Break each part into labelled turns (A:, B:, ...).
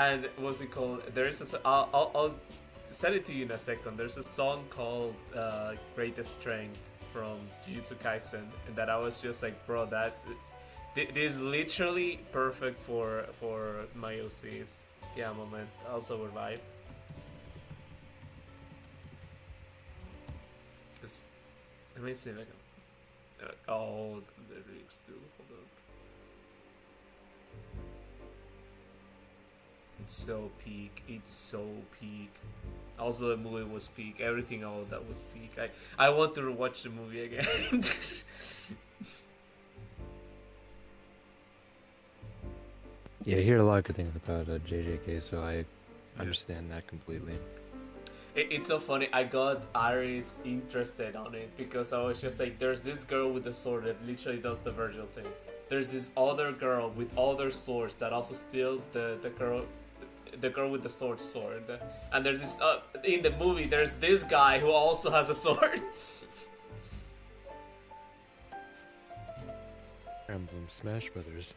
A: And what's it called? There is I'll send it to you in a second. There's a song called "Greatest Strength" from Jujutsu Kaisen, and that I was just like, bro, that's this is literally perfect for my OCs. Yeah, moment. Also revive. Just let me see if I can. Oh, the lyrics too. Hold on. It's so peak. It's so peak. Also, the movie was peak. Everything, all of that was peak. I want to rewatch the movie again.
B: Yeah, I hear a lot of good things about JJK, so I understand that completely.
A: It's so funny. I got Aris interested on it because I was just like, there's this girl with the sword that literally does the Virgil thing. There's this other girl with all their swords that also steals the girl with the sword. And there's this in the movie. There's this guy who also has a sword.
B: Emblem Smash Brothers.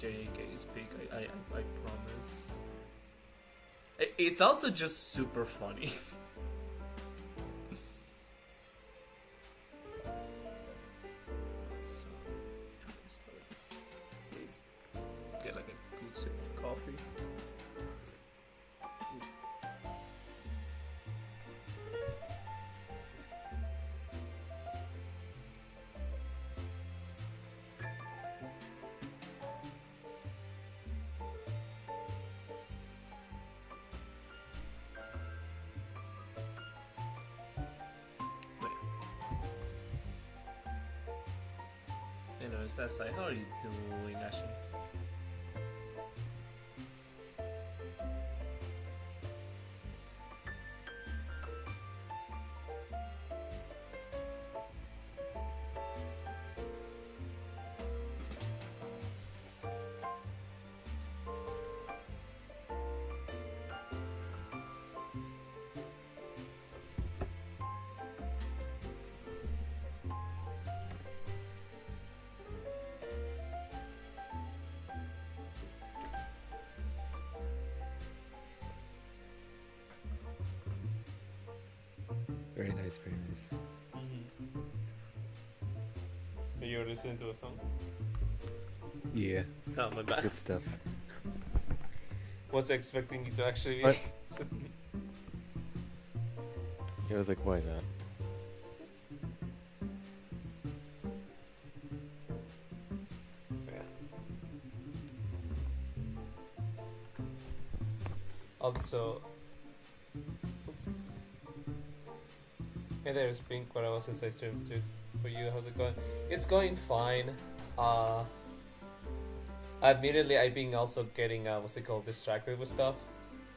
A: JK is big, I promise. It's also just super funny. So, please get like a good sip of coffee. Anyways, that's like, how are you doing, Ashley?
B: Very nice, very nice.
A: You're listening to a song?
B: Yeah.
A: Oh, my bad.
B: Good stuff.
A: Was expecting you to actually
B: What?
A: be.
B: Yeah, I was like, why not?
A: Yeah. Also, hey there's Pink. What I was gonna say too for you. How's it going? It's going fine. Admittedly, I've been also getting what's it called, distracted with stuff.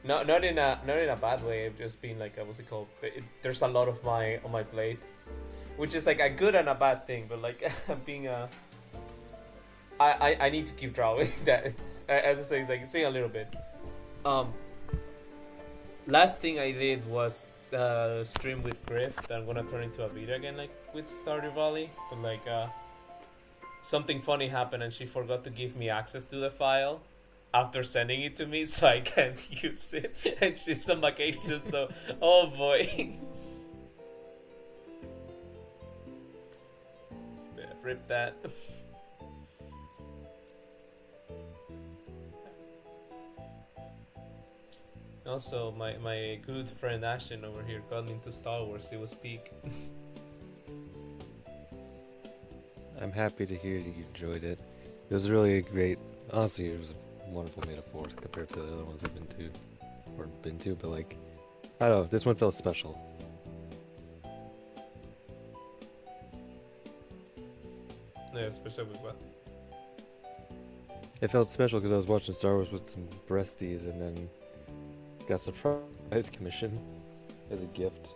A: Not in a bad way. I've just been like what's it called? There's a lot of on my plate, which is like a good and a bad thing. But like being I need to keep drawing. That as I say, it's like it's been a little bit. Last thing I did was stream with Griff that I'm gonna turn into a video again, like with Stardew Valley. But like something funny happened and she forgot to give me access to the file after sending it to me, so I can't use it. And she's on vacation, so oh boy. Yeah, rip that. Also, my good friend Ashton over here got into Star Wars. It was peak.
B: I'm happy to hear you enjoyed it. It was really a great. Honestly, it was a wonderful metaphor compared to the other ones I've been to. But like, I don't know, this one felt special.
A: Yeah, especially with what?
B: It felt special because I was watching Star Wars with some breasties, and then got a surprise commission as a gift.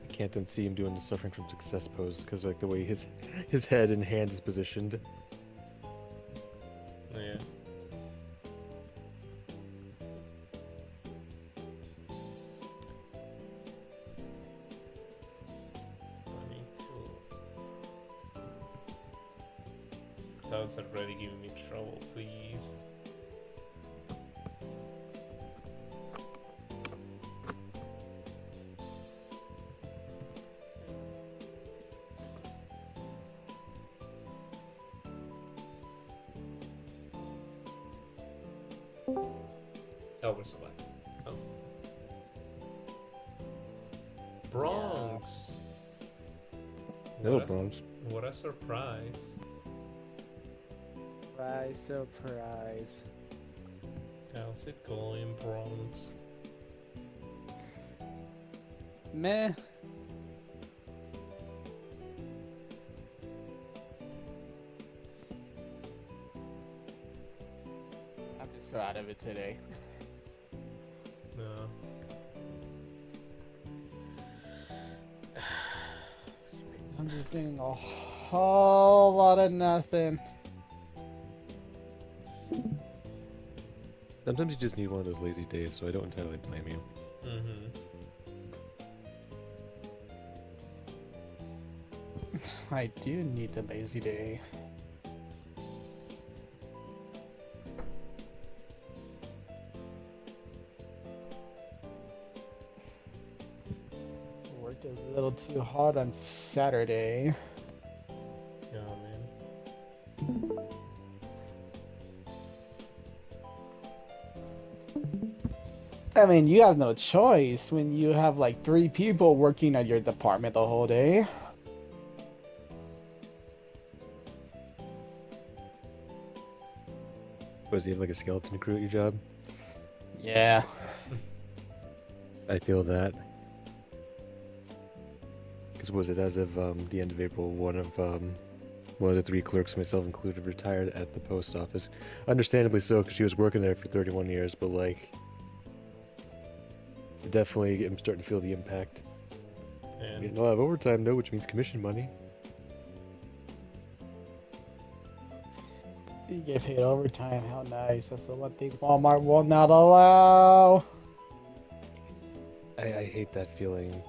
B: I can't unsee him doing the suffering from success pose because like the way his head and hand is positioned.
A: Now it's already giving me trouble, please. Oh, we're still back. Oh. Bronx!
B: No, Bronx.
A: What a surprise.
C: Surprise.
A: How's it going, Bronx?
C: Meh. I'm just so out of it today.
A: No.
C: I'm just doing a whole lot of nothing.
B: Sometimes you just need one of those lazy days, so I don't entirely blame you.
C: I do need the lazy day. Worked a little too hard on Saturday.
A: Yeah, man.
C: I mean, you have no choice when you have like 3 people working at your department the whole day.
B: Was he have like a skeleton crew at your job?
C: Yeah.
B: I feel that. Because was it as of the end of April, one of the 3 clerks, myself included, retired at the post office. Understandably so, because she was working there for 31 years, but like, definitely I'm starting to feel the impact.
A: And
B: Getting a lot of overtime though, which means commission money.
C: You get paid overtime, how nice. That's the one thing Walmart will not allow.
B: I hate that feeling.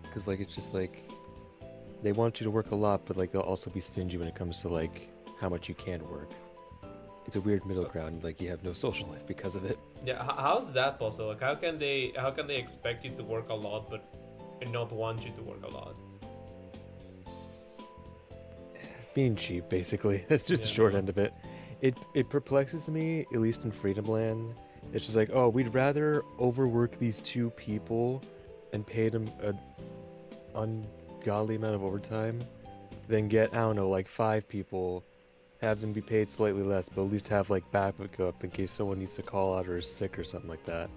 B: Because like, it's just like, they want you to work a lot, but like they'll also be stingy when it comes to like how much you can work. It's a weird middle ground, like you have no social life because of it.
A: yeah, how's that possible? Like, how can they expect you to work a lot but not want you to work a lot?
B: Being cheap, basically. That's just the short end of it. It perplexes me, at least in Freedom Land. It's just like, oh, we'd rather overwork these 2 people and pay them an ungodly amount of overtime than get, I don't know, like 5 people, have them be paid slightly less, but at least have like backup in case someone needs to call out or is sick or something like that.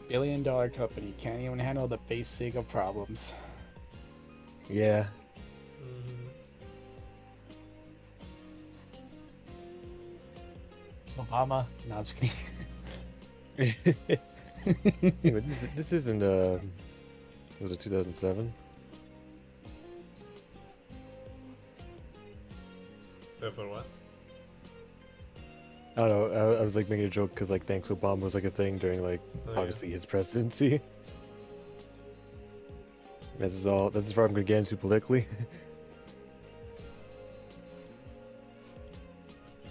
C: $1 billion company can't even handle the basic of problems.
B: Yeah.
C: Obama? No, I'm just kidding.
B: Yeah, but this isn't was it 2007?
A: For what?
B: I don't know. I was like making a joke because like thanks Obama was like a thing during like obviously his presidency. This is as far I'm gonna get into politically.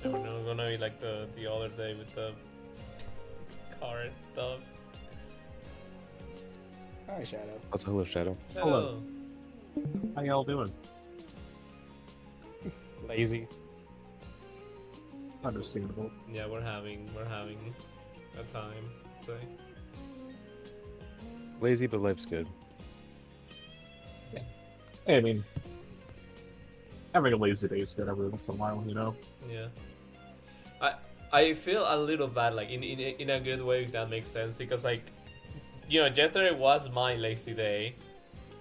A: I don't know, gonna be like the other day with the car and stuff.
C: Hi, Shadow.
B: What's hello, Shadow?
A: Hello.
D: How y'all doing?
C: Lazy.
D: Understandable.
A: Yeah, we're having a time, I'd say.
B: Lazy, but life's good.
D: Hey, I mean, having a lazy day is good every once in a while, you know?
A: Yeah. I feel a little bad, like in a good way, if that makes sense, because like, you know, yesterday was my lazy day,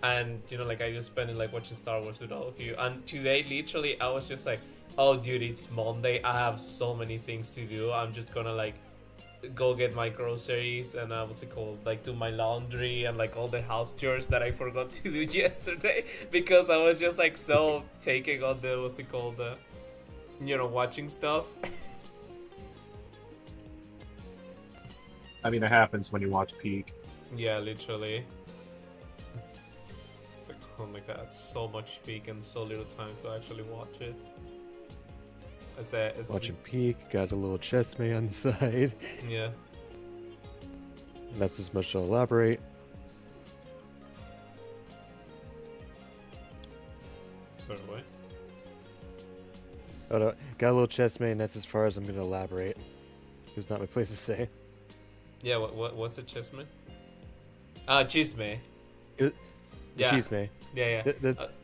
A: and you know, like I just spent it like watching Star Wars with all of you, and today literally I was just like, oh dude, it's Monday, I have so many things to do, I'm just gonna like go get my groceries and what's it called, like do my laundry and like all the house chores that I forgot to do yesterday because I was just like so taking on the what's it called, you know, watching stuff.
D: I mean, it happens when you watch Peak.
A: Yeah, literally. It's like, oh my god, so much speak and so little time to actually watch it.
B: Watching Peak, got a little chest may on the side.
A: Yeah.
B: That's as much to elaborate.
A: Sorry, what?
B: Oh, no, got a little chest may, and that's as far as I'm gonna elaborate. It's not my place to say.
A: Yeah, what's a chisme? Chisme.
B: The
A: Yeah.
B: cheese may.
A: Yeah, yeah.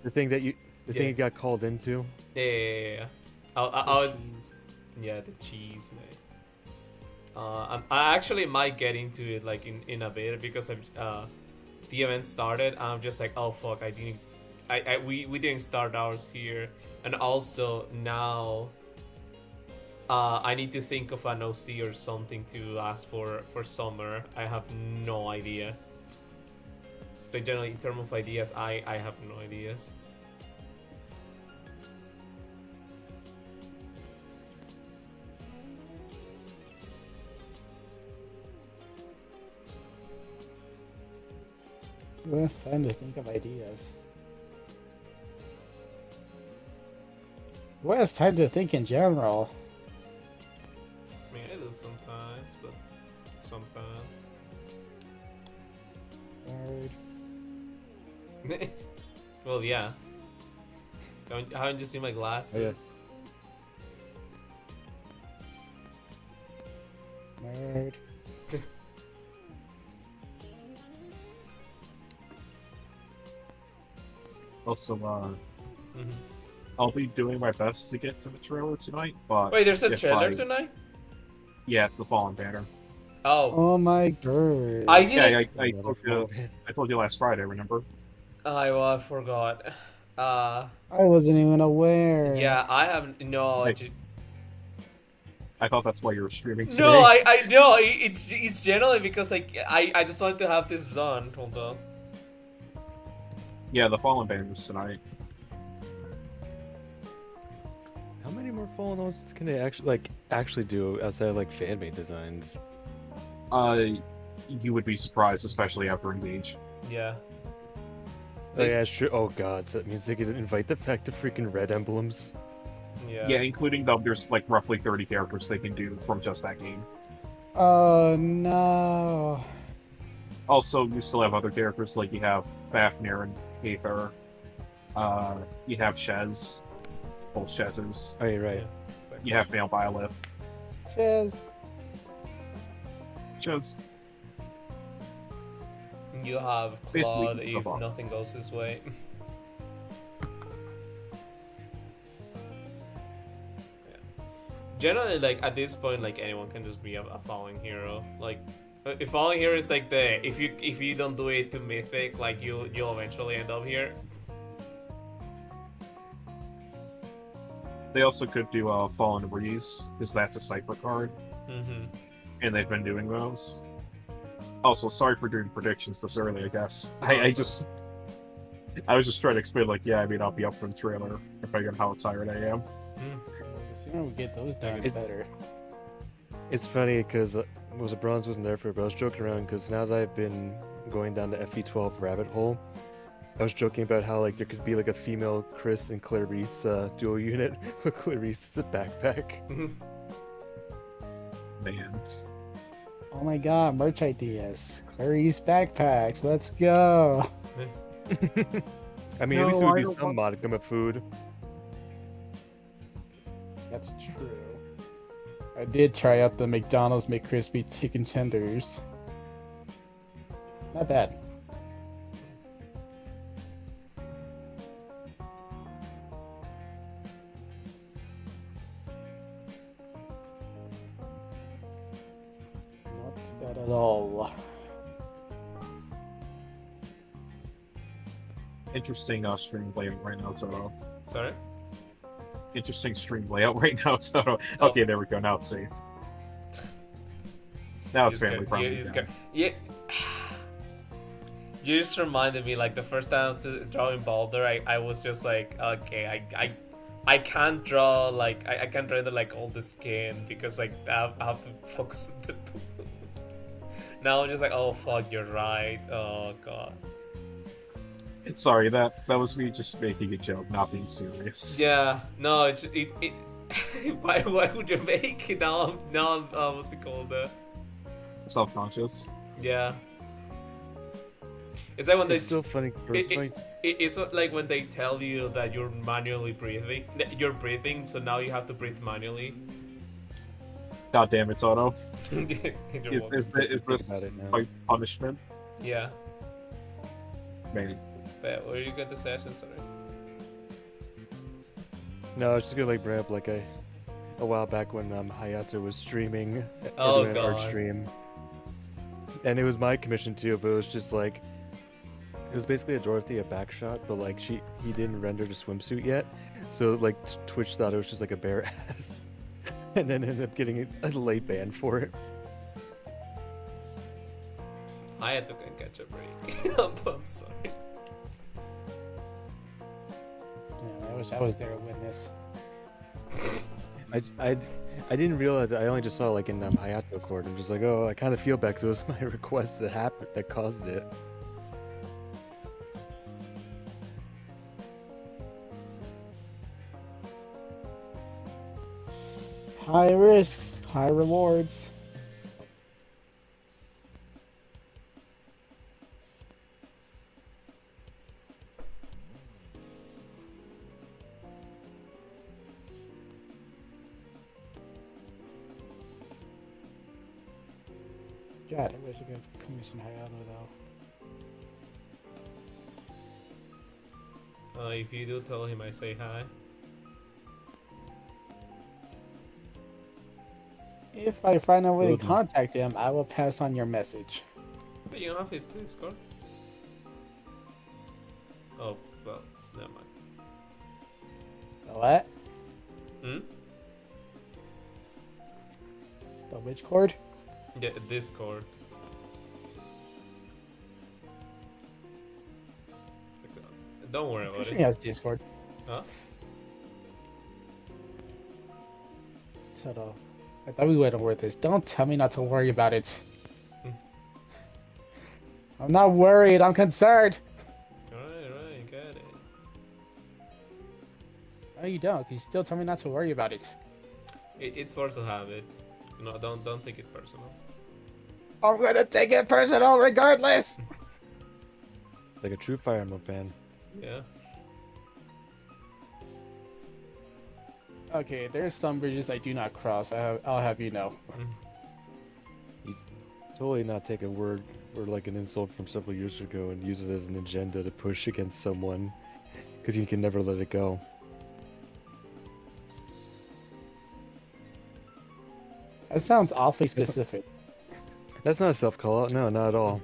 B: The thing that you thing
A: yeah.
B: you got called into.
A: Yeah. I was.
C: Jeez.
A: Yeah, the cheese, man. I actually might get into it like in a bit because the event started. And I'm just like, oh fuck, we didn't start ours here, and also now I need to think of an OC or something to ask for summer. I have no idea. But generally, in terms of ideas, I have no ideas.
C: Who has time to think of ideas? Who has time to think in general?
A: I mean, I do sometimes, but sometimes.
C: Nerd.
A: Well, yeah. Haven't you seen my glasses?
B: Oh, yes.
C: Nerd.
D: Also,
A: Mhm.
D: I'll be doing my best to get to the trailer tonight, but
A: Wait, there's a
D: if
A: trailer tonight?
D: Yeah, it's the Fallen Banner.
A: Oh,
C: Oh my god.
A: I didn't.
D: Yeah, I told you last Friday. Remember?
A: I forgot.
C: I wasn't even aware.
A: Yeah, I have no.
D: Hey. I thought that's why you were streaming today.
A: No, I know. It's generally because like I just want to have this done. Hold on.
D: Yeah, the Fallen Banner's tonight.
B: How many more Fallen Ones can they actually do outside of like fan made designs?
D: You would be surprised, especially after Engage.
A: Yeah.
B: Oh yeah, sure. Oh god, so that means they could invite the fact of freaking red emblems.
A: Yeah.
D: Yeah, including them, there's like roughly 30 characters they can do from just that game.
C: Oh no.
D: Also, you still have other characters, like you have Fafnir and Aether. You have Shez. Both Shezes.
B: Oh, you're right.
D: You have Male Byleth.
C: Fizz.
D: Shez.
A: You have
D: Basically,
A: Claude
D: so
A: if
D: far.
A: nothing goes his way. Yeah. Generally, like at this point, like anyone can just be a falling hero. Like, if falling hero is like if you don't do it to mythic, like you'll eventually end up here.
D: They also could do Fallen Breeze, because that's a Cypher card,
A: Mm-hmm.
D: and they've been doing those. Also, sorry for doing predictions this early, I guess. I was just trying to explain, like, yeah, I mean, I'll be up for the trailer, depending on how tired I am.
C: The sooner we get those done, the better.
B: It's funny because Bronze wasn't there for it, but I was joking around because now that I've been going down the FE12 rabbit hole, I was joking about how like there could be like a female Chris and Clarice duo unit with Clarice's a backpack.
D: Man.
C: Oh my god, merch ideas. Clarice backpacks, let's go.
B: I mean, at least it would be some modicum of food.
C: That's true. I did try out the McDonald's McCrispy chicken tenders. Not bad. Not bad at all.
D: Interesting stream layout right now, Toto.
A: Sorry.
D: Interesting stream layout right now, Toto.
A: Oh.
D: Okay, there we go. Now it's safe. Now it's family friendly.
A: Yeah. You just reminded me, like the first time to drawing Baldr, I was just like, okay, I can't draw like I can't render like all the skin because like I have to focus on the pose. Now I'm just like, oh fuck, you're right. Oh god.
D: Sorry, that was me just making a joke, not being serious.
A: Yeah, no, it why would you make it? Now I'm what's it called?
D: Self-conscious.
A: Yeah. It's like when
B: It's still funny.
A: it's like when they tell you that you're manually breathing. You're breathing, so now you have to breathe manually.
D: God damn it, Soto.
A: You're
D: Is
A: welcome.
D: this
B: about it now.
D: like punishment?
A: Yeah.
D: Maybe.
A: But where you got the session, sorry?
B: No, I was just gonna like bring up like a while back when Hayato was streaming.
A: Oh,
B: doing an art
A: God.
B: stream, and it was my commission too. But it was just like it was basically a Dorothea backshot, but like he didn't render the swimsuit yet, so like Twitch thought it was just like a bare ass, and then ended up getting a late ban for it.
A: I had to catch a break. I'm sorry.
C: Yeah, I wish I was there to witness.
B: I didn't realize it. I only just saw it, like in Hayato court. I'm just like, oh, I kind of feel bad because it was my request that happened that caused it.
C: High risks, high rewards. God, I wish I could commission Hayato though.
A: If you do, tell him I say hi.
C: If I find a way to
B: Will do.
C: contact him, I will pass on your message.
A: But you don't have his Discord. Oh, well, never mind.
C: What?
A: Hmm?
C: The which cord?
A: Yeah, Discord. Don't worry about
C: Pretty sure
A: it.
C: he has Discord.
A: Huh?
C: So, I thought we went over this. Don't tell me not to worry about it. I'm not worried. I'm concerned.
A: Right, got it.
C: No, you don't. You still tell me not to worry about it.
A: It's forced to have it. No, don't take it personal.
C: I'm gonna take it personal regardless.
B: Like a true Fire Emblem fan.
A: Yeah.
C: Okay, there's some bridges I do not cross. I'll have you know.
B: Totally not take a word or like an insult from several years ago and use it as an agenda to push against someone, because you can never let it go.
C: That sounds awfully specific.
B: That's not a self call out. No, not at all.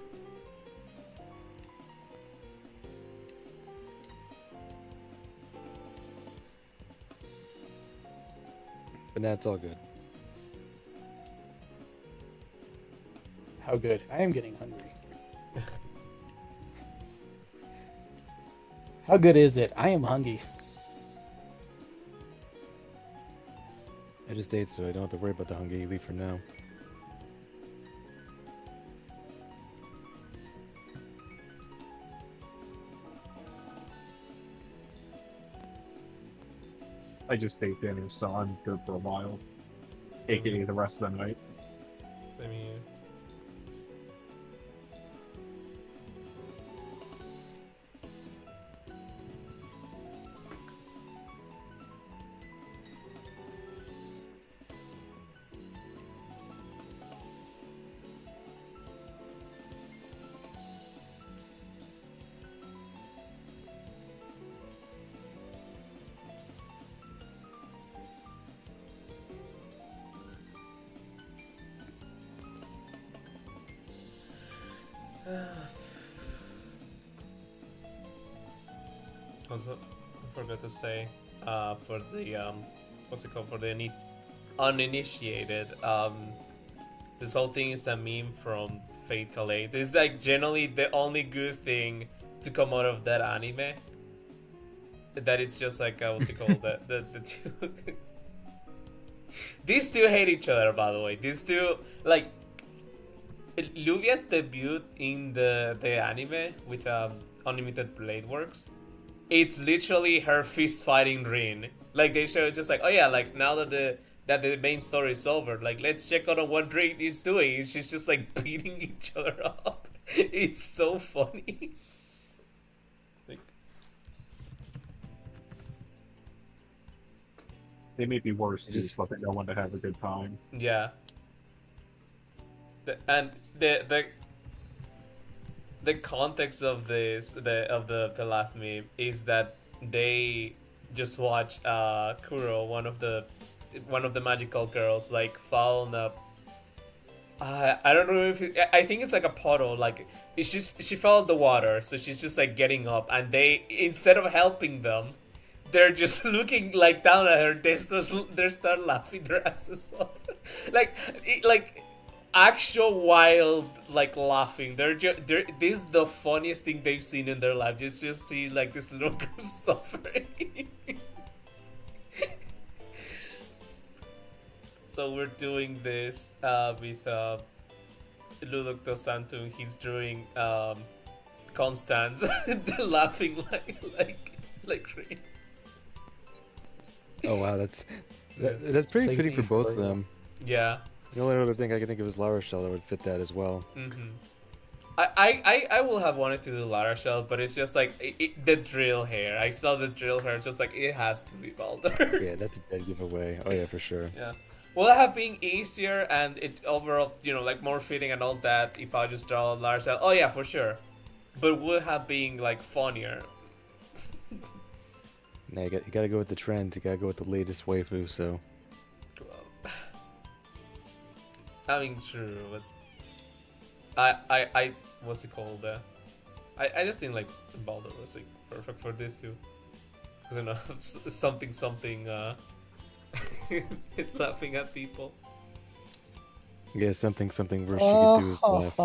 B: But that's all good.
C: How good? I am getting hungry. How good is it? I am hungry.
B: I just ate, so I don't have to worry about the hunger you leave for now.
D: I just ate dinner, so I'm good for a while. AKA the rest of the night.
A: Same here. Also, I forgot to say, for the what's it called, for the uninitiated, this whole thing is a meme from Fate Kaleid. It's like generally the only good thing to come out of that anime. That it's just like what's it called, the two. These two hate each other, by the way. These two, like, Luvia's debut in the anime with Unlimited Blade Works, it's literally her fist fighting Rin. Like they show just like, oh yeah, like now that the main story is over, like let's check out on what Rin is doing. She's just like beating each other up. It's so funny. Like,
D: They may be worse,
B: Just-
D: but they don't want to have a good time.
A: yeah. The context of this the laugh meme is that they just watched Kuro, one of the magical girls, like fall in a I don't know if I think it's like a puddle, like she fell in the water, so she's just like getting up, and they, instead of helping them, they're just looking like down at her. They start laughing their asses off, like actual wild like laughing. This is the funniest thing they've seen in their life. Just see like this little girl suffering. So we're doing this with Ludook dos Santo. He's drawing Constance laughing like rain.
B: Oh wow, that's pretty fitting for both of them.
A: Yeah.
B: The only other thing I can think of is La Rochelle that would fit that as well.
A: Mm-hmm. I will have wanted to do Lara Shell, but it's just like the drill hair. I saw the drill hair, just like it has to be Baldr.
B: Yeah, that's a dead giveaway. Oh yeah, for sure.
A: Yeah. Will it have been easier and it overall, like more fitting and all that if I just draw Lara Shell? Oh yeah, for sure. But would it have been like funnier?
B: Now you gotta go with the trends. You gotta go with the latest waifu. So.
A: Well, I mean, true, but I what's it called? I just think like Baldr was like perfect for this too, because something laughing at people.
B: Yeah, something worse she could do is laugh.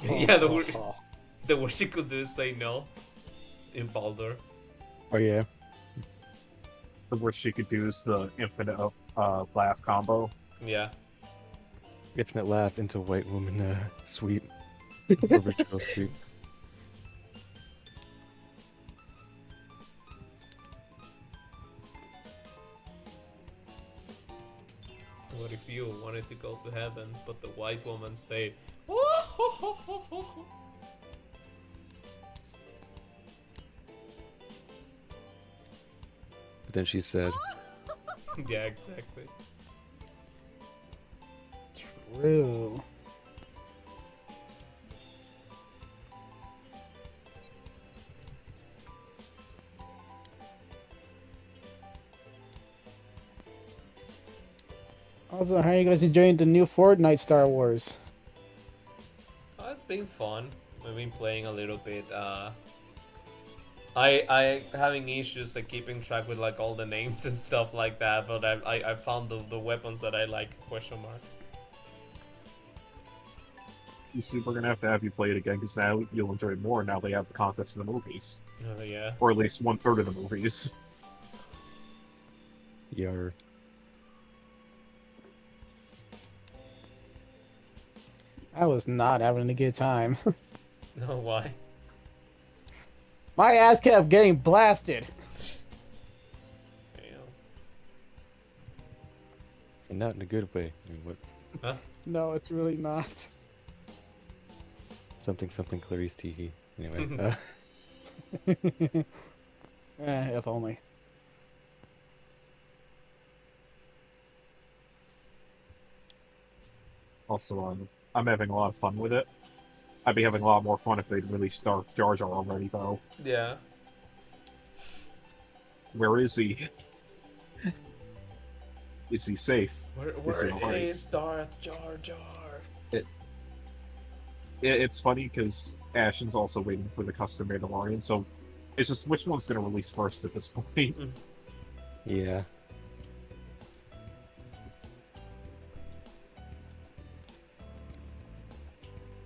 A: Yeah, the worst she could do is say no in Baldr.
B: Oh yeah.
D: The worst she could do is the infinite laugh combo.
A: Yeah.
B: Infinite laugh into white woman sweet. Or rich girl street.
A: What if you wanted to go to heaven, but the white woman said, "Oh."
B: But then she said,
A: Yeah, exactly.
C: True. Also, how are you guys enjoying the new Fortnite Star Wars?
A: Oh, it's been fun. We've been playing a little bit. I having issues like keeping track with like all the names and stuff like that, but I found the weapons that I like. Question mark.
D: You see, we're gonna have you play it again because now you'll enjoy it more. Now they have the context of the movies,
A: Oh yeah.
D: or at least 1/3 of the movies.
B: "Yar."
C: I was not having a good time.
A: No, why?
C: My ass kept getting blasted.
A: Damn.
B: And not in a good way. I mean, what?
A: Huh?
C: No, it's really not.
B: Something Clarice Teehee. Anyway.
C: If only.
D: Also, I'm having a lot of fun with it. I'd be having a lot more fun if they'd released Dark Jar Jar already, though.
A: Yeah.
D: Where is he? Is he safe?
A: Where
D: he alright?
A: is Darth Jar Jar?
D: It's funny because Ashen's also waiting for the custom Mandalorian, so it's just which one's going to release first at this point.
B: Yeah.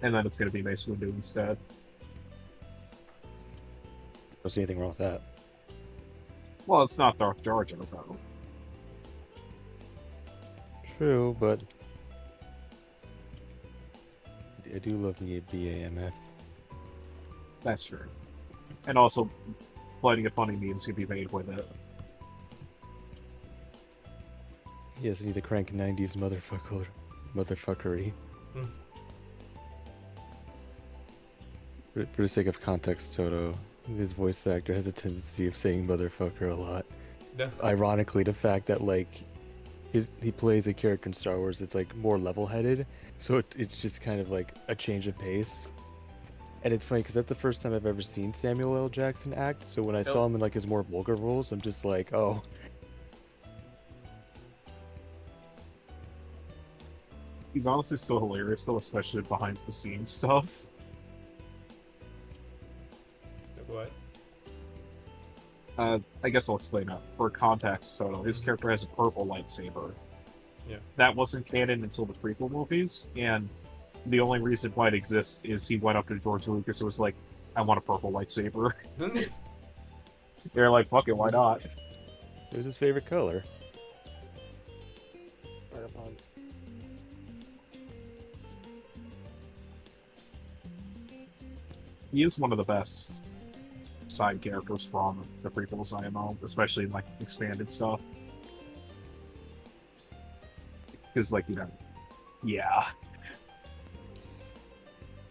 D: And then it's going to be Mace Windu instead.
B: Don't see anything wrong with that.
D: Well, it's not Darth Jar Jar, though.
B: True, but I do love me a BAMF.
D: That's true. And also, plenty of funny memes can be made with it.
B: Yes, I need to crank 90s motherfuckery.
A: Hmm.
B: For the sake of context, Toto, his voice actor has a tendency of saying motherfucker a lot.
A: No.
B: Ironically, the fact that like he plays a character in Star Wars that's like more level-headed, so it's just kind of like a change of pace. And it's funny because that's the first time I've ever seen Samuel L. Jackson act. So when I saw him in like his more vulgar roles, I'm just like, oh.
D: He's honestly still hilarious, though, especially behind the scenes stuff.
A: What?
D: I guess I'll explain that. For context, so his character has a purple lightsaber.
A: Yeah.
D: That wasn't canon until the prequel movies, and the only reason why it exists is he went up to George Lucas and was like, I want a purple lightsaber. They're like, fuck it, why not?
B: It was his favorite color.
C: Purple.
D: He is one of the best side characters from the prequels IMO, especially in like expanded stuff. Because, like, you know, yeah.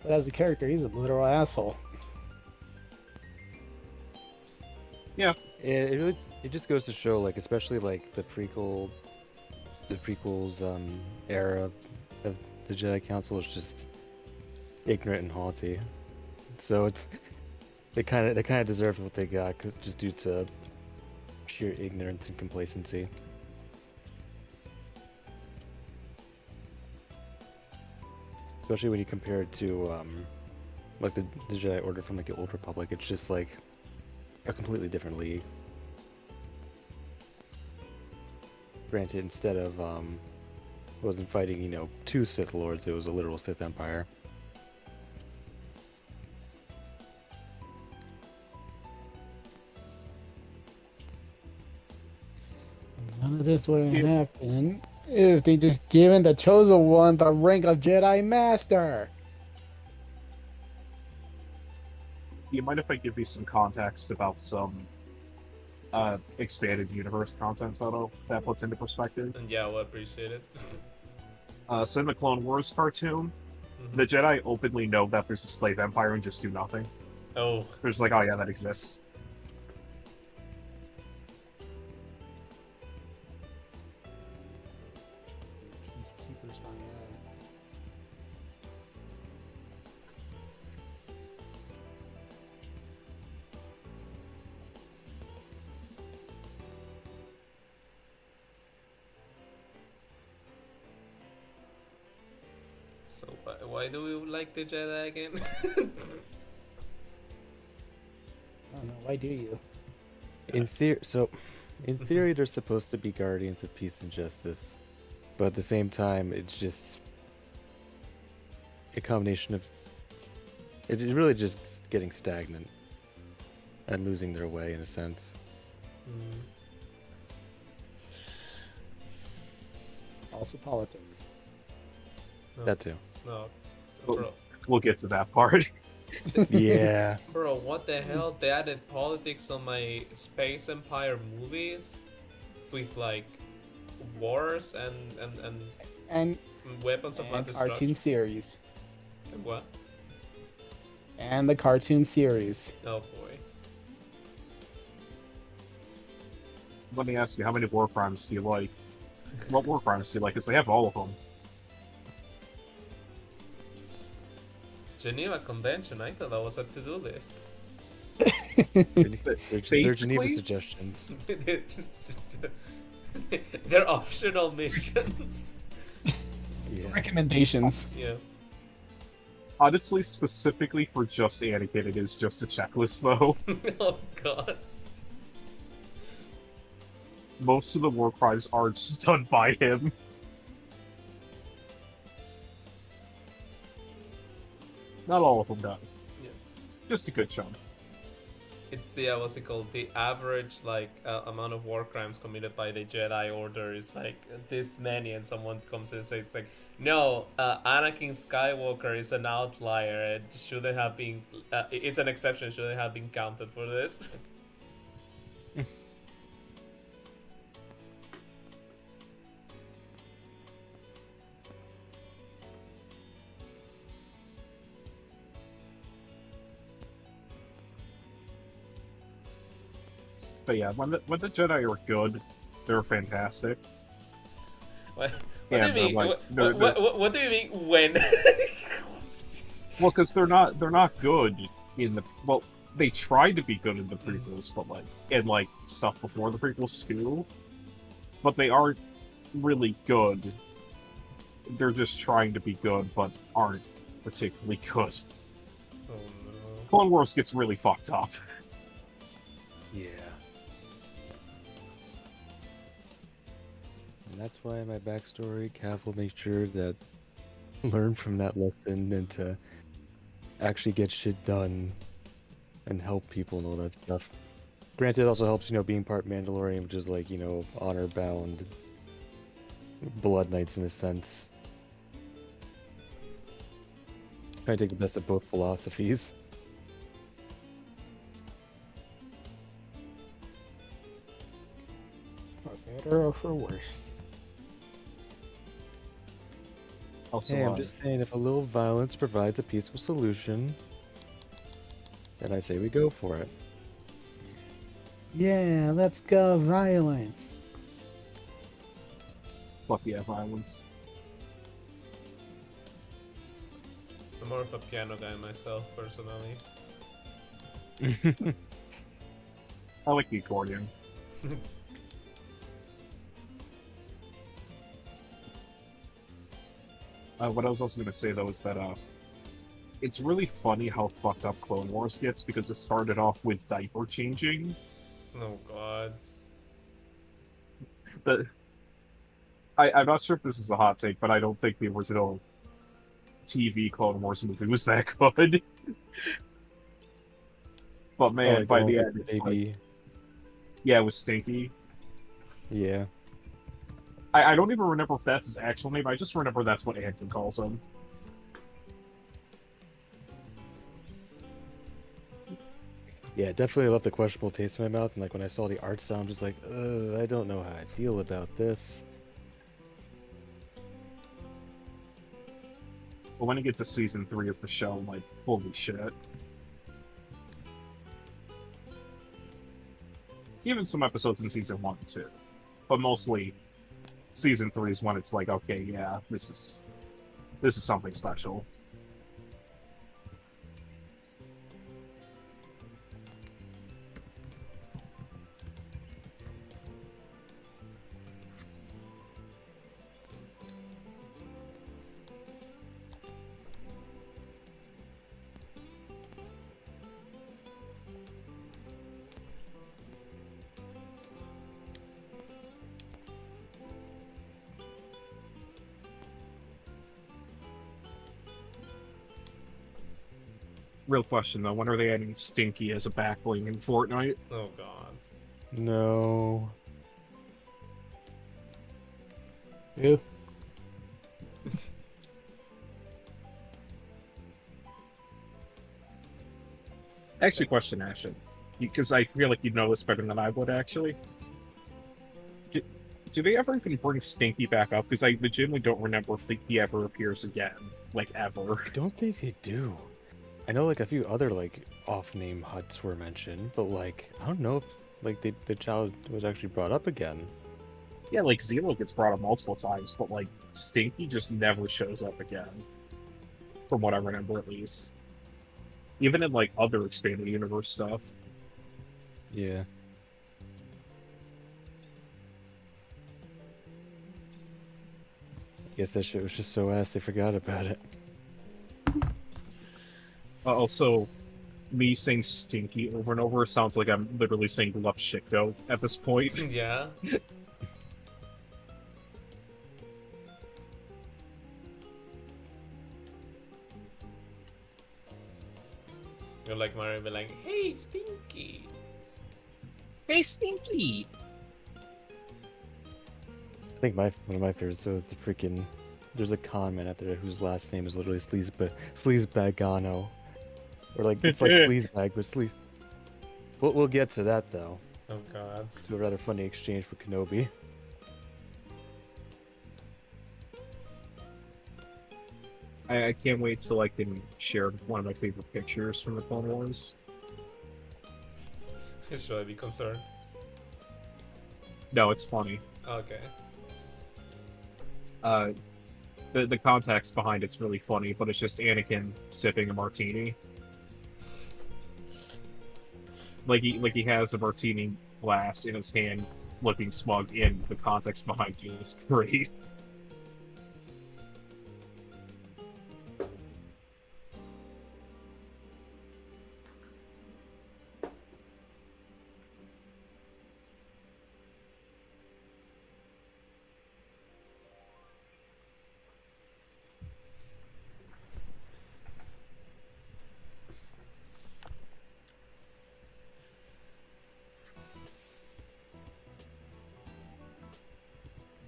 C: But as a character, he's a literal asshole.
D: Yeah.
B: It just goes to show, like, especially like the prequels era of the Jedi Council is just ignorant and haughty. So they kind of deserved what they got just due to sheer ignorance and complacency. Especially when you compare it to like the Jedi Order from like the Old Republic, it's just like a completely different league. Granted, instead of wasn't fighting, you know, two Sith Lords, it was a literal Sith Empire.
C: None of this would have happened if they just given the Chosen One the rank of Jedi Master.
D: You mind if I give you some context about some expanded universe content, Toto, that puts into perspective?
A: And yeah, we'll appreciate it.
D: So in the Clone Wars cartoon, the Jedi openly know that there's a slave empire and just do nothing.
A: Oh.
D: They're just like, oh yeah, that exists.
C: Peacekeepers, my
A: So why do we like the Jedi again?
C: I don't know. Why do you?
B: In theory, they're supposed to be guardians of peace and justice, but at the same time, it's just a combination of it really just getting stagnant and losing their way in a sense.
C: Also politics.
A: No,
B: That too.
A: it's not.
D: Well-
A: Bro,
D: We'll get to that part.
B: Yeah.
A: bro, what the hell? They added politics on my Space Empire movies with like wars and weapons of mass
C: And
A: destruction.
C: cartoon series.
A: What?
C: And the cartoon series.
A: Oh boy.
D: Let me ask you, how many war crimes do you like? What war crimes do you like? Because they have all of them.
A: Geneva Convention, I thought that was a to-do list.
B: They're Geneva
D: Basically-
B: suggestions.
A: They're optional missions.
B: Yeah.
C: Recommendations.
A: Yeah.
D: Honestly, specifically for just Anakin, it is just a checklist, though.
A: Oh god.
D: Most of the war crimes are just done by him. Not all of them done.
A: Yeah.
D: Just a good chunk.
A: It's the what's it called? The average like amount of war crimes committed by the Jedi Order is like this many, and someone comes in and says like, no, Anakin Skywalker is an outlier. It shouldn't have been. It's an exception. Shouldn't have been counted for this.
D: But yeah, when the Jedi were good, they were fantastic.
A: What
D: Yeah,
A: do you mean?
D: like,
A: What do you mean when?
D: Well, because they're not good in the they tried to be good in the prequels, but like and like stuff before the prequels too, but they aren't really good. They're just trying to be good, but aren't particularly good.
A: Oh no.
D: Clone Wars gets really fucked up.
B: Yeah. And that's why in my backstory, Cav will make sure that learn from that lesson and to actually get shit done and help people and all that stuff. Granted, it also helps, being part Mandalorian, which is like, honor-bound Blood Knights in a sense. Trying to take the best of both philosophies.
C: For better or for worse.
D: Also,
B: Hey, I'm just saying, if a little violence provides a peaceful solution, then I say we go for it.
C: Yeah, let's go violence.
D: fuck yeah, violence.
A: I'm more of a piano guy myself, personally.
D: I like the accordion. What I was also going to say, though, is that it's really funny how fucked up Clone Wars gets, because it started off with diaper changing.
A: Oh god.
D: But I'm not sure if this is a hot take, but I don't think the original TV Clone Wars movie was that good. But man, by the end, it's like, yeah, it was stinky.
B: Yeah.
D: I don't even remember if that's his actual name. I just remember that's what Anakin calls him.
B: Yeah, definitely left a questionable taste in my mouth, and like when I saw the art style, I'm just like, I don't know how I feel about this.
D: But when it gets to season 3 of the show, I'm like, holy shit. Even some episodes in season 1 and 2. But mostly season 3 is when it's like, okay, yeah, this is something special. Real question though, when are they adding Stinky as a backbling in Fortnite?
A: Oh god.
B: No.
C: Ew.
D: Actually, question Ashen, because I feel like you'd know this better than I would actually. Do they ever even bring Stinky back up? Because I legitimately don't remember if he ever appears again, like ever.
B: I don't think they do. I know like a few other like off-name huts were mentioned, but like I don't know if like the child was actually brought up again.
D: Yeah, like Zelo gets brought up multiple times, but like Stinky just never shows up again. From what I remember, at least. Even in like other expanded universe stuff.
B: Yeah. I guess that shit was just so ass they forgot about it.
D: Also, me saying Stinky over and over sounds like I'm literally saying Lupshikdo at this point.
A: Yeah. You're like Mario be like, hey, Stinky.
D: Hey, Stinky!
B: I think one of my favorites though is the freaking. There's a con man out there whose last name is literally Sleazebagano, or like it's like Sleazebag, but Sleaze. We'll get to that though.
A: Oh god.
B: It's a rather funny exchange for Kenobi.
D: I can't wait till I can share one of my favorite pictures from the Clone Wars.
A: Should I be concerned?
D: No, it's funny.
A: Okay.
D: The context behind it's really funny, but it's just Anakin sipping a martini. Like he has a martini glass in his hand, looking smug. In the context behind it is great.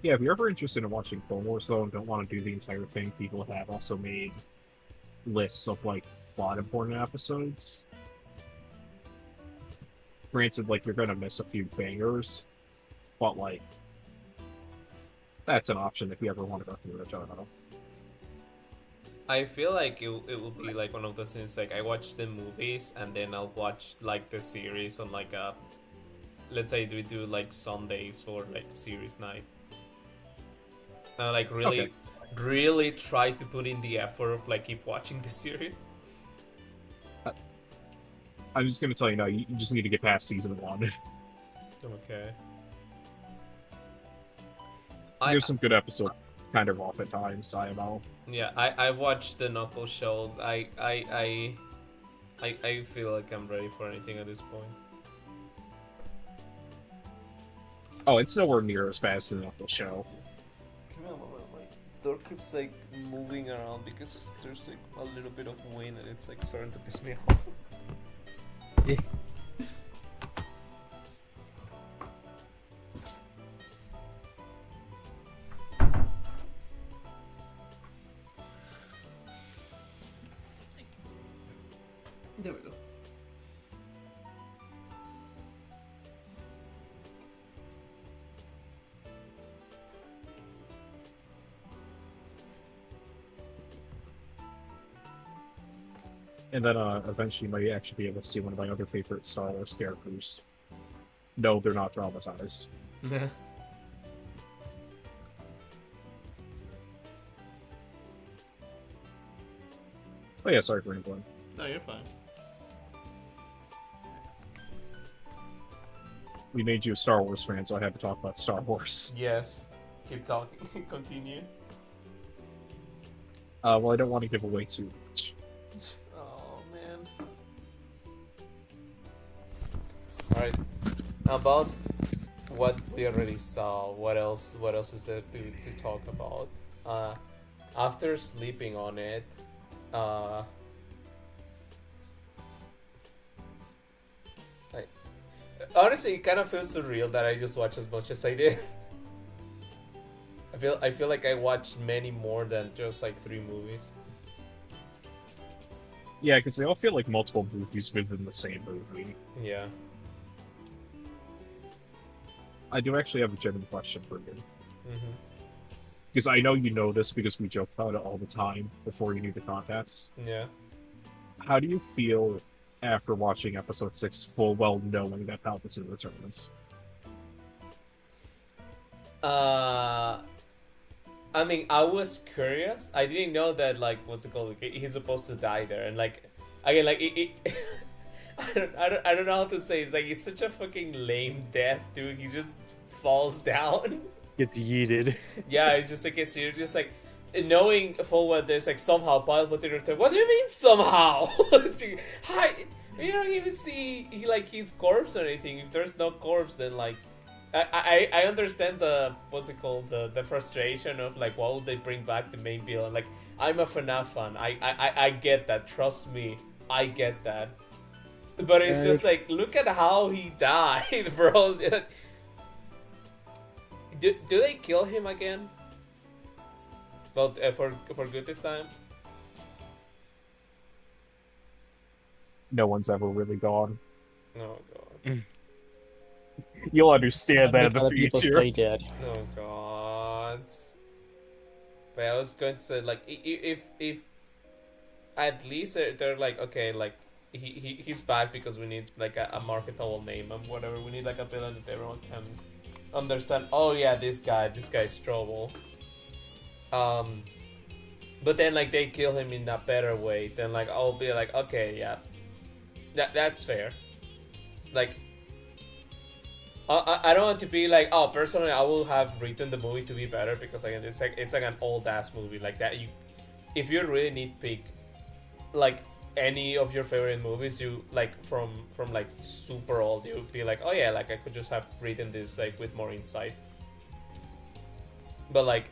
D: Yeah, if you're ever interested in watching Clone Wars, though, and don't want to do the entire thing, people have also made lists of, like, plot important episodes. Granted, like, you're gonna miss a few bangers, but, like, that's an option if you ever want to go through it, I don't know.
A: I feel like it will be like one of those things, like I watch the movies and then I'll watch like the series on like a, let's say we do like Sundays for like series night. Like really try to put in the effort of like keep watching the series.
D: I'm just gonna tell you now, you just need to get past season 1.
A: Okay.
D: There's some good episodes, kind of off at times, IMO.
A: Yeah, I watched the Knuckle shows. I feel like I'm ready for anything at this point.
D: Oh, it's nowhere near as bad as the Knuckle show.
A: Give me a moment, my door keeps like moving around because there's like a little bit of wind and it's like starting to piss me off. There we go.
D: And then eventually you might actually be able to see one of my other favorite Star Wars characters. No, they're not dramatized.
A: Yeah.
D: Oh yeah, sorry for rambling.
A: No, you're fine.
D: We made you a Star Wars fan, so I had to talk about Star Wars.
A: Yes. Keep talking. Continue.
D: Well, I don't want to give away too much.
A: Oh man. Alright. About what we already saw, what else is there to talk about? After sleeping on it, honestly, it kind of feels surreal that I just watched as much as I did. I feel like I watched many more than just like 3 movies.
D: Yeah, because they all feel like multiple movies within the same movie.
A: Yeah.
D: I do actually have a genuine question for you.
A: Mm-hmm.
D: Because I know you know this because we joke about it all the time before you knew the context.
A: Yeah.
D: How do you feel after watching episode 6 full well knowing that Palpatine returns?
A: I mean, I was curious. I didn't know that, like, what's it called? He's supposed to die there, and like, again, like, I don't know how to say. It's like it's such a fucking lame death, dude. He just falls down.
B: Gets yeeted.
A: Yeah, it's just like you're just like knowing full well there's like somehow Palpatine return. What do you mean somehow? Hi, you don't even see his corpse or anything. If there's no corpse, then like. I understand the the frustration of like why would they bring back the main villain. Like I'm a FNAF fan. I get that. Trust me, I get that. But it's just like, look at how he died, bro. Do they kill him again? Well, for good this time?
D: No one's ever really gone.
A: Oh god.
D: You'll understand that in the
C: Other people
D: future.
C: stay dead.
A: Oh god. But I was going to say, like, if at least they're like, okay, like, he's back because we need like a marketable name and whatever. We need like a villain that everyone can understand. Oh yeah, this guy's trouble. But then like they kill him in a better way. Then like I'll be like, okay, yeah, that's fair. Like, I don't want to be like, oh, personally, I will have written the movie to be better because again, it's like an old ass movie like that. If you really nitpick, like any of your favorite movies, you like from like super old, you would be like, oh yeah, like I could just have written this like with more insight. But like,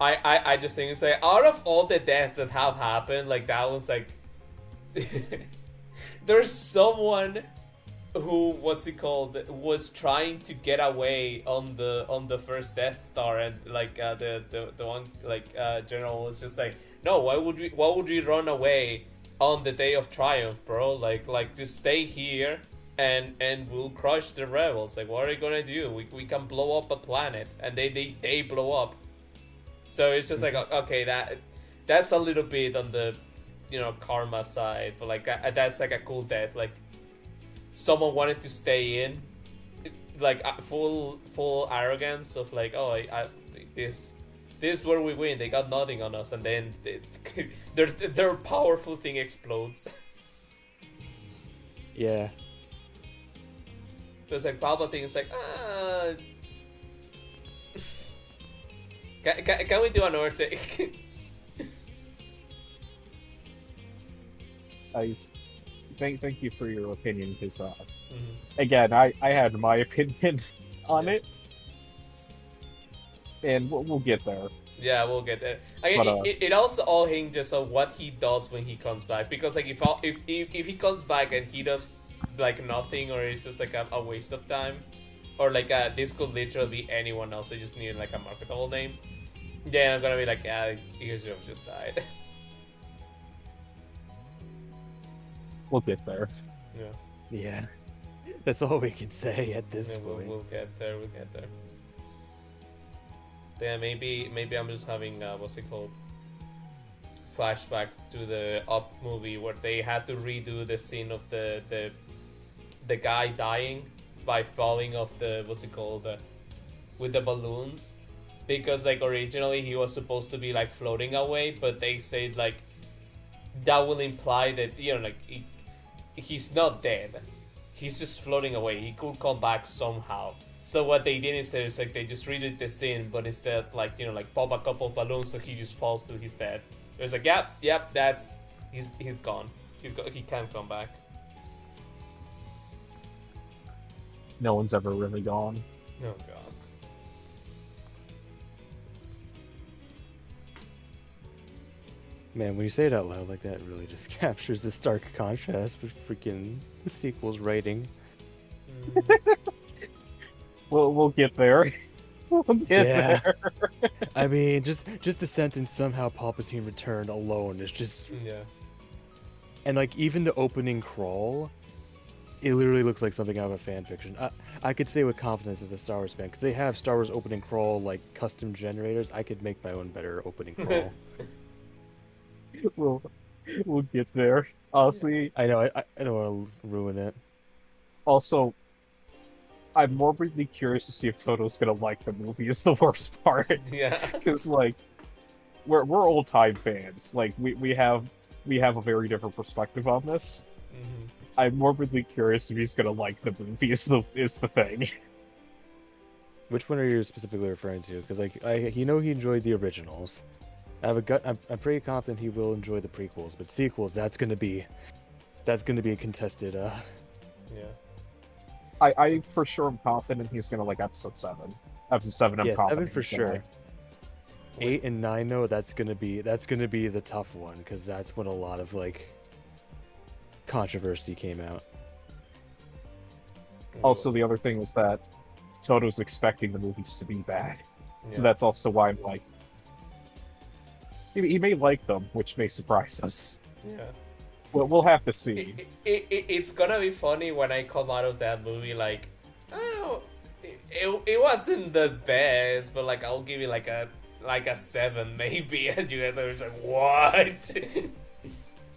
A: I just think it's like out of all the deaths that have happened, like that was like, there's someone who was trying to get away on the first Death Star, and like the one like general was just like, no, why would we run away on the day of triumph, bro? Like just stay here and we'll crush the rebels. Like, what are you gonna do? We can blow up a planet, and they blow up. So it's just like, okay, that's a little bit on the, you know, karma side, but like that's like a cool death. Like, someone wanted to stay in, like full arrogance of like, oh, this is where we win. They got nothing on us, and then their powerful thing explodes.
B: Yeah.
A: So it's like Palpatine is like, can we do another take?
D: Thank you for your opinion, because again, I had my opinion on it, and we'll get there.
A: Yeah, we'll get there. I mean, it also all hinges on what he does when he comes back, because like if he comes back and he does like nothing, or it's just like a waste of time, or like this could literally be anyone else. They just need like a marketable name. Then I'm gonna be like, yeah, you should have just died.
D: We'll get there.
A: Yeah.
B: Yeah. That's all we can say at this point.
A: We'll get there. We'll get there. Yeah, maybe I'm just having what's it called? Flashbacks to the Up movie where they had to redo the scene of the guy dying by falling off the what's it called, with the balloons, because like originally he was supposed to be like floating away, but they said like that will imply that, you know, like he's not dead, he's just floating away, he could come back somehow. So what they did instead is like they just redid the scene, but instead, like, you know, like pop a couple of balloons so he just falls to his death. It was like, yep, that's he's gone. He can't come back.
D: No one's ever really gone.
A: Oh god.
B: Man, when you say it out loud like that, it really just captures the stark contrast with freaking the sequel's writing.
D: We'll get there. We'll get there.
B: I mean, just the sentence somehow Palpatine returned alone is just...
A: Yeah.
B: And like even the opening crawl, it literally looks like something out of a fan fiction. I could say with confidence as a Star Wars fan, because they have Star Wars opening crawl like custom generators. I could make my own better opening crawl.
D: We'll get there. Honestly,
B: I know I don't want to ruin it.
D: Also, I'm morbidly curious to see if Toto's gonna like the movie. Is the worst part.
A: Yeah.
D: Because like, we're old time fans. Like we have a very different perspective on this.
A: Mm-hmm.
D: I'm morbidly curious if he's gonna like the movie. Is the thing.
B: Which one are you specifically referring to? Because like he enjoyed the originals. I have a gut. I'm pretty confident he will enjoy the prequels, but sequels, that's gonna be a contested.
A: Yeah.
D: I for sure am confident he's gonna like episode 7. Episode 7, I'm confident.
B: 7 for sure. 8 and 9 though, that's gonna be the tough one, because that's when a lot of like controversy came out.
D: Also, the other thing was that Toto's expecting the movies to be bad.
A: Yeah.
D: So that's also why I'm like... He may like them, which may surprise us.
A: Yeah.
D: Well, we'll have to see.
A: It's gonna be funny when I come out of that movie like, oh, it wasn't the best, but like I'll give you like a 7 maybe, and you guys are just like, what?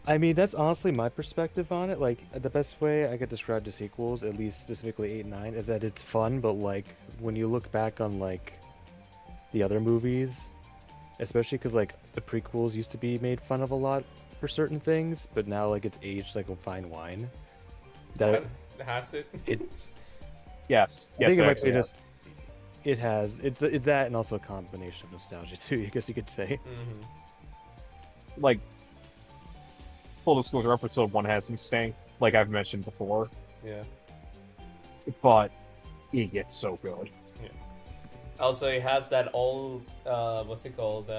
B: I mean, that's honestly my perspective on it. Like, the best way I could describe the sequels, at least specifically 8 and 9, is that it's fun, but like, when you look back on like the other movies, especially because like the prequels used to be made fun of a lot for certain things, but now like it's aged like a fine wine. That
A: Has it?
D: Yes.
B: I think it might be
D: actually,
B: just it has it's that and also a combination of nostalgia too. I guess you could say.
A: Mm-hmm.
D: like, full disclosure, episode 1 has some stank, like I've mentioned before,
A: Yeah.
D: but it gets so good.
A: Also, it has that old, what's it called?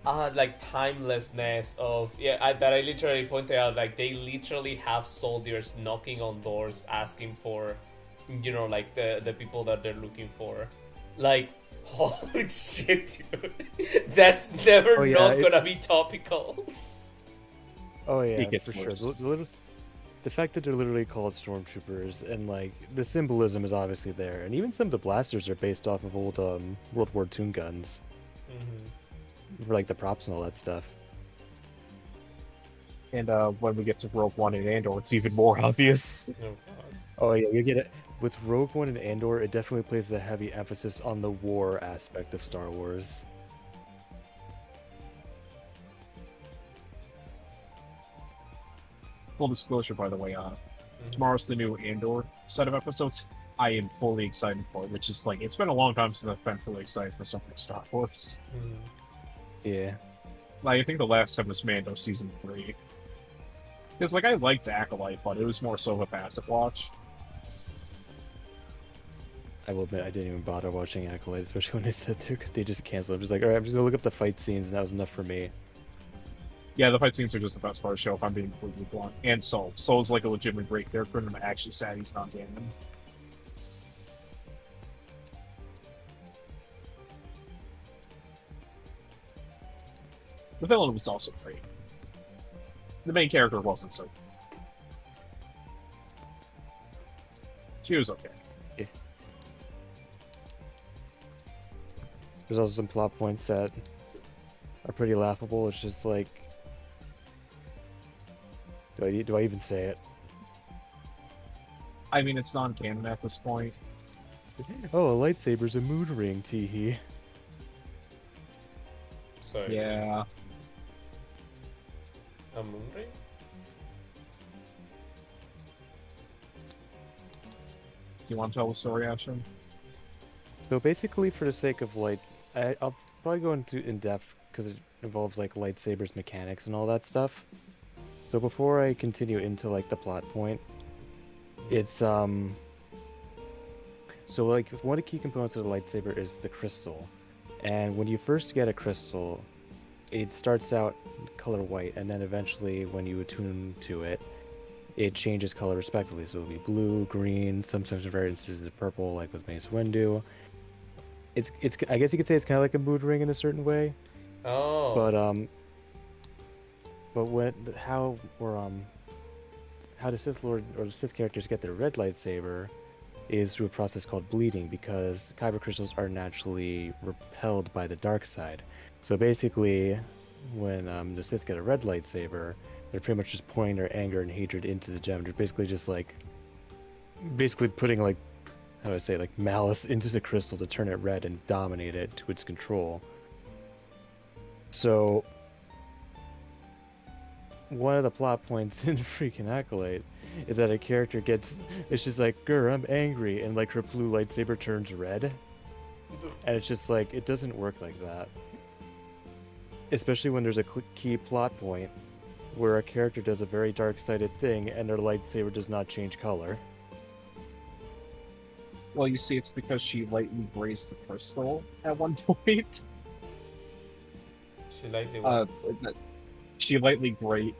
A: Like timelessness of that I literally pointed out. Like they literally have soldiers knocking on doors asking for, like the people that they're looking for. Like, holy shit, dude, that's never not gonna be topical.
B: Oh yeah,
D: It gets
B: for
D: worse.
B: sure. The fact that they're literally called stormtroopers and like the symbolism is obviously there, and even some of the blasters are based off of old World War II guns, for like the props and all that stuff.
D: And when we get to Rogue One and Andor, it's even more obvious.
A: Oh, God.
B: Oh yeah, you get it with Rogue One and Andor. It definitely places a heavy emphasis on the war aspect of Star Wars.
D: Full disclosure, by the way, tomorrow's the new Andor set of episodes. I am fully excited for it, which is like, it's been a long time since I've been fully excited for something Star Wars.
A: Mhm.
B: Yeah.
D: Like, I think the last time was Mando Season 3. Because, like, I liked Acolyte, but it was more so of a passive watch.
B: I will admit I didn't even bother watching Acolyte, especially when they said they just canceled. I'm just like, alright, I'm just gonna look up the fight scenes, and that was enough for me.
D: Yeah, the fight scenes are just the best part of the show, if I'm being completely blunt. And Soul. Soul's like a legitimate great character, and I'm actually sad he's not canon. The villain was also great. The main character wasn't so. She was okay.
B: There's also some plot points that are pretty laughable. It's just like, do I even say it?
D: I mean, it's non-canon at this point.
B: Oh, a lightsaber's a mood ring, teehee.
A: Sorry.
D: Yeah.
A: A moon ring?
D: Do you want to tell the story, Ashton?
B: So basically, for the sake of like, I'll probably go in depth because it involves like lightsabers mechanics and all that stuff. So before I continue into like the plot point, it's so like one of the key components of the lightsaber is the crystal, and when you first get a crystal, it starts out color white, and then eventually when you attune to it, it changes color respectively. So it'll be blue, green, sometimes in various instances purple, like with Mace Windu. It's I guess you could say it's kind of like a mood ring in a certain way.
A: Oh.
B: But how the Sith Lord or the Sith characters get their red lightsaber is through a process called bleeding, because kyber crystals are naturally repelled by the dark side. So basically, when the Sith get a red lightsaber, they're pretty much just pouring their anger and hatred into the gem. They're basically just like, putting like, how do I say, like malice into the crystal to turn it red and dominate it to its control. So, one of the plot points in freaking Acolyte is that a character it's just like, grr, I'm angry, and like her blue lightsaber turns red. And it's just like, it doesn't work like that. Especially when there's a key plot point where a character does a very dark-sided thing and their lightsaber does not change color.
D: Well, you see, it's because she lightly grazed the crystal at one point.
A: She liked it.
D: she lightly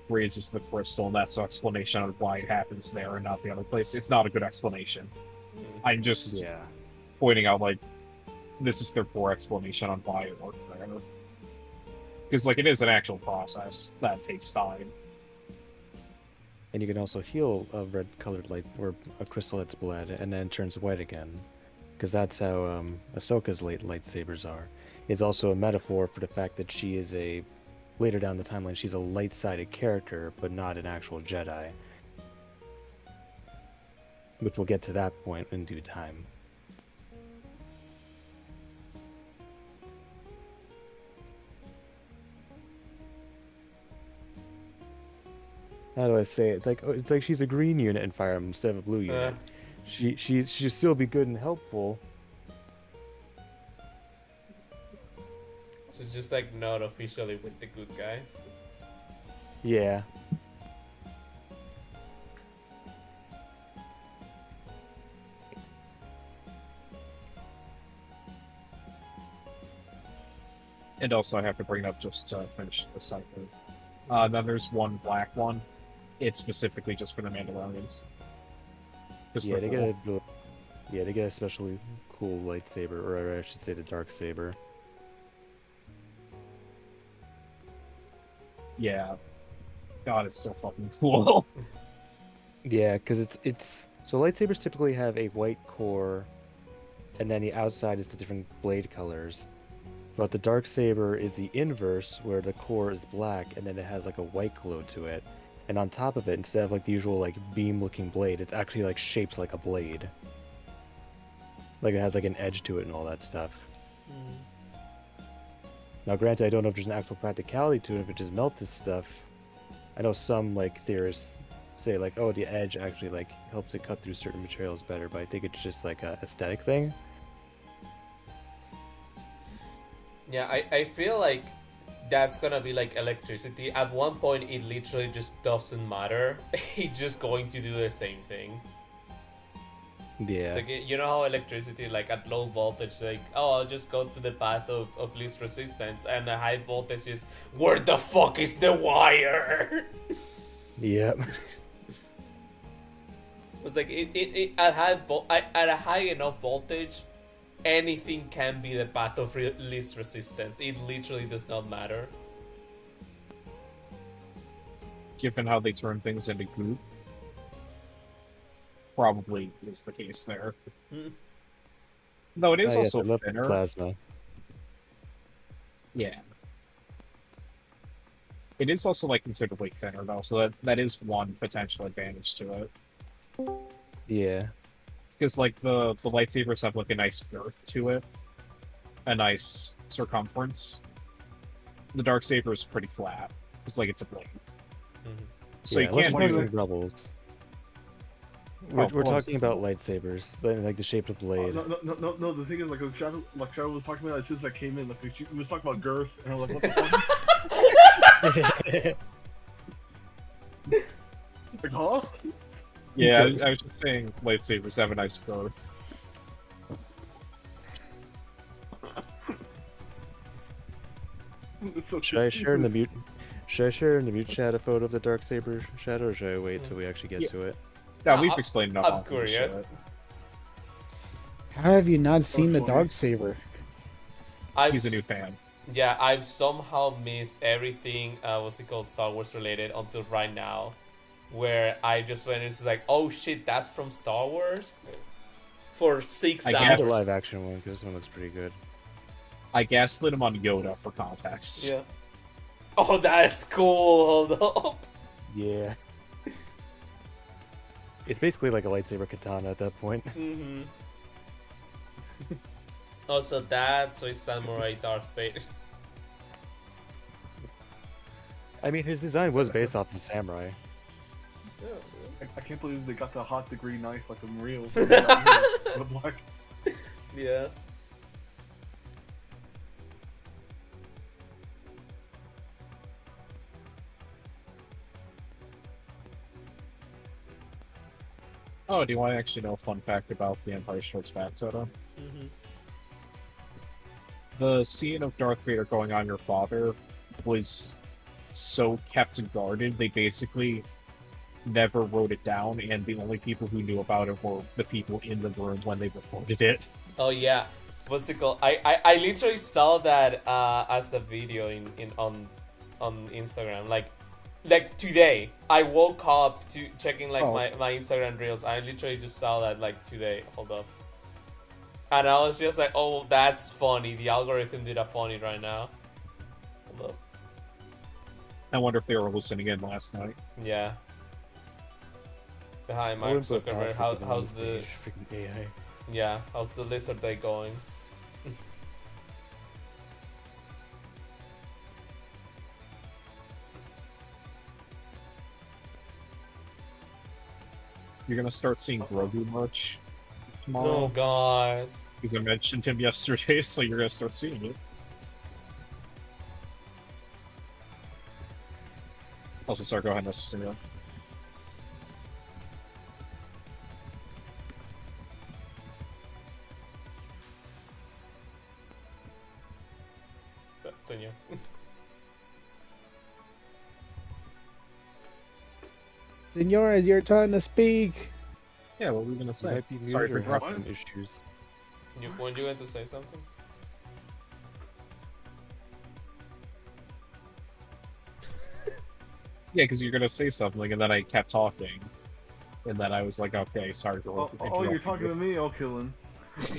D: grazes the crystal, and that's the explanation on why it happens there and not the other place. It's not a good explanation. I'm just
B: Yeah.
D: pointing out, like, this is their poor explanation on why it works there. Because, like, it is an actual process that takes time.
B: And you can also heal a red-colored light or a crystal that's bled, and then it turns white again, because that's how Ahsoka's lightsabers are. It's also a metaphor for the fact that she is later down the timeline, she's a light-sided character, but not an actual Jedi. Which we'll get to that point in due time. How do I say it? It's like she's a green unit in Fire Emblem instead of a blue unit. She'd still be good and helpful.
A: So it's just like not officially with the good guys.
B: Yeah.
D: And also, I have to bring up just to finish the cycle. Then there's one black one. It's specifically just for the Mandalorians. Just
B: Yeah,
D: the
B: they
D: cool.
B: get a especially cool lightsaber, or I should say the dark saber.
D: Yeah. God, it's so fucking cool.
B: Yeah, because it's so lightsabers typically have a white core, and then the outside is the different blade colors. But the dark saber is the inverse, where the core is black, and then it has like a white glow to it. And on top of it, instead of like the usual like beam-looking blade, it's actually like shaped like a blade. Like it has like an edge to it and all that stuff. Now, granted, I don't know if there's an actual practicality to it, if it just melts this stuff. I know some like theorists say like, oh, the edge actually like helps it cut through certain materials better, but I think it's just like a aesthetic thing.
A: Yeah, I feel like that's gonna be like electricity. At one point, it literally just doesn't matter. It's just going to do the same thing.
B: Yeah.
A: It's like, you know how electricity, like at low voltage, like, oh, I'll just go to the path of least resistance, and the high voltage is, where the fuck is the wire?
B: Yep.
A: It's like it at a high enough voltage, anything can be the path of least resistance. It literally does not matter.
D: Given how they turn things into goop. Probably is the case there. Though it is
B: Yes, I
D: also
B: love
D: thinner.
B: plasma.
D: Yeah. It is also like considerably thinner though, so that is one potential advantage to it.
B: Yeah.
D: Because like the lightsabers have like a nice girth to it, a nice circumference. The dark saber is pretty flat. It's like it's a blade. So
B: yeah,
D: you
B: let's
D: can't
B: talk
D: do
B: about rebels.
D: Oh,
B: We're
D: well,
B: talking about lightsabers, like the shape of blade.
E: No. The thing is, like, Shadow was talking about that as soon as I came in. Like, he was talking about girth, and I was like, what the fuck? Like, huh?
D: Yeah, I was just saying lightsabers have a nice girth.
E: It's so
B: Should I share in the mute? Should I share in the mute chat a photo of the dark saber shadow, or should I wait till we actually get to it?
D: Yeah, we've explained enough.
A: I'm
D: on this
A: curious.
D: shit.
C: How have you not seen the
E: funny.
C: Darksaber?
D: He's a new fan.
A: Yeah, I've somehow missed everything, what's it called, Star Wars related until right now. Where I just went and it's like, oh shit, that's from Star Wars? For 6
D: I
B: I
A: hours.
B: the live action one, because this one looks pretty good.
D: I gaslit him on Yoda for context.
A: Yeah. Oh, that's cool. Hold up.
B: Yeah. It's basically like a lightsaber katana at that point.
A: Mm-hmm. Also that, so it's Samurai Darth Vader.
B: I mean, his design was based off of samurai.
E: I can't believe they got the hot degree knife like in real. The black.
A: Yeah.
D: Oh, do you want to actually know a fun fact about The Empire Strikes Back, Soda?
A: Mm-hmm.
D: The scene of Darth Vader going on your father was so kept guarded, they basically never wrote it down, and the only people who knew about it were the people in the room when they reported it.
A: Oh yeah, what's it called? I literally saw that as a video on Instagram. Like today, I woke up to checking like my Instagram reels. I literally just saw that like today. Hold up. And I was just like, oh, that's funny. The algorithm did a funny right now. Hold up.
D: I wonder if they were listening in last night.
A: Yeah. Hi,
B: I
A: Mark
B: wouldn't put
A: Zuckerberg.
B: past it, but
A: How's
B: on
A: the
B: stage, freaking AI?
A: yeah? How's the lizard day going?
D: You're gonna start seeing Grogu merch
A: Oh
D: tomorrow.
A: God.
D: Because I mentioned him yesterday, so you're gonna start seeing it. Also, sorry, go ahead, Mr. Simeon.
A: Senor.
C: Senor, it's your turn to speak.
D: Yeah, what were we gonna
B: You
D: say?
B: might be
D: Sorry for
B: muted or
D: interrupting.
B: having issues.
A: Weren't you going to say something?
D: Yeah, because you're gonna say something, and then I kept talking, and then I was like, okay, sorry for
E: Oh, you're talking to me? I'll kill him.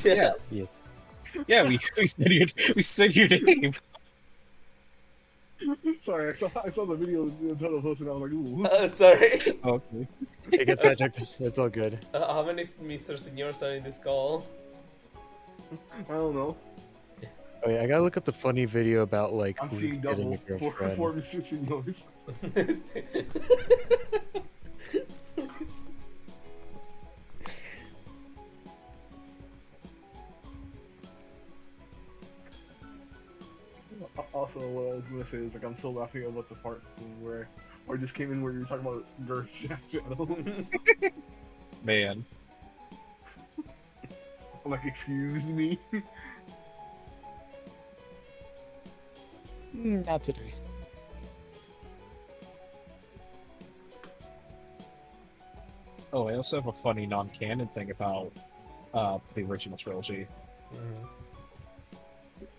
D: Yeah,
B: Yes.
D: yeah, we said your name.
E: Sorry, I saw the video in total post and I was like, ooh.
A: Sorry.
D: Okay.
B: It gets sidetracked. It's all good.
A: How many Mr. Senors are in this call?
E: I don't know.
B: Oh yeah, I gotta look up the funny video about like
E: I'm
B: Luke
E: seeing
B: getting
E: double
B: a
E: for
B: girlfriend.
E: Mr. Senors. Also, what I was gonna say is like I'm still laughing about the part where I just came in where you were talking about Girth Shadow.
D: Man.
E: I'm like, excuse me.
C: Not today.
D: Oh, I also have a funny non-canon thing about the original trilogy.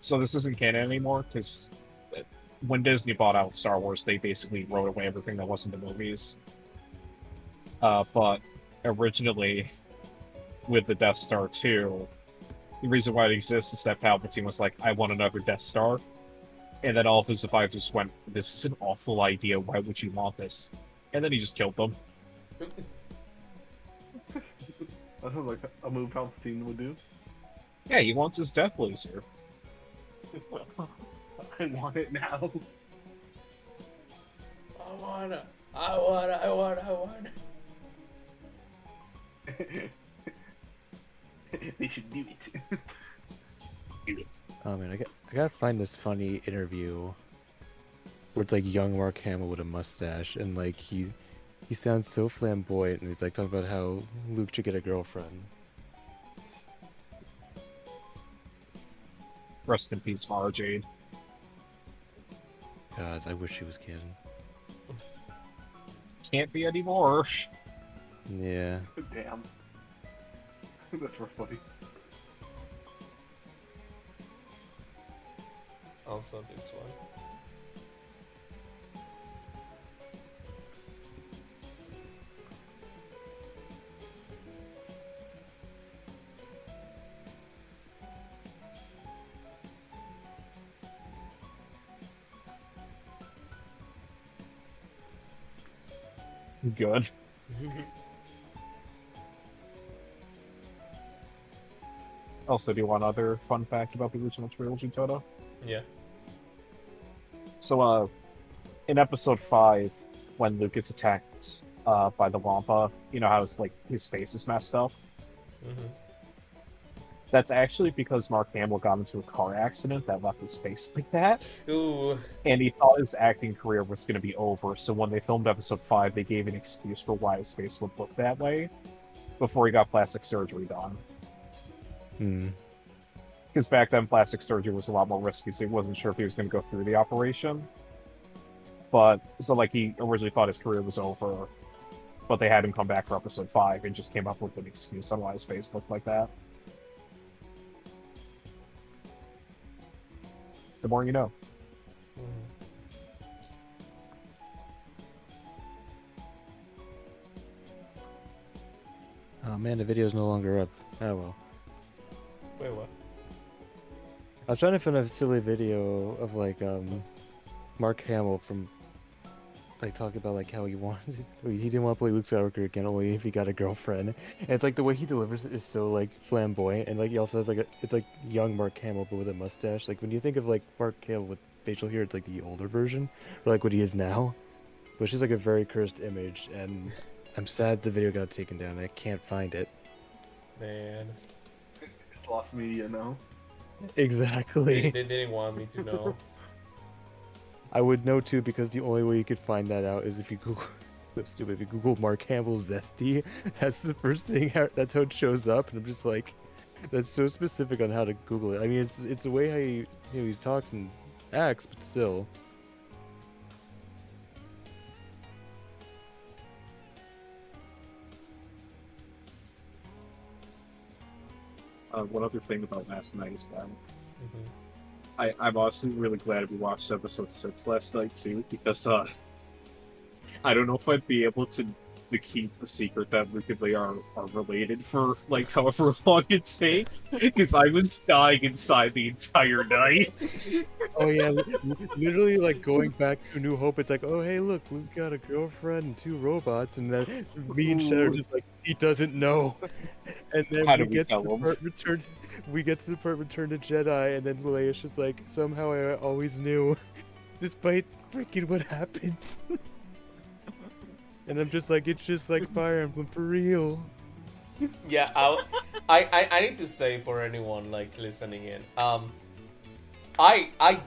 D: So this isn't canon anymore, because when Disney bought out Star Wars, they basically wrote away everything that wasn't the movies. But originally, with the Death Star 2, the reason why it exists is that Palpatine was like, I want another Death Star. And then all of his advisors went, this is an awful idea, why would you want this? And then he just killed them.
E: That sounds like a move Palpatine would do.
D: Yeah, he wants his death laser.
E: I want it now.
A: I wanna.
E: They should do it.
B: Oh man, I gotta find this funny interview where it's like young Mark Hamill with a mustache, and like he sounds so flamboyant, and he's like talking about how Luke should get a girlfriend.
D: Rest in peace, Mara Jade.
B: God, I wish she was canon.
D: Can't be anymore.
B: Yeah.
E: Damn. That's more funny.
A: Also this one.
D: Good. Also, do you want another fun fact about the original trilogy, Toto?
A: Yeah.
D: So, in episode 5, when Luke is attacked by the Wampa, you know how his face is messed up? That's actually because Mark Hamill got into a car accident that left his face like that.
A: Ooh.
D: And he thought his acting career was going to be over, so when they filmed episode 5, they gave an excuse for why his face would look that way before he got plastic surgery done. Because back then, plastic surgery was a lot more risky, so he wasn't sure if he was going to go through the operation. But so like he originally thought his career was over, but they had him come back for episode 5 and just came up with an excuse on why his face looked like that. The more you know.
B: Oh man, the video's no longer up. Oh well.
A: Wait, what?
B: I was trying to find a silly video of like Mark Hamill from like talking about like how he didn't want to play Luke Skywalker again only if he got a girlfriend. And it's like the way he delivers it is so like flamboyant, and like he also has like it's like young Mark Hamill but with a mustache. Like when you think of like Mark Hamill with facial hair, it's like the older version, or like what he is now. But it's just like a very cursed image, and I'm sad the video got taken down. I can't find it.
A: Man,
E: It's lost media now.
B: Exactly.
A: they didn't want me to know.
B: I would know too, because the only way you could find that out is if you Google. So stupid. If you Google Mark Hamill Zesty, that's the first thing. That's how it shows up, and I'm just like, that's so specific on how to Google it. I mean, it's the way how he talks and acts, but still.
D: One other thing about last night as well.
A: Mm-hmm.
D: I'm also really glad we watched episode 6 last night too, because I don't know if I'd be able to keep the secret that Luke and Leia are related for like however long it takes, because I was dying inside the entire night.
B: Oh yeah, literally like going back to New Hope, it's like, oh hey look, Luke got a girlfriend and 2 robots, and then me and Shed are just like, he doesn't know. And then
D: How
B: we
D: do we
B: get to
D: tell
B: the
D: him?
B: part Return to Jedi, and then Leia's just like, somehow I always knew, despite freaking what happens. And I'm just like, it's just like Fire Emblem for real.
A: Yeah, I need to say for anyone like listening in, I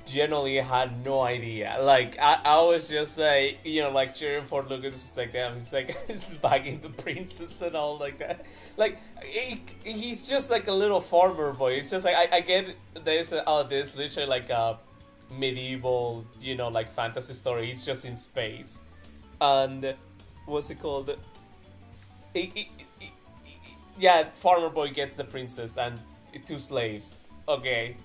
A: genuinely had no idea. Like I was just like, like cheering for Lucas. It's like, damn, he's like he's bagging the princess and all like that. Like he's just like a little farmer boy. It's just like I get there's literally like a medieval, like fantasy story. It's just in space, and what's it called? Yeah, farmer boy gets the princess and 2 slaves. Okay,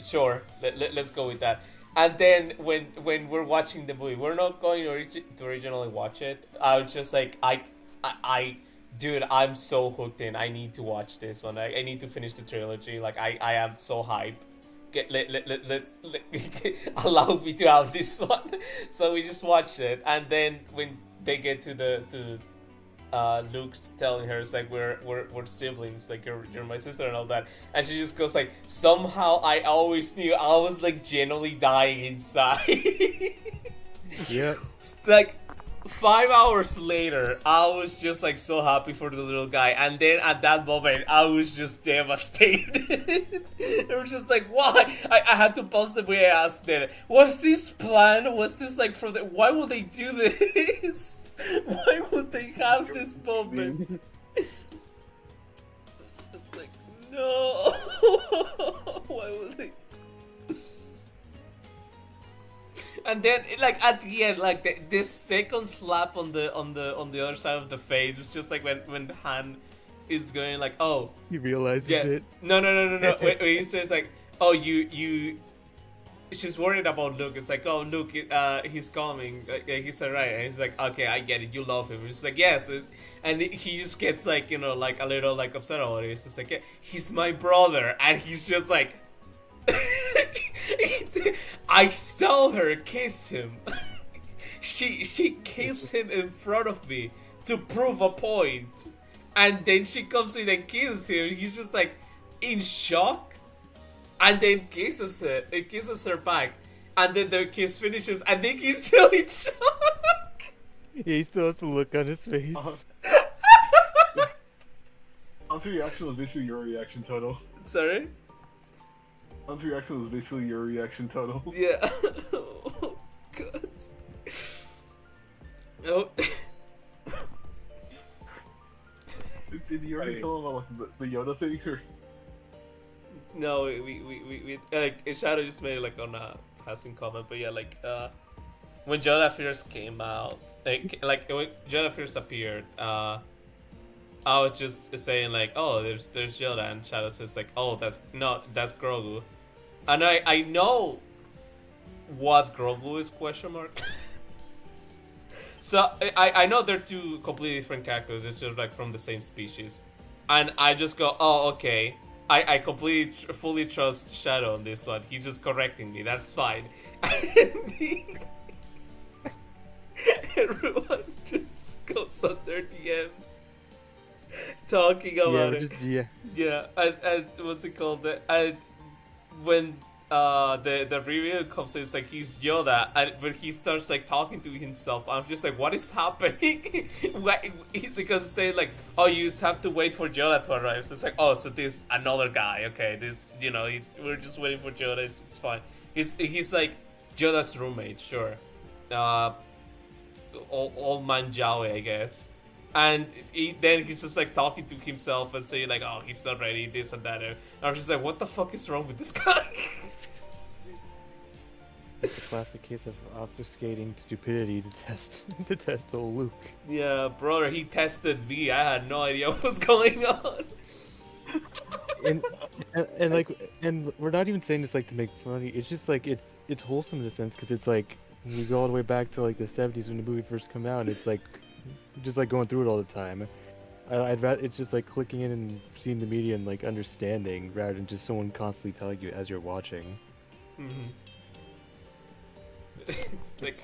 A: sure, let's go with that. And then when we're watching the movie, we're not going to originally watch it. I was just like, dude, I'm so hooked in. I need to watch this one. I need to finish the trilogy. Like I am so hyped. Let's allow me to have this one. So we just watched it, and then when they get to Luke's telling her, it's like we're siblings, like you're my sister and all that, and she just goes like, somehow I always knew. I was like genuinely dying inside.
B: Yep.
A: Like 5 hours later, I was just like so happy for the little guy, and then at that moment, I was just devastated. It was just like, why? I had to pause the way I asked it. Was this planned? Was this like why would they do this? Why would they have this moment? It's just like, no. Why would they? And then, like at the end, like this second slap on the other side of the face was just like when Han is going like, oh,
B: He realizes
A: yeah,
B: it.
A: no. when he says like, oh, you. She's worried about Luke. It's like, oh, Luke, he's coming. He's alright. And he's like, okay, I get it. You love him. It's like, yes. And he just gets like, like a little like upset about it. It's just like, yeah, he's my brother, and he's just like. I saw her kiss him. she kissed him in front of me to prove a point, and then she comes in and kisses him. He's just like in shock, and then kisses her back, and then the kiss finishes, and then he's still in shock.
B: Yeah, he still has the look on his face.
E: Hans' reaction was basically your reaction total.
A: Sorry.
E: Hans' reaction was basically your reaction total.
A: Yeah. Oh God. Oh.
E: Did you already tell him about like, the Yoda thing? Or?
A: No, we like Shadow just made it like on a has in common. But yeah, like when Yoda first came out, like when Yoda first appeared, I was just saying like, oh, there's Yoda, and Shadow says like, oh, that's Grogu, and I know what Grogu is, question mark. So I know they're two completely different characters. It's just like from the same species, and I just go, oh, okay. I completely fully trust Shadow on this one. He's just correcting me. That's fine. And everyone just goes on their DMs talking about it. Yeah, and what's it called? And when the reveal comes in, it's like he's Yoda, and when he starts like talking to himself, I'm just like, what is happening? He's because saying like, oh, you just have to wait for Yoda to arrive. So it's like, oh, so this another guy, okay, this, you know, we're just waiting for Yoda. It's fine. He's like Yoda's roommate, sure. Old man Jawi, I guess. And then he's just like talking to himself and saying like, oh, he's not ready, this and that. And I was just like, what the fuck is wrong with this guy?
B: It's a classic case of obfuscating stupidity to test old Luke.
A: Yeah, brother, he tested me. I had no idea what was going on.
B: And we're not even saying this like to make funny. It's just like it's wholesome in a sense because it's like you go all the way back to like the 70s when the movie first came out, and it's like just like going through it all the time. I'd rather it's just like clicking in and seeing the media and like understanding rather than just someone constantly telling you as you're watching.
A: Mm-hmm. It's like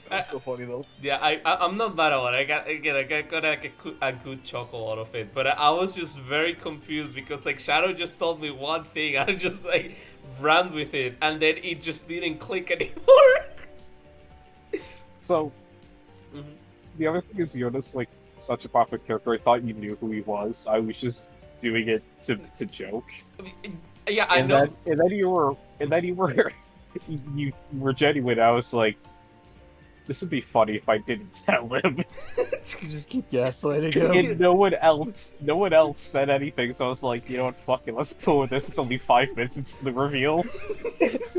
E: That's so funny though.
A: Yeah, I'm not mad at it. I got like a good chuckle out of it, but I was just very confused because like Shadow just told me one thing, I just like ran with it, and then it just didn't click anymore.
D: So, the other thing is Yoda's like such a popular character. I thought you knew who he was. I was just doing it to joke.
A: Yeah, I know.
D: And then you were you were genuine. I was like, this would be funny if I didn't tell him.
C: You just keep gaslighting him.
D: And no one else said anything. So I was like, you know what, fuck it, let's go with this. It's only 5 minutes into the reveal.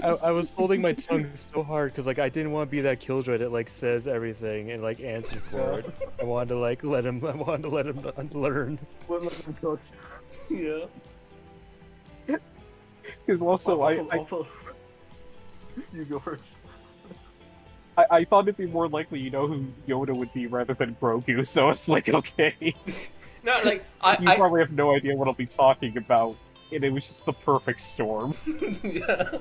B: I was holding my tongue so hard because like I didn't want to be that killjoy that like says everything and like answer for it. I wanted to like let him learn.
E: Let him coach.
A: Yeah.
D: Because also,
E: also, you go first.
D: I thought it'd be more likely you know who Yoda would be rather than Grogu, so it's like, okay.
A: No, like,
D: You probably have no idea what I'll be talking about, and it was just the perfect storm.
A: Yeah.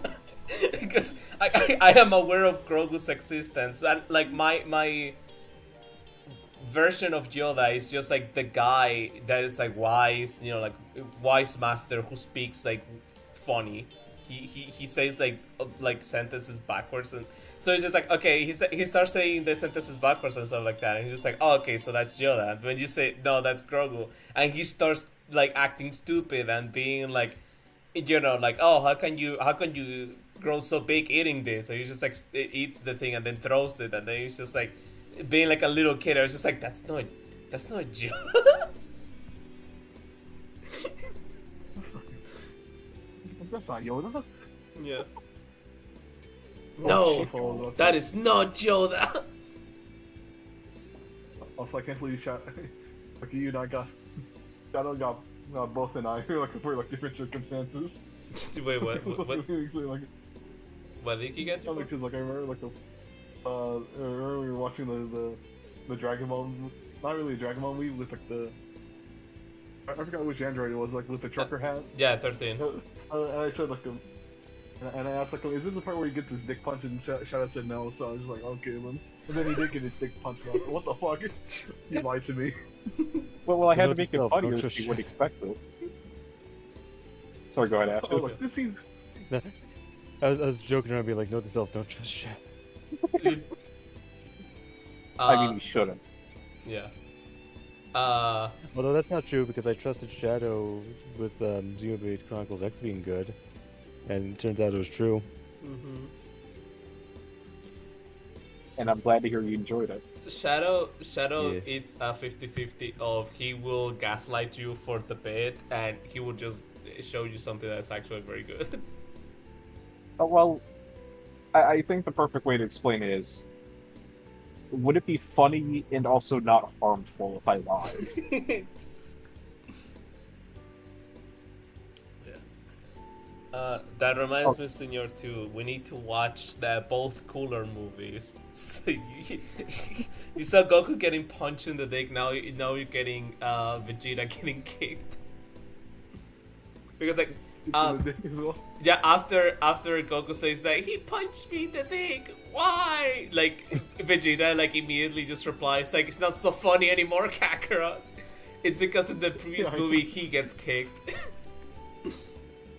A: Because I am aware of Grogu's existence, and like my version of Yoda is just like the guy that is like wise, you know, like wise master who speaks like funny. He says like sentences backwards, and so it's just like, okay, he starts saying the sentences backwards and stuff like that, and he's just like, oh, okay, so that's Yoda. And when you say no, that's Grogu, and he starts like acting stupid and being like, you know, like, oh, how can you grow so big eating this? And he just like eats the thing and then throws it, and then he's just like being like a little kid. I was just like, that's not Yoda.
E: That's not Yoda.
A: Yeah.
E: Oh,
A: No, that is not Yoda.
E: Also, I can't believe you shot. Like you and I got both and I like for like different circumstances.
A: Wait, what?
E: So, like,
A: What did you get?
E: because like I remember like I remember we were watching the Dragon Ball, not really a Dragon Ball movie with like the. I forgot which android it was, like with the trucker hat.
A: Yeah, 13.
E: And I said like, and I asked like, is this the part where he gets his dick punched? And Shadow said no, so I was just like, okay then. And then he did get his dick punched. And I was like, what the fuck? He lied to me.
D: Well, I had to make it
B: Don't
D: funnier
B: trust
D: than you
B: Shadow.
D: would expect though. Sorry, go ahead, Ash.
E: I was like, this seems.
B: I was joking around, being like, note to self, don't trust shit.
D: I mean, you shouldn't.
A: Yeah.
B: Although that's not true because I trusted Shadow with Xenoblade Chronicles X being good, and it turns out it was true.
A: Mm-hmm.
D: And I'm glad to hear you enjoyed it.
A: Shadow,
B: Yeah.
A: it's a 50-50 of he will gaslight you for the bit, and he will just show you something that's actually very good.
D: Well, I think the perfect way to explain it is, would it be funny and also not harmful if I lied?
A: That reminds me, Senor, too. We need to watch the both cooler movies. So you saw Goku getting punched in the dick. Now you're getting Vegeta getting kicked. Because like,
E: As well.
A: yeah, after Goku says that he punched me in the dick, why? Like Vegeta like immediately just replies like, it's not so funny anymore, Kakarot. It's because in the previous movie he gets kicked.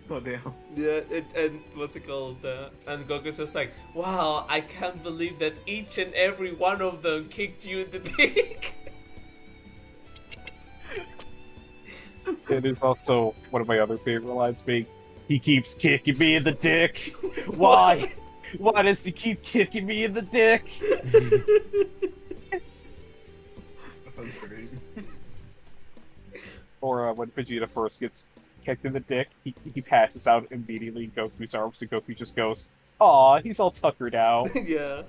E: Oh damn.
A: Yeah, and what's it called? And Goku's just like, wow, I can't believe that each and every one of them kicked you in the dick.
D: It is also one of my other favorite lines being, he keeps kicking me in the dick. Why? Why does he keep kicking me in the dick?
E: That's great.
D: Or when Vegeta first gets kicked in the dick, he passes out immediately in Goku's arms, and Goku just goes, aw, he's all tuckered out.
A: Yeah.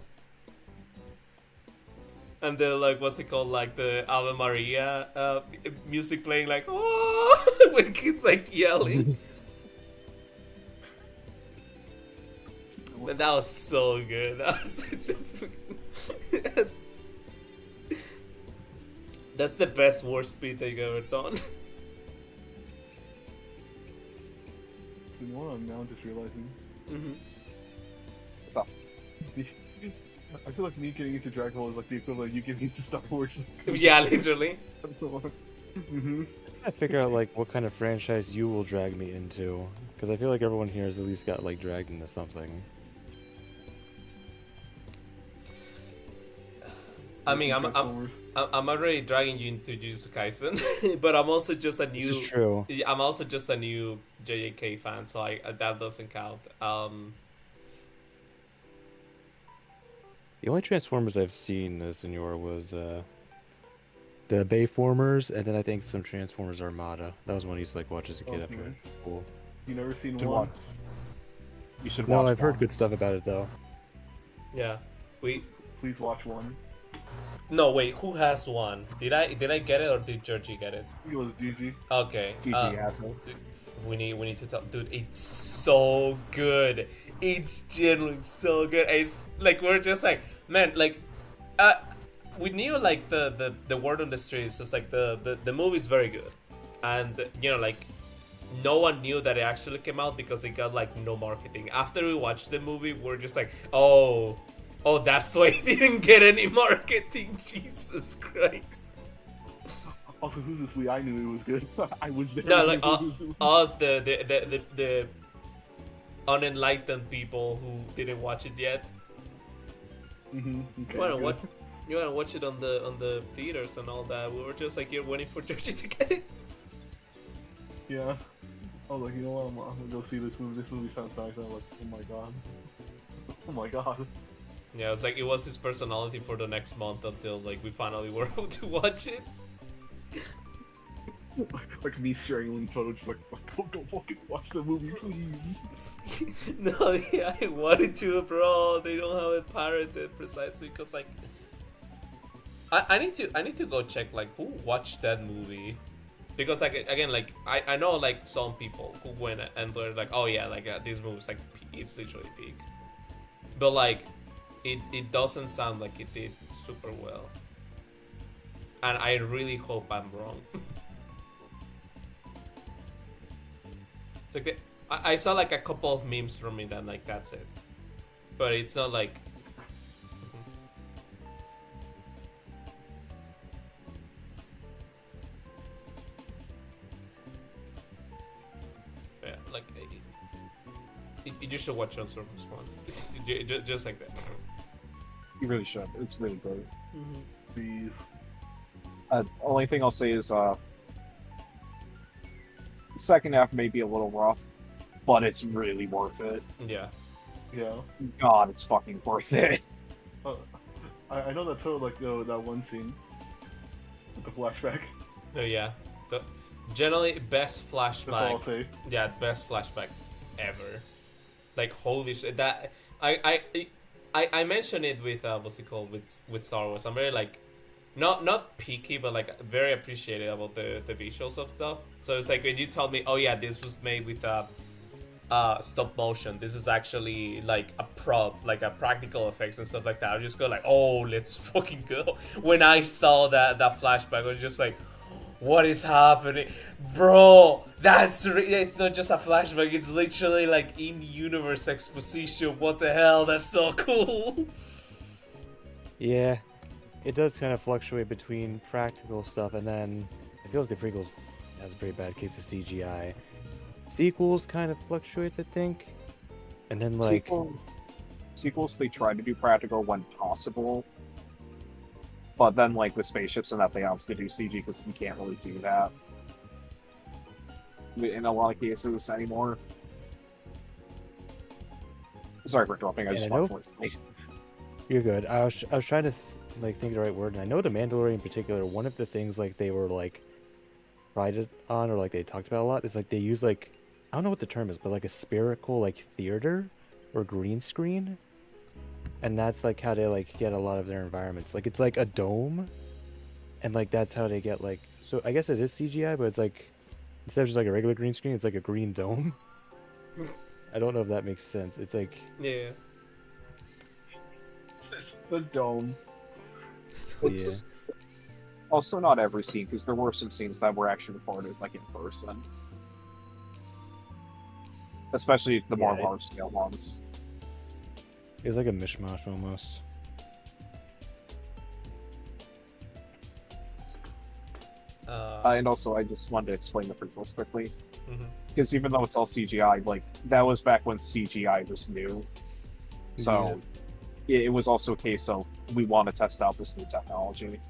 A: And the like, what's it called? Like the Ave Maria music playing, like, oh, when he's like yelling. And that was so good. That was such a freaking... that's the best war speed they've ever done.
E: You know what I'm now just realizing?
A: Mm-hmm.
D: What's up?
E: I feel like me getting into Dragon Ball is like the equivalent of you getting into Star Wars.
A: Yeah, literally.
E: Mm-hmm.
B: I figure out like what kind of franchise you will drag me into, because I feel like everyone here has at least got like dragged into something.
A: I mean, I'm already dragging you into Jujutsu Kaisen, but I'm also just a new.
B: This is true.
A: I'm also just a new JJK fan, so that doesn't count.
B: The only Transformers I've seen, Senor, was the Bayformers, and then I think some Transformers Armada. That was one I used to like watch as a kid after
E: Okay.
B: school.
E: You never seen
D: Should
E: one?
D: watch. You should watch.
B: No, I've heard
D: one.
B: good stuff about it though.
A: Yeah,
E: Please watch one.
A: No, wait. Who has one? Did I get it or did Georgie get it?
E: It was GG.
A: Okay.
D: GG, asshole.
A: We need to tell, dude. It's so good. It's genuinely so good. It's like we're just like, man, like, we knew like the word on the streets was like the movie's very good, and you know like no one knew that it actually came out because it got like no marketing. After we watched the movie, we're just like, oh, that's why it didn't get any marketing. Jesus Christ.
E: Also, who's this we? I knew it was good. I was there.
A: No, like
E: when it was-
A: us, the unenlightened people who didn't watch it yet.
E: Mhm, okay,
A: You wanna
E: good.
A: watch it on the theaters and all that. We were just like, you're waiting for Georgie to get it.
E: Yeah. I was like, you know what? I'm gonna go see this movie. This movie sounds nice. And I'm like, oh my god. Oh my god.
A: Yeah, it's like it was his personality for the next month until like we finally were able to watch it.
E: Like me strangling Toto, just like, go fucking watch the movie, please.
A: No, yeah, I wanted to, bro. They don't have it pirated precisely because like I need to go check like who watched that movie, because like again like I know like some people who went and they're like, oh yeah, like this movie's like it's literally big, but like it doesn't sound like it did super well, and I really hope I'm wrong. It's like I saw like a couple of memes from it and like that's it, but it's not like. Yeah, like you just should watch on Surface One, just like that.
D: You really should. It's really great.
E: Please.
D: Only thing I'll say is, the second half may be a little rough, but it's really worth it.
A: Yeah.
E: Yeah.
D: God, it's fucking worth it.
E: I know that Toto, like, that one scene with the flashback.
A: No, yeah. Generally, best
E: That's all I'll
A: flashback.
E: say.
A: Yeah, best flashback ever. Like holy shit, that I mentioned it with what's it called with Star Wars. I'm very like not picky, but like very appreciative about the visuals of stuff. So it's like when you told me, oh yeah, this was made with stop motion. This is actually like a prop, like a practical effects and stuff like that. I just go like, oh, let's fucking go. When I saw that flashback, I was just like, what is happening, bro? It's not just a flashback. It's literally like in-universe exposition. What the hell? That's so cool.
B: Yeah, it does kind of fluctuate between practical stuff, and then I feel like the prequels has a pretty bad case of CGI. Sequels kind of fluctuates, I think, and then like
D: sequels they try to do practical when possible, but then like the spaceships and that they obviously do CG because you can't really do that in a lot of cases anymore. Sorry for interrupting. I just want to.
B: You're good. I was trying to think of the right word, and I know the Mandalorian in particular. One of the things like they were like prided on, or like they talked about a lot, is like they use like, I don't know what the term is, but like a spherical like theater or green screen, and that's like how they like get a lot of their environments. Like it's like a dome, and like that's how they get like. So I guess it is CGI, but it's like instead of just like a regular green screen, it's like a green dome. I don't know if that makes sense. It's like
A: Yeah.
E: The dome.
B: Yeah.
D: Also, not every scene, because there were some scenes that were actually recorded like in person, especially the more large-scale ones.
B: It's like a mishmash almost.
D: And also, I just wanted to explain the prequels quickly, because even though it's all CGI, like that was back when CGI was new, so it was also a case of we want to test out this new technology.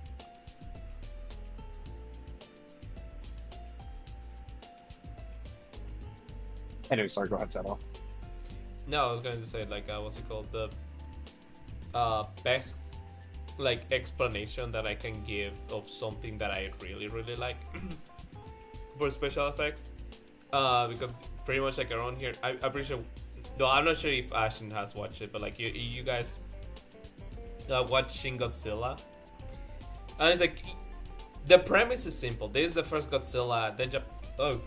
D: Anyway, sorry, go ahead, Zeno.
A: No, I was going to say like what's it called, the best like explanation that I can give of something that I really like for special effects, because pretty much like around here I appreciate. No, I'm not sure if Ashton has watched it, but like you guys watch Shin Godzilla, and it's like the premise is simple. This is the first Godzilla. Got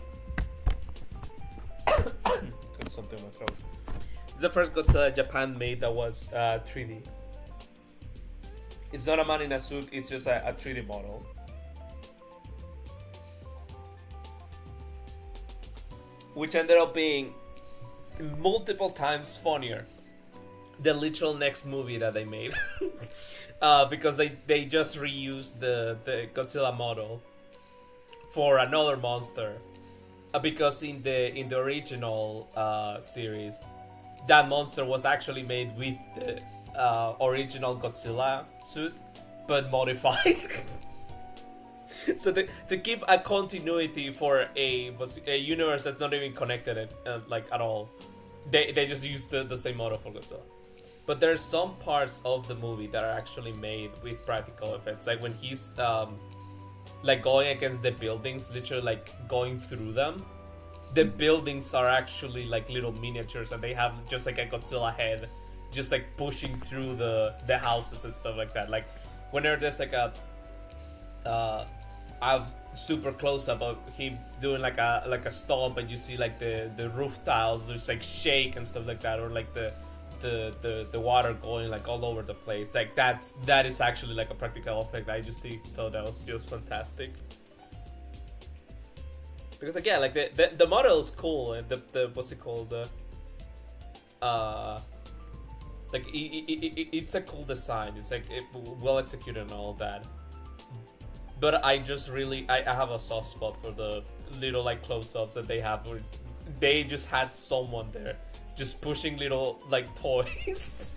A: something in my throat. It's the first Godzilla Japan made that was 3D. It's not a man in a suit, it's just a 3D model. Which ended up being multiple times funnier the literal next movie that they made. Because they just reused the Godzilla model for another monster. Because in the original series, that monster was actually made with the original Godzilla suit, but modified. So to give a continuity for a universe that's not even connected like at all, they just used the same model for Godzilla. But there's some parts of the movie that are actually made with practical effects, like when he's like going against the buildings, literally like going through them. The buildings are actually like little miniatures, and they have just like a Godzilla head, just like pushing through the houses and stuff like that. Like whenever there's like a super close up of him doing like a stomp, and you see like the roof tiles just like shake and stuff like that, or like the water going like all over the place. Like that is actually like a practical effect. I just thought that was just fantastic. Because like like the model is cool, and the what's it called, like it's a cool design. It's like well executed and all that. But I just really I have a soft spot for the little like close-ups that they have, where they just had someone there just pushing little like toys.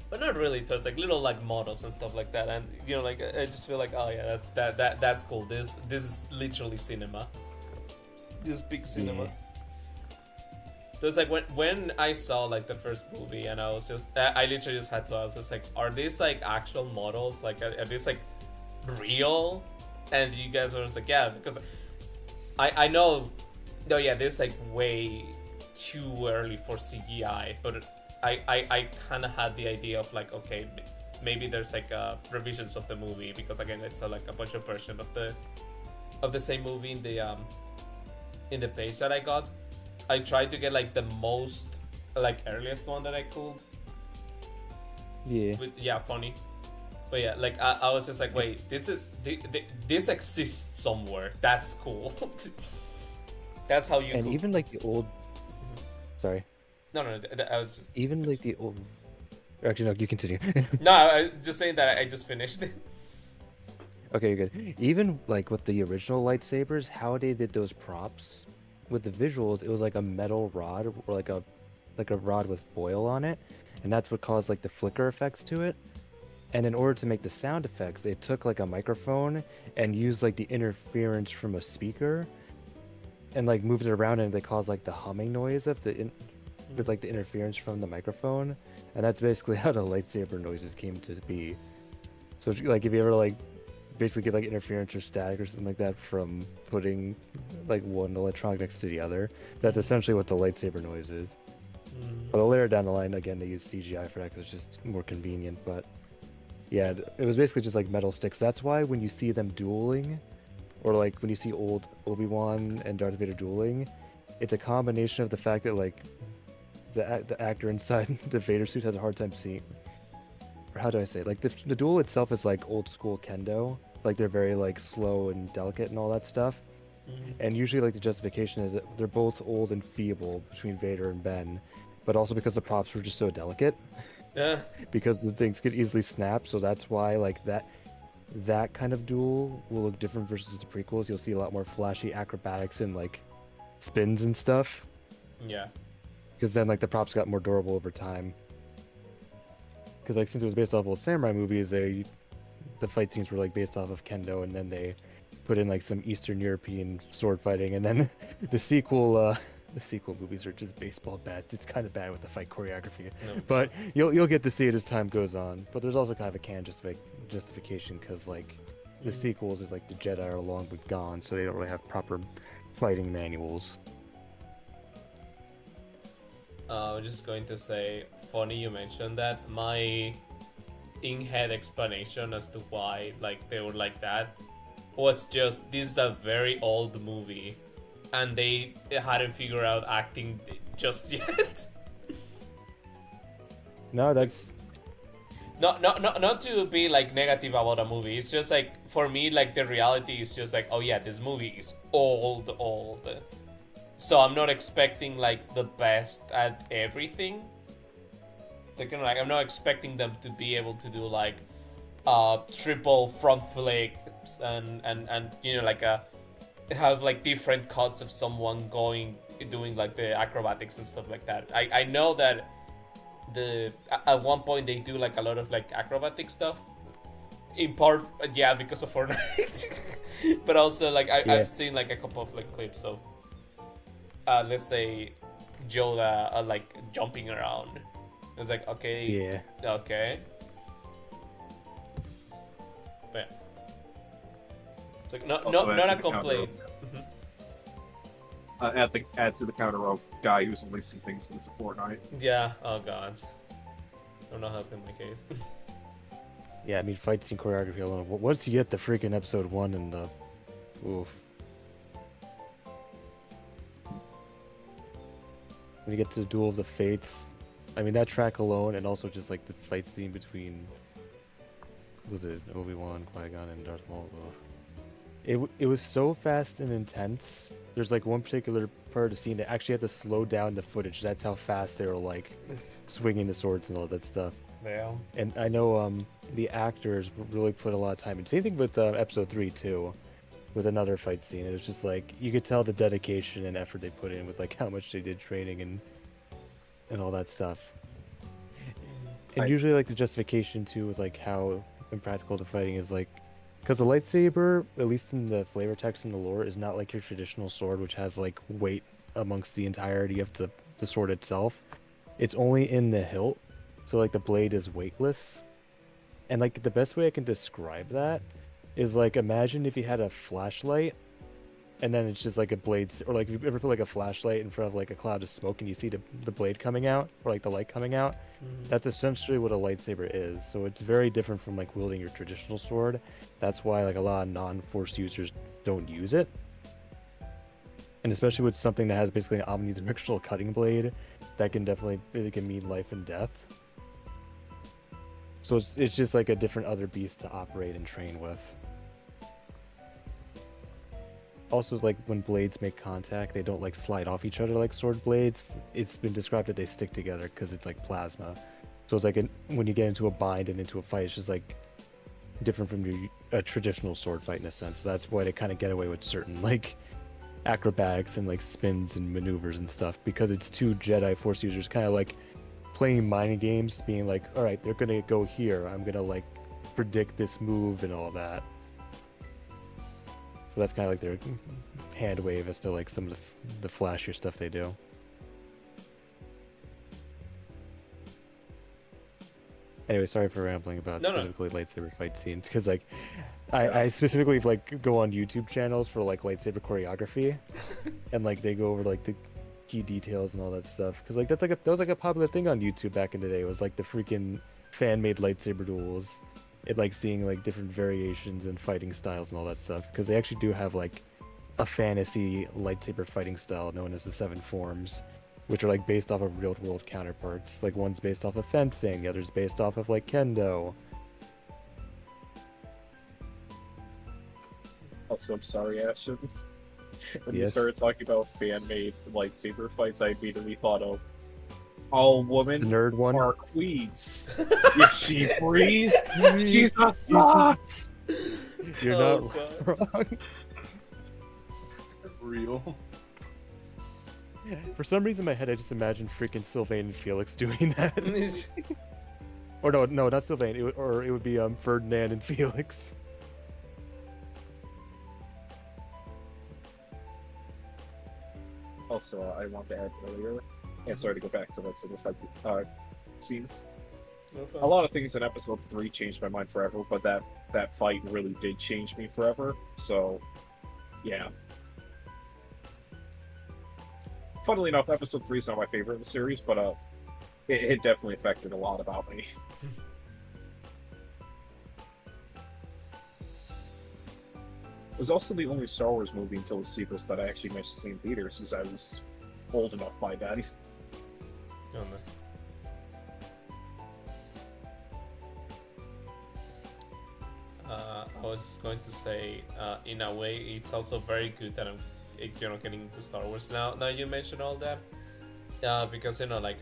A: But not really toys, like little like models and stuff like that. And you know, like I just feel like, oh yeah, that's cool. This is literally cinema. This is big cinema. Yeah. So it's like when I saw like the first movie, and I was just I literally just had to ask, it's like, are these like actual models? Like are these like real? And you guys were just like, yeah, because I know. No, yeah, this like way too early for CGI, but I kind of had the idea of like, okay, maybe there's like revisions of the movie, because again I saw like a bunch of versions of the same movie in the page that I got. I tried to get like the most like earliest one that I could.
B: Yeah.
A: Yeah, funny. But yeah, like I was just like, wait, this exists somewhere. That's cool. That's how you.
B: And even like the old. Sorry.
A: No, I was just.
B: Even like the old. Actually, no, you continue.
A: No, I was just saying that I just finished.
B: Okay, good. Even like with the original lightsabers, how they did those props with the visuals, it was like a metal rod or like a rod with foil on it, and that's what caused like the flicker effects to it. And in order to make the sound effects, they took like a microphone and used like the interference from a speaker and like moved it around, and they caused like the humming noise of with like the interference from the microphone. And that's basically how the lightsaber noises came to be. So like if you ever like basically get like interference or static or something like that from putting like one electronic next to the other, that's essentially what the lightsaber noise is. But later down the line, again, they use CGI for that because it's just more convenient. But yeah, it was basically just like metal sticks. That's why when you see them dueling, or like when you see old Obi-Wan and Darth Vader dueling, it's a combination of the fact that like the actor inside the Vader suit has a hard time seeing. Or how do I say it? Like the duel itself is like old school kendo. Like they're very like slow and delicate and all that stuff. And usually like the justification is that they're both old and feeble between Vader and Ben, but also because the props were just so delicate.
A: Yeah.
B: Because the things could easily snap, so that's why like that kind of duel will look different versus the prequels. You'll see a lot more flashy acrobatics and like spins and stuff.
A: Yeah.
B: Because then like the props got more durable over time. Because like since it was based off old samurai movies, the fight scenes were like based off of kendo, and then they put in like some Eastern European sword fighting, and then the sequel movies are just baseball bats. It's kind of bad with the fight choreography, but you'll get to see it as time goes on. But there's also kind of a canon justification because like the sequels is like the Jedi are long but gone, so they don't really have proper fighting manuals.
A: I was just going to say, funny you mentioned that. My in-head explanation as to why like they were like that was just, this is a very old movie and they hadn't figured out acting just yet.
B: No, that's
A: not to be like negative about a movie. It's just like, for me, like the reality is just like, oh yeah, this movie is old. So I'm not expecting like the best at everything. Like, you know, like I'm not expecting them to be able to do like triple front flips and you know, like have like different cuts of someone doing like the acrobatics and stuff like that. I know that at one point they do like a lot of like acrobatic stuff, in part yeah because of Fortnite, but also like I've seen like a couple of like clips of let's say Yoda like jumping around. It's like, okay, okay, but yeah. It's like not a complaint.
D: Add to the counter of guy who's only seen things in Fortnite.
A: Yeah. Oh god. I'm not helping my case.
B: yeah. I mean, fight scene choreography alone. Once you get the freaking episode 1 and the, oof. When you get to the Duel of the Fates, I mean that track alone, and also just like the fight scene between, was it Obi-Wan, Qui-Gon, and Darth Maul? It was so fast and intense. There's like one particular part of the scene that actually had to slow down the footage. That's how fast they were like swinging the swords and all that stuff.
A: Yeah.
B: And I know the actors really put a lot of time in. Same thing with episode 3 too, with another fight scene. It was just like you could tell the dedication and effort they put in with like how much they did training and all that stuff. And usually like the justification too with like how impractical the fighting is, like because the lightsaber, at least in the flavor text and the lore, is not like your traditional sword, which has like weight amongst the entirety of the sword itself. It's only in the hilt, so like the blade is weightless. And like the best way I can describe that is like, imagine if you had a flashlight and then it's just like a blade, or like if you ever put like a flashlight in front of like a cloud of smoke and you see the blade coming out, or like the light coming out, that's essentially what a lightsaber is. So it's very different from like wielding your traditional sword. That's why like a lot of non-force users don't use it. And especially with something that has basically an omnidirectional cutting blade, that can definitely, it can mean life and death. So it's just like a different other beast to operate and train with. Also, like when blades make contact, they don't like slide off each other like sword blades. It's been described that they stick together because it's like plasma. So it's like when you get into a bind and into a fight, it's just like different from a traditional sword fight in a sense. That's why they kind of get away with certain like acrobatics and like spins and maneuvers and stuff, because it's two Jedi Force users kind of like playing mind games, being like, all right, they're gonna go here. I'm gonna like predict this move and all that. So that's kind of like their hand wave as to like some of the flashier stuff they do. Anyway, sorry for rambling about specifically lightsaber fight scenes, because like I specifically like go on YouTube channels for like lightsaber choreography, and like they go over like the key details and all that stuff, because like that was like a popular thing on YouTube back in the day. It was like the freaking fan-made lightsaber duels. It like seeing like different variations and fighting styles and all that stuff, because they actually do have like a fantasy lightsaber fighting style known as the Seven Forms, which are like based off of real world counterparts. Like one's based off of fencing, the other's based off of like kendo.
D: Also, I'm sorry, Ashton. When you
B: Yes?
D: started talking about fan-made lightsaber fights, I immediately thought of all
B: The
D: women
B: nerd one.
D: are queens. If she breathes, she's a fox.
B: You're
A: Oh,
B: not wrong.
E: Real.
B: For some reason in my head I just imagined freaking Sylvain and Felix doing that. Or no, not Sylvain. It would be Ferdinand and Felix.
D: Also, I want to add earlier, and sorry to go back to lightsaber fight scenes. A lot of things in episode 3 changed my mind forever, but that fight really did change me forever. So, yeah. Funnily enough, episode 3 is not my favorite in the series, but it definitely affected a lot about me. It was also the only Star Wars movie until the sequels that I actually managed to see in theaters, since I was old enough by then.
A: Oh, no. I was going to say, in a way, it's also very good that I'm, getting into Star Wars now. Now you mention all that, because like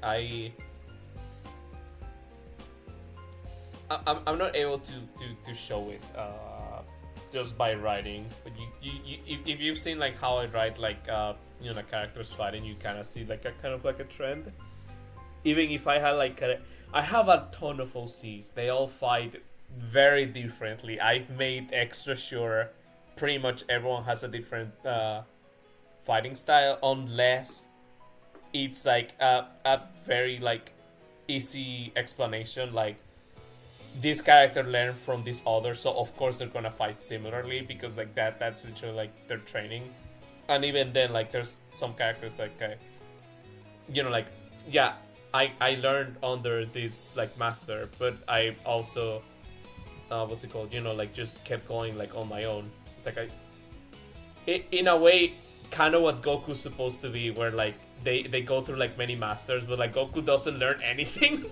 A: I'm not able to show it just by writing. But if you've seen like how I write like characters fighting, you kind of see like a kind of like a trend. Even if I had like I have a ton of OCs, they all fight very differently. I've made extra sure pretty much everyone has a different fighting style, unless it's like a very like easy explanation, like this character learned from this other, so of course they're gonna fight similarly, because like that's literally like their training. And even then, like there's some characters like like I learned under this like master, but I've also what's it called, like just kept going like on my own. It's like in a way kind of what Goku's supposed to be, where like they go through like many masters, but like Goku doesn't learn anything.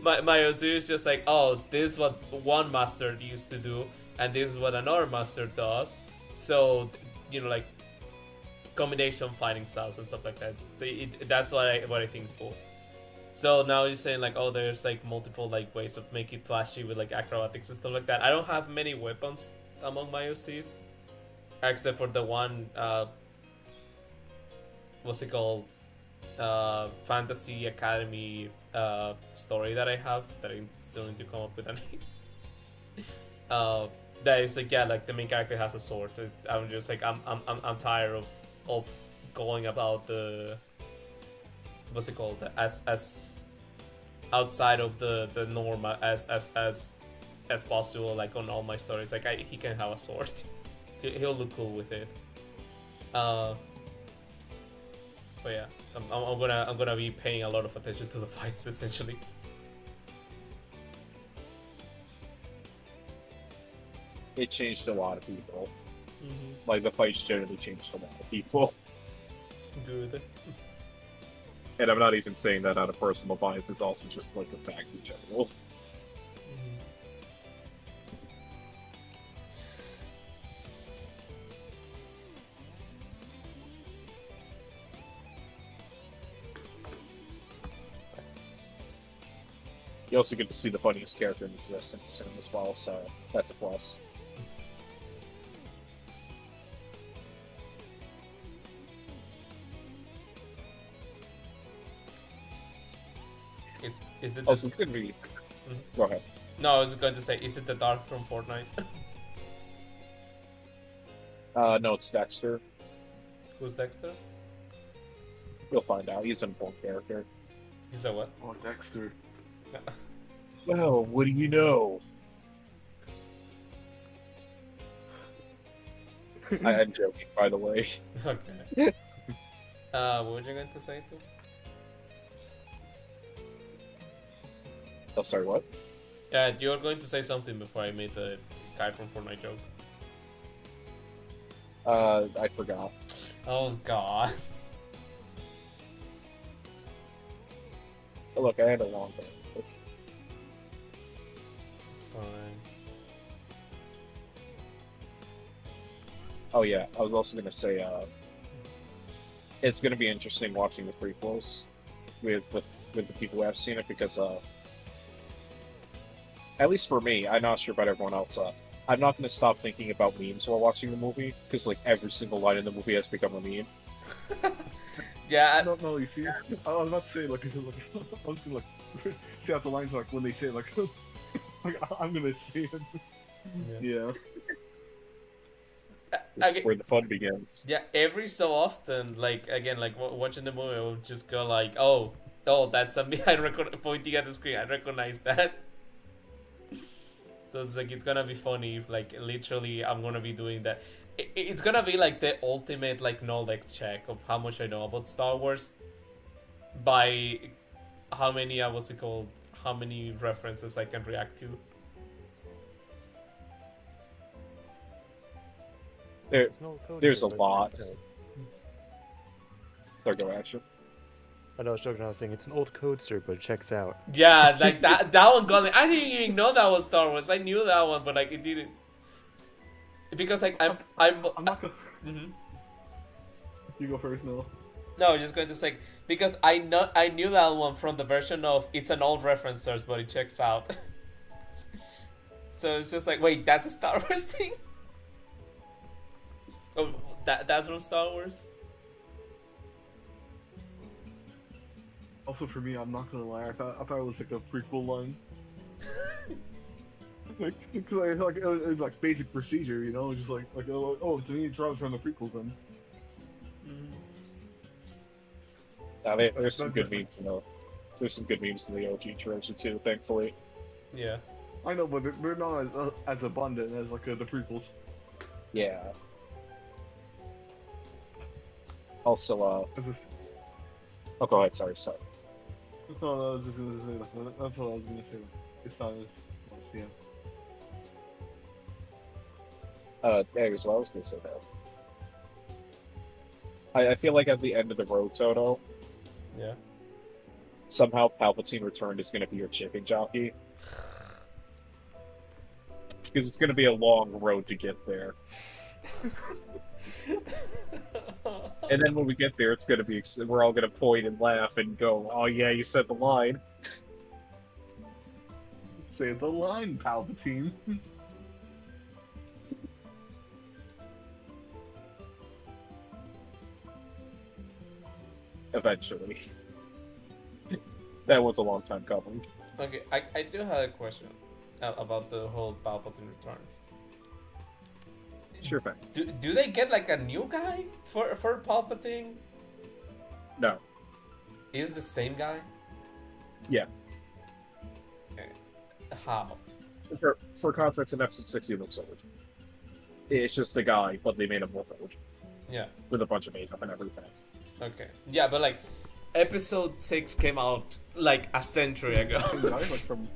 A: my OC is just like, oh, this is what one master used to do, and this is what another master does. So like combination fighting styles and stuff like that. That's what I think is cool. So now you're saying like, oh, there's like multiple like ways of making it flashy with like acrobatics and stuff like that. I don't have many weapons among my OCs, except for the one what's it called, Fantasy Academy story that I have, that I still need to come up with a name. That is like, like the main character has a sword. I'm just like I'm tired of going about the what's it called, as outside of the norm as possible, like on all my stories. Like he can have a sword. He'll look cool with it. But yeah, I'm gonna be paying a lot of attention to the fights essentially.
D: It changed a lot of people. Like the fights generally changed a lot of people.
A: Good.
D: And I'm not even saying that out of personal bias. It's also just like a fact in general. You also get to see the funniest character in existence soon as well, so that's a plus.
A: Is it?
D: Also, it's gonna be. Go ahead.
A: No, I was going to say, is it the Dark from Fortnite?
D: No, it's Dexter.
A: Who's Dexter?
D: You'll find out. He's an important character.
A: He's a what?
E: Oh, Dexter.
D: Well, what do you know? I'm joking, by the way.
A: Okay. What were you going to say too?
D: Oh, sorry, what?
A: Yeah, you were going to say something before I made the guy from Fortnite joke.
D: I forgot.
A: Oh god.
D: Oh, look, I had a long day.
A: It's fine.
D: Oh yeah, I was also gonna say, it's gonna be interesting watching the prequels with the people who have seen it because, at least for me, I'm not sure about everyone else. I'm not gonna stop thinking about memes while watching the movie because like every single line in the movie has become a meme.
A: Yeah.
E: No, you see, I was about to say like, because, like I was gonna like see out the lines like when they say like, like I'm gonna say it. Yeah.
D: This is where the fun begins.
A: Yeah, every so often, like again, like watching the movie, I will just go like, oh, that's something I pointing at the screen. I recognize that. So it's like it's gonna be funny if like literally I'm gonna be doing that. It's gonna be like the ultimate like knowledge check of how much I know about Star Wars by how many how many references I can react to.
D: There's a lot. Sorry, go action.
B: I know I was joking. I was saying it's an old codester, but it checks out.
A: Yeah, like that one got me. I didn't even know that was Star Wars. I knew that one, but like it didn't. Because like I'm
E: not gonna.
A: Mm-hmm.
E: You go first, Noah.
A: No, I was just going to say because I knew that one from the version of it's an old reference source, but it checks out. So it's just like, wait, that's a Star Wars thing? Oh, that's from Star Wars?
E: Also, for me, I'm not gonna lie. I thought it was like a prequel line. Like, because it was like basic procedure, you know, just like oh, to me it's Rob's from the prequels then.
D: There's some good memes in the there's some good memes in the OG trilogy too, thankfully.
A: Yeah.
E: I know, but they're not as abundant as like the prequels.
D: Yeah. Also, oh, go ahead. Sorry.
E: No, I was just gonna say like, that's what I was gonna say. It's not as much, yeah.
D: As well, I was gonna say that. I feel like at the end of the road, Toto.
A: Yeah.
D: Somehow Palpatine Returned is gonna be your chicken jockey. Because it's gonna be a long road to get there. And then when we get there, it's gonna be we're all gonna point and laugh and go, "Oh yeah, you said the line."
E: Say the line, Palpatine.
D: Eventually. That was a long time coming.
A: Okay, I do have a question about the whole Palpatine Returns.
D: Sure thing.
A: Do they get like a new guy for Palpatine?
D: No.
A: Is the same guy?
D: Yeah.
A: Okay. How?
D: For context, in episode 6 he looks old. It's just a guy, but they made him look old
A: Yeah.
D: with a bunch of makeup and everything.
A: Okay. Yeah, but like, episode 6 came out like a century ago.
E: Same guy, like from.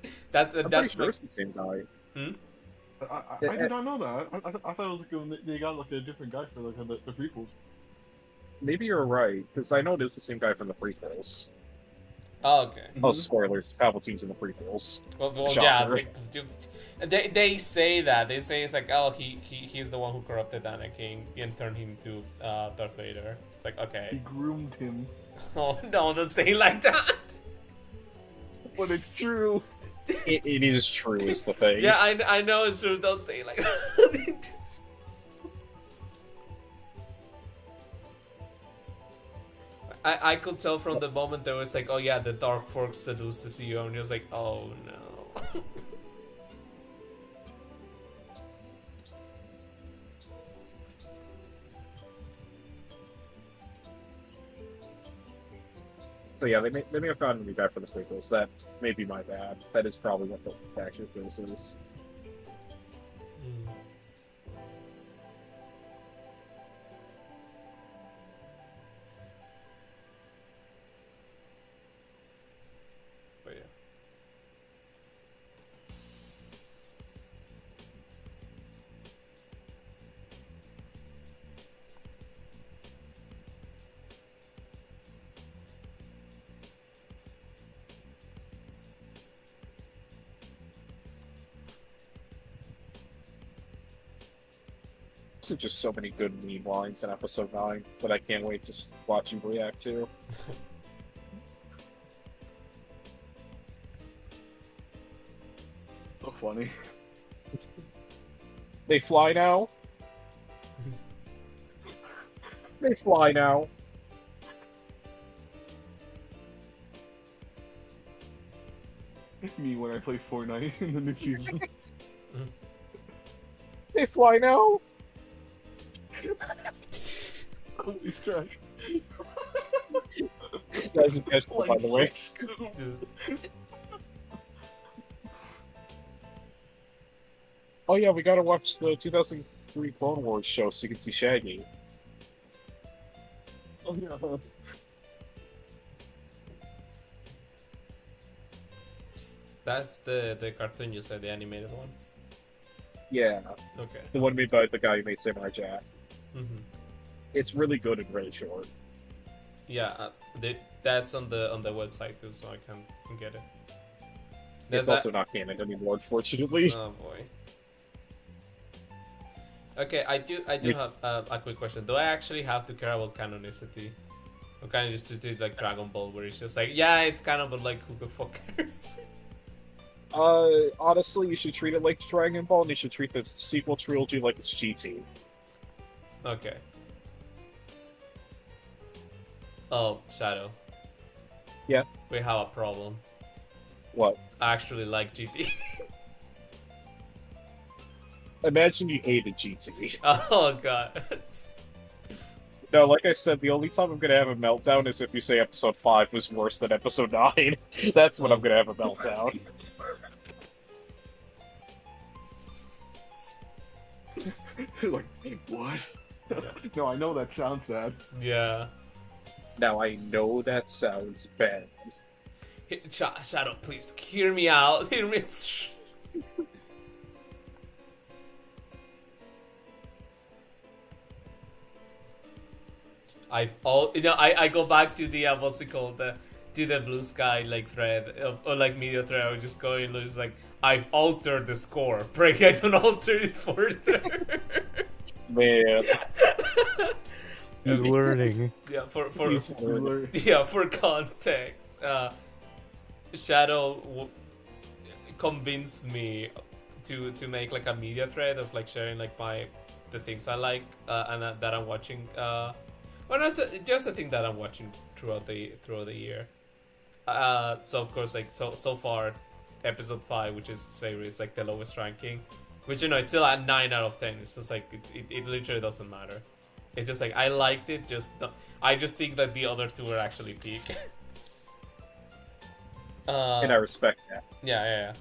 D: I'm
A: that's
D: pretty sure it's the same guy.
E: I did not know that. I thought it was like they got like a different guy for like the prequels.
D: Maybe you're right, because I know it is the same guy from the prequels.
A: Oh, okay.
D: Oh, spoilers. Palpatine's in the prequels.
A: Well,
D: Shocker.
A: yeah, they say that. They say it's like, oh, he's the one who corrupted Anakin and turned him into Darth Vader. It's like,
E: He
A: okay.
E: groomed him,
A: Oh, no, don't say it like that.
E: but it's true.
D: It is true, is the thing.
A: Yeah, I know it's true. Don't say it like that. I could tell from the moment there was like, oh yeah, the Dark Force seduces you, and you're like, oh no.
D: So yeah, they may have gotten a new guy for the prequels. That may be my bad. That is probably what the actual case is.
A: But yeah.
D: There's just so many good meme lines in episode 9 that I can't wait to watch you react to.
E: So funny.
D: They fly now. They fly now.
E: Me when I play Fortnite in the new season.
D: They fly now.
E: Holy crap.
D: That's intentional, by the way. Oh yeah, we gotta watch the 2003 Clone Wars show so you can see Shaggy.
E: Oh yeah.
A: That's the cartoon you said, the animated one.
D: Yeah,
A: Okay.
D: the one made by the guy who made Samurai Jack.
A: Mm-hmm.
D: It's really good and really short.
A: Yeah, that's on the website too, so I can get it.
D: It's
A: Does
D: also not canon anymore, unfortunately.
A: Oh boy. Okay, I do have a quick question. Do I actually have to care about canonicity? Or can I just treat it like Dragon Ball, where it's just like, yeah, it's canon, but like, who the fuck cares?
D: Honestly, you should treat it like Dragon Ball, and you should treat the sequel trilogy like it's GT.
A: Okay. Oh, Shadow.
D: Yeah?
A: We have a problem.
D: What?
A: I actually like GT.
D: Imagine you hated GT.
A: Oh god.
D: No, like I said, the only time I'm gonna have a meltdown is if you say episode 5 was worse than episode 9. That's when I'm gonna have a meltdown.
E: Like, what? No, I know that sounds bad.
A: Yeah.
D: Now I know that sounds bad.
A: Shadow, please hear me out. Hear me. I go back to the what's it called, to the blue sky like thread or like media thread. I was just going, it's like, I've altered the score. Pray I don't alter it further.
D: Man.
B: He's learning.
A: Yeah, for
D: He's learning.
A: yeah, for context, Shadow convinced me to make like a media thread of like sharing like the things I like and that I'm watching. Well, no, just a thing that I'm watching throughout the year. So of course, like so far, episode 5, which is his favorite, it's like the lowest ranking, which it's still at 9 out of 10. It's just like it literally doesn't matter. It's just like I liked it. I just think that the other two are actually peak.
D: And I respect that.
A: Yeah.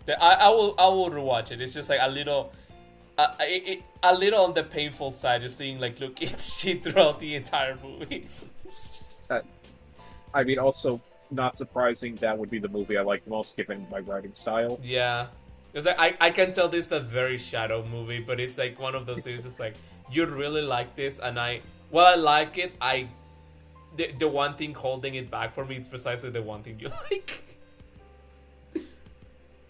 A: I will rewatch it. It's just like a little a little on the painful side of seeing like look it's shit throughout the entire movie.
D: I mean, also not surprising that would be the movie I like most given my writing style.
A: Yeah. It's like I can tell this is a very shadow movie, but it's like one of those things. It's like you'd really like this, and I like it. The one thing holding it back for me is precisely the one thing you like.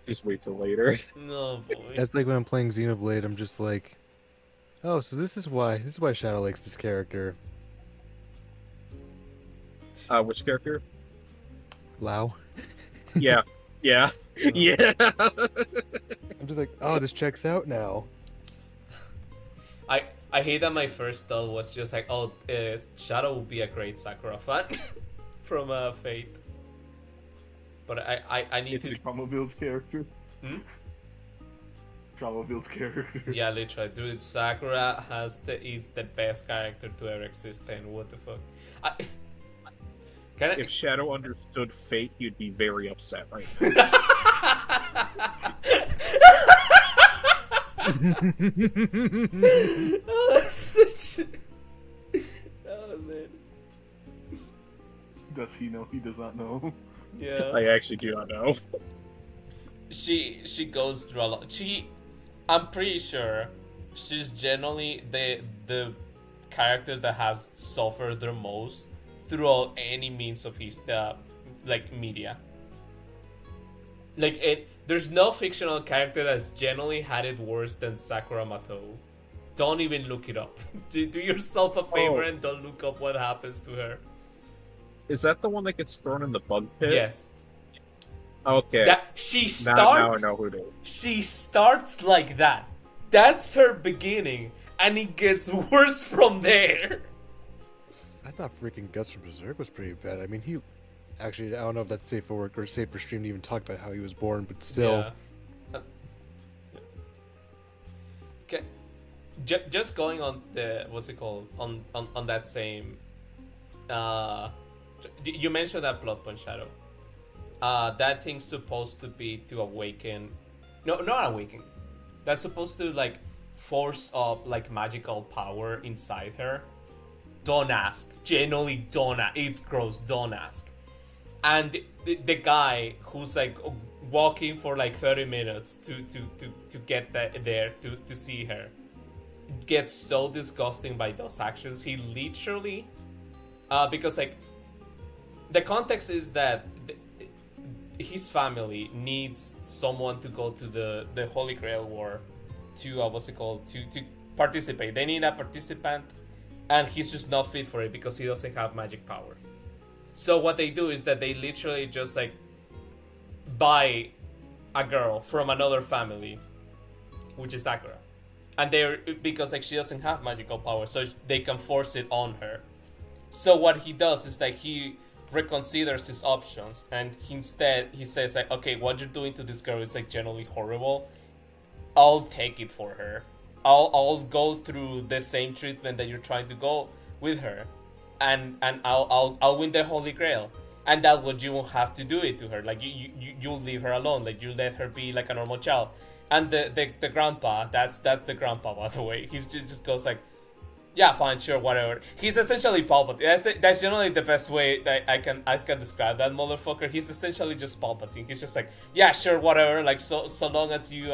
D: Just wait till later.
A: No boy.
B: That's like when I'm playing Xenoblade, I'm just like, oh, so this is why Shadow likes this character.
D: Which character?
B: Lao.
D: Yeah. Yeah. Yeah.
B: I'm just like, oh, this checks out now.
A: I hate that my first thought was just like, oh, Shadow would be a great Sakura fan from Fate. But I need
E: It's
A: to.
E: Trauma Build's character.
A: Hmm?
E: Trauma Build's character.
A: Yeah, literally, dude. Sakura is the best character to ever exist. And what the fuck?
D: If Shadow understood fate, you'd be very upset right
A: Oh, such. Oh man.
E: Does he know? He does not know.
A: Yeah.
D: I actually do not know.
A: She goes through a lot. I'm pretty sure she's generally the character that has suffered the most throughout any means of his like media. Like there's no fictional character that's generally had it worse than Sakura Matou. Don't even look it up. Do yourself a favor and don't look up what happens to her.
D: Is that the one that gets thrown in the bug pit?
A: Yes.
D: Okay.
A: Now
D: I know who it is.
A: She starts like that. That's her beginning, and it gets worse from there.
B: I thought freaking Guts from Berserk was pretty bad. I mean, he actually, I don't know if that's safe for work or safe for stream to even talk about how he was born, but still.
A: Yeah. Okay. Just going on the what's it called on that same. You mentioned that Blood Punch Shadow. That thing's supposed to be to awaken. No, not awaken. That's supposed to like force up like magical power inside her. Don't ask. Genuinely don't ask. It's gross. Don't ask. And the guy who's like walking for like 30 minutes to get there to see her gets so disgusting by those actions. He literally, because like the context is that his family needs someone to go to the Holy Grail War to to participate. They need a participant, and he's just not fit for it because he doesn't have magic power. So what they do is that they literally just like buy a girl from another family, which is Sakura, and they're because like she doesn't have magical power, so they can force it on her. So what he does is like he reconsiders his options, and instead he says like, okay, what you're doing to this girl is like generally horrible. I'll take it for her. I'll go through the same treatment that you're trying to go with her, and I'll win the Holy Grail, and that way you won't have to do it to her. Like you'll leave her alone. Like you let her be like a normal child. And the grandpa, that's the grandpa, by the way. He just goes like, yeah, fine, sure, whatever. He's essentially Palpatine. That's generally the best way that I can describe that motherfucker. He's essentially just Palpatine. He's just like, yeah, sure, whatever. Like so long as you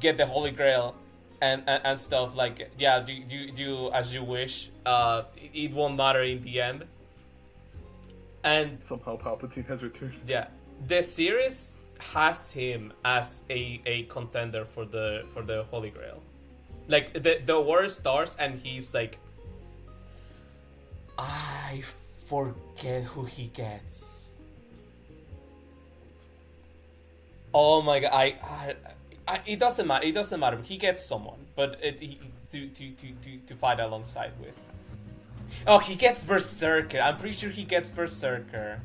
A: get the Holy Grail and stuff. Like, yeah, do as you wish. It won't matter in the end. And
E: somehow Palpatine has returned.
A: Yeah, the series has him as a contender for the Holy Grail. Like the war starts and he's like, I forget who he gets. Oh my god! I it doesn't matter. It doesn't matter. He gets someone, but to fight alongside with. Oh, he gets Berserker. I'm pretty sure he gets Berserker.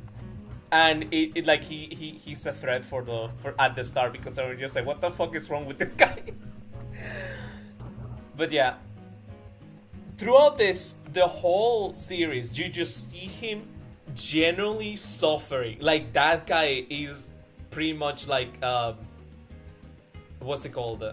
A: And it like he's a threat for at the start because I was just like, what the fuck is wrong with this guy? But yeah, throughout the whole series, you just see him genuinely suffering. Like that guy is pretty much like what's it called?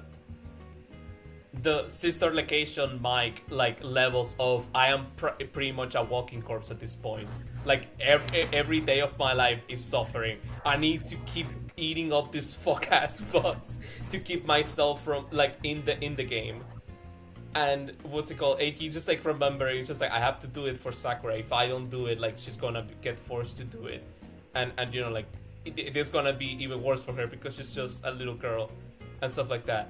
A: The sister location mic like levels of I am pretty much a walking corpse at this point. Like every day of my life is suffering. I need to keep eating up these fuck ass bugs to keep myself from like in the game. And what's it called? And he just like remembering, just like I have to do it for Sakura. If I don't do it, like she's gonna get forced to do it, and you know like it is gonna be even worse for her because she's just a little girl, and stuff like that.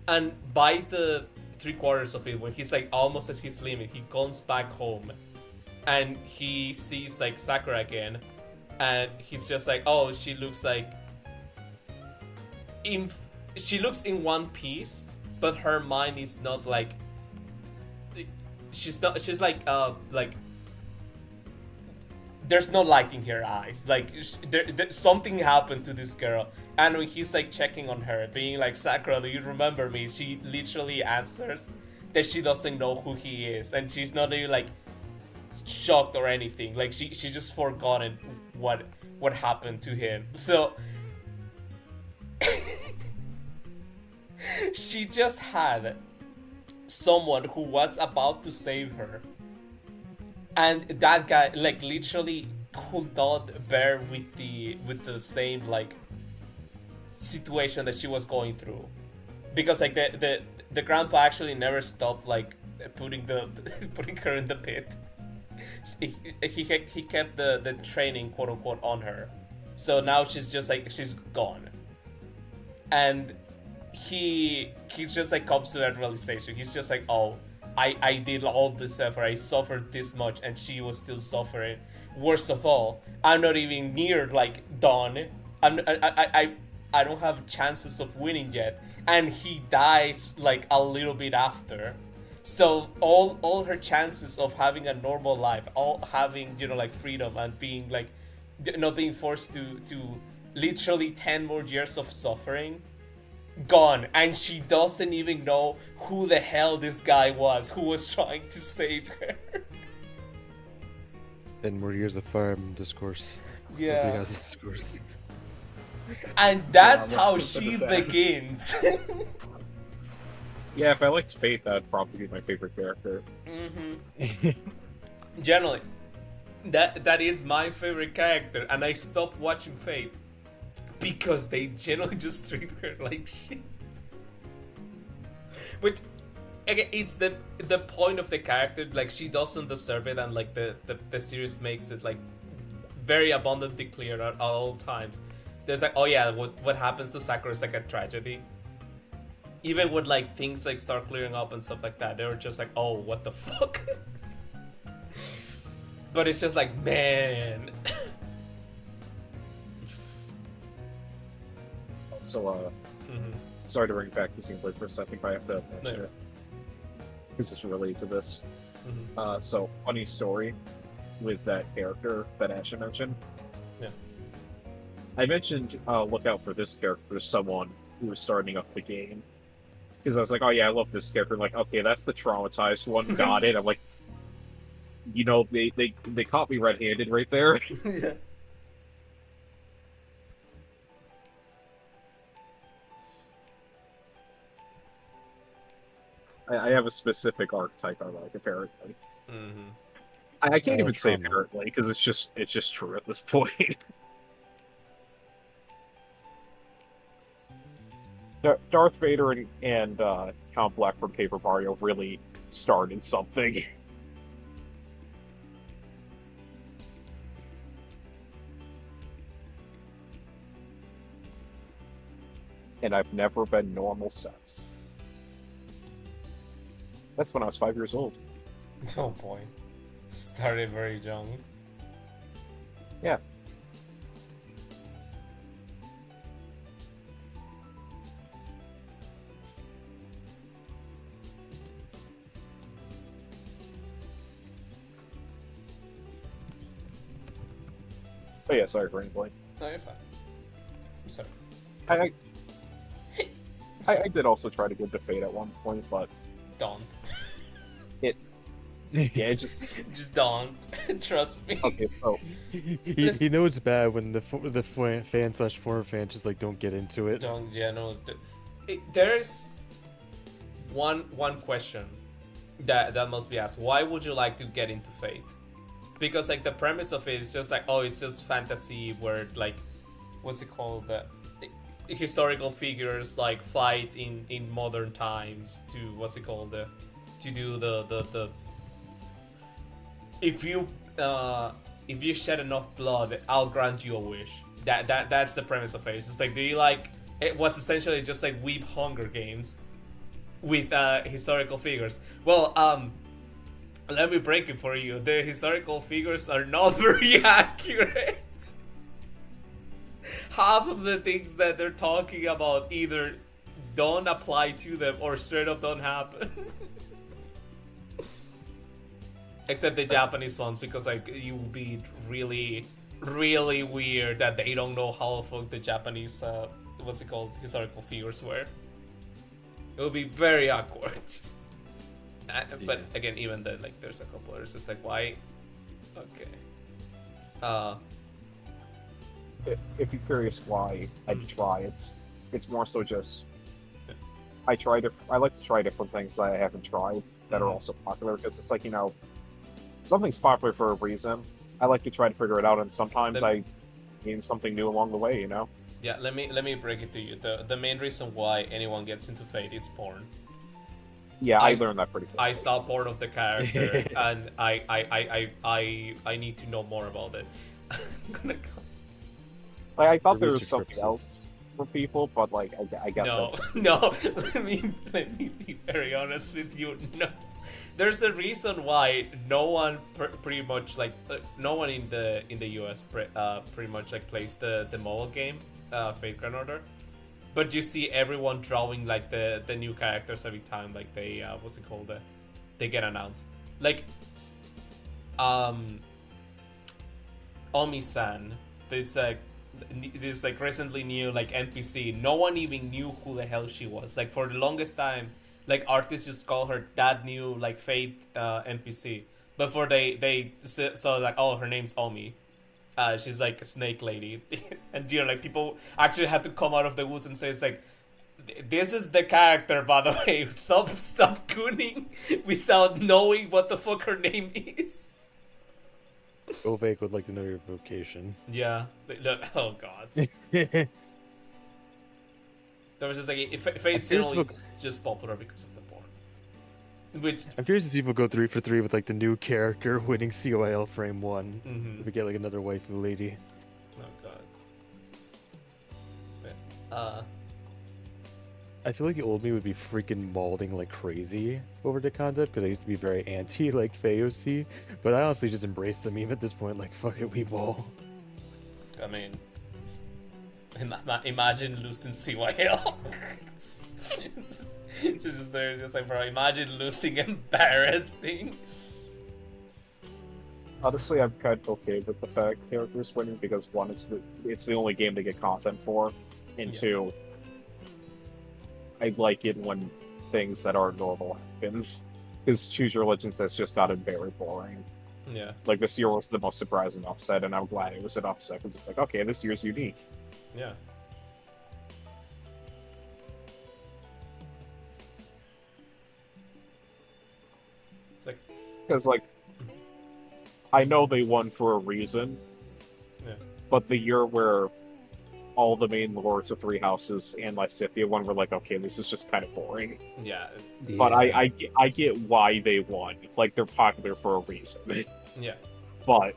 A: And by the 3/4 of it, when he's like almost at his limit, he comes back home, and he sees like Sakura again, and he's just like, oh, she looks like she looks in one piece. But her mind is not like she's like there's no light in her eyes. Like there something happened to this girl, and when he's like checking on her, being like, Sakura, do you remember me? She literally answers that she doesn't know who he is, and she's not even like shocked or anything. Like she just forgotten what happened to him. So she just had someone who was about to save her, and that guy like literally could not bear with the same like situation that she was going through, because like the grandpa actually never stopped like putting her in the pit. He kept the training, quote unquote, on her, so now she's just like she's gone, and he just like comes to that realization. He's just like, oh, I did all this effort, I suffered this much, and she was still suffering. Worst of all, I'm not even near like done. I don't have chances of winning yet, and he dies like a little bit after. So all her chances of having a normal life, all having, you know, like freedom and being like not being forced to literally 10 more years of suffering, gone. And she doesn't even know who the hell this guy was who was trying to save her.
B: 10 more years of farm discourse.
A: Yeah.
B: 3 houses discourse.
A: And that's
E: Yeah,
A: how
E: that's
A: she
E: sad.
A: begins.
D: Yeah, if I liked Fate, that'd probably be my favorite character.
A: Generally, that is my favorite character, and I stopped watching Fate because they generally just treat her like shit. But again, it's the point of the character. Like, she doesn't deserve it, and like the series makes it like very abundantly clear at all times. There's like, oh yeah, what happens to Sakura is like a tragedy. Even when like things like start clearing up and stuff like that, they were just like, oh, what the fuck. But it's just like, man.
D: So, sorry to bring back to Xenoblade for a second, but I have to mention it. Because it's related to this. So, funny story with that character that Asha mentioned.
A: Yeah.
D: I mentioned, look out for this character, someone who was starting up the game. Because I was like, oh yeah, I love this character. I'm like, okay, that's the traumatized one. Got it. I'm like, you know, they caught me red-handed right there.
A: Yeah.
D: I have a specific archetype I like, apparently. I can't even say
B: trauma.
D: apparently, because it's just true at this point. Darth Vader and Count Black from Paper Mario really started something. And I've never been normal since. That's when I was 5 years old.
A: Oh boy. Started very young.
D: Yeah. Oh yeah, sorry for anything.
A: No, you're fine. I'm sorry.
D: I did also try to get to Fate at one point, but
A: Don't.
D: yeah, it just
A: Just don't. Trust me.
D: okay. So
B: He knows it's bad when the fan/former fan just like don't get into it.
A: Don't, yeah, no. There's one question that must be asked. Why would you like to get into Fate? Because like the premise of it is just like, oh, it's just fantasy where like, what's it called, the historical figures like fight in modern times to what's it called, to do the if you shed enough blood, I'll grant you a wish. That's the premise of it. It's just like, do you like what's essentially just like Weeb Hunger Games with historical figures? Well, let me break it for you. The historical figures are not very accurate. Half of the things that they're talking about either don't apply to them or straight up don't happen. Except the Japanese ones, because like you would be really, really weird that they don't know how the fuck the Japanese what's it called, historical figures were. It would be very awkward. But again, even then, like there's a couple. It's just like, why? Okay.
D: If you're curious why I try, it's more so just I like to try different things that I haven't tried that are also popular, because it's like, you know, something's popular for a reason. I like to try to figure it out, and sometimes I gain something new along the way, you know?
A: Yeah, let me break it to you. The main reason why anyone gets into Fate is porn.
D: Yeah, I learned that pretty quickly.
A: I saw porn of the character, and I need to know more about it. I'm gonna go.
D: Like, I thought there was something else for people, but like I guess
A: no. Let me be very honest with you. No, there's a reason why no one pretty much like no one in the US pretty much like plays the mobile game Fate Grand Order, but you see everyone drawing like the new characters every time like they what's it called, they get announced, like Omi-san. It's like this like recently new like NPC. No one even knew who the hell she was. Like for the longest time, like artists just call her that new like Fate NPC. But for they so like, oh, her name's Omi. She's like a snake lady, and you know, like people actually had to come out of the woods and say, it's like, this is the character, by the way. Stop gooning without knowing what the fuck her name is.
B: Ovake would like to know your vocation.
A: Yeah. Oh god. There was just like, Fate's only just popular because of the porn. Which
B: I'm curious to see if we'll go 3 for 3 with like the new character winning COIL frame 1.
A: Mm-hmm.
B: If we get like another waifu lady.
A: Oh god.
B: I feel like the old me would be freaking mauling like crazy over the concept, because I used to be very anti like FAOC, but I honestly just embrace the meme at this point. Like, fuck it, we ball.
A: I mean, imagine losing CYL. just there, just like, bro, imagine losing embarrassing.
D: Honestly, I'm kind of okay with the fact characters winning, because one, it's the only game to get content for, and two, I like it when things that aren't normal happen. Because Choose Your Legends has just gotten very boring.
A: Yeah.
D: Like, this year was the most surprising upset, and I'm glad it was an upset, because it's like, okay, this year's unique.
A: Yeah. It's like...
D: Because, like, I know they won for a reason, but the year where all the main lords of Three Houses and Lysithea won, were like, okay, this is just kind of boring.
A: Yeah.
D: But I get why they won. Like, they're popular for a reason.
A: Yeah.
D: But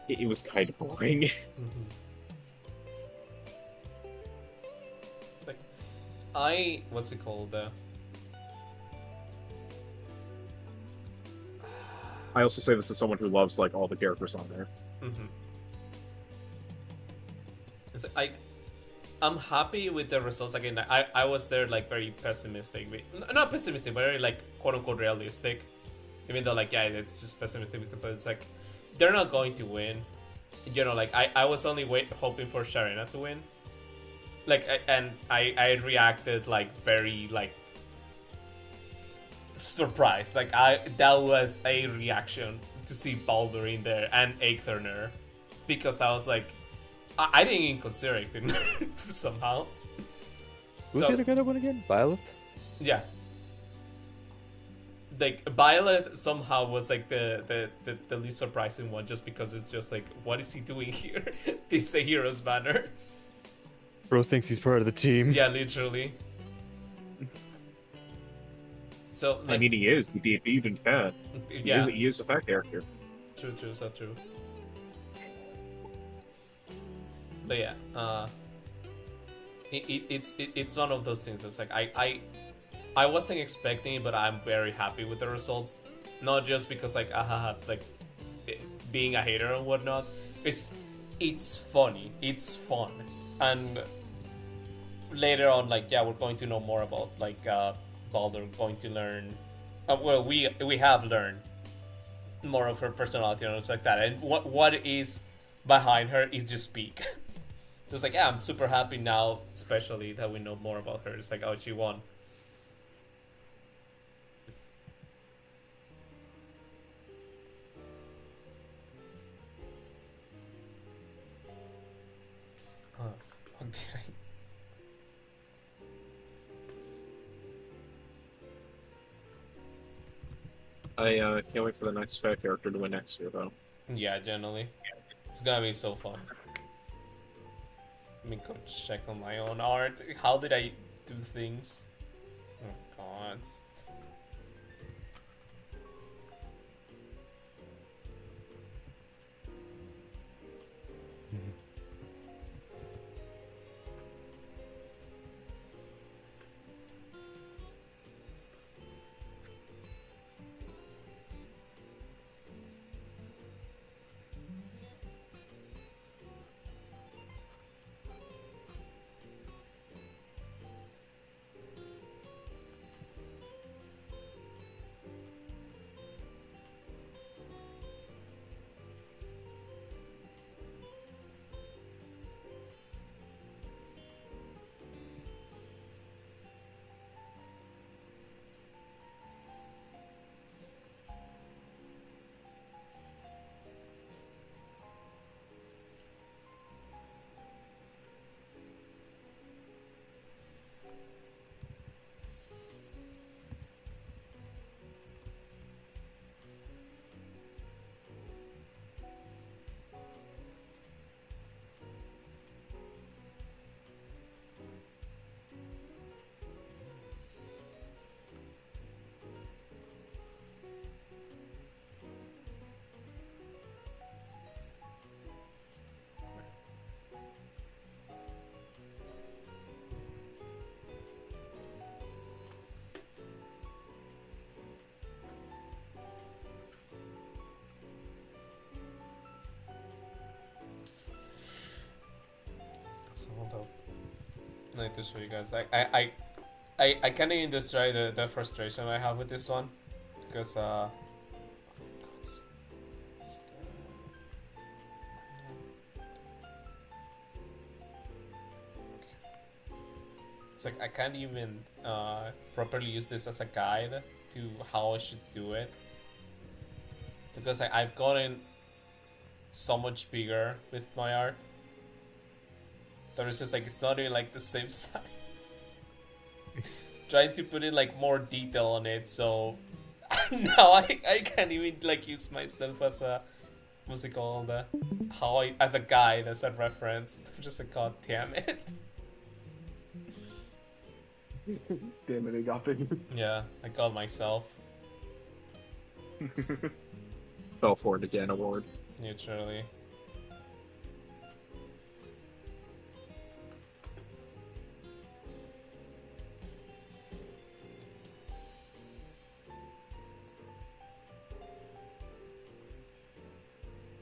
D: it was kind of boring.
A: Mm-hmm. Like, what's it called?
D: I also say this as someone who loves like all the characters on there.
A: Mm-hmm. It's like, I'm happy with the results. Again, I was there like very pessimistic, not pessimistic, but very like quote unquote realistic. Even though like, yeah, it's just pessimistic because it's like they're not going to win. You know, like I was only hoping for Sharena to win. Like, and I reacted like very like surprised. Like that was a reaction to see Baldr in there and Eiktherner, because I was like, I didn't even consider it somehow.
B: Who's
A: So-
B: the other guy that won again? Violet?
A: Yeah. Like Violet somehow was like the least surprising one, just because it's just like, what is he doing here? This is a hero's banner.
B: Bro thinks he's part of the team.
A: Yeah, literally. So like,
D: I mean, he is. He even can.
A: yeah,
D: He is a fact character.
A: true, so true. But yeah, it's one of those things. It's like I wasn't expecting it, but I'm very happy with the results. Not just because like like being a hater and whatnot. It's funny. It's fun. And later on, like, yeah, we're going to know more about like Baldr going to learn. Well, we have learned more of her personality and stuff like that. And what is behind her is just speak. Just like, yeah, I'm super happy now, especially that we know more about her. It's like, oh, she won. Oh, fuck did
D: I can't wait for the next fact character to win next year, though.
A: Yeah, generally. It's gonna be so fun. Let me go check on my own art. How did I do things? Oh god. So hold up. I need to show you guys. I can't even describe the frustration I have with this one, because it's just, it's like I can't even properly use this as a guide to how I should do it, because I've gotten so much bigger with my art. That it's just like, it's not even like the same size. Trying to put in like more detail on it, so now I can't even like use myself as a, what's it called, as a guide, as a reference. I'm just like, god damn it.
E: Damn it, I got me.
A: Yeah, I got myself.
D: Fell for it again award.
A: Literally.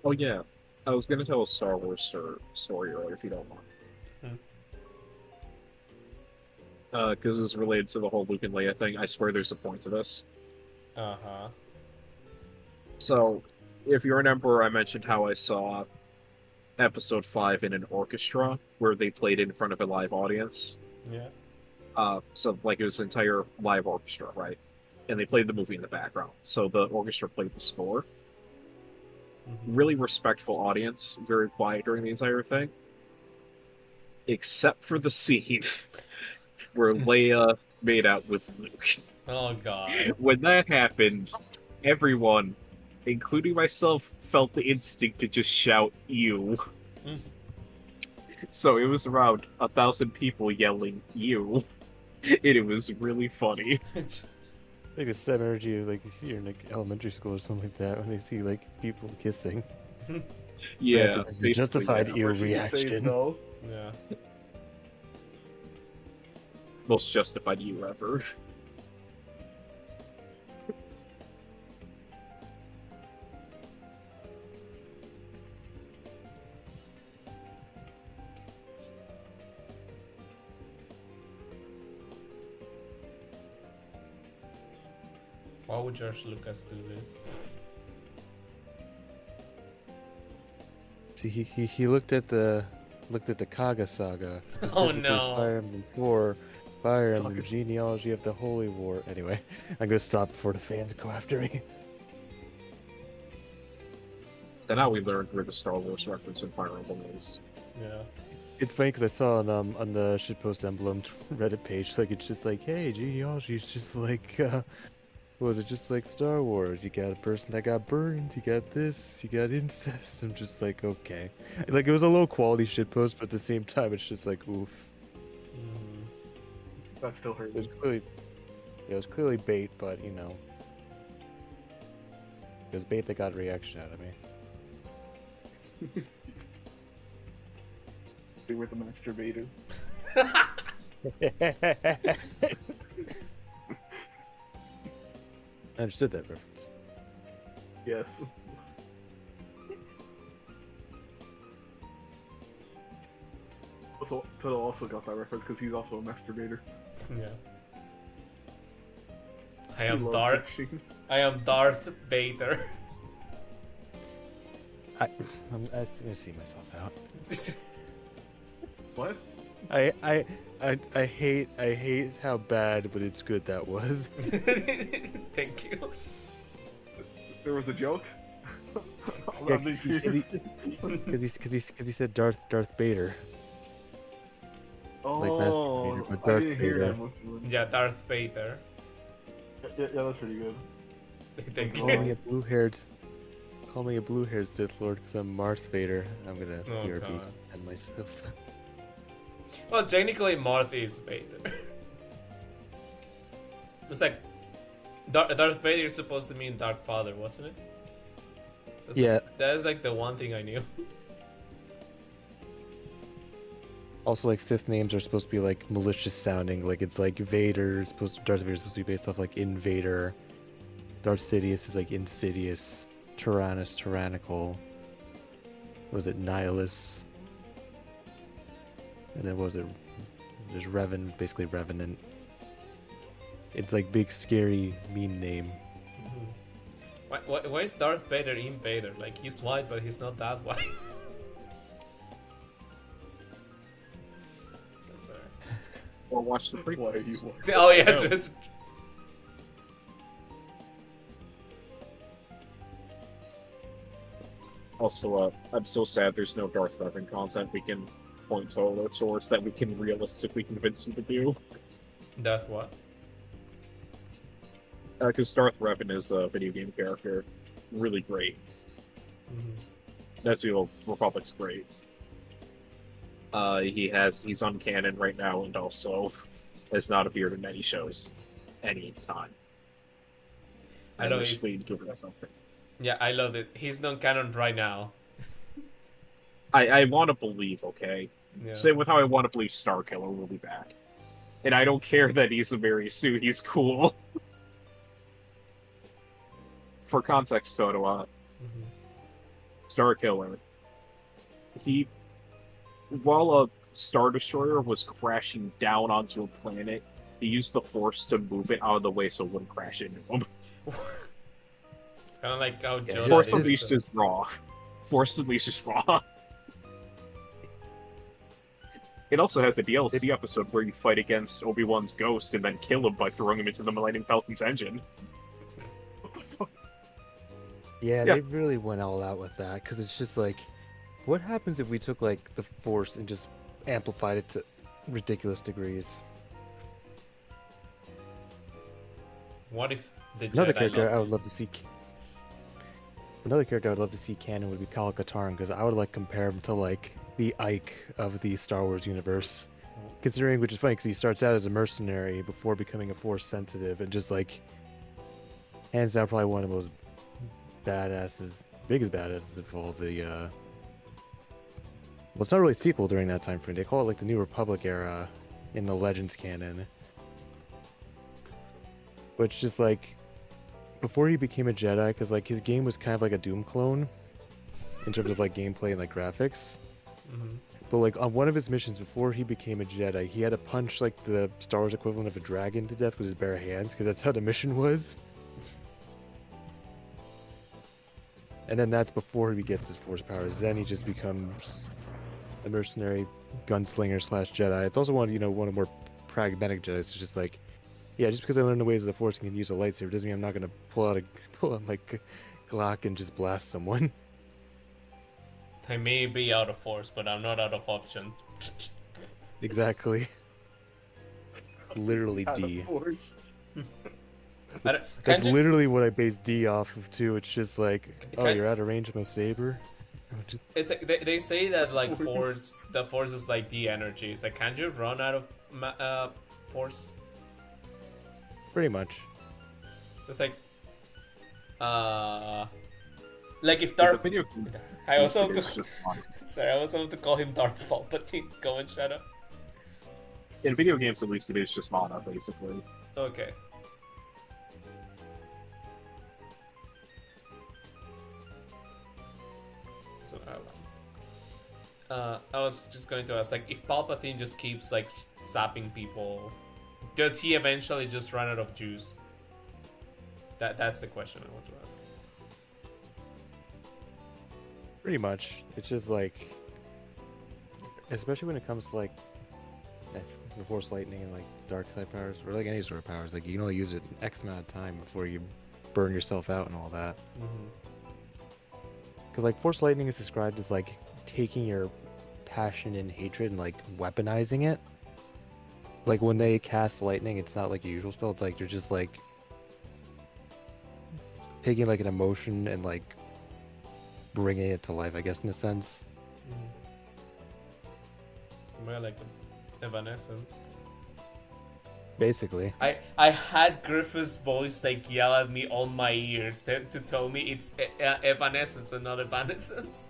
D: Oh yeah, I was gonna tell a Star Wars story earlier if you don't mind. Because it's related to the whole Luke and Leia thing. I swear there's a point to this.
A: Uh-huh.
D: So, if you remember, I mentioned how I saw Episode 5 in an orchestra where they played in front of a live audience.
A: Yeah.
D: So like it was an entire live orchestra, right? And they played the movie in the background. So the orchestra played the score. Really respectful audience, very quiet during the entire thing. Except for the scene where Leia made out with Luke.
A: Oh god.
D: When that happened, everyone, including myself, felt the instinct to just shout "you."
A: Mm.
D: So it was around 1,000 people yelling "you," and it was really funny.
B: Like the same energy like you see in like elementary school or something like that when they see like people kissing.
D: Yeah,
B: Granted, this is a
D: basically,
B: justified
D: yeah.
B: ear
E: Where she says
B: reaction.
E: no.
A: Yeah.
D: Most justified "you" ever.
A: Why would George Lucas do this?
B: See, he looked at the Kaga saga.
A: Oh
B: Specifically
A: no.
B: Fire Emblem 4, Fire Emblem
E: Talking-
B: Genealogy of the Holy War. Anyway, I'm gonna stop before the fans go after me.
D: So now we learned where the Star Wars reference in Fire Emblem is.
A: Yeah.
B: It's funny because I saw on the shitpost emblem Reddit page, like it's just like, hey, genealogy is just like, what was it? Just like Star Wars. You got a person that got burned. You got this. You got incest. I'm just like, okay. Like it was a low quality shitpost, but at the same time, it's just like, oof.
A: Mhm.
E: That still hurt.
B: It was clearly, it was clearly bait, but you know, it was bait that got a reaction out of me.
E: They were the masturbator.
B: I understood that reference.
E: Yes. Also, Toto also got that reference because he's also a masturbator.
A: Yeah. I
E: He
A: am
E: loves
A: Darth.
E: fishing.
A: I am Darth Vader.
B: I'm gonna see myself out.
E: What?
B: I hate how bad, but it's good that was.
A: Thank you.
E: There was a joke?
B: Yeah,
E: I'm being serious.
B: Because he said Darth Vader.
E: Oh,
B: masturbator, but
E: I
B: Darth
E: didn't hear
B: Vader.
E: him.
A: Yeah, Darth Vader.
E: Yeah, that's pretty good.
A: Thank
B: Call me
A: you.
B: a blue-haired Sith Lord because I'm Marth Vader. I'm gonna
A: Oh,
B: BRB
A: God.
B: and myself.
A: Well, technically, Marth is Vader. It's like Darth Vader is supposed to mean Dark Father, wasn't it? That's
B: Yeah.
A: Like, that's like the one thing I knew.
B: Also, like Sith names are supposed to be like malicious sounding. Like it's like Vader. Darth Vader is supposed to be based off like Invader. Darth Sidious is like insidious. Tyrannus, tyrannical. Was it Nihilus? And then what was it? There's Revan, basically Revenant. It's like big, scary, mean name.
A: Why is Darth Vader in Vader? Like, he's white, but he's not that white. That's alright.
D: Or watch the
E: Why are you?
D: prequels.
A: Oh yeah,
D: No. Also, I'm so sad there's no Darth Revan content we can point Solo towards that we can realistically convince him to do.
A: That what?
D: Because Darth Revan is a video game character. Really great. Ezio Republic's great. He's on canon right now and also has not appeared in any shows. Any time.
A: I know
D: wish
A: he's-
D: they'd give it something.
A: Yeah, I love it. He's non-canon right now.
D: I want to believe, okay?
A: Yeah.
D: Same with how I want to believe Starkiller will be back. And I don't care that he's a very suit, he's cool. For context, Toto,
A: Mhm.
D: Starkiller. While a Star Destroyer was crashing down onto a planet, he used the Force to move it out of the way so it wouldn't crash into him.
A: Kind of like how
B: Yeah,
A: Jonas
D: Force
B: it is
D: Unleashed is raw. Force Unleashed is raw. It also has a DLC episode where you fight against Obi-Wan's ghost and then kill him by throwing him into the Millennium Falcon's engine.
B: Yeah,
D: Yeah.
B: they really went all out with that because it's just like, what happens if we took like the Force and just amplified it to ridiculous degrees?
A: What if the
B: Another
A: Jedi
B: character I
A: loved
B: would love to see. Another character I would love to see canon would be Kyle Katarn, because I would like compare him to like the Ike of the Star Wars universe. Considering, which is funny, because he starts out as a mercenary before becoming a Force sensitive, and just like hands down probably one of the most badasses, biggest badasses of all the. Well, it's not really a sequel during that time frame. They call it like the New Republic era in the Legends canon. Which just like before he became a Jedi, because like his game was kind of like a Doom clone in terms of like gameplay and like graphics.
A: Mm-hmm.
B: But like on one of his missions before he became a Jedi, he had to punch like the Star Wars equivalent of a dragon to death with his bare hands, because that's how the mission was. And then that's before he gets his Force powers. Then he just becomes a mercenary gunslinger slash Jedi. It's also one of more pragmatic Jedi. It's just like, yeah, just because I learned the ways of the Force and can use a lightsaber doesn't mean I'm not gonna pull out my Glock and just blast someone.
A: I may be out of force, but I'm not out of option.
B: Exactly. Literally
E: Out of
B: D.
E: Force.
B: That's literally what I base D off of too. It's just like, oh,
A: Can-
B: you're out of range of my saber.
A: It's like they say that like the force is like the energy. It's like, can't you run out of force?
B: Pretty much.
A: It's like if Darth.
D: Video
A: I also have
D: is
A: to,
D: just fun.
A: sorry, I also have to call him Darth Palpatine. Go and shut up.
D: In video games, at least, it is just mana, basically.
A: Okay. So I was just going to ask, like, if Palpatine just keeps like sapping people, does he eventually just run out of juice? That's the question I want to ask.
B: Pretty much. It's just like, especially when it comes to like the Force lightning and like dark side powers, or like any sort of powers, like you can only use it X amount of time before you burn yourself out and all that. Because like Force lightning is described as like taking your passion and hatred and like weaponizing it. Like when they cast lightning, it's not like a usual spell. It's like you're just like taking like an emotion and like bringing it to life, I guess, in a sense.
A: More like Evanescence.
B: Basically.
A: I had Griffith's voice like yell at me on my ear to tell me it's Evanescence and not Evanescence.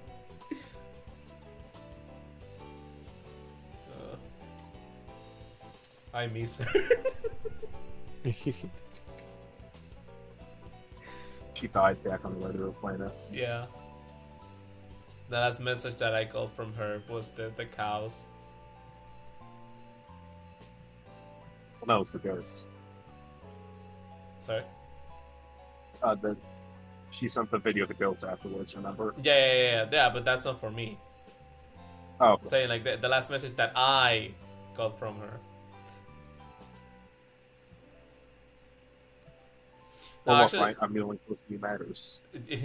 A: I miss her.
D: She died back on the regular planet.
A: Yeah. The last message that I got from her was the cows.
D: Well, no, it's the goats.
A: Sorry?
D: She sent the video to goats afterwards, remember?
A: Yeah, but that's not for me.
D: Oh,
A: I'm saying like the last message that I got from her.
D: well,
A: No,
D: actually,
A: actually,
D: I'm the only person who matters.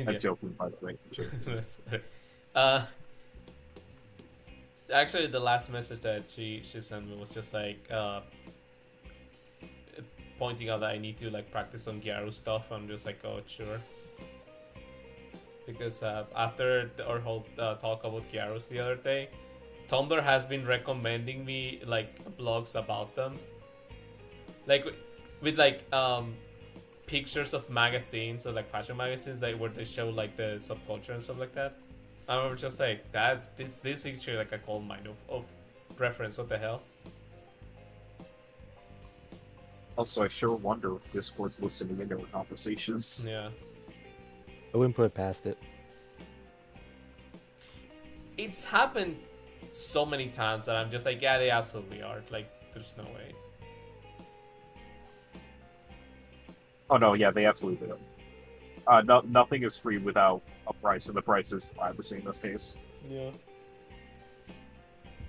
D: I'm joking, by the way.
A: Actually, the last message that she sent me was just like pointing out that I need to like practice on Gyaru stuff. I'm just like, oh sure, because after our whole talk about Gyarus the other day, Tumblr has been recommending me like blogs about them, like with like pictures of magazines or like fashion magazines like where they show like the subculture and stuff like that. I remember just like this picture like a gold mine of reference. What the hell?
D: Also, I sure wonder if Discord's listening into our conversations.
A: Yeah,
B: I wouldn't put it past it.
A: it's happened so many times that I'm just like, yeah, they absolutely are. Like, there's no way.
D: Oh no, yeah, they absolutely do. Nothing is free without a price, and the price is privacy in this case.
A: Yeah.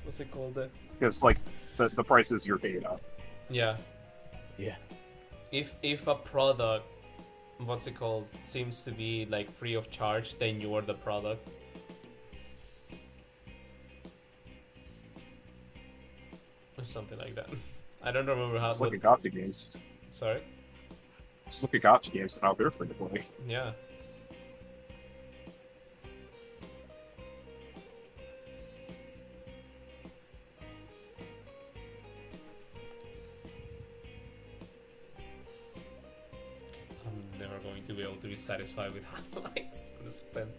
A: What's it called?
D: Because like the price is your data.
A: Yeah.
B: Yeah.
A: If a product, what's it called, seems to be like free of charge, then you're the product. Or something like that. I don't remember how.
D: It's like a gotcha games.
A: Sorry.
D: Just look at gotcha games and how they're free to play.
A: Yeah. I'm never going to be able to be satisfied with highlights for the spend.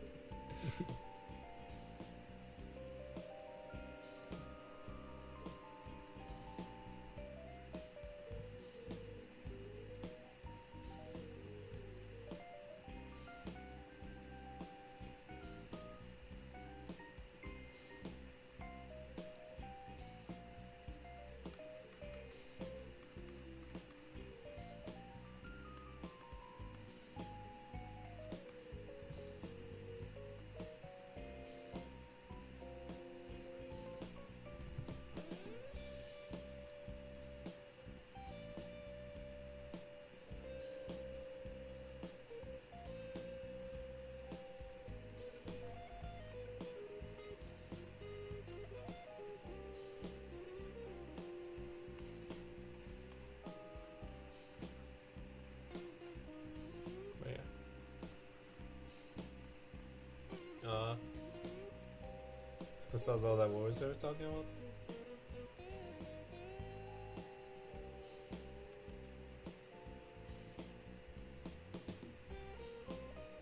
A: Besides all that wars they were talking about?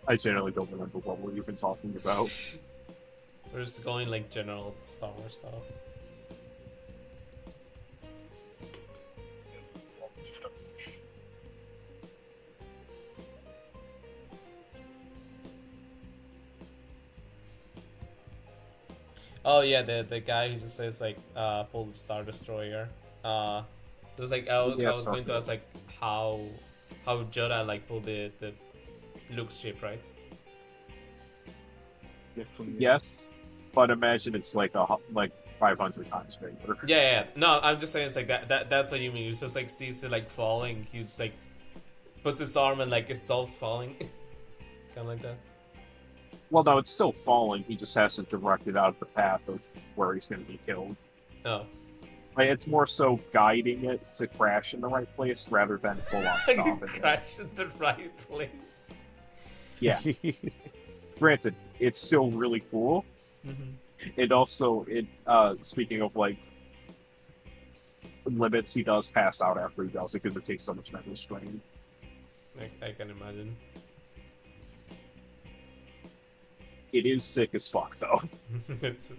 D: I generally don't remember what we've been talking about.
A: We're just going like general Star Wars stuff. Oh yeah, the guy who just says like pull the Star Destroyer. So it's like I was going to ask like how Yoda like pulled the Luke's ship, right?
D: Yes, but imagine it's like 500 times bigger.
A: Yeah. No, I'm just saying it's like that's what you mean. It's just like sees it like falling. He just like puts his arm and like it stops falling, kind of like that.
D: Well, no, it's still falling. He just has to direct it out of the path of where he's going to be killed.
A: Oh.
D: Like, it's more so guiding it to crash in the right place rather than full-on stopping it.
A: Crash in the right place.
D: Yeah. Granted, it's still really cool.
A: Mm-hmm.
D: And also, speaking of, like, limits, he does pass out after he does it because it takes so much mental strain.
A: I can imagine.
D: It is sick as fuck, though.
A: It's...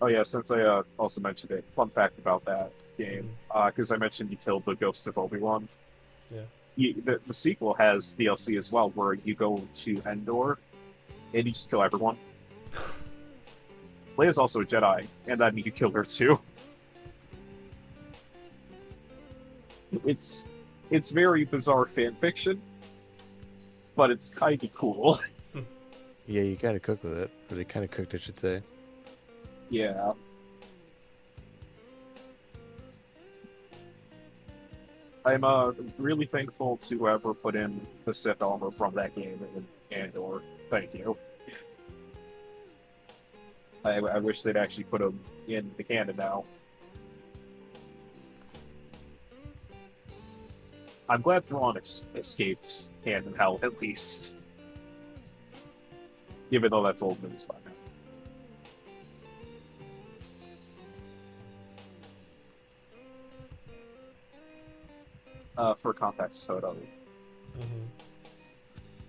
D: Oh yeah, since I also mentioned it, fun fact about that game, because I mentioned you killed the Ghost of Obi-Wan.
A: Yeah.
D: The sequel has DLC as well, where you go to Endor, and you just kill everyone. Leia's also a Jedi, and then you kill her too. It's very bizarre fan fiction, but it's kind of cool.
B: Yeah, you gotta cook with it. Or they kind of cooked, I should say.
D: Yeah. I'm really thankful to whoever put in the Sith armor from that game in Andor. Thank you. I wish they'd actually put them in the canon now. I'm glad Thrawn escaped hand in hell, at least. Even though that's old news by now. For context, totally.
A: Mm-hmm.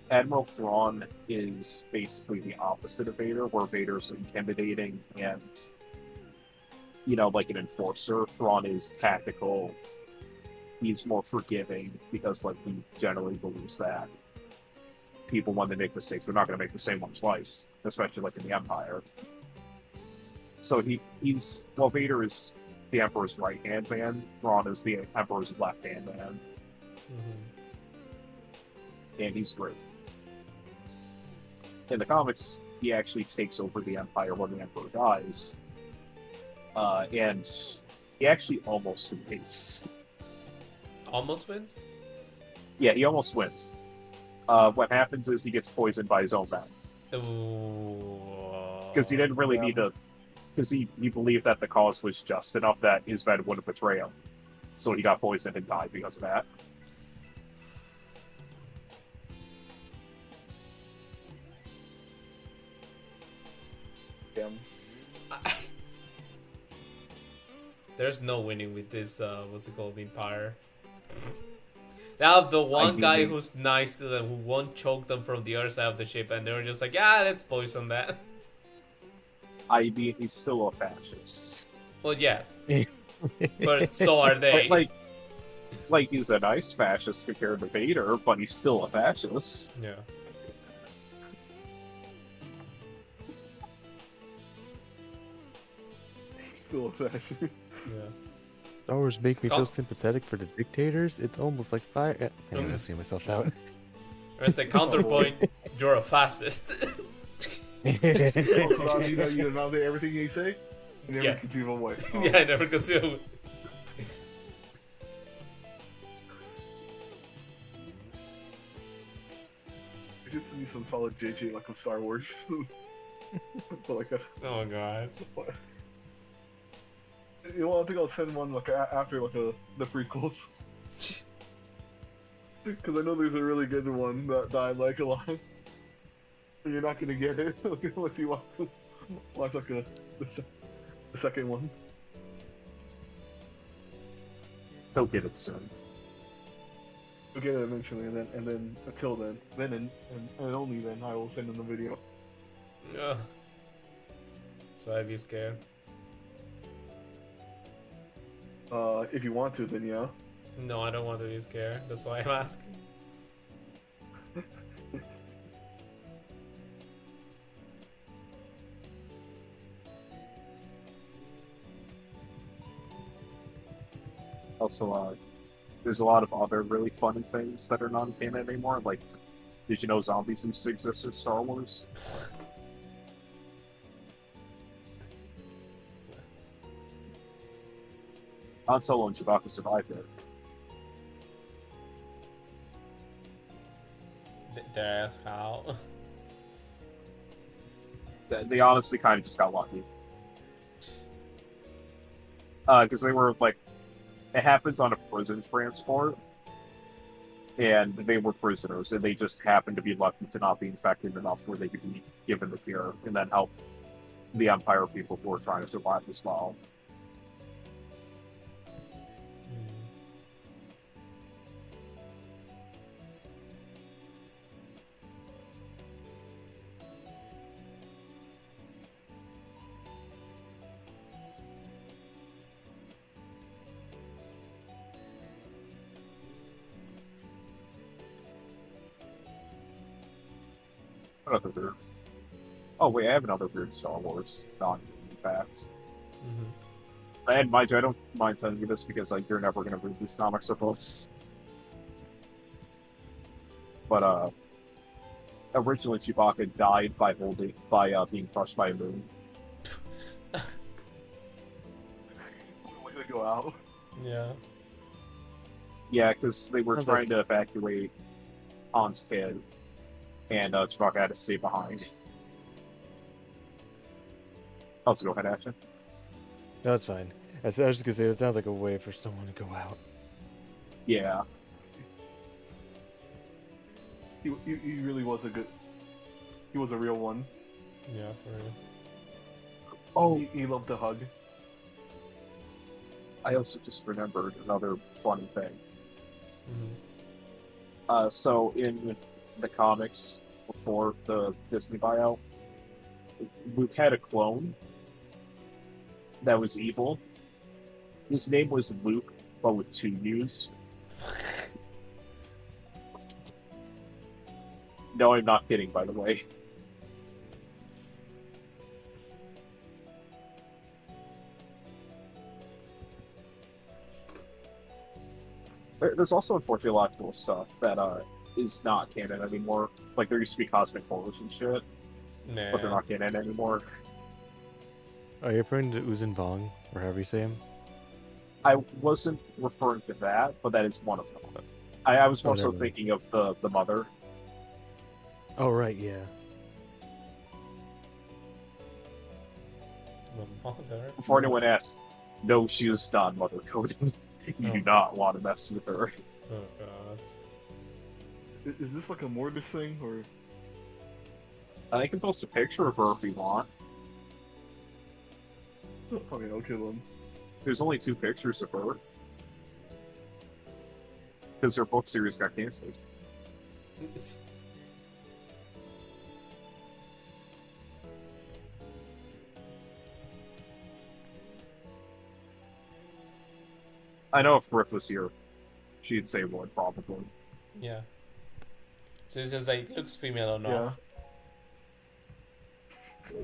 D: Admiral Thrawn is basically the opposite of Vader, where Vader's intimidating and, like an enforcer. Thrawn is tactical. He's more forgiving because, he generally believes that people, when they make mistakes, they're not going to make the same one twice, especially, in the Empire. So Vader is the Emperor's right-hand man, Thrawn is the Emperor's left-hand man.
A: Mm-hmm.
D: And he's great. In the comics, he actually takes over the Empire when the Emperor dies. And he actually almost wins.
A: Almost wins?
D: Yeah, he almost wins. What happens is he gets poisoned by his own men.
A: Ooh.
D: Because he didn't really need to because he believed that the cause was just enough that his men wouldn't betray him. So he got poisoned and died because of that.
E: Damn.
A: There's no winning with this, what's it called, Empire. They have the one guy who's nice to them, who won't choke them from the other side of the ship, and they're just like, yeah, let's poison that.
D: I mean, he's still a fascist.
A: Well, yes. But so are they.
D: Like, he's a nice fascist compared to Vader, but he's still a fascist.
A: Yeah.
E: Still a fashion.
A: Yeah.
B: Star Wars make me
A: Oh.
B: feel sympathetic for the dictators. It's almost like fire. I'm gonna see myself out.
A: As a counterpoint, you're a fascist.
E: Also, you know everything you say, you never
A: Yes.
E: conceive of way.
A: Yeah, I never considered.
E: I just need some solid JJ like of Star Wars. But like a,
A: Oh god.
E: you know, I think I'll send one like after like the prequels. Because I know there's a really good one that I like a lot. And you're not gonna get it unless you watch like the second one.
D: He'll get it soon.
E: You'll get it eventually, and then until then and only then I will send in the video.
A: Ugh. So I'd be scared.
E: If you want to, then yeah.
A: No, I don't want to be scared. That's why I'm asking.
D: Also, there's a lot of other really funny things that are non-canon anymore. Like, did you know zombies used to exist in Star Wars? Han Solo and Chewbacca survived it.
A: Did I ask how?
D: They honestly kind of just got lucky. Because they were like, it happens on a prison transport, and they were prisoners, and they just happened to be lucky to not be infected enough where they could be given the cure, and then help the Empire people who were trying to survive as well. Another weird. Oh wait, I have another weird Star Wars non-fact. And mind you, I don't mind telling you this because like you're never gonna read these comics or books. But originally Chewbacca died by being crushed by a moon.
E: Way to go out.
A: Yeah.
D: Yeah, because they were
B: Sounds
D: trying to evacuate Han's kid, and Chewbacca had to stay behind. Oh, so go ahead, Ashton.
B: No, it's fine. I was just gonna say it sounds like a way for someone to go out.
D: Yeah.
E: He really was a good. He was a real one.
A: Yeah, for real.
D: Oh,
E: He loved to hug.
D: I also just remembered another funny thing.
A: Mhm.
D: So in the comics before the Disney buyout, Luke had a clone that was evil. His name was Luke, but with two U's. No, I'm not kidding, by the way. There's also unfortunately a lot of cool stuff that is not canon anymore. Like there used to be cosmic horrors and shit,
A: Nah.
D: but they're not canon anymore.
B: Are you referring to Uzun Vong, or however you say him?
D: I wasn't referring to that, but that is one of them. I was more so
B: never mind.
D: thinking of the mother.
B: Oh right, yeah.
F: My mother?
D: Before anyone asks, no, she is not mother coding. You do not want to mess with her.
F: Oh god.
E: Is this like a Mortis thing, or?
D: I can post a picture of her if you want.
E: I mean, I'll kill him.
D: There's only 2 pictures of her. Because her book series got canceled. I know if Griff was here, she'd say would, probably.
F: Yeah. So it's just like, looks female enough.
E: Yeah.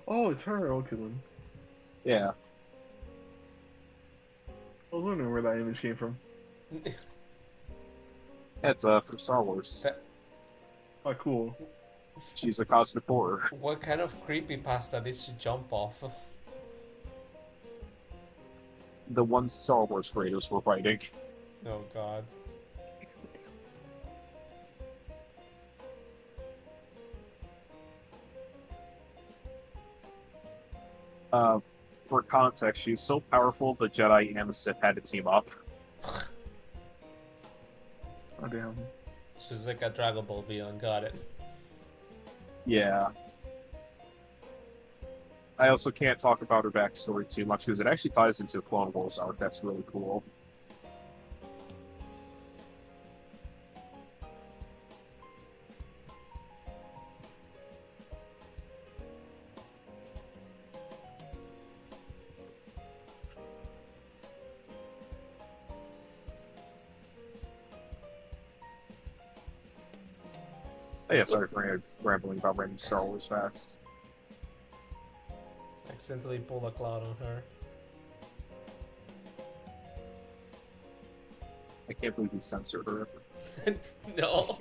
E: Oh, it's her. I'll kill him.
D: Yeah.
E: I was wondering where that image came from.
D: That's from Star Wars.
E: Oh, cool.
D: She's a cosmic horror.
F: What kind of creepypasta did she jump off?
D: The one Star Wars creators were fighting.
F: Oh god.
D: For context, she's so powerful the Jedi and the Sith had to team up.
E: Oh, damn.
F: She's like a Dragon Ball villain, got it.
D: Yeah. I also can't talk about her backstory too much because it actually ties into the Clone Wars arc. That's really cool. Oh, yeah, sorry for rambling about random Star Wars facts.
F: Accidentally pulled a cloud on her.
D: I can't believe you censored her.
F: No.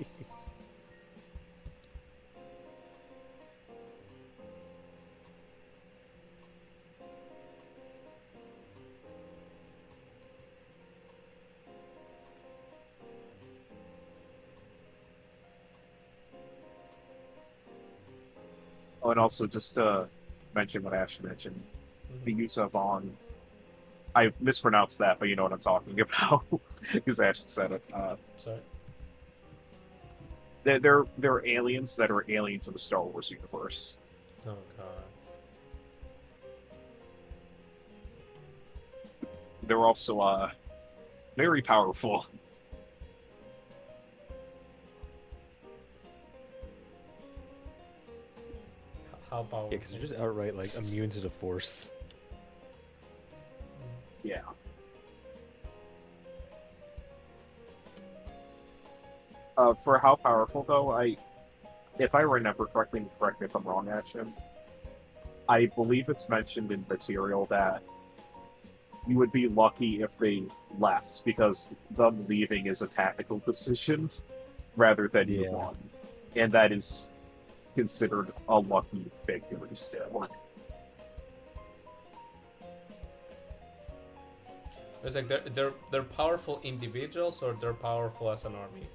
D: Oh, and also just to mention what Ash mentioned, the use of on. I mispronounced that, but you know what I'm talking about because Ash said it.
F: Sorry.
D: They're aliens that are aliens in the Star Wars universe.
F: Oh god.
D: They're also very powerful.
F: How about...
B: Yeah, because they're just outright like immune to the Force.
D: Yeah. For how powerful though, if I remember correctly, and correct me if I'm wrong, Action, I believe it's mentioned in material that you would be lucky if they left because them leaving is a tactical decision rather than you won, and that is considered a lucky figure still.
F: It's like they're powerful individuals or they're powerful as an army.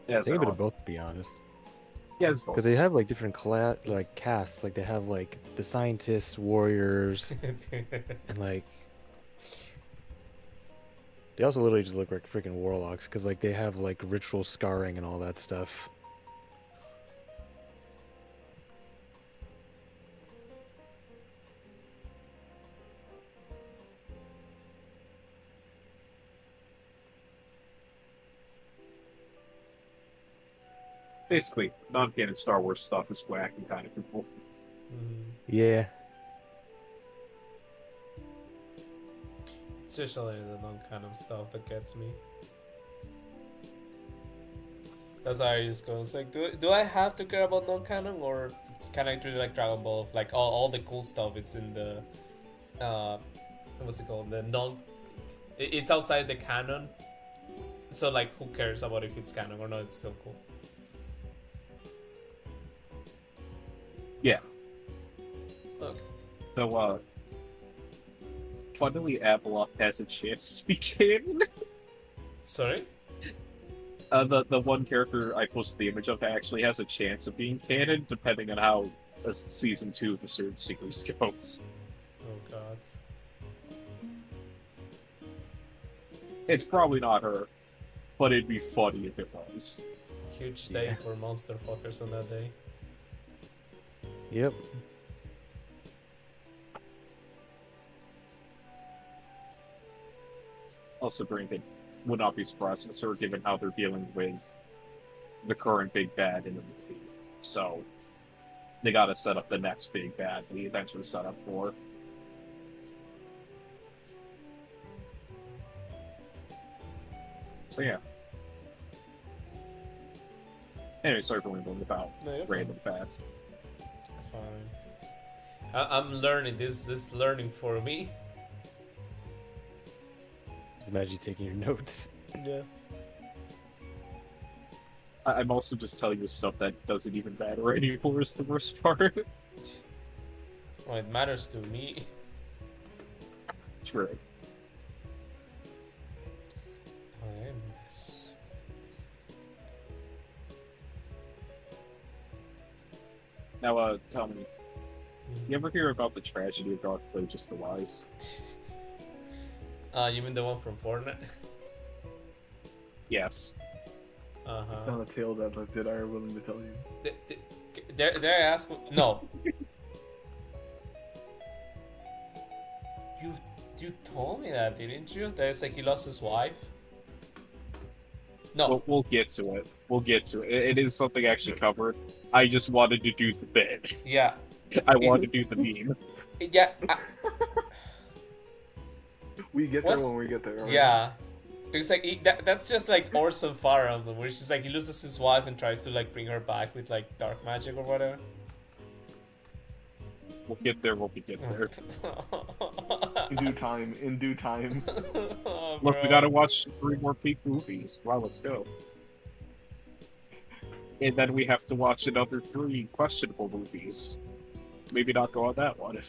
D: Yeah,
B: I think a bit of both, to be honest.
D: Yeah, it's both.
B: Because they have like different casts. Like they have like the scientists, warriors, and like they also literally just look like freaking warlocks. Because like they have like ritual scarring and all that stuff.
D: Basically, non-canon Star Wars stuff is whack and kind of cool.
B: Yeah.
F: It's usually the non-canon stuff that gets me. That's how I just go. It's like, do I have to care about non-canon, or can I treat it like Dragon Ball? Like all the cool stuff, it's in the what's it called? The non. It's outside the canon. So like, who cares about if it's canon or not? It's still cool.
D: Yeah.
F: Okay.
D: So, funnily, Avalok has a chance to be canon.
F: Sorry?
D: The one character I posted the image of actually has a chance of being canon, depending on how season 2 of the certain series goes.
F: Oh god.
D: It's probably not her, but it'd be funny if it was.
F: Huge day for monster fuckers on that day.
B: Yep.
D: Also, granted, would not be surprised with her given how they're dealing with the current big bad in the movie. So, they gotta set up the next big bad they eventually set up for. So, yeah. Anyway, sorry for rambling about
F: No, you're
D: random facts.
F: Fine. I'm learning this learning for me.
B: Just imagine you taking your notes.
F: Yeah.
D: I'm also just telling you stuff that doesn't even matter anymore is the worst part.
F: Well, it matters to me.
D: True. Now, tell me, you ever hear about the tragedy of Dark Just the Wise?
F: You mean the one from Fortnite?
D: Yes.
E: It's not a tale that the Jedi are willing to tell you.
F: Dare I ask? No. You told me that, didn't you? That it's like he lost his wife. No.
D: We'll get to it. We'll get to it. It is something actually covered. I just wanted to do the bit.
F: Yeah.
D: I wanted to do the meme.
F: Yeah.
E: We get there when we get there. Right?
F: Yeah. Because like that's just like Orson Fire Emblem, where it's just like he loses his wife and tries to like bring her back with like dark magic or whatever.
D: We'll get there when we get there.
E: In due time. In due time.
F: Oh,
D: Look,
F: bro.
D: we gotta watch 3 more peak movies. Wow, let's go. And then we have to watch another 3 questionable movies. Maybe not go on that one.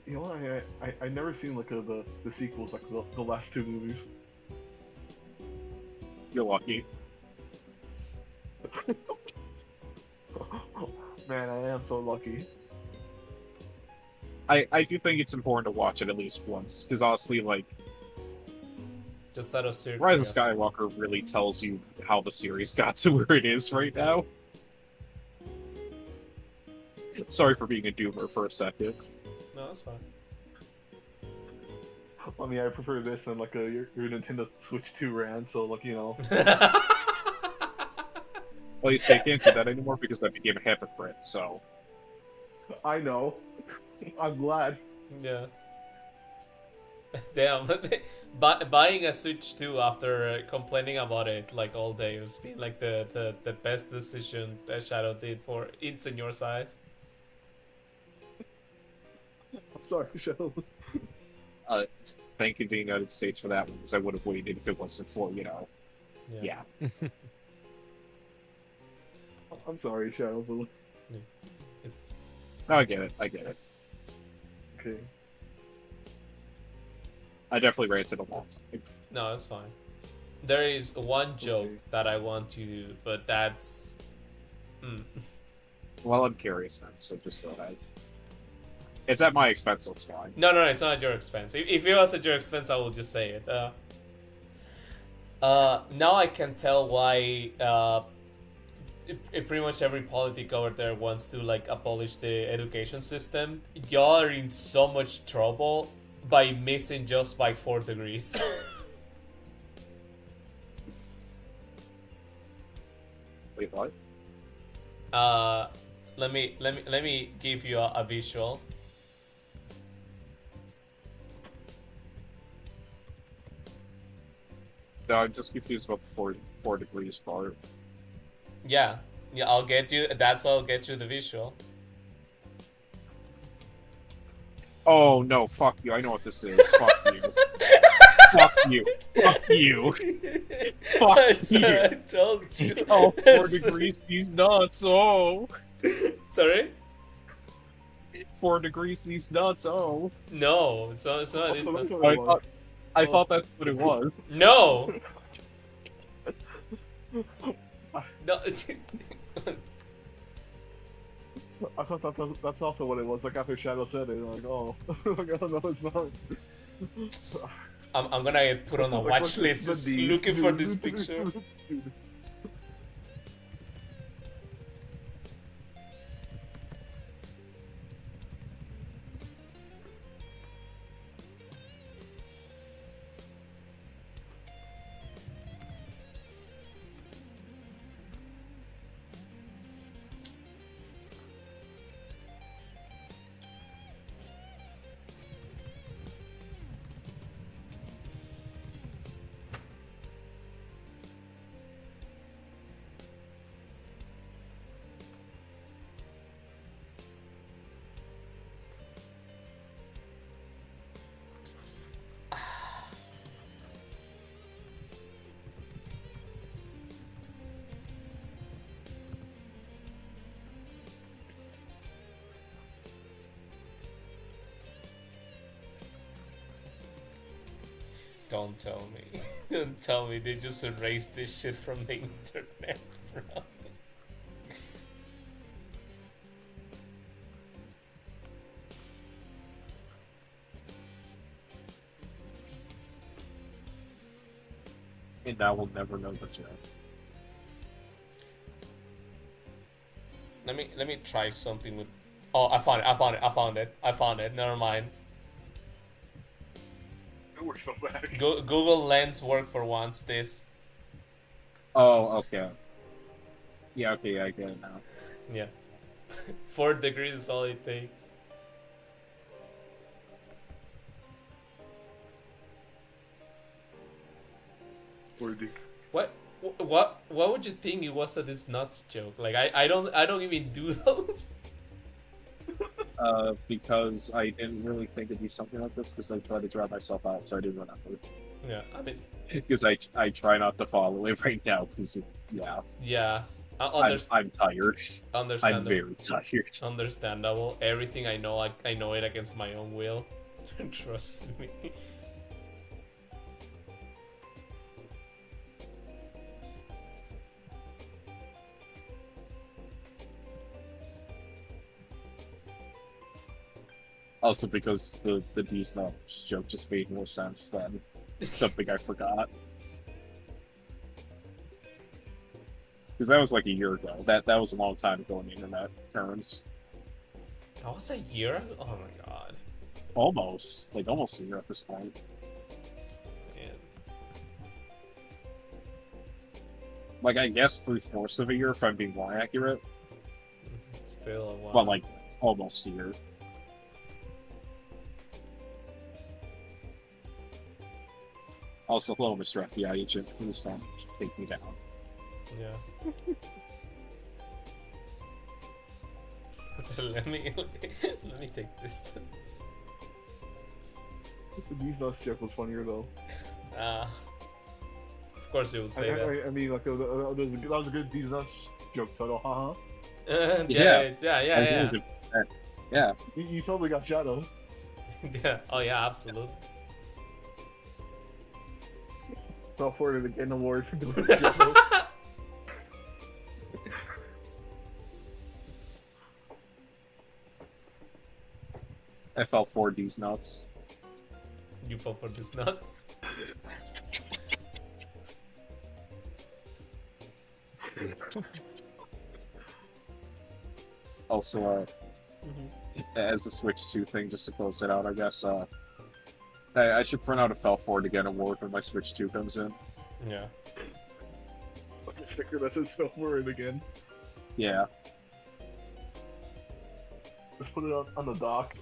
E: You know what? I never seen like the sequels, like the last 2 movies.
D: You're lucky.
E: Man, I am so lucky.
D: I do think it's important to watch it at least once, because honestly, like,
F: Just out of serious
D: Rise of
F: curiosity.
D: Skywalker really tells you how the series got to where it is right now. Sorry for being a doomer for a second.
F: No, that's fine.
E: I mean, I prefer this than like your Nintendo Switch 2 rant, so like, you know.
D: Well, you see, I can't do that anymore because I became a hypocrite, so...
E: I know. I'm glad.
F: Yeah. Damn. Buying a Switch 2 after complaining about it like all day was been like the best decision that Shadow did for its in your size.
E: I'm sorry, Shadow.
D: Thank you to the United States for that one, because I would have waited if it wasn't for, you know... Yeah.
E: I'm sorry, Shadow. But...
D: No, I get it. I get it.
E: Okay.
D: I definitely ranted a lot.
F: No, that's fine. There is one joke
E: Okay.
F: that I want to do, but that's...
D: Well, I'm curious then, so just go ahead. It's at my expense, so it's fine.
F: No, it's not at your expense. If it was at your expense, I will just say it. Now I can tell why pretty much every politic over there wants to like abolish the education system. Y'all are in so much trouble by missing just by 4 degrees.
D: Wait, what?
F: Let me give you a visual.
D: No, I'm just confused about the 4 degrees part.
F: Yeah, I'll get you. That's why I'll get you the visual.
D: Oh, no, fuck you. I know what this is. Fuck you. Fuck you. Fuck you. Fuck
F: I
D: you.
F: told you.
D: Oh, 4 degrees, these nuts, oh.
F: Sorry?
D: 4 degrees, these nuts, oh.
F: No, it's not. It's
E: So
F: not.
E: that's what it was.
D: I thought that's what it was.
F: No. No.
E: I thought that's also what it was. Like after Shadow said it, like oh, like, oh no, it's not.
F: I'm gonna get put on a
E: Like,
F: watch
E: look,
F: list
E: the
F: just
E: Ds.
F: looking for this picture.
E: Dude.
F: Don't tell me. Don't tell me they just erased this shit from the internet, bro.
D: And now we'll never know the chat.
F: Let me try something with. Oh, I found it. Never mind.
E: It works so bad.
F: Google Lens work for once. This.
D: Oh, okay. Yeah, okay, I get it now.
F: Yeah. 4 degrees is all it takes. What would you think it was a this nuts joke? Like I don't even do those.
D: Because I didn't really think it'd be something like this because I tried to drive myself out, so I didn't remember.
F: Yeah, I mean.
D: Because I try not to follow it right now because yeah.
F: Yeah,
D: I'm tired.
F: Understandable.
D: I'm very tired.
F: Understandable. Everything I know it against my own will. Trust me.
D: Also because the D's nuts joke just made more sense than something I forgot. Because that was like a year ago. That was a long time ago in the internet terms.
F: That was a year ago? Oh my god.
D: Almost a year at this point.
F: Man.
D: Like I guess 3/4 of a year if I'm being more accurate.
F: Still a while.
D: But like almost a year. Also, hello, Mr. FBI agent. Please don't take me down.
F: Yeah. So let me take this.
E: The D's nuts joke was funnier though.
F: Of course you will say that.
E: I mean, like that was a good D's nuts joke title, haha.
F: Yeah.
D: Yeah.
E: You totally got Shadow.
F: Yeah. Oh yeah, absolutely.
E: Fell for it again award for doing Shadow.
D: I fell for these nuts.
F: You fell for this nuts.
D: Also, as a Switch 2 thing, just to close it out, I guess, I should print out a fell for to get an award when my Switch 2 comes in.
F: Yeah.
E: Like a sticker that says fell for it again.
D: Yeah.
E: Just put it on the dock.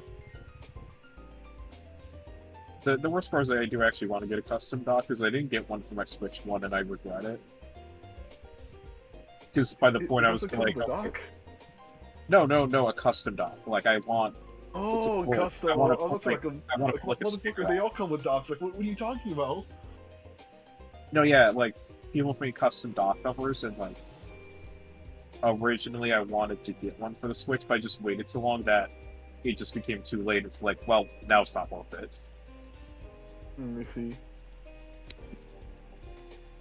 D: The worst part is that I do actually want to get a custom dock, because I didn't get one for my Switch 1 and I regret it. Because by the point I was like, no, a custom dock. Like I want.
E: Oh, custom.
D: I want to
E: that's like a. Motherfucker, they all come with docks. Like, what are you talking about?
D: No, yeah, like people make custom dock covers, and like originally I wanted to get one for the Switch, but I just waited so long that it just became too late. It's like, well, now it's not worth it.
E: Let me see.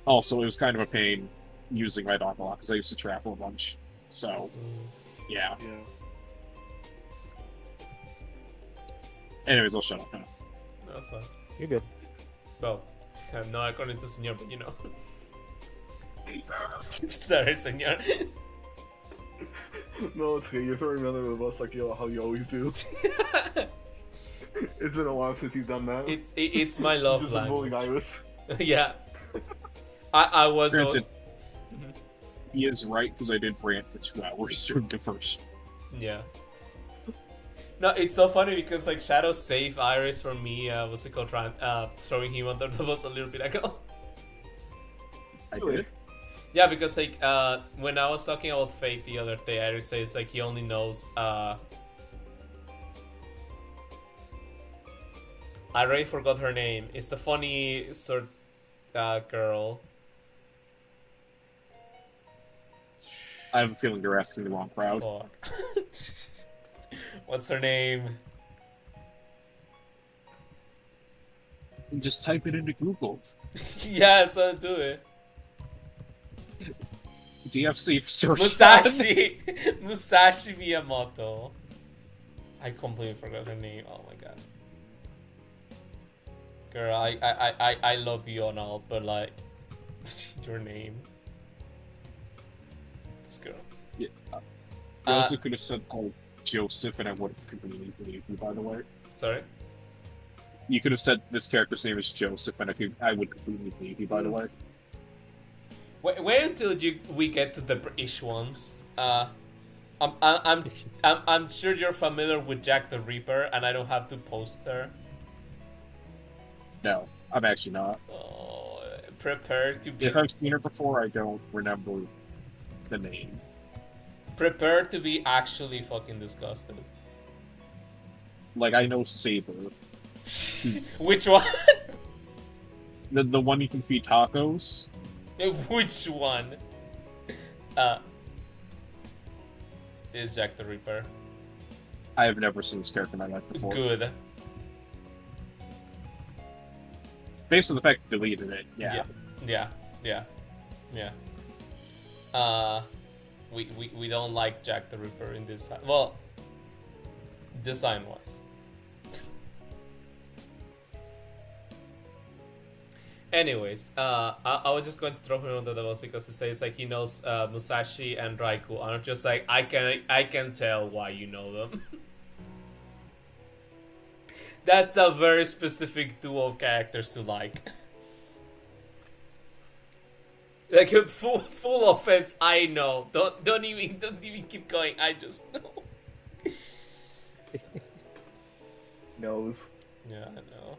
D: Also, it was kind of a pain using my dog a lot because I used to travel a bunch. So, yeah.
E: Yeah.
D: Anyways, I'll shut up now.
F: No, that's fine.
B: You're good.
F: Well, not according to Senor, but you know. Sorry, Senor.
E: No, it's okay. You're throwing me under the bus like how you always do. It's been a while since you've done that.
F: It's my love
E: Just bullying
F: language.
E: Iris.
F: Yeah. I was.
D: Granted, he is right because I did rant for 2 hours during the first.
F: Yeah. No, it's so funny because like Shadow saved Iris from me. What's it called? Throwing him under the bus a little bit ago.
D: I did.
F: Yeah, because like when I was talking about Fate the other day, Iris says like he only knows. I already forgot her name. It's the funny sort girl.
D: I have a feeling you're asking the wrong crowd.
F: Fuck. What's her name?
D: Just type it into Google.
F: Yeah, so do it.
D: DFC search.
F: Musashi! Musashi Miyamoto. I completely forgot her name. Oh my god. Girl, I love you and all, but like, your name. This girl.
D: Yeah. I also could have said Joseph, and I would have completely believed you. By the way,
F: Sorry.
D: you could have said this character's name is Joseph, and I would completely believe you. By the way,
F: Wait until we get to the British ones. I'm sure you're familiar with Jack the Ripper, and I don't have to post her.
D: no, I'm actually not.
F: Oh, prepare to be.
D: If I've seen her before, I don't remember the name.
F: Prepare to be actually fucking disgusted.
D: Like, I know Saber,
F: Which one?
D: the one you can feed tacos.
F: Which one? Is Jack the Ripper.
D: I have never seen this character in my life before.
F: Good.
D: Based on the fact you deleted it, yeah.
F: Yeah. We don't like Jack the Ripper in this. Well, design wise. Anyways, I was just going to throw him under the bus because it says like he knows Musashi and Raikou, and I'm just like I can tell why you know them. That's a very specific duo of characters to like. Like full offense, I know. Don't even keep going. I just know.
E: Knows.
F: Yeah, I know.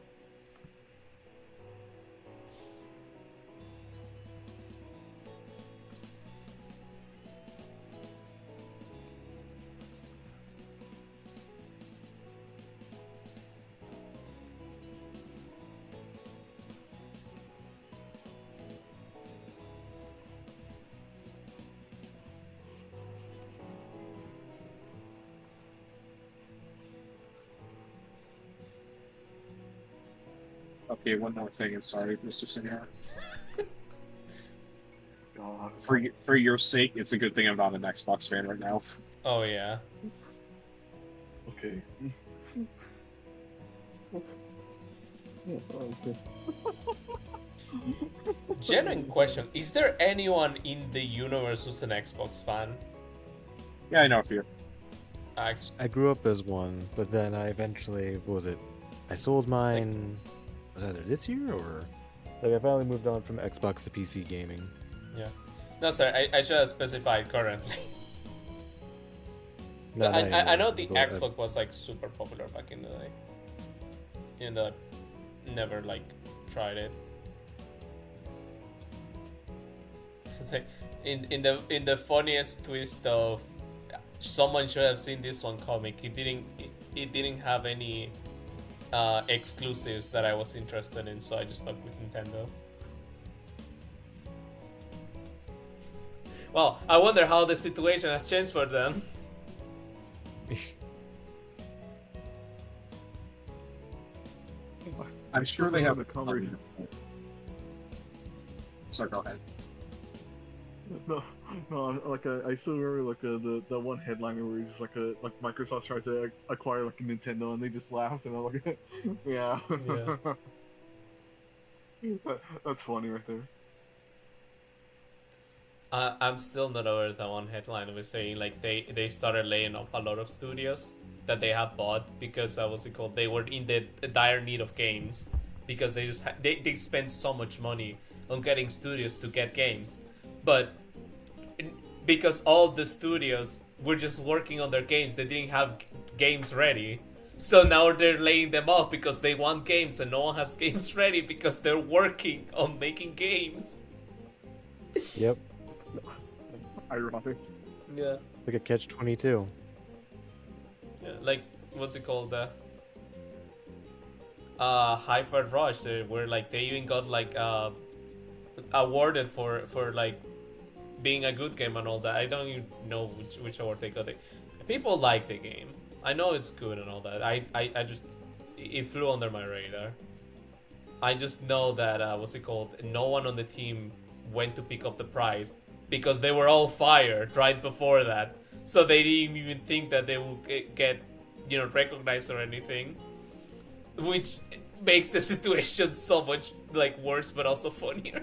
D: Okay, one more thing, and sorry, Mr. Senior.
E: God.
D: For your sake, it's a good thing I'm not an Xbox fan right now.
F: Oh yeah.
E: Okay.
F: Genuine question: is there anyone in the universe who's an Xbox fan?
D: Yeah, I know a few.
F: Actually,
B: I grew up as one, but then I eventually, what was it? I sold mine, was it either this year or... Like, I finally moved on from Xbox to PC gaming.
F: yeah. No, sorry, I should have specified currently.
B: Not
F: I
B: anymore,
F: know the
B: but
F: Xbox was like super popular back in the day. Even though I never like tried it. It's like in the funniest twist of someone should have seen this one comic. It didn't have any exclusives that I was interested in, so I just stuck with Nintendo. Well, I wonder how the situation has changed for them.
D: I'm sure they have
E: the coverage.
D: Sorry, go ahead.
E: No, no, like I still remember like the one headliner where it's just like Microsoft tried to acquire like a Nintendo and they just laughed and I'm like, yeah,
F: Yeah.
E: That's funny right there.
F: I'm still not aware that one headline was saying like they started laying off a lot of studios that they have bought because what's it called? They were in the dire need of games because they just they spend so much money on getting studios to get games, but because all the studios were just working on their games, they didn't have games ready. So now they're laying them off because they want games and no one has games ready because they're working on making games.
B: Yep.
E: Ironic.
F: Yeah.
B: Like a catch-22.
F: Yeah, like what's it called? Hi-Fi Rush, where like they even got like awarded for like being a good game and all that. I don't even know which award they got. People like the game. I know it's good and all that. I just it flew under my radar. I just know that what's it called? No one on the team went to pick up the prize because they were all fired right before that. So they didn't even think that they would get recognized or anything, which makes the situation so much like worse, but also funnier.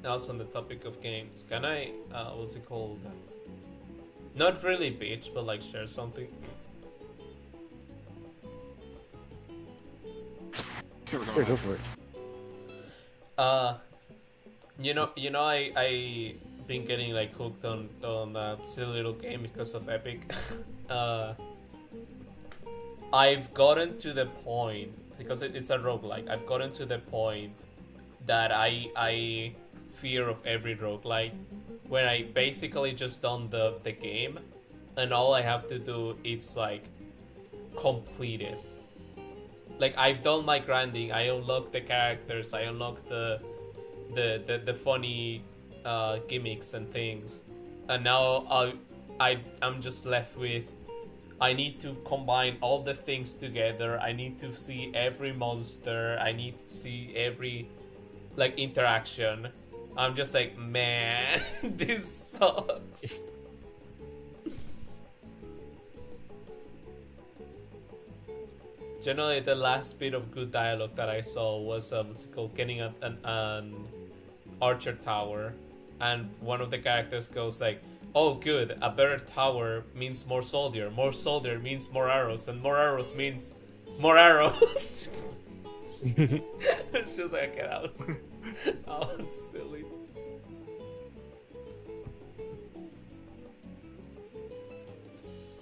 F: Also on the topic of games, can I what's it called? Not really bitch, but like share something.
E: Sure,
B: Sure, go for it.
F: I been getting like hooked on a silly little game because of Epic. I've gotten to the point because it's a roguelike. I've gotten to the point that I fear of every roguelike when I basically just done the game and all I have to do is like complete it. Like I've done my grinding, I unlocked the characters, I unlocked the funny gimmicks and things, and now I'm just left with I need to combine all the things together. I need to see every monster. I need to see every like interaction. I'm just like, man, this sucks. Generally, the last bit of good dialogue that I saw was what's it called, getting an archer tower, and one of the characters goes like, "Oh, good, a better tower means more soldier. More soldier means more arrows, and more arrows means more arrows." It's just like, okay, that was silly.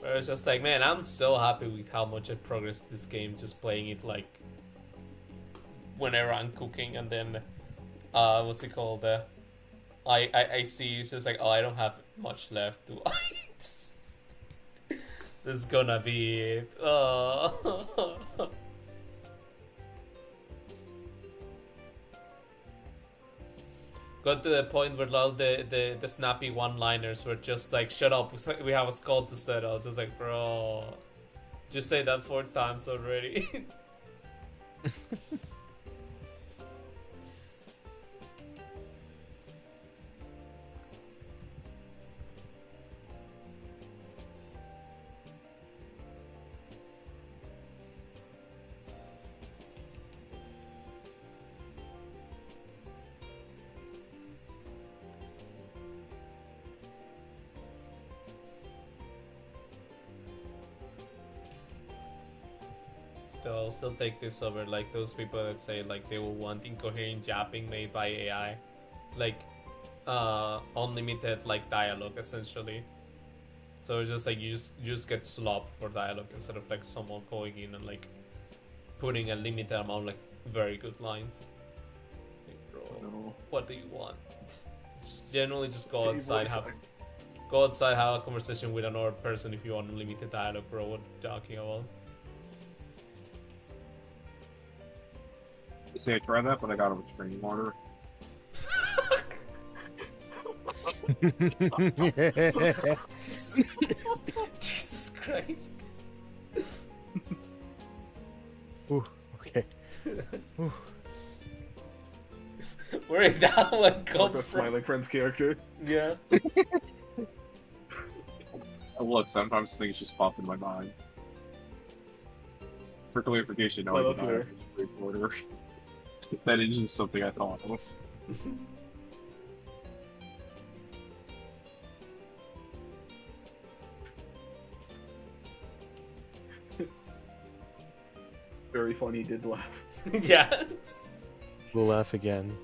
F: But it's just like, man, I'm so happy with how much I progressed this game, just playing it like whenever I'm cooking, and then what's it called? I see it's just like, oh, I don't have much left to eat. This is gonna be it. Got to the point where all the snappy one-liners were just like, shut up, we have a skull to set. I was just like, bro, just say that 4 times already. I'll still take this over like those people that say like they will want incoherent yapping made by AI, like unlimited like dialogue essentially. So it's just like you just get slop for dialogue instead of like someone going in and like putting a limited amount like very good lines. Like, bro, what do you want? Just generally just go outside, have a conversation with another person if you want unlimited dialogue, bro. What are you talking about?
D: You say I tried that, but I got a restraining order.
F: Jesus Christ.
B: Ooh, okay. Ooh.
F: Where did that one come
E: That's
F: from?
E: my like friend's character.
F: Yeah.
D: Oh, look, sometimes things just pop in my mind. For clarification, no,
E: Oh,
D: I
E: that's
D: did not have
E: fair.
D: a restraining order. That is just something I thought of.
E: Very funny, did laugh.
F: Yeah.
B: We'll laugh again.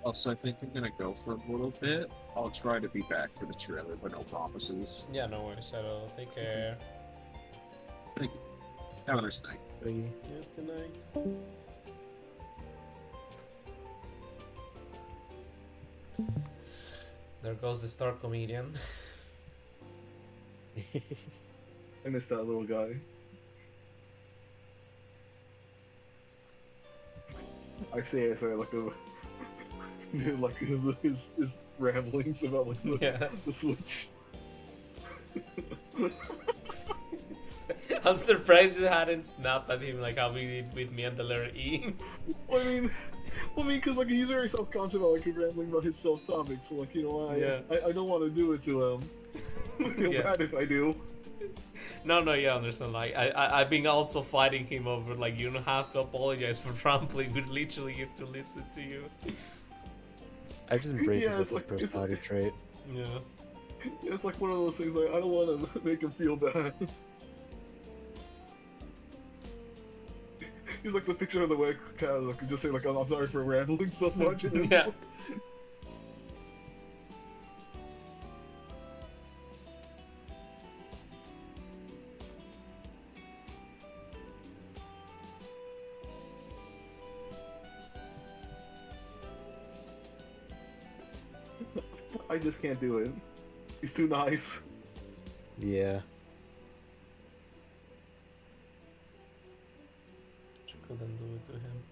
D: Also, I think I'm gonna go for a little bit. I'll try to be back for the trailer, but no promises.
F: Yeah, no worries at all. Take care.
D: Thank you. Have a nice night.
F: Yeah, good night. There goes the star comedian.
E: I missed that little guy. I say like a like his ramblings about like the,
F: Yeah.
E: the Switch.
F: I'm surprised you hadn't snapped at him like how we did with me and the letter E.
E: Well, I mean, cause like he's very self-conscious about like rambling about his self-topic, so like I don't want to do it to him. I feel
F: Yeah.
E: bad if I do.
F: No, yeah, I understand. Like, I've been also fighting him over, like, you don't have to apologize for rambling. We literally get to listen to you.
B: I just embrace
E: Yeah,
B: it
E: it's
B: as a
E: like- it's
B: personality trait.
F: Yeah.
E: It's like one of those things. Like I don't want to make him feel bad. He's like the picture of the way cat. Like just say like, "I'm sorry for rambling so much." And it's
F: Yeah.
E: like- I just can't do it. He's too nice.
B: Yeah.
F: You couldn't do it to him.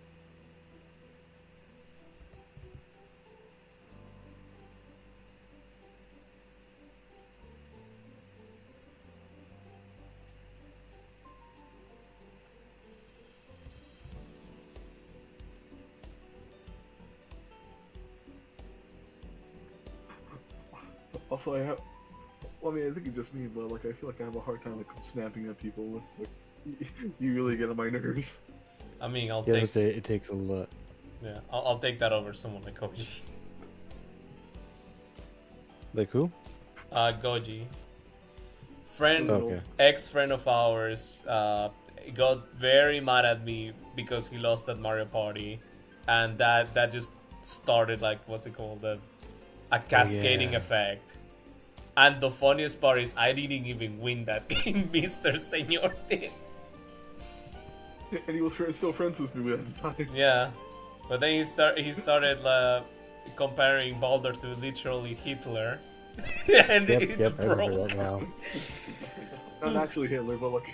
E: Also, I have. Well, I mean, I think it's just me, but like I feel like I have a hard time like snapping at people. It's like you really get on my nerves.
F: I mean, I'll
B: Yeah,
F: take.
B: I'd say it takes a lot.
F: Yeah, I'll take that over someone like Goji.
B: Like who?
F: Goji. Friend,
B: Okay.
F: ex-friend of ours, got very mad at me because he lost at Mario Party. and that just started like what's it called, a cascading
B: yeah.
F: effect. And the funniest part is I didn't even win that game. Mr. Senor did.
E: And he was still friends with me at the time.
F: Yeah, but then he started comparing Baldr to literally Hitler, and
B: Yep,
F: it
B: yep, I remember
F: broke.
B: that now.
E: Not actually Hitler, but like.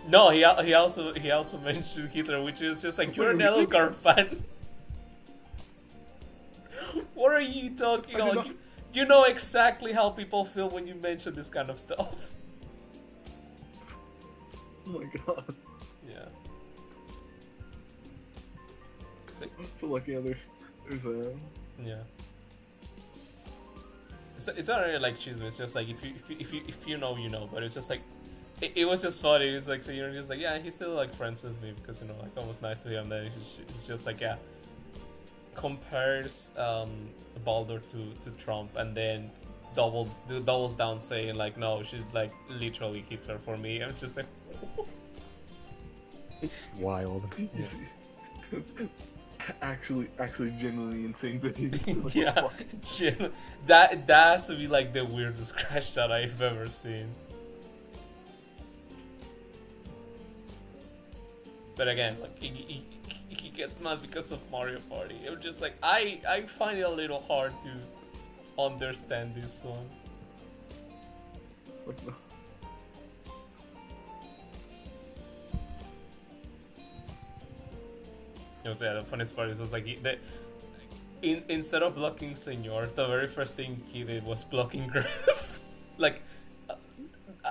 F: No, he also mentioned Hitler, which is just like, you're an Elgar fan. What are you talking
E: I did
F: about?
E: not-
F: You know exactly how people feel when you mention this kind of stuff.
E: Oh my god.
F: Yeah.
E: So like yeah, there's a.
F: Yeah. It's not really like chisme. It's just like if you know, you know. But it's just like it was just funny. It's like, so you're just like, yeah, he's still like friends with me because, you know, like I was nice to him. Then it's just like, yeah, compares Baldr to Trump, and then doubles down saying like, no, she's like literally Hitler for me. I'm just like,
B: Wild.
E: Actually, genuinely insane video. Like,
F: yeah,
E: what?
F: that has to be like the weirdest crash that I've ever seen. But again, like he gets mad because of Mario Party. I'm just like, I find it a little hard to understand this one.
E: What the-
F: You know, so yeah, the funniest part is, was like instead of blocking Senor, the very first thing he did was blocking Griff, like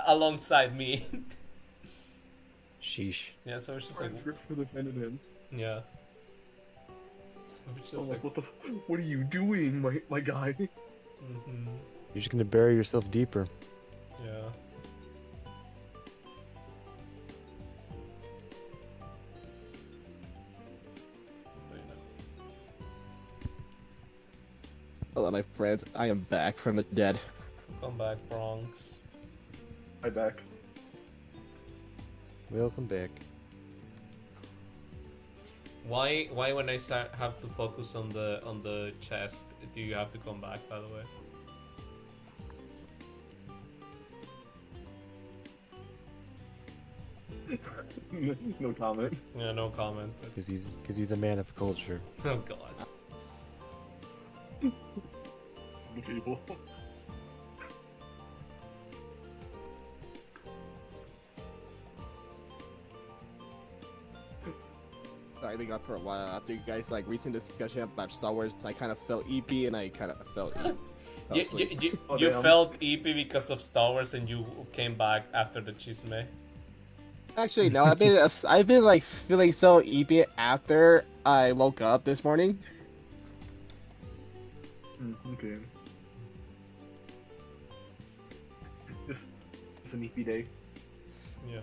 F: alongside me.
B: Sheesh.
F: Yeah, so it's just like,
E: Friends for defending him.
F: yeah. So it's
E: I'm
F: just
E: like,
F: like,
E: what are you doing, my guy?
F: mm-hmm,
B: You're just gonna bury yourself deeper.
F: yeah. But, you know.
C: Hello, my friends. I am back from the dead.
F: Come back, Bronx.
E: I back.
B: Welcome back.
F: Why when I have to focus on the chest, do you have to come back, by the way?
E: No comment.
F: Yeah, no comment.
B: Because he's a man of culture.
F: Oh god.
E: People.
C: I think up for a while after you guys like recent discussion about Star Wars. I kind of felt EP and I kind of felt.
F: You
E: Oh,
F: you
E: damn.
F: felt EP because of Star Wars, and you came back after the chisme.
C: Actually, no. I've been like feeling so EP after I woke up this morning.
E: Okay. It's an EP day.
F: Yeah.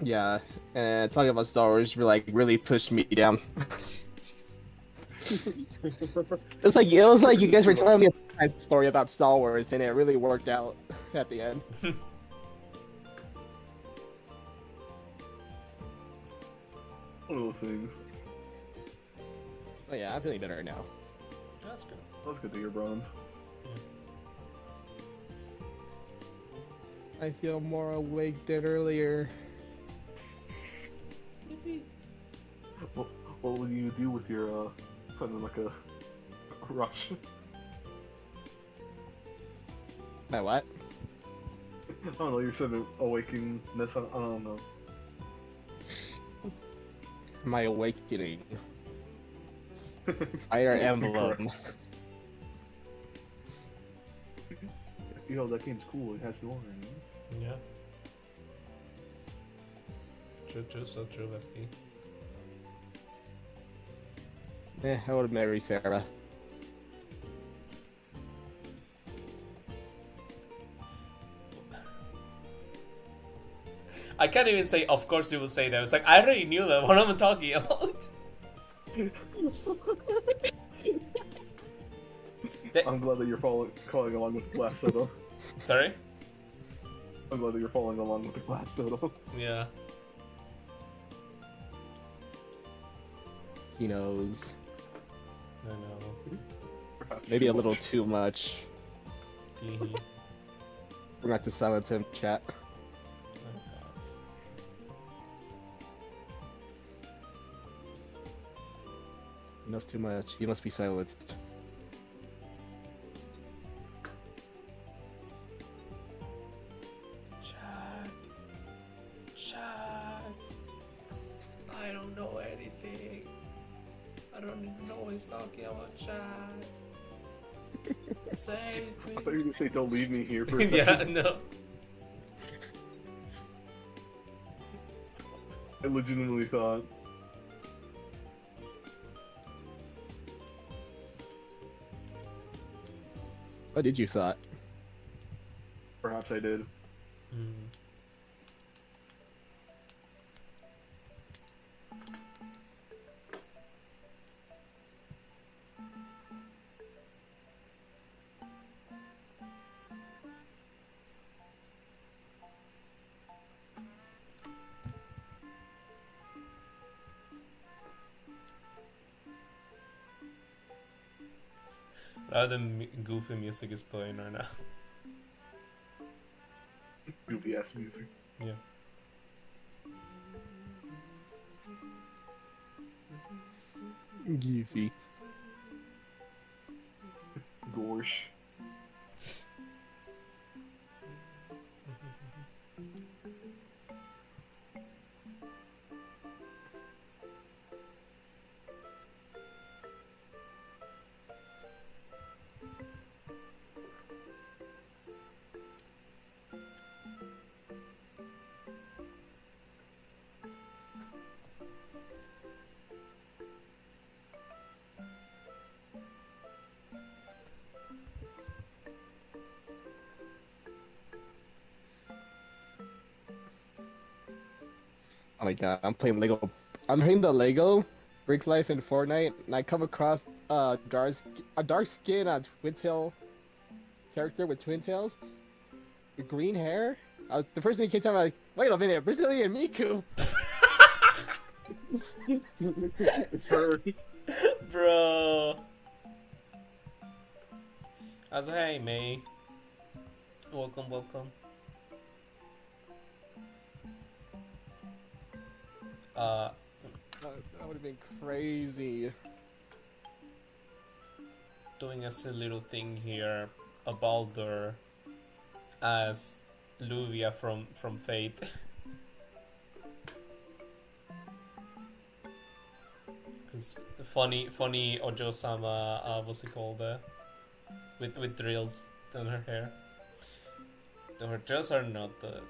C: Yeah, and talking about Star Wars really pushed me down. It's like it was like you guys were telling me a nice story about Star Wars, and it really worked out at the end.
E: One of those things.
C: Oh yeah, I'm feeling better now.
F: That's good.
E: That's good to hear, Bronze.
C: I feel more awake than earlier.
E: What will you do with your sudden like a rush?
C: My what?
E: I don't know. Your sudden awakeness. I don't know.
C: My awakening. Fire Emblem.
E: Yo, that game's cool. It has Norn.
F: Yeah. True, so true, bestie.
C: I would marry Sarah.
F: I can't even say, of course you will say that. It's like, I already knew that. What am I talking about?
E: I'm glad that you're following along with the class though.
F: Sorry?
E: I'm glad that you're following along with the class though.
F: Yeah.
C: He knows.
F: I know.
E: Perhaps
C: Maybe
E: too
C: a little
E: much.
C: too much.
F: Hee.
C: We're gonna have to silence him, chat.
F: Oh god.
C: He knows too much. He must be silenced.
F: Chat. Chat. I don't know anything. I don't even know what he's talking about, chat. Save
E: I
F: me.
E: thought you were gonna say don't leave me here for a second.
F: Yeah, no.
E: I legitimately thought.
C: What did you thought?
E: Perhaps I did.
F: Mm. Rather goofy music is playing right now.
E: Goofy ass music.
F: Yeah.
C: Goofy.
E: Gorsh.
C: Oh my god, I'm playing Lego. I'm playing the Lego Brick Life in Fortnite, and I come across a dark skin twin tail character with twin tails, with green hair. The first thing that came to me, I'm like, wait a minute, Brazilian Miku.
E: It's her.
F: Bro. Also, hey, May. Welcome, welcome.
C: That would have been crazy.
F: Doing a silly little thing here. A Baldr as Luvia from Fate. Because the funny Ojousama, what's it called? With drills on her hair. Though her drills are not the.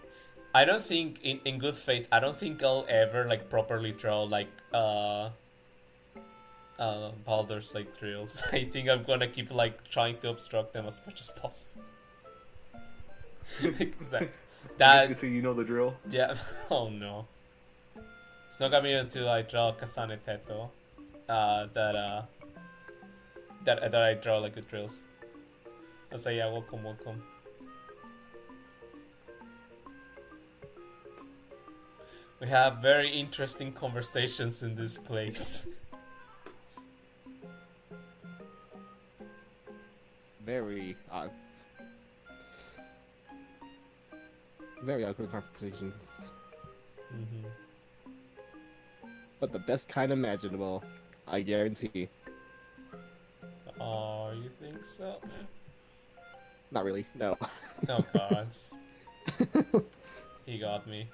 F: I don't think in good faith. I don't think I'll ever like properly draw like Baldur's like drills. I think I'm gonna keep like trying to obstruct them as much as possible. Because
E: You can see you know the drill.
F: yeah. Oh no. It's not gonna be until I draw Kasane Teto that I draw like good drills. I'll say yeah, welcome. We have very interesting conversations in this place.
C: Very awkward conversations,
F: Mm-hmm.
C: but the best kind imaginable, I guarantee.
F: Oh, you think so?
C: Not really, no.
F: Oh god. He got me.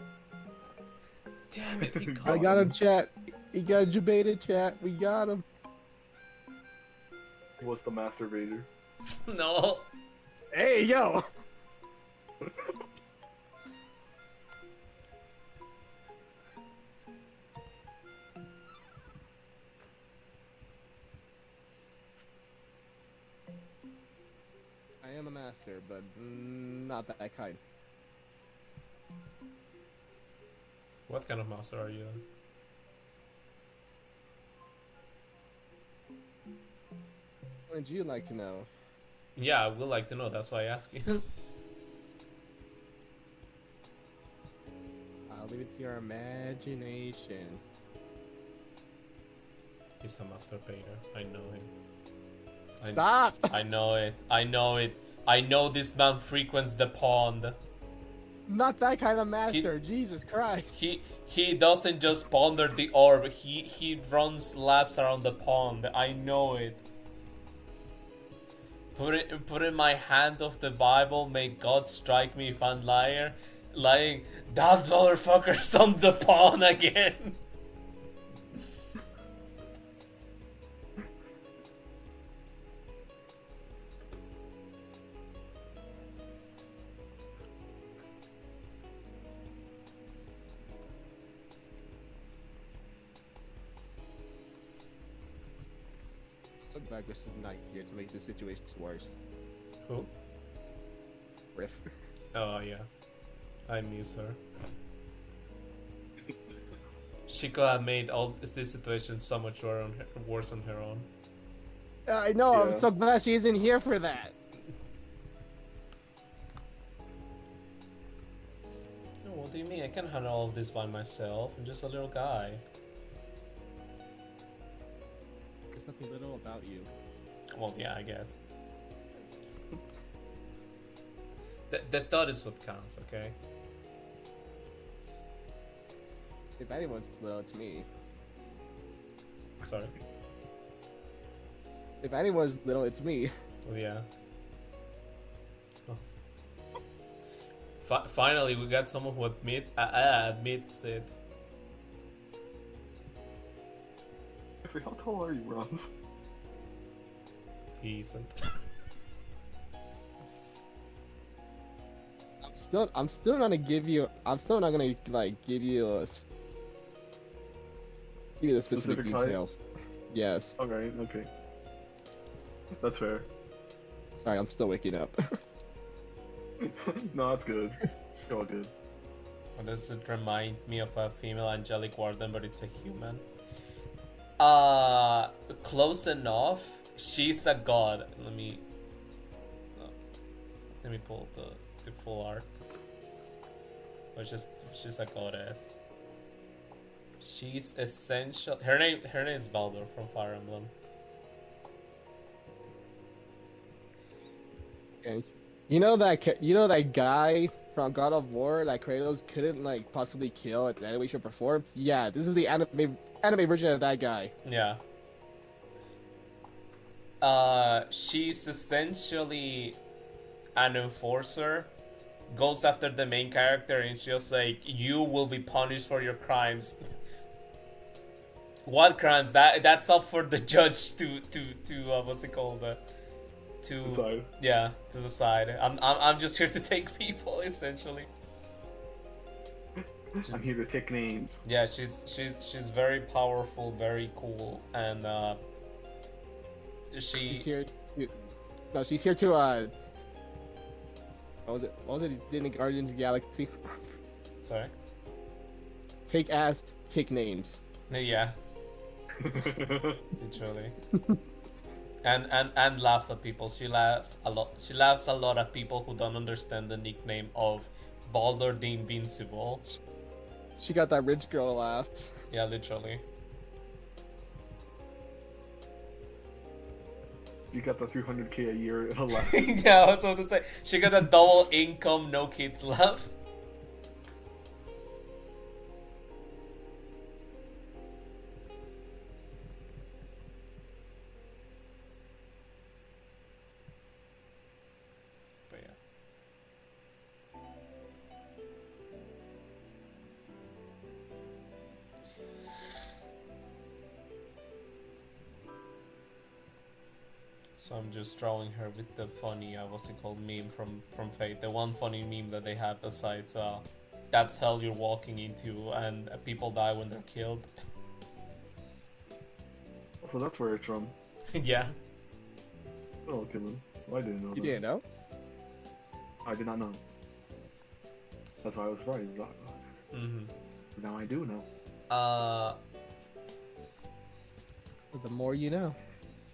F: Damn it, he
C: I
F: caught
C: got
F: me.
C: him, chat. He got debated, chat. We got him.
E: He was the masturbator.
F: No.
C: Hey, yo! I am a master, but not that kind.
F: What kind of master are you?
C: Would you like to know?
F: Yeah, I would like to know. That's why I ask you.
C: I'll leave it to your imagination.
F: He's a masturbator. I know him.
C: Stop!
F: I know it. I know it. I know this man frequents the pond.
C: Not that kind of master. Jesus Christ.
F: He doesn't just ponder the orb. He runs laps around the pond. I know it. Put in my hand of the Bible. May God strike me if I'm lying. That motherfucker's on the pond again.
C: So glad Grish is not here to make the situation worse.
F: Who?
C: Riff.
F: Oh yeah, I miss her. She could have made all this situation so much worse on her own.
C: I know.
E: Yeah.
C: I'm so glad she isn't here for that.
F: No, what do you mean? I can handle all of this by myself. I'm just a little guy.
C: There's nothing little about you.
F: Well, yeah, I guess. The thought is what counts, okay?
C: If anyone's little, it's me.
F: Sorry.
C: If anyone's little, it's me.
F: Oh yeah. Oh. Finally, we got someone who admits it.
E: Actually, how tall are you, Ron?
F: Decent.
C: I'm still not gonna give you. I'm still not gonna like give you the specific
E: Specific height?
C: details. Yes.
E: Okay, okay. That's fair.
C: Sorry, I'm still waking up.
E: No, that's good. It's all good.
F: Well, does it remind me of a female angelic warden, but it's a human? Close enough. She's a god. Let me pull the full art. But she's a goddess. She's essential. Her name is Baldr from Fire Emblem.
C: And you know that guy from God of War that Kratos couldn't like possibly kill at the animation perform? Yeah, this is the anime version of that guy.
F: Yeah. She's essentially an enforcer. Goes after the main character and she's just like, you will be punished for your crimes. What crimes? That's up for the judge to what's it called? To
E: Decide.
F: Yeah, to decide. I'm just here to take people essentially.
E: I'm here to take names.
F: Yeah, she's very powerful, very cool, and
C: She's here. No, she's here to What was it? Did in Guardians of the Galaxy?
F: Sorry.
C: Take ass, kick names.
F: Yeah, literally. and laugh at people. She laughs a lot at people who don't understand the nickname of Baldr the Invincible.
C: She got that rich girl laugh.
F: Yeah, literally.
E: You got the 300k a year left.
F: Yeah, I was about to say she got a double income, no kids laugh. But yeah. So I'm just drawing her with the funny, what's it called, meme from Fate. The one funny meme that they have besides, that's hell you're walking into, and people die when they're killed.
E: So that's where it's from.
F: Yeah.
E: Oh, Killen. Well, I didn't know.
C: You
E: that.
C: didn't know?
E: I did not know. That's why I was surprised.
F: Mm-hmm.
E: Now I do know.
C: The more you know.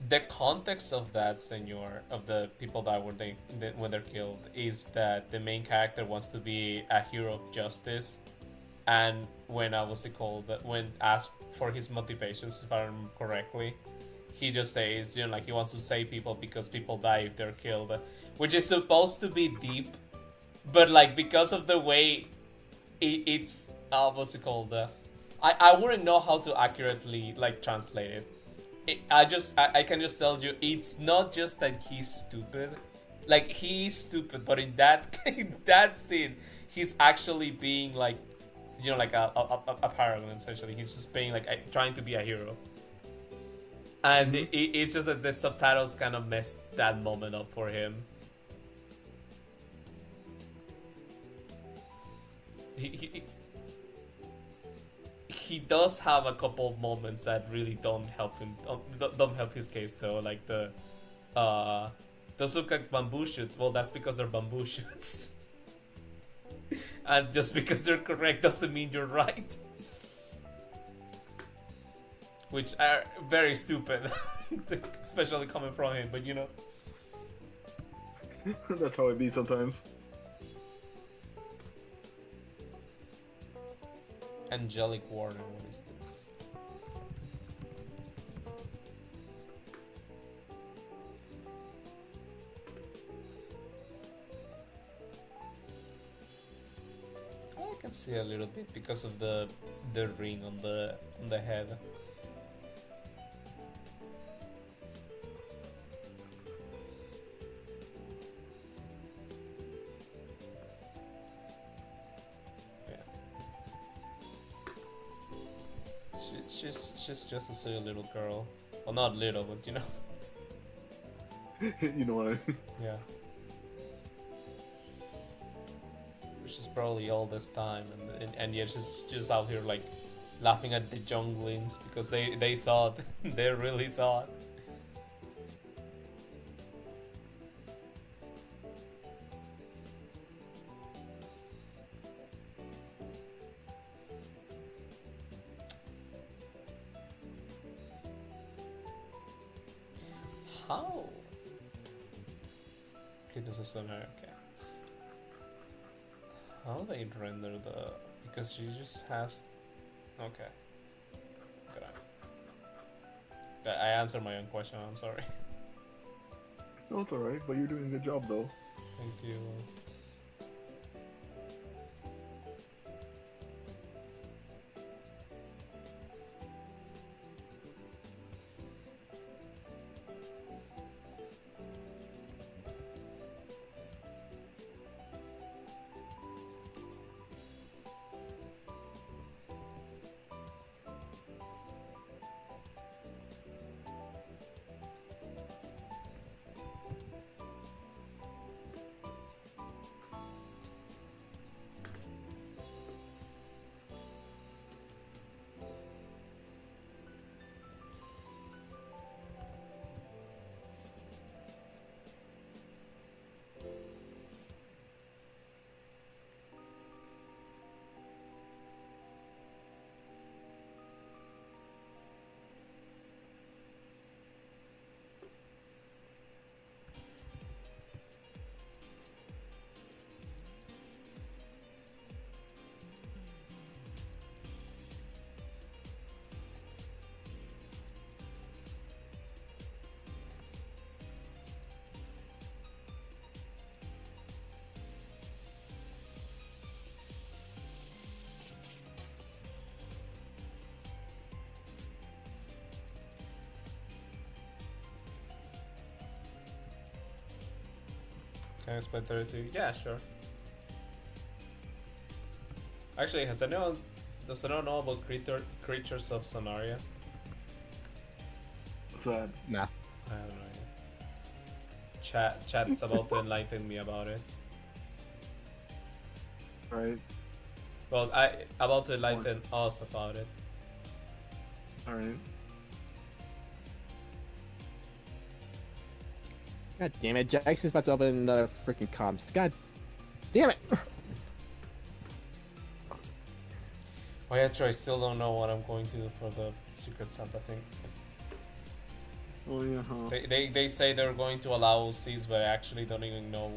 F: The context of that, senor, of the people die when they're killed, is that the main character wants to be a hero of justice, and when when asked for his motivations, if I remember correctly. He just says, you know, like he wants to save people because people die if they're killed, which is supposed to be deep, but like because of the way it's what's it called? I wouldn't know how to accurately like translate it. I can just tell you, it's not just that he's stupid. Like he's stupid, but in that scene, he's actually being like, you know, like a paragon essentially. He's just being like trying to be a hero. And it's just that the subtitles kind of messed that moment up for him. He does have a couple of moments that really don't help him. Don't help his case though. Like those look like bamboo shoots. Well, that's because they're bamboo shoots. And just because they're correct doesn't mean you're right. Which are very stupid, especially coming from him, but you know.
E: That's how it be sometimes.
F: Angelic Warner, what is this? I can see a little bit because of the ring on the head. She's just a silly little girl. Well, not little, but you know.
E: You know what I mean?
F: Yeah. Which is probably all this time, and yet she's just out here like laughing at the junglings because they thought, they really thought. How? Okay, this is America. How they render the... Because she just has... Okay. Got it. I answered my own question, I'm sorry.
E: No, it's alright, but you're doing a good job though.
F: Thank you. Can I explain 32? Yeah, sure. Actually, does anyone know about creatures of Sonaria?
E: What's that?
C: Nah.
F: I have no idea. Chat's about to enlighten me about it.
E: Alright.
F: Well, about to enlighten us about it.
E: Alright.
C: God damn it, Jackson's about to open another freaking comms. God damn it!
F: Oh yeah, true, I still don't know what I'm going to do for the Secret Santa thing.
E: Oh yeah, huh?
F: They say they're going to allow OCs, but I actually don't even know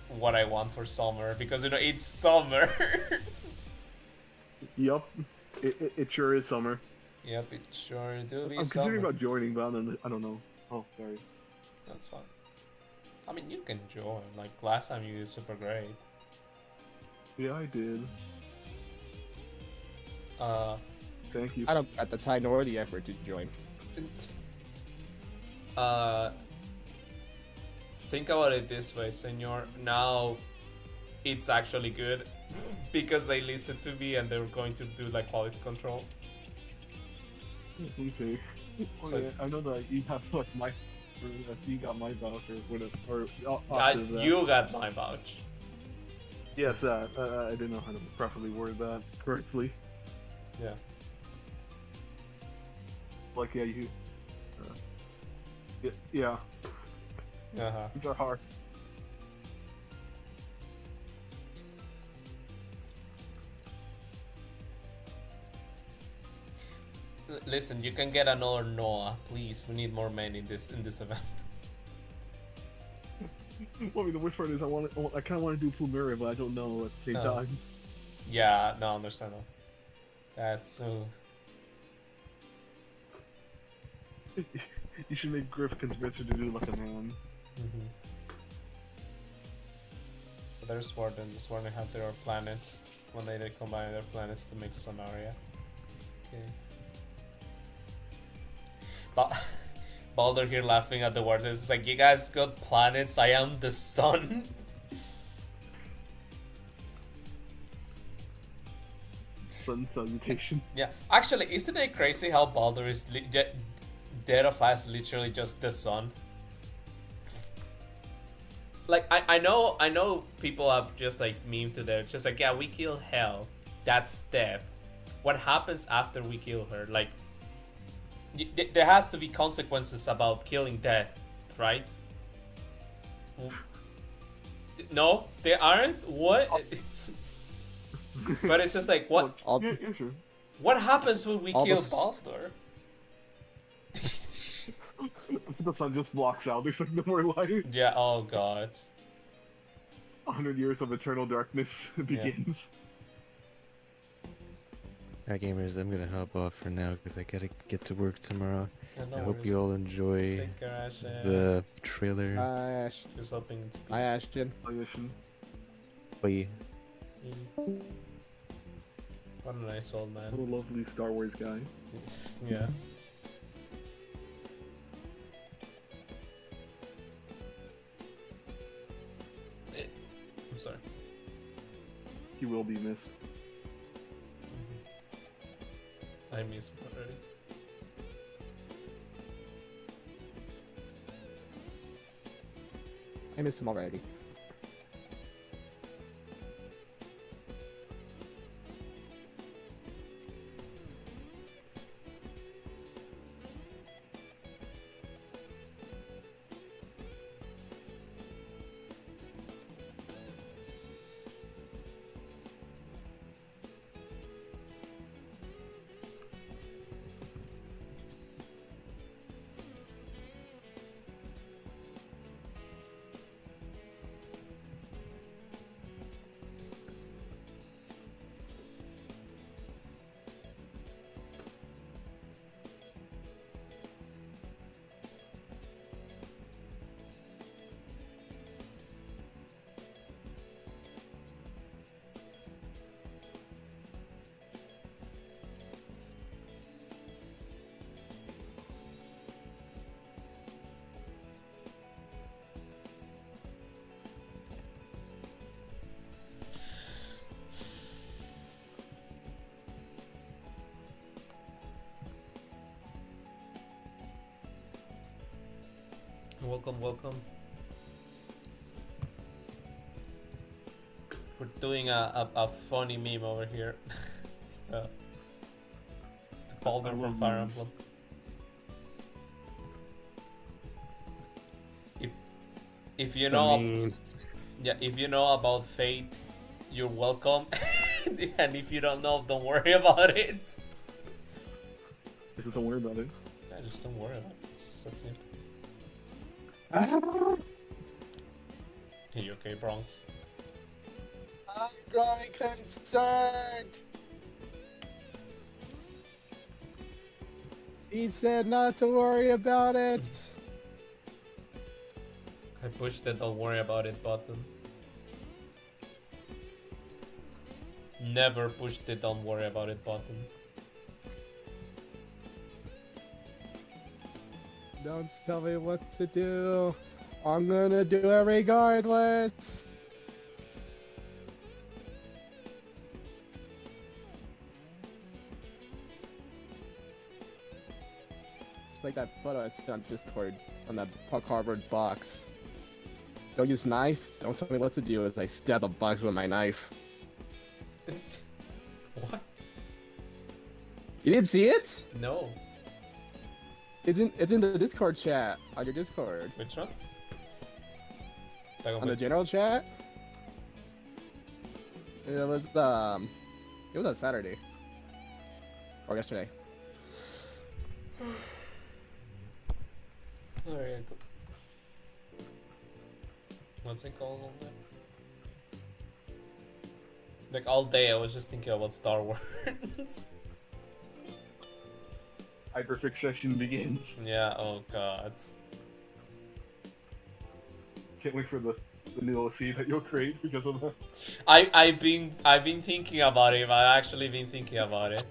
F: what I want for summer, because you know it's summer.
E: Yup. It sure is summer.
F: Yep, it sure do be
E: I'm considering
F: summer.
E: about joining, but I don't know. Oh, sorry.
F: That's fine. I mean, you can join. Like last time, you did super great.
E: Yeah, I did. Thank you.
C: I don't got the time nor the effort to join.
F: uh, think about it this way, Senor. Now, it's actually good because they listened to me and they were going to do like quality control.
E: Okay. Oh,
F: So-
E: yeah, I know that you have like my, or that you got my voucher, or after that.
F: You got my vouch.
E: Yes, I didn't know how to properly word that correctly.
F: Yeah.
E: Like, yeah, you. Yeah,
F: Uh-huh.
E: these are hard.
F: Listen, you can get another Noah, please. We need more men in this event.
E: Well, I mean, the worst part is I kind of want to do Plumera, but I don't know at the same
F: Oh.
E: time.
F: Yeah, no, understandable. That's so.
E: You should make Griff convince her to do like a man.
F: Mm-hmm. So there's Warden. This Warden have their planets. When they combine their planets to make Sonaria. Okay. But Baldr here laughing at the Warden. It's like, you guys got planets. I am the sun.
E: Sun salutation.
F: Yeah, actually, isn't it crazy how Baldr is Dead of Us literally just the sun? Like I know people have just like meme to there, just like, yeah, we kill Hell, that's death. What happens after we kill her? Like there has to be consequences about killing Death, right? No, there aren't. What? It's but it's just like what?
C: All,
E: Yeah, sure.
F: What happens when we
C: All
F: kill
C: the
F: Baldr?
E: The sun just blocks out. There's like no more light.
F: Yeah. Oh god.
E: 100 years of eternal darkness begins.
B: Alright, gamers, I'm gonna hop off for now because I gotta get to work tomorrow.
F: Yeah, no
B: I hope
F: worries.
B: you all enjoy
F: Take care, Ashton.
B: the trailer.
F: Just hoping it's
C: Hi, Ashton.
B: Bye.
F: What a nice old
E: What a
F: man.
E: lovely Star Wars guy.
F: Yeah. I'm sorry.
E: He will be missed.
F: I miss him already.
C: I miss him already.
F: Welcome. We're doing a funny meme over here. Baldr
E: I
F: from
E: love
F: Fire
E: memes.
F: Emblem. If you know, yeah, if you know about Fate, you're welcome. And if you don't know, don't worry about it.
E: Just don't worry about it.
F: Yeah, just don't worry about it. It's just that simple. Hey, you okay, Bronx?
C: I'm growing concerned. He said not to worry about it.
F: I pushed the don't worry about it button. Never push the don't worry about it button.
C: Don't tell me what to do. I'm gonna do it regardless. It's like that photo I sent on Discord on that cardboard box. Don't use knife. Don't tell me what to do as I stab the box with my knife.
F: What?
C: You didn't see it?
F: No.
C: It's in the Discord chat on your Discord.
F: Which one?
C: On the general chat. It was on Saturday or yesterday.
F: Alright, go. What's it called all day? Like all day I was just thinking about Star Wars.
E: Hyperfixation begins.
F: Yeah, oh god.
E: Can't wait for the new OC that you'll create because of that.
F: I've been thinking about it, I've actually been thinking about it.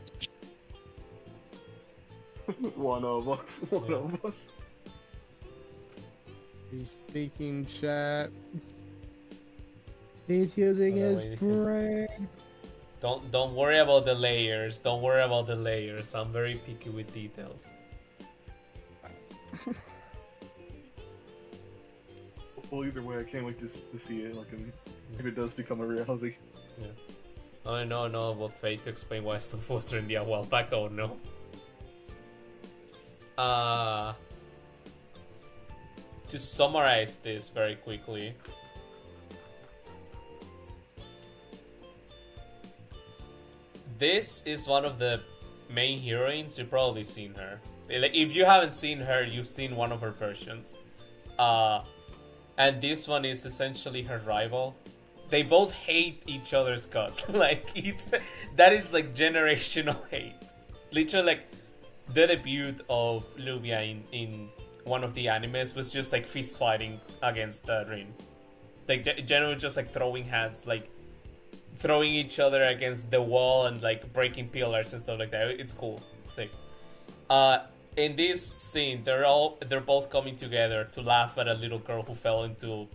E: One of us. One of us.
C: He's speaking chat. He's using his brain.
F: Don't worry about the layers. Don't worry about the layers. I'm very picky with details.
E: Well, either way, I can't wait to see it. Like, if it does become a reality.
F: Yeah. I know about Fate to explain why stuff was trendy a while back. Oh no. To summarize this very quickly. This is one of the main heroines. You've probably seen her. Like, if you haven't seen her, you've seen one of her versions. And this one is essentially her rival. They both hate each other's guts. Like, that is like generational hate. Literally, like, the debut of Luvia in one of the animes was just like fist fighting against Rin. Like, generally just like throwing hands, like throwing each other against the wall and like breaking pillars and stuff like that. It's cool. It's sick. In this scene, they're both coming together to laugh at a little girl who fell into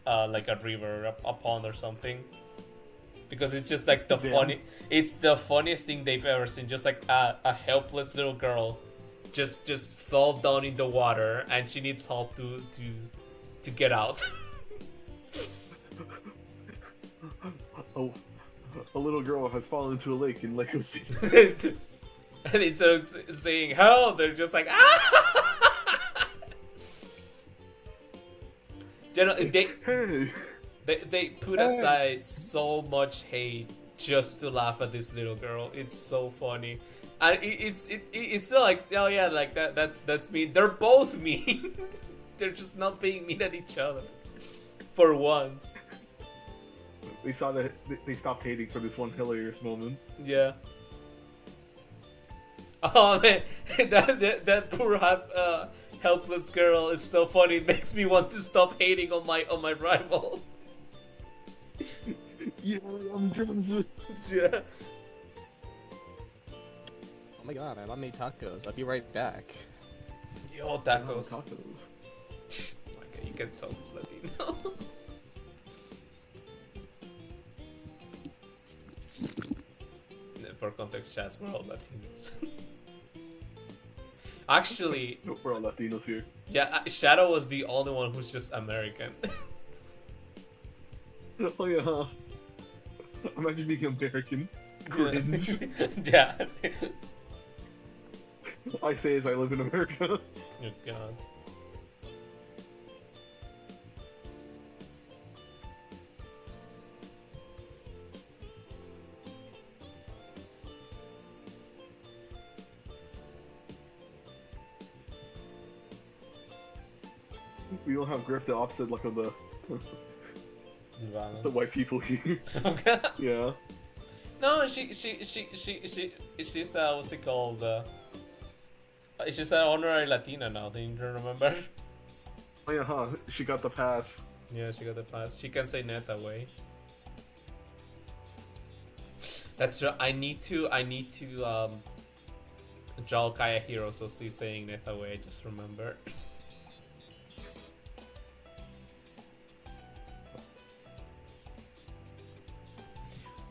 F: like a river, a pond or something. Because it's just like it's the funniest thing they've ever seen. Just like a helpless little girl just fell down in the water and she needs help to get out.
E: Oh, a little girl has fallen into a lake in Lake City.
F: And instead of saying help, they're just like, ah! They put aside so much hate just to laugh at this little girl. It's so funny, and it's still like, oh yeah, like that's mean. They're both mean. They're just not being mean at each other for once.
E: They saw that they stopped hating for this one hilarious moment.
F: Yeah. Oh man, that poor helpless girl is so funny. It makes me want to stop hating on my rival.
E: Yeah, I'm Jones.
F: Yeah.
C: Oh my god, I love me tacos. I'll be right back.
F: Yo, tacos.
E: Tacos.
F: Okay, you can tell who's Latino. For context, chats, we're all Latinos. Actually,
E: We're all Latinos here.
F: yeah, Shadow was the only one who's just American.
E: Oh yeah, huh? Imagine being American. Cringe.
F: Yeah.
E: I say as I live in America.
F: Oh god.
E: We don't have Griff the opposite like of the
F: Balance.
E: white people here.
F: Okay.
E: Yeah.
F: No, she's what's it called? She's an honorary Latina now. Didn't you remember?
E: Oh yeah, huh? She got the pass.
F: Yeah, she got the pass. She can say net away. That's true. I need to draw Kaya Hero so she's saying net away. Just remember.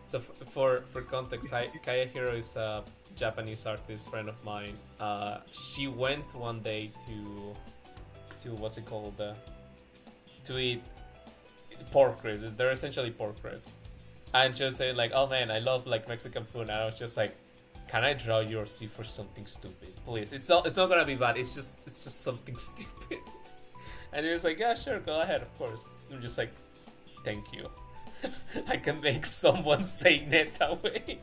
F: So for context, Kaya Hero is a Japanese artist friend of mine. She went one day to what's it called? To eat pork ribs. They're essentially pork ribs. And she was saying like, "Oh man, I love like Mexican food." And I was just like, "Can I draw you or see for something stupid, please? It's not gonna be bad. It's just something stupid." And he was like, "Yeah, sure, go ahead, of course." I'm just like, "Thank you." I can make someone say net away.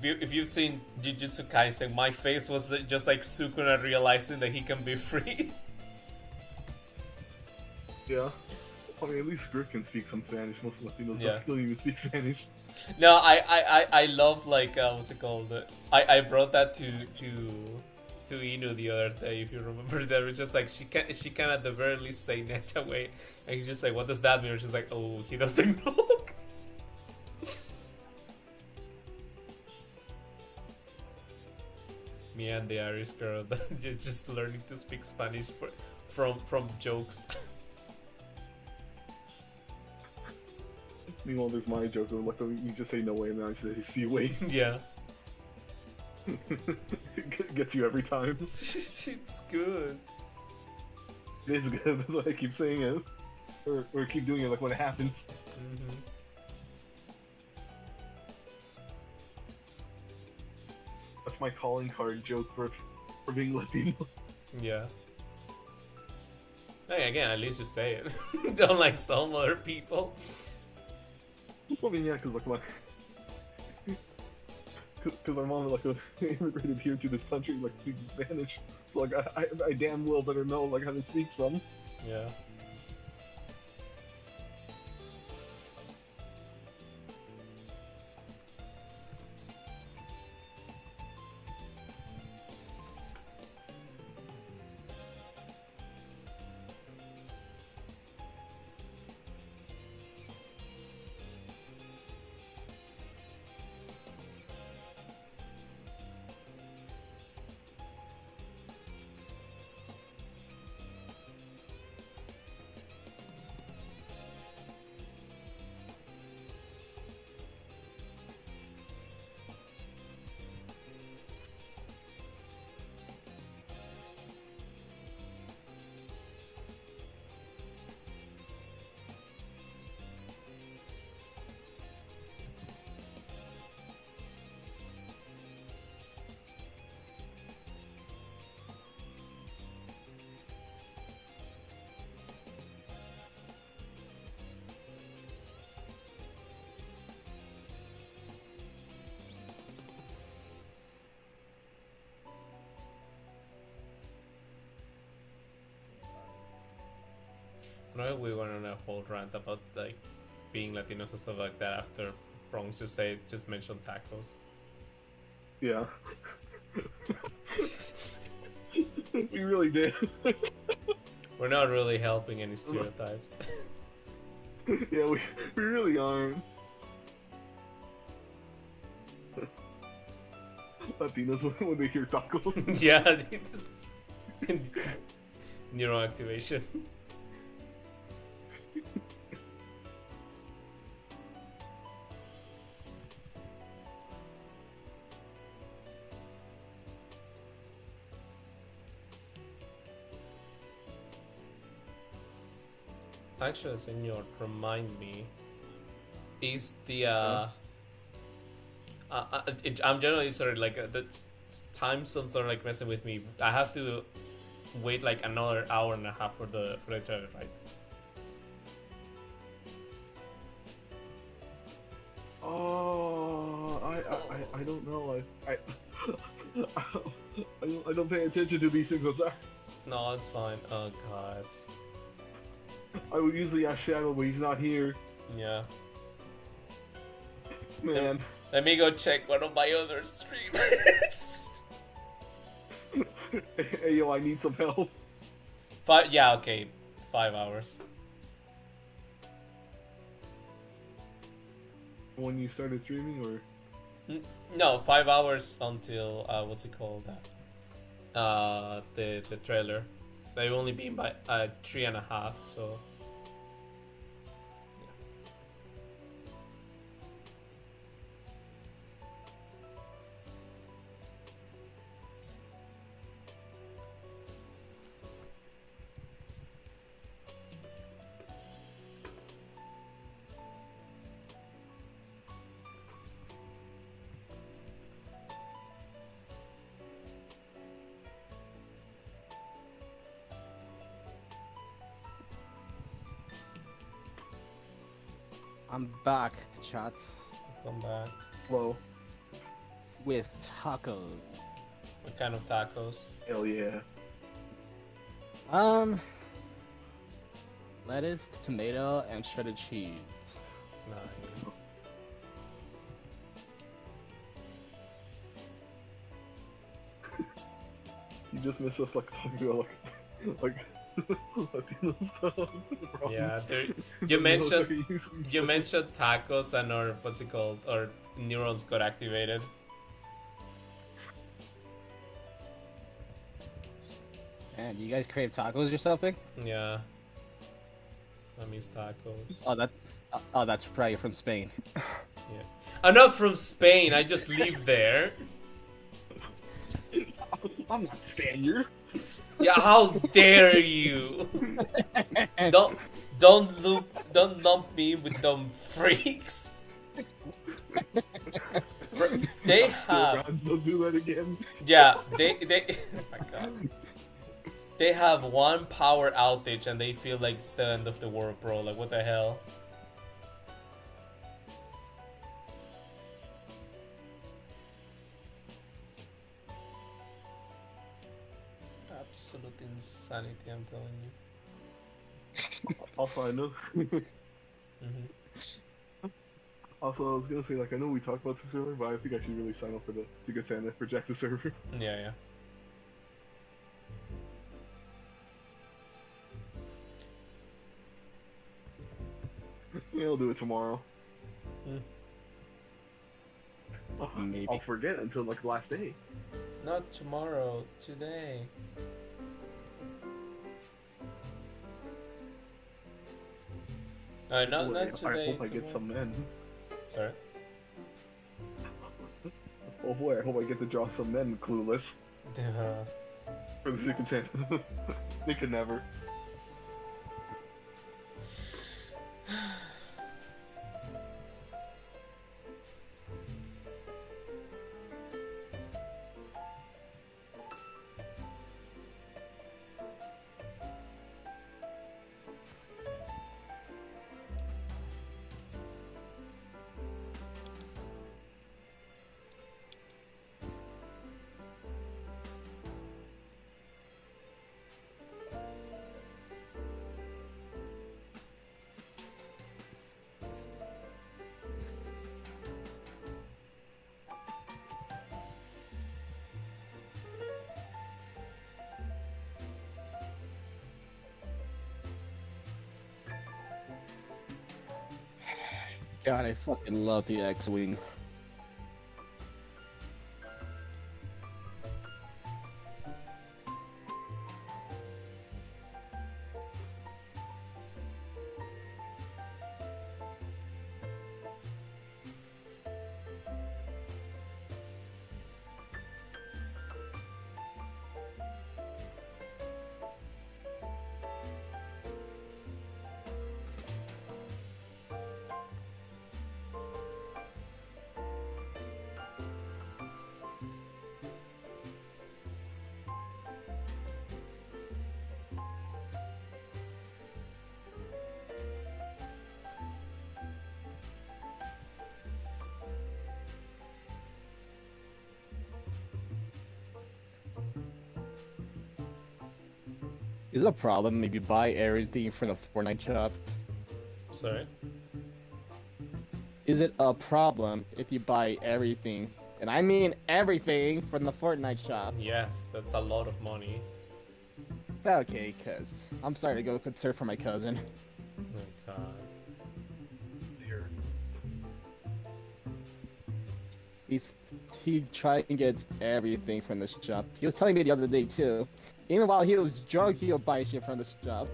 F: If you've seen Jujutsu Kaisen, my face was just like Sukuna realizing that he can be free.
E: Yeah. I mean, at least Griff can speak some Spanish. Most Latinos
F: Yeah.
E: don't even speak Spanish.
F: No, I love like what's it called? I brought that to Inu the other day. If you remember, that was just like she can at the very least say net away, and he's just like, "What does that mean?" She's like, "Oh, he doesn't know." Me and the Irish girl just learning to speak Spanish from jokes.
E: Meanwhile, there's my joke of like, you just say no way, and then I say see way.
F: Yeah.
E: Gets you every time.
F: It's good.
E: It is good. That's why I keep saying it, or keep doing it like when it happens.
F: Mm-hmm.
E: That's my calling card joke for being Latino.
F: Yeah. Hey, again, at least you say it. Don't like some other people.
E: I mean, yeah, because like my mom like immigrated here to this country like speaking Spanish, so like I damn well better know like how to speak some.
F: Yeah. No, we went on a whole rant about like being Latinos and stuff like that after Bronx just mentioned tacos.
E: Yeah. We really did.
F: We're not really helping any stereotypes.
E: Yeah, we really aren't. Latinos when they hear tacos.
F: Yeah. Neural activation. Actually, senor, remind me. Is the I'm generally sorry, like the time zones are like messing with me. I have to wait like another hour and a half for the trailer, right?
E: Oh, I don't know. I don't pay attention to these things. I'm sorry.
F: No, it's fine. Oh god.
E: I would usually ask Shadow, but he's not here.
F: Yeah.
E: Man.
F: Let me go check one of my other streams.
E: Hey yo, I need some help.
F: Yeah, okay. 5 hours.
E: When you started streaming, or
F: No, 5 hours until what's it called? The trailer. They've only been by 3.5, so.
C: I'm back, chat,
F: Come back.
E: hello?
C: with tacos.
F: What kind of tacos?
E: Hell yeah.
C: Lettuce, tomato, and shredded cheese.
F: Nice.
E: You just miss us like talking about like Latino stuff. bro.
F: Yeah, there,
E: You
F: you
E: know,
F: mentioned
E: like,
F: you mentioned tacos and our what's it called? Our neurons got activated.
C: Man, you guys crave tacos or something?
F: Yeah. I miss tacos.
C: Oh, that's right. You're from Spain.
F: I'm not from Spain. I just live there.
E: I'm not Spaniard.
F: Yeah, how dare you? Don't lump me with them freaks. They have
E: Don't do that again.
F: yeah they oh my god. They have one power outage and they feel like it's the end of the world, bro. Like what the hell? Absolute insanity, I'm telling you.
E: Also, I know.
F: Mhm.
E: Also, I was gonna say, like, I know we talked about this earlier, but I think I should really sign up for to get Santa for Jack's server.
F: Yeah.
E: Yeah, I'll do it tomorrow.
F: Hmm.
E: Oh,
C: Maybe.
E: I'll forget until like the last day.
F: Not tomorrow, today. Not
E: Boy,
F: today.
E: I hope I get
F: tomorrow.
E: some men.
F: Sorry.
E: Oh boy, I hope I get to draw some men clueless for the Secret Santa. They could never.
C: God, I fucking love the X-Wing. Is it a problem if you buy everything from the Fortnite shop?
F: Sorry.
C: Is it a problem if you buy everything? And I mean everything from the Fortnite shop.
F: Yes, that's a lot of money.
C: Okay, cuz I'm sorry to go concern for my cousin.
F: Oh god.
E: Here.
C: He tried and gets everything from the shop. He was telling me the other day too. Even while he was drunk, he'll buy shit from the shop.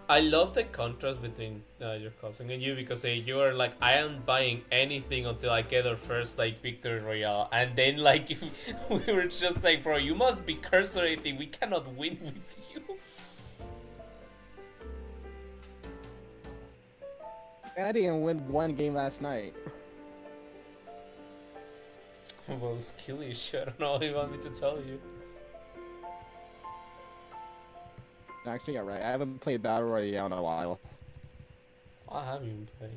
F: I love the contrast between your cousin and you, because you are like, I am buying anything until I get our first like victory royale, and then like we were just like, bro, you must be cursed or anything. We cannot win with you.
C: I didn't win one game last night.
F: Well, skill issue. I don't know what you want me to tell you.
C: Actually, you're right. I haven't played Battle Royale in a while.
F: I haven't been playing.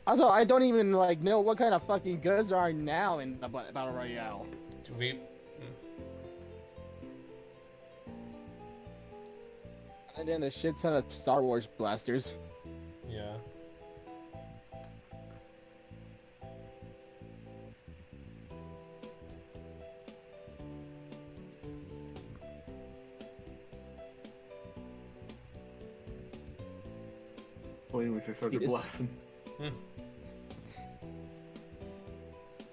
C: Also, I don't even like know what kind of fucking goods are now in the Battle Royale.
F: Do we?
C: And then a shit ton of Star Wars blasters.
F: Yeah.
E: Well, anyways, I started
C: Yes.
E: blasting.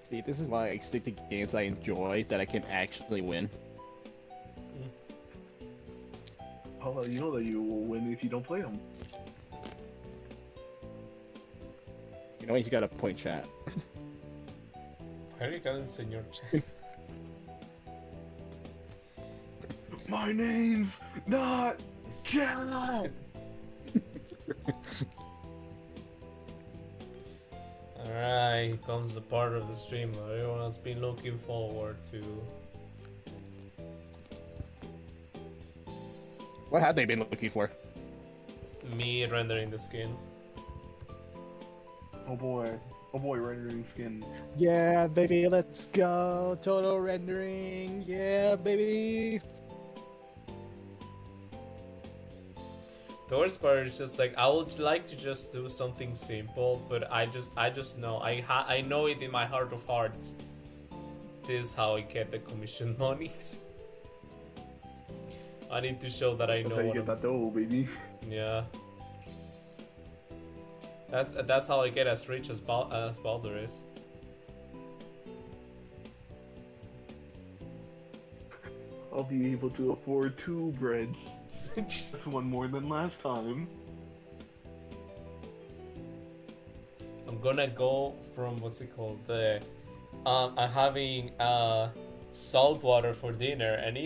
C: See, this is why I stick to games I enjoy that I can actually win.
E: Paula, you know that you will win if you don't play them.
C: You know, you got a point, chat.
F: Why are you gonna Senor Chat?
E: My name's not Jello.
F: Alright, here comes the part of the stream everyone's been looking forward to.
C: What have they been looking for?
F: Me rendering the skin.
E: Oh boy, rendering skin.
C: Yeah, baby, let's go. Total rendering. Yeah, baby.
F: The worst part is just like, I would like to just do something simple, but I just know I know it in my heart of hearts. This is how I get the commission monies. I need to show that I
E: That's
F: know
E: how you
F: what
E: get that dough, baby.
F: Yeah. That's how I get as rich as Baldr is.
E: I'll be able to afford 2 breads. That's one more than last time.
F: I'm gonna go from what's it called? I'm having salt water for dinner, and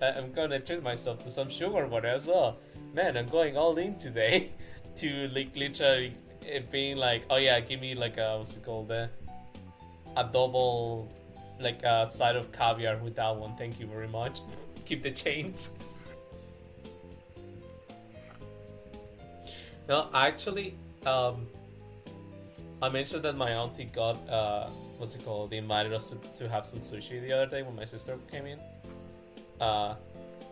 F: I'm gonna treat myself to some sugar water as well. Man, I'm going all in today to like literally it being like, oh yeah, give me like a what's it called? A double like a side of caviar with that one. Thank you very much. Keep the change. No, actually, I mentioned that my auntie got what's it called? They invited us to have some sushi the other day when my sister came in.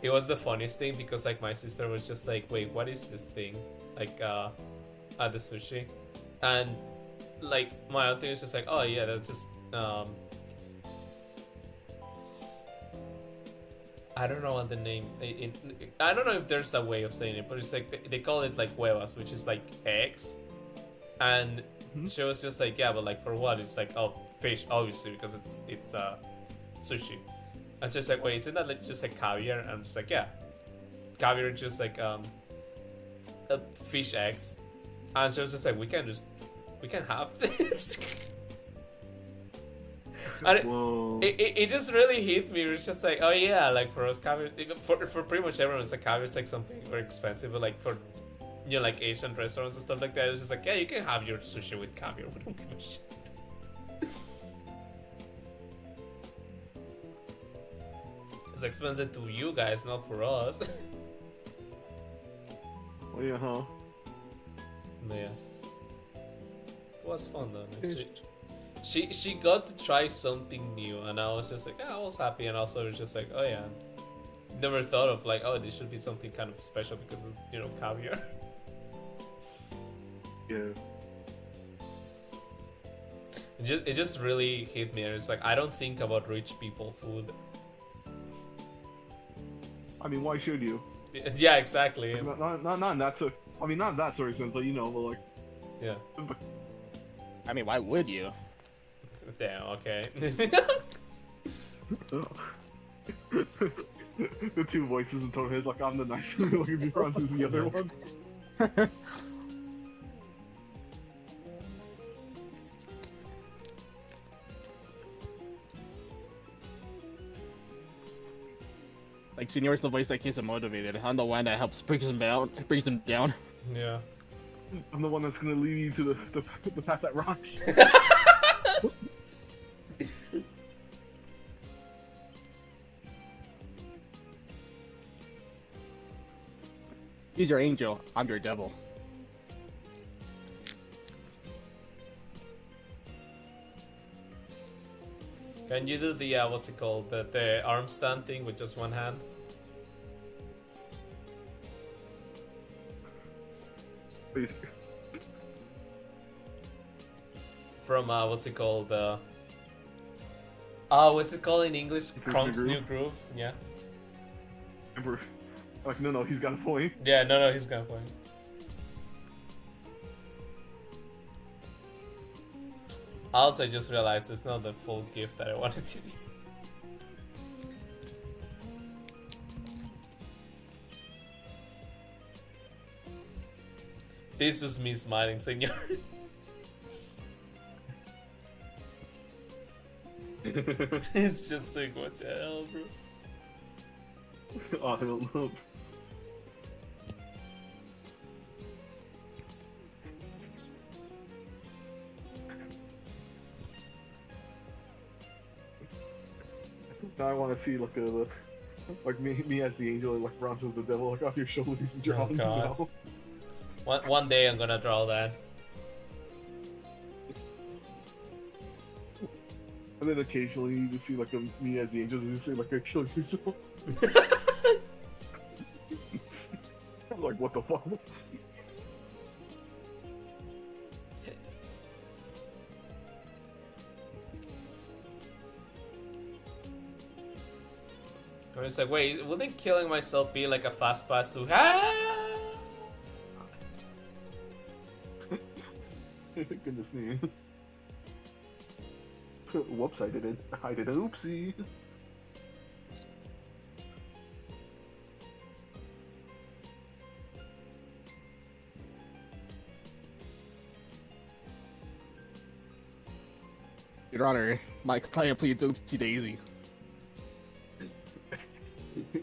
F: It was the funniest thing because like my sister was just like, wait, what is this thing? Like at the sushi, and like my auntie was just like, oh yeah, that's just I don't know what the name. I don't know if there's a way of saying it, but it's like they call it like huevas, which is like eggs. And she was just like, yeah, but like for what? It's like, oh, fish, obviously, because it's sushi. And she's like, wait, isn't that like just like caviar? And I'm just like, yeah, caviar is just like fish eggs. And she was just like, we can have this. And it just really hit me. It was just like, oh yeah, like for us, caviar, for pretty much everyone, it's like caviar is like something very expensive, but like for like Asian restaurants and stuff like that, it's just like, yeah, you can have your sushi with caviar. We don't give a shit. It's expensive to you guys, not for us.
E: Oh yeah, huh?
F: But yeah, it was fun though. She got to try something new, and I was just like, yeah, I was happy, and also it was just like, oh yeah, never thought of like, oh, this should be something kind of special because it's caviar.
E: Yeah.
F: It just really hit me. It's like I don't think about rich people food.
E: I mean, why should you?
F: Yeah, exactly.
E: Not in that sort. I mean, not in that sort of sense, but you know, but like.
F: Yeah.
C: I mean, why would you?
F: Damn. Okay.
E: The two voices in total head, like I'm the nice one, like Bronze is the other one.
C: Like, Senor's the voice that keeps him motivated. I'm the one that helps brings him down.
F: Yeah.
E: I'm the one that's gonna lead you to the path that rocks.
C: He's your angel. I'm your devil.
F: Can you do the what's it called? The arm stand thing with just one hand? From what's it called? What's it called in English? Kronk's New Groove. Yeah.
E: Like, no, he's got a point.
F: Yeah. No, he's gonna play. Also, I just realized it's not the full gift that I wanted to use. This was me smiling, senor. It's just like, what the hell, bro?
E: Oh, I don't know. Now I want to see like me as the angel, and like Bronze as the devil, like off your shoulders and draw
F: Oh
E: him
F: god.
E: down.
F: One day I'm gonna draw that.
E: And then occasionally you just see like me as the angel, and you say like, kill yourself. I'm like, what the fuck?
F: Or it's like, wait, wouldn't killing myself be like a fast path to
E: Goodness me. Whoops, I did an oopsie.
C: Your Honor, my client pleads oopsie daisy.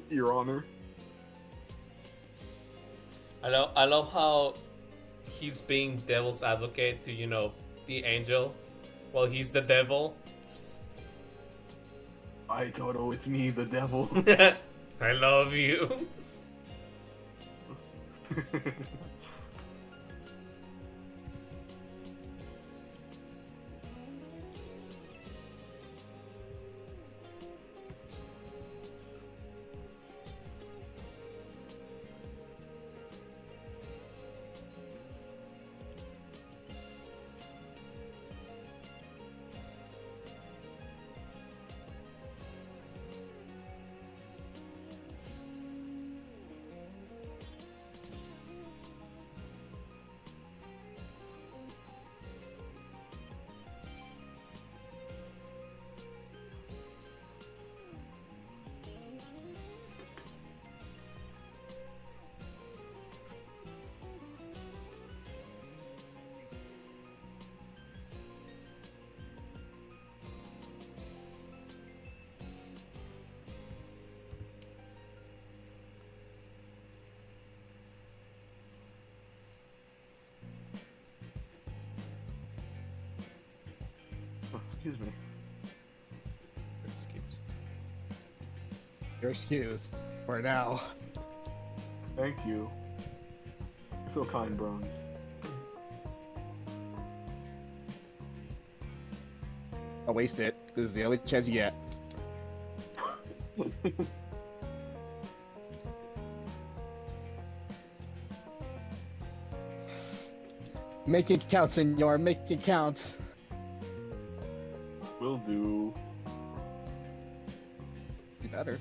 E: Your Honor.
F: I love how he's being devil's advocate to, you know, the angel while he's the devil.
E: Hi Toto, it's me, the devil.
F: I love you.
E: Oh, excuse me.
F: Excuse.
C: You're excused. For now.
E: Thank you. You're so kind, Bronze.
C: I'll waste it. This is the only chance you get. Make it count, senor. Make it count.
E: Will do.
C: You better.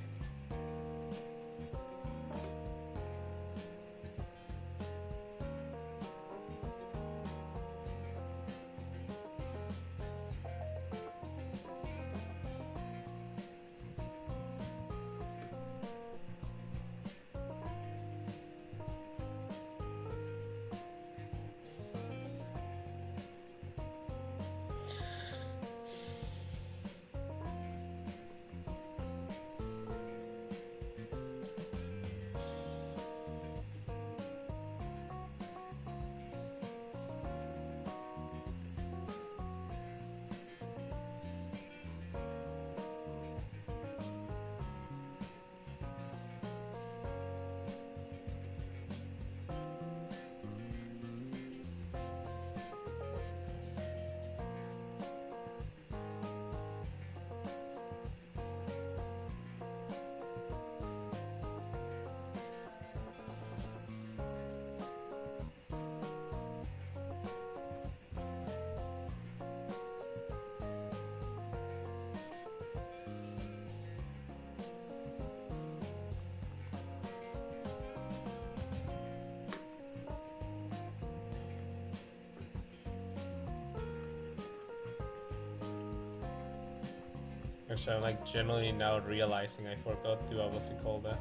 F: Actually, I'm like generally now realizing I forgot to what's it called to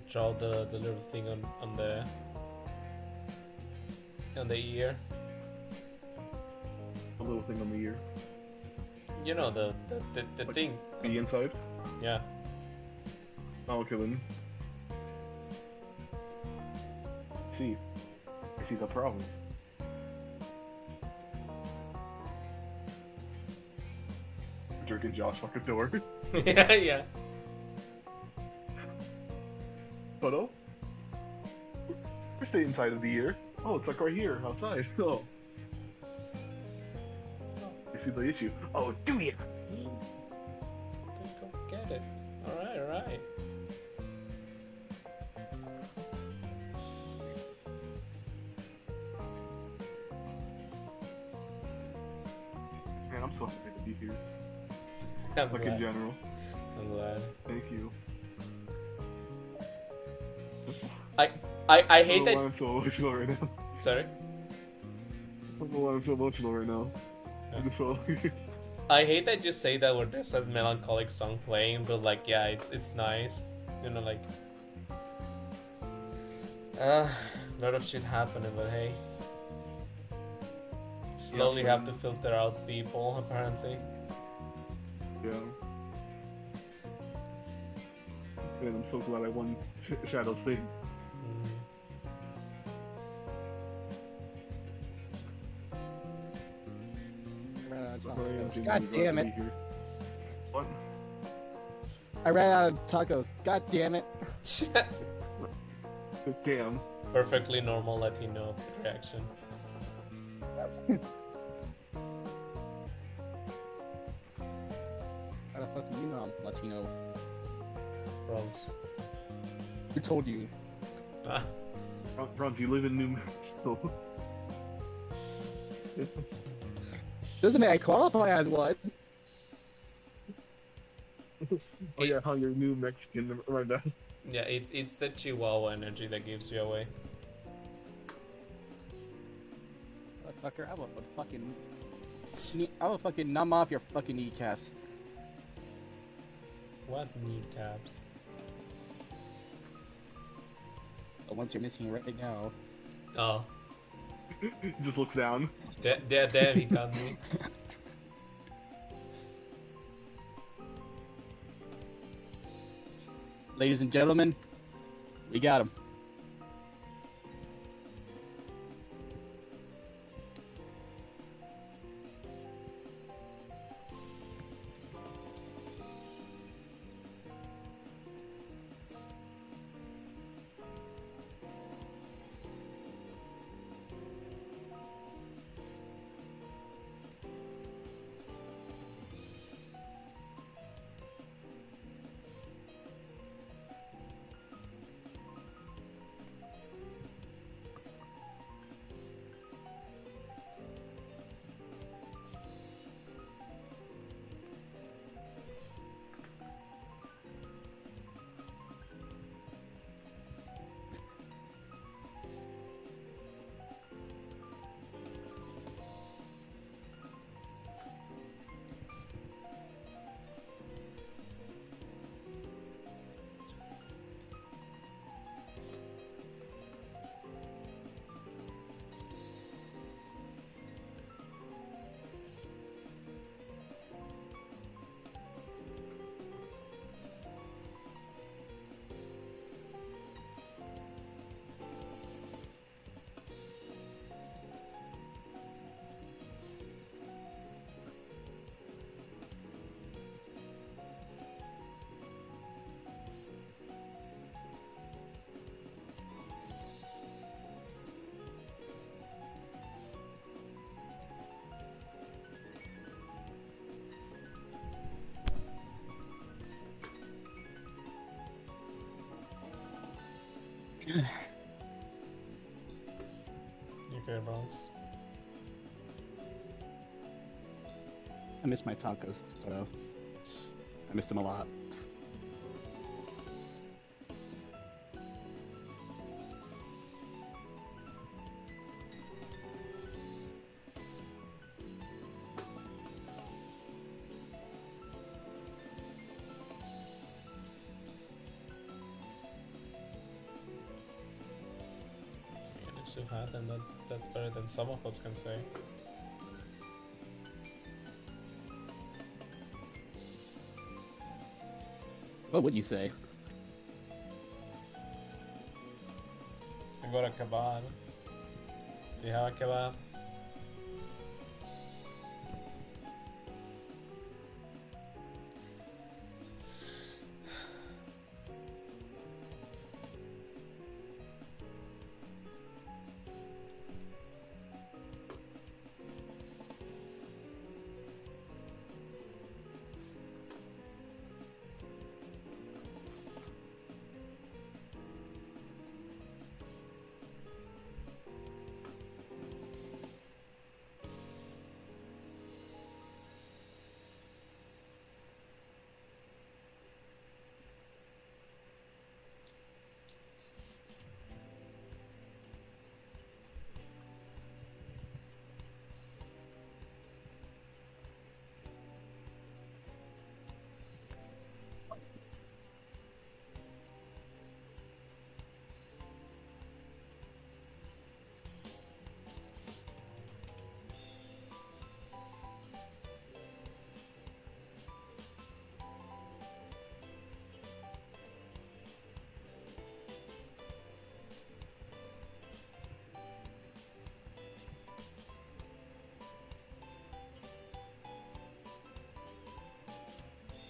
F: draw the little thing on the ear.
E: A little thing on the ear.
F: You know the
E: Like
F: thing.
E: The inside?
F: Yeah.
E: Oh, okay then. I see the problem. Jerking Josh like a door.
F: yeah.
E: Photo? Where's the inside of the ear? Oh, it's like right here, outside. Oh. You see the issue? Oh, do ya?
F: Go get it. Alright.
E: Man, I'm so happy to be here.
F: I'm
E: Like
F: glad.
E: in general.
F: I'm glad.
E: Thank you.
F: I hate
E: I don't know
F: that.
E: why I'm so emotional right now.
F: Sorry.
E: I don't know why I'm so emotional right now. I just felt like...
F: I hate that you say that where there's a melancholic song playing, but like yeah, it's nice. You know, like a lot of shit happening, but hey. Slowly have to filter out people apparently.
E: Yeah. Man, I'm so glad I won Shadow State.
F: Mm.
C: God damn it.
E: What?
C: I ran out of tacos. God damn it.
E: Damn.
F: Perfectly normal Latino reaction.
C: How the fuck do you know I'm Latino?
F: Bronx.
C: Who told you?
F: Ah,
E: Bronze, you live in New Mexico.
C: Doesn't mean I qualify as one.
E: Oh yeah, how you're New Mexican right now.
F: yeah, it's the Chihuahua energy that gives you away.
C: Motherfucker, I will fucking numb off your fucking kneecaps.
F: What kneecaps?
C: The ones you're missing right now.
F: Oh,
E: He just looks down.
F: there he got me.
C: Ladies and gentlemen, we got him.
F: Okay, Bronx.
C: I miss my tacos, though. I missed them a lot.
F: It's too hot, and that's better than some of us can say.
C: What would you say?
F: I got a kebab. Do you have a kebab?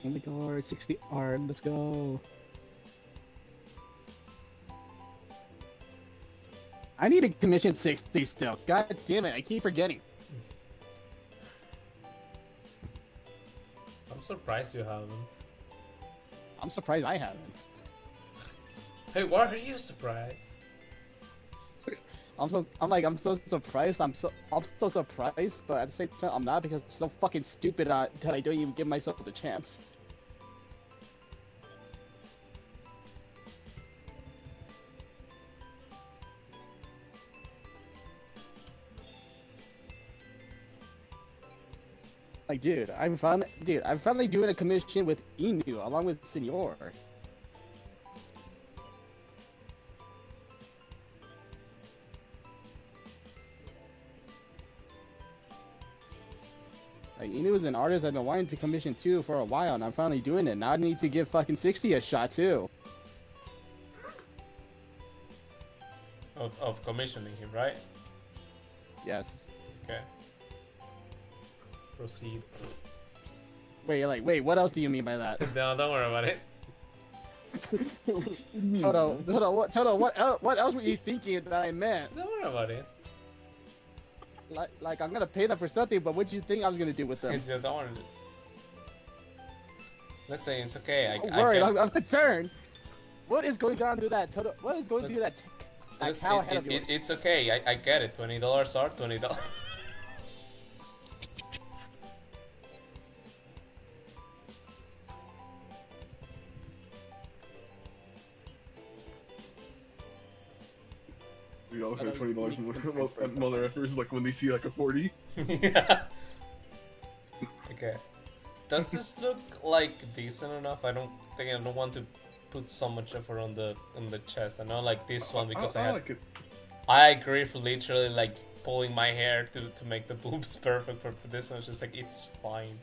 C: Oh my god, 60 art, let's go. I need to commission 60 still. God damn it, I keep forgetting.
F: I'm surprised you haven't.
C: I'm surprised I haven't.
F: Hey, why are you surprised?
C: I'm so surprised. I'm so surprised, but at the same time, I'm not because I'm so fucking stupid that I don't even give myself the chance. Like, dude, I'm finally doing a commission with Inu along with Senor. Like, Inu is an artist I've been wanting to commission too for a while, and I'm finally doing it. Now I need to give fucking 60 a shot too.
F: Of commissioning him, right?
C: Yes.
F: Okay. Proceed.
C: Wait, what else do you mean by that?
F: No, don't worry about it.
C: Toto, what else were you thinking that I meant?
F: Don't worry about it.
C: Like I'm gonna pay them for something, but what do you think I was gonna do with them?
F: Don't worry. Let's say it's okay.
C: I'm worried. I'm concerned. What is going on through that Toto? What is going through that cow ahead of yours?
F: It's okay. I get it. $20 are $20.
E: You know, for $20 and mother effers like when they see like a 40.
F: Yeah. Okay. Does this look like decent enough? I don't want to put so much effort on the chest. I know like this one because I
E: like it.
F: I agree for literally like pulling my hair to make the boobs perfect. For this one, it's just like it's fine.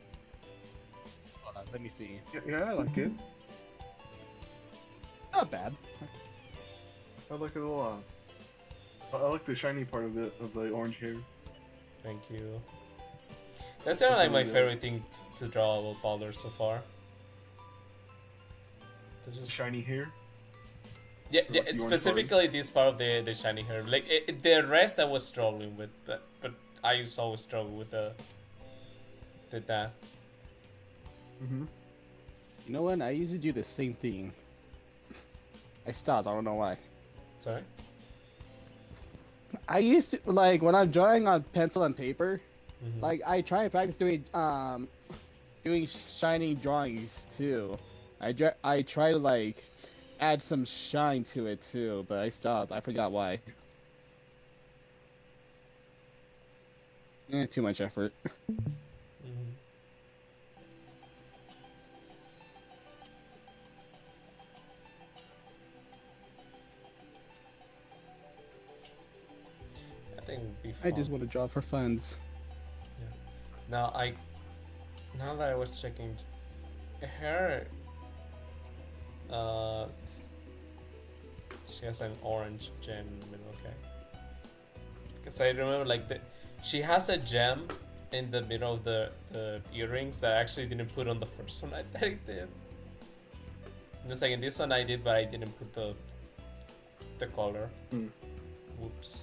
C: Hold on, let me see.
E: Yeah, I like it.
C: Not bad.
E: I like it a lot. I like the shiny part of the orange hair.
F: Thank you. That's kind of like my favorite thing to draw about Baldr so far. To just
E: Shiny hair.
F: yeah,
E: like
F: it's
E: the orange
F: specifically this part of the shiny hair. Like the rest I was struggling with, but I used to always struggle with that.
E: Mm-hmm.
C: You know what? I used to do the same thing. I stopped. I don't know why.
F: Sorry.
C: I used to like when I'm drawing on pencil and paper.
F: Mhm.
C: Like I try and practice doing shiny drawings too. I try to like add some shine to it too, but I stopped. I forgot why. Too much effort.
F: Mhm. I think it would be fun.
C: I just want to draw for funs.
F: Now that I was checking her, she has an orange gem in the middle. Okay, because I remember like she has a gem in the middle of the earrings that I actually didn't put on the first one. I thought I did. Just like in this one I did, but I didn't put the color.
E: Hmm.
F: Whoops.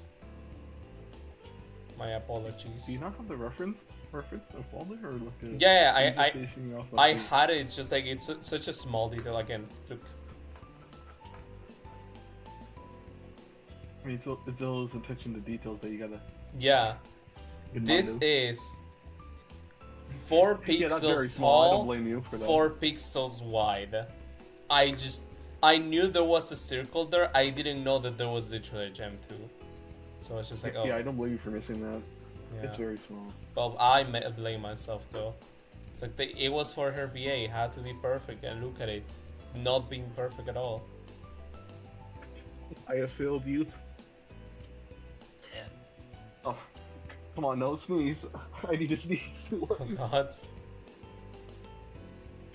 F: My apologies.
E: Do you not have the reference of Baldr, or like a,
F: Yeah,
E: you're just basing it off of
F: I
E: the-
F: had it. It's just like it's such a small detail. Again, look.
E: I mean, it's those attention to details that you gotta.
F: Yeah,
E: keep in
F: this
E: mind,
F: is 4
E: yeah, that's very
F: pixels
E: small. I don't
F: tall,
E: blame you for that.
F: 4 pixels wide. I knew there was a circle there. I didn't know that there was literally a gem too. So it's just like, oh,
E: Yeah, I don't blame you for missing that.
F: yeah.
E: It's very small.
F: Well, I blame myself though. It's like it was for her VA. It had to be perfect, and look at it, not being perfect at all.
E: I have failed you. Oh, come on, no sneeze. I need to sneeze.
F: Oh God.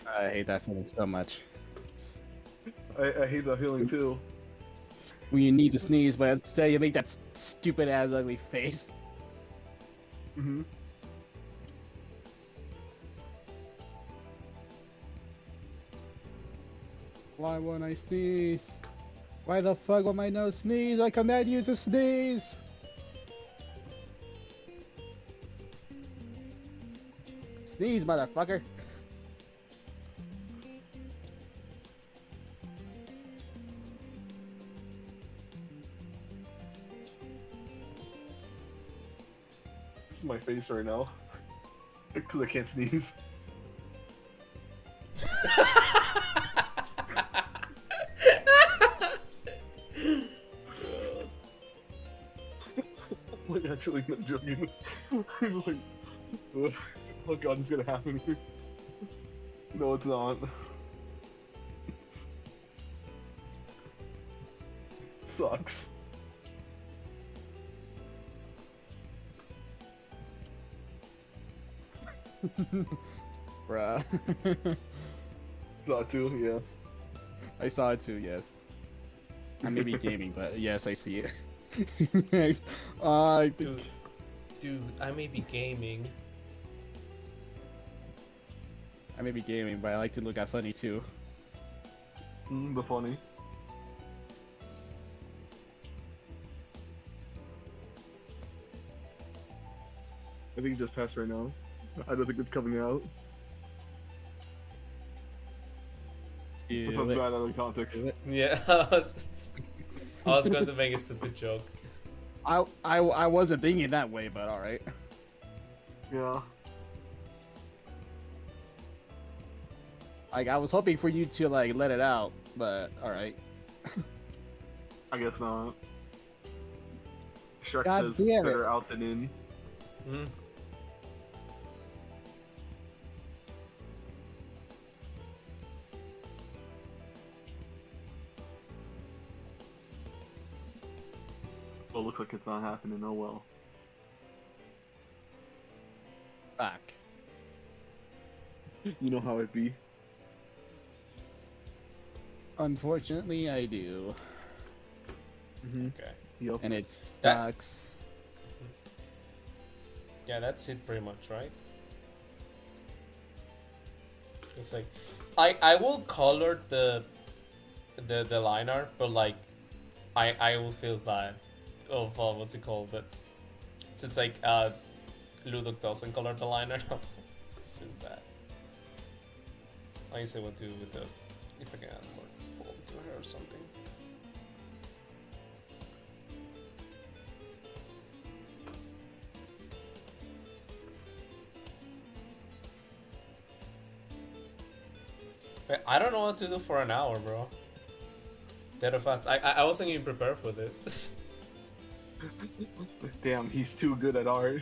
C: I hate that feeling so much.
E: I hate that feeling too.
C: When you need to sneeze, but instead you make that stupid ass ugly face.
E: Mm-hmm.
C: Why won't I sneeze? Why the fuck will my nose sneeze? I command you to sneeze! Sneeze, motherfucker!
E: This is my face right now. Because I can't sneeze. Like, actually, not joking. I'm just like, ugh. Oh god, it's gonna happen. No, it's not. Sucks.
C: Bruh.
E: Saw it too, yeah.
C: I saw it too, yes. I may be gaming, but yes, I see it. I think...
F: Dude, I may be gaming.
C: I may be gaming, but I like to look at funny too.
E: The funny. I think it just passed right now. I don't think it's coming out. That sounds bad out of context.
F: Yeah, I was going to make a stupid joke.
C: I wasn't thinking that way, but alright.
E: Yeah.
C: Like, I was hoping for you to, like, let it out, but alright.
E: I guess not. Shrek
C: God
E: says
C: damn it.
E: better out than in.
F: Hmm.
E: Well, it looks like it's not happening, oh well.
C: Fuck.
E: You know how it be.
C: Unfortunately, I do.
E: Mm-hmm.
F: Okay.
E: Yep.
C: And it
F: That-
C: sucks.
F: Yeah, that's it pretty much, right? It's like, I will color the line art, but like, I will feel bad of what's it called? That since like Ludook doesn't color the line art, it's too bad. I can say what to do with the if I can add more fold to her or something. I don't know what to do for an hour, bro. Dead of fast. I wasn't even prepared for this.
E: Damn, he's too good at art.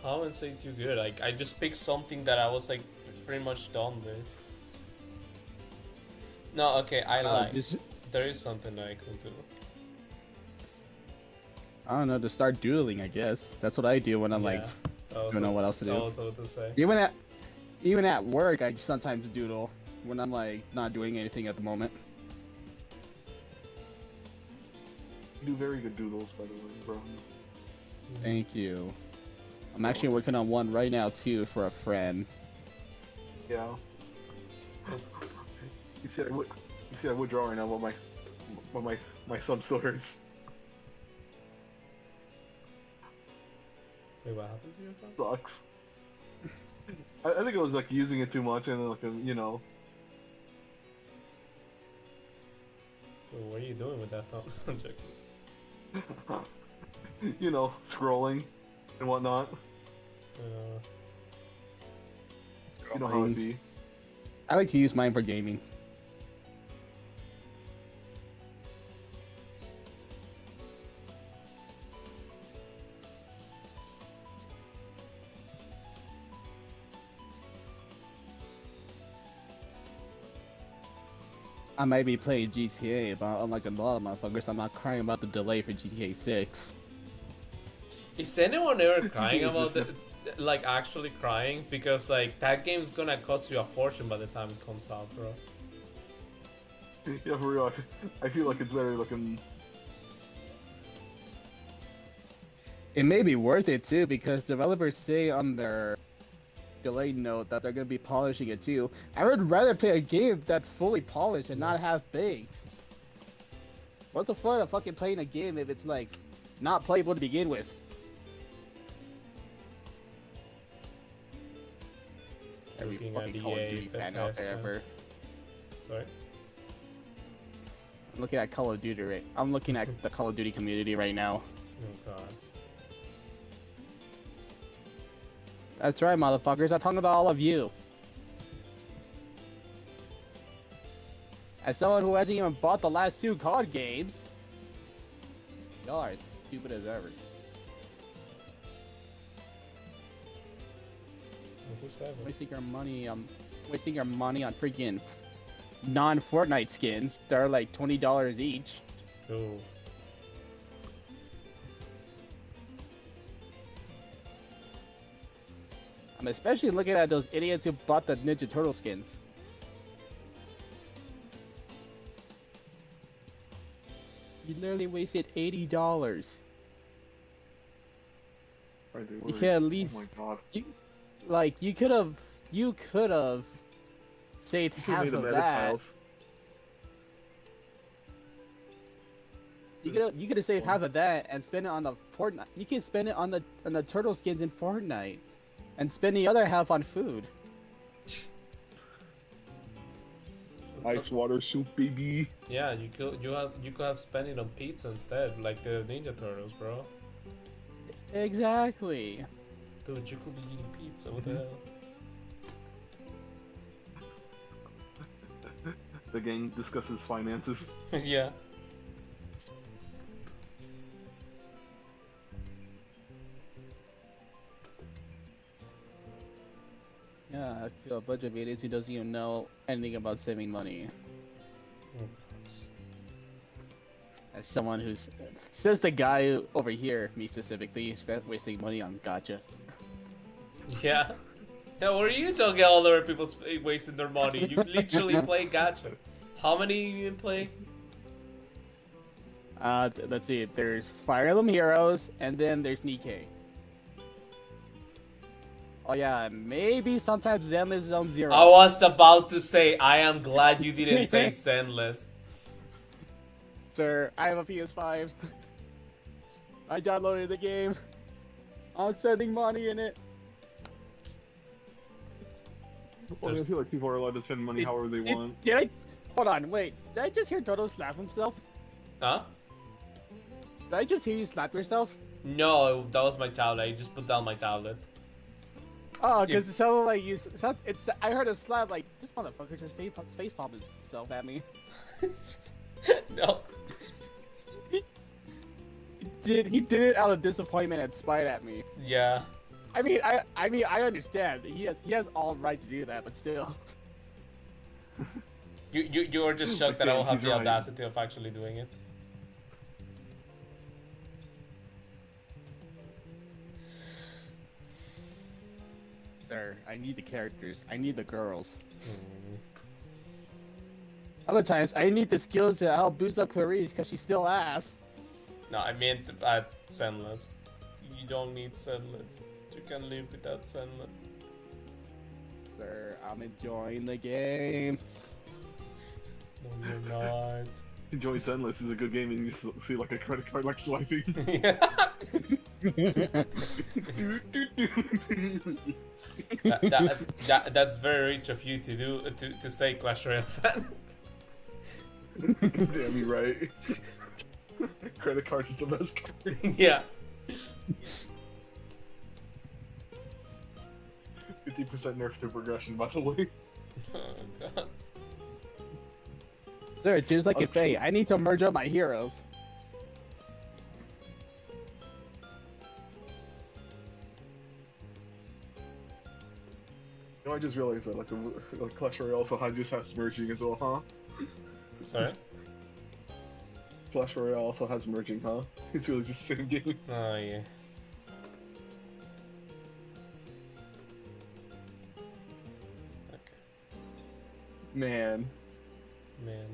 F: I wouldn't say too good. Like I just picked something that I was like pretty much done with. No, okay, I lied. There is something that I could do.
C: I don't know, to start doodling, I guess. That's what I do when I'm like, I don't know what else to do.
F: That was what to say.
C: Even at work, I sometimes doodle when I'm like not doing anything at the moment.
E: You do very good doodles, by the way, bro.
C: Thank you. I'm actually working on one right now too for a friend.
E: Yeah. You see, I would draw right now, but my thumb still hurts.
F: Wait, what happened to your thumb?
E: Sucks. I think I was like using it too much, and like you know.
F: Wait, what are you doing with that thumb? I'm joking.
E: You know, scrolling and whatnot. You know how it be.
C: I like to use mine for gaming. I might be playing GTA, but unlike a lot of motherfuckers, I'm not crying about the delay for GTA 6.
F: Is anyone ever crying about it? Like actually crying? Because like that game's gonna cost you a fortune by the time it comes out, bro.
E: Yeah, for real. I feel like it's better looking.
C: It may be worth it too, because developers say on their delayed note that they're gonna be polishing it too. I would rather play a game that's fully polished and not have bugs. What's the fun of fucking playing a game if it's like not playable to begin with? Every
F: Looking
C: fucking
F: at
C: Call of
F: EA,
C: Duty fan out there
F: Bethesda.
C: ever.
F: Sorry?
C: I'm looking at Call of Duty right. I'm looking at the Call of Duty community right now.
F: Oh god.
C: That's right, motherfuckers. I'm talking about all of you. As someone who hasn't even bought the last 2 COD games, y'all are as stupid as ever.
F: Who said it?
C: Wasting your money on freaking non-Fortnite skins. They're like $20 each.
F: Ooh.
C: I'm especially looking at those idiots who bought the Ninja Turtle skins. You literally wasted $80. You could at least,
E: Oh my god.
C: you could have saved half
E: made
C: of
E: them edit
C: that.
E: files.
C: You could have saved half of that and spent it on the Fortnite. You can spend it on the turtle skins in Fortnite, and spend the other half on food.
E: Ice water soup, baby.
F: Yeah, you could have spent it on pizza instead, like the Ninja Turtles, bro.
C: Exactly.
F: Dude, you could be eating pizza. What the hell?
E: The gang discusses finances.
F: Yeah.
C: Yeah, I feel a bunch of idiots who doesn't even know anything about saving money.
F: Oh, God.
C: As someone who's says the guy over here, me specifically, is wasting money on gacha.
F: Yeah. Yeah, what are you talking all other people wasting their money? You literally play gacha. How many you play?
C: Let's see. There's Fire Emblem Heroes, and then there's Nikkei. Oh yeah, maybe sometimes Zenless Zone Zero.
F: I was about to say, I am glad you didn't say Zenless.
C: Sir, I have a PS5. I downloaded the game. I'm spending money in it.
E: Well, I feel like people are allowed to spend money however they want.
C: Did I? Hold on, wait. Did I just hear Toto slap himself?
F: Huh?
C: Did I just hear you slap yourself?
F: No, that was my tablet. I just put down my tablet.
C: Oh, because it sounded like you. It's. I heard a slap like this motherfucker just face palmed himself at me.
F: No.
C: He did it out of disappointment and spite at me.
F: Yeah.
C: I mean, I understand. He has all right to do that, but still.
F: You were just shocked that I will have
E: He's
F: the
E: right.
F: audacity of actually doing it.
C: Sir, I need the characters. I need the girls. Other times, I need the skills to help boost up Clarice because she's still ass.
F: No, I meant Sendless. You don't need Sendless. You can live without Sendless.
C: Sir, I'm enjoying the game.
F: No, you're not.
E: Enjoy Zenless is a good game, and you see like a credit card like swiping.
F: Yeah. That's very rich of you to do to say Clash Royale fan.
E: Damn, you right. Credit card is the best card.
F: Yeah.
E: 50% nerf to progression, by the way.
F: Oh god.
C: Sir, just like a Faye, I need to merge up my heroes.
E: You know, I just realized that like Clash Royale also has merging as well, huh?
F: Sorry.
E: Clash Royale also has merging, huh? It's really just the same game.
F: Oh yeah. Okay.
E: Man.
C: Man.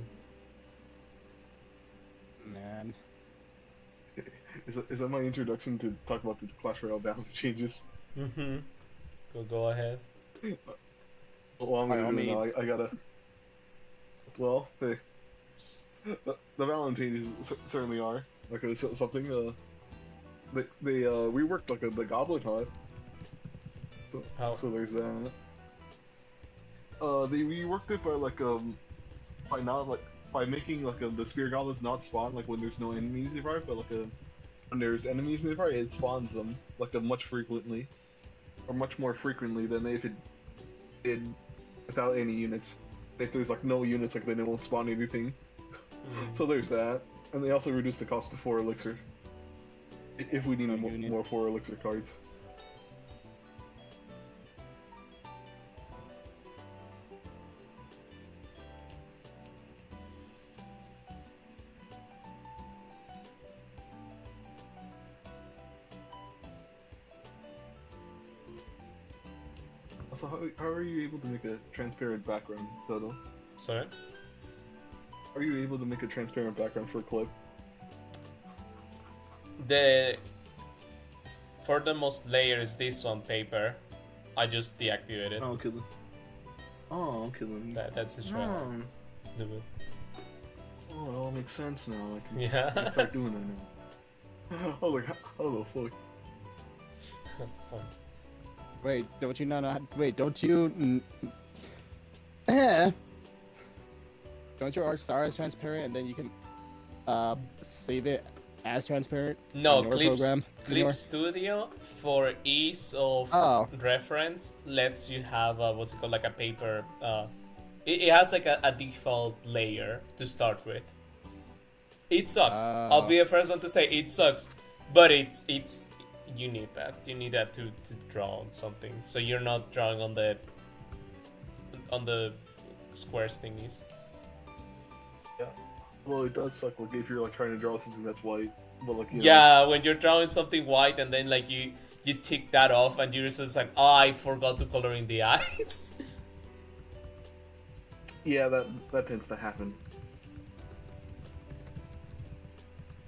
E: Is that my introduction to talk about the Clash Royale balance changes?
F: Mm-hmm. Go ahead.
E: Well, I'm
C: By
E: gonna
C: all
E: do it now.
C: means.
E: I gotta. Well, the balance changes certainly are like something. They reworked like the Goblin Hut.
F: How?
E: So there's that. They reworked it by making the spear goblins not spawn like when there's no enemies nearby, but when there's enemies nearby, it spawns them much more frequently than if it did without any units. If there's no units, then it won't spawn anything. So there's that, and they also reduced the cost of 4 elixir. If we need more 4 elixir cards. Also, how are you able to make a transparent background, Toto?
F: Sorry.
E: Are you able to make a transparent background for a clip?
F: For the most layers, this one paper, I just deactivated.
E: Oh, I'm killing. Oh, I'm killing.
F: That's the trend. Do it.
E: Oh, it all makes sense now. I can
F: Yeah.
E: start doing that now. Oh, the fuck.
F: Fun.
C: Wait, don't you not? Wait, don't you? Don't your art start as transparent and then you can save it as transparent?
F: No,
C: in your program?
F: Clip Studio, for ease of reference, lets you have like a paper. It has like a default layer to start with. It sucks. I'll be the first one to say it sucks, but it's you need that. You need that to draw on something, so you're not drawing on the squares thingies.
E: Yeah. Well, it does suck if you're trying to draw something that's white, but
F: Yeah, when you're drawing something white and then you tick that off and you're just like, oh, I forgot to color in the eyes.
E: Yeah, that tends to happen.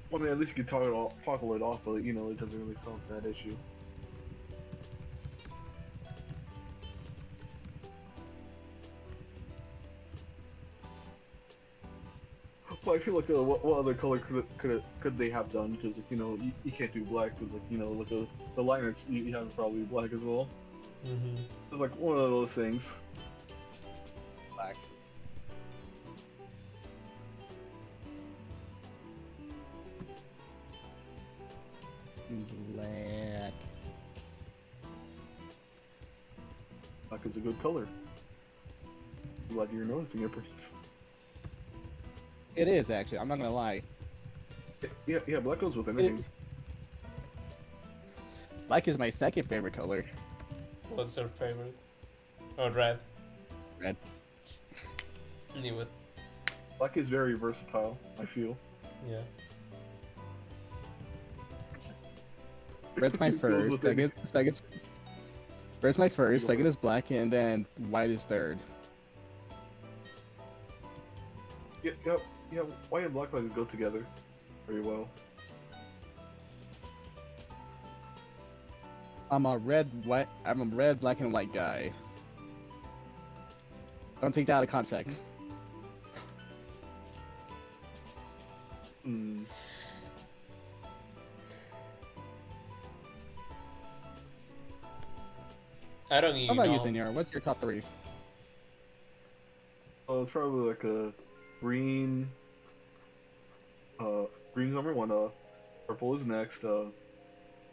E: Well, I mean, at least you can toggle it off, but it doesn't really solve that issue. Well, I feel like what other color could they have done? Because you can't do black because the liners you have probably black as well.
F: Mm-hmm.
E: It's one of those things.
C: Black. Black.
E: black is a good color. I'm glad you're noticing it, Prince.
C: It is actually. I'm not gonna lie.
E: Yeah, black goes with anything.
C: Black is my second favorite color.
F: What's your favorite? Oh, red.
C: Red.
F: Knew it.
E: Black is very versatile, I feel.
F: Yeah.
C: Red's my
E: Goes
C: first.
E: with it.
C: Second. Red's my first. Second is black, and then white is third.
E: Yeah, white and black like go together very well.
C: I'm a red, black, and white guy. Don't take that out of context.
E: Hmm.
F: I don't even
C: How about
F: know.
C: you, Senor? What's your top three?
E: Oh, it's probably like a green. Green's number one. Purple is next.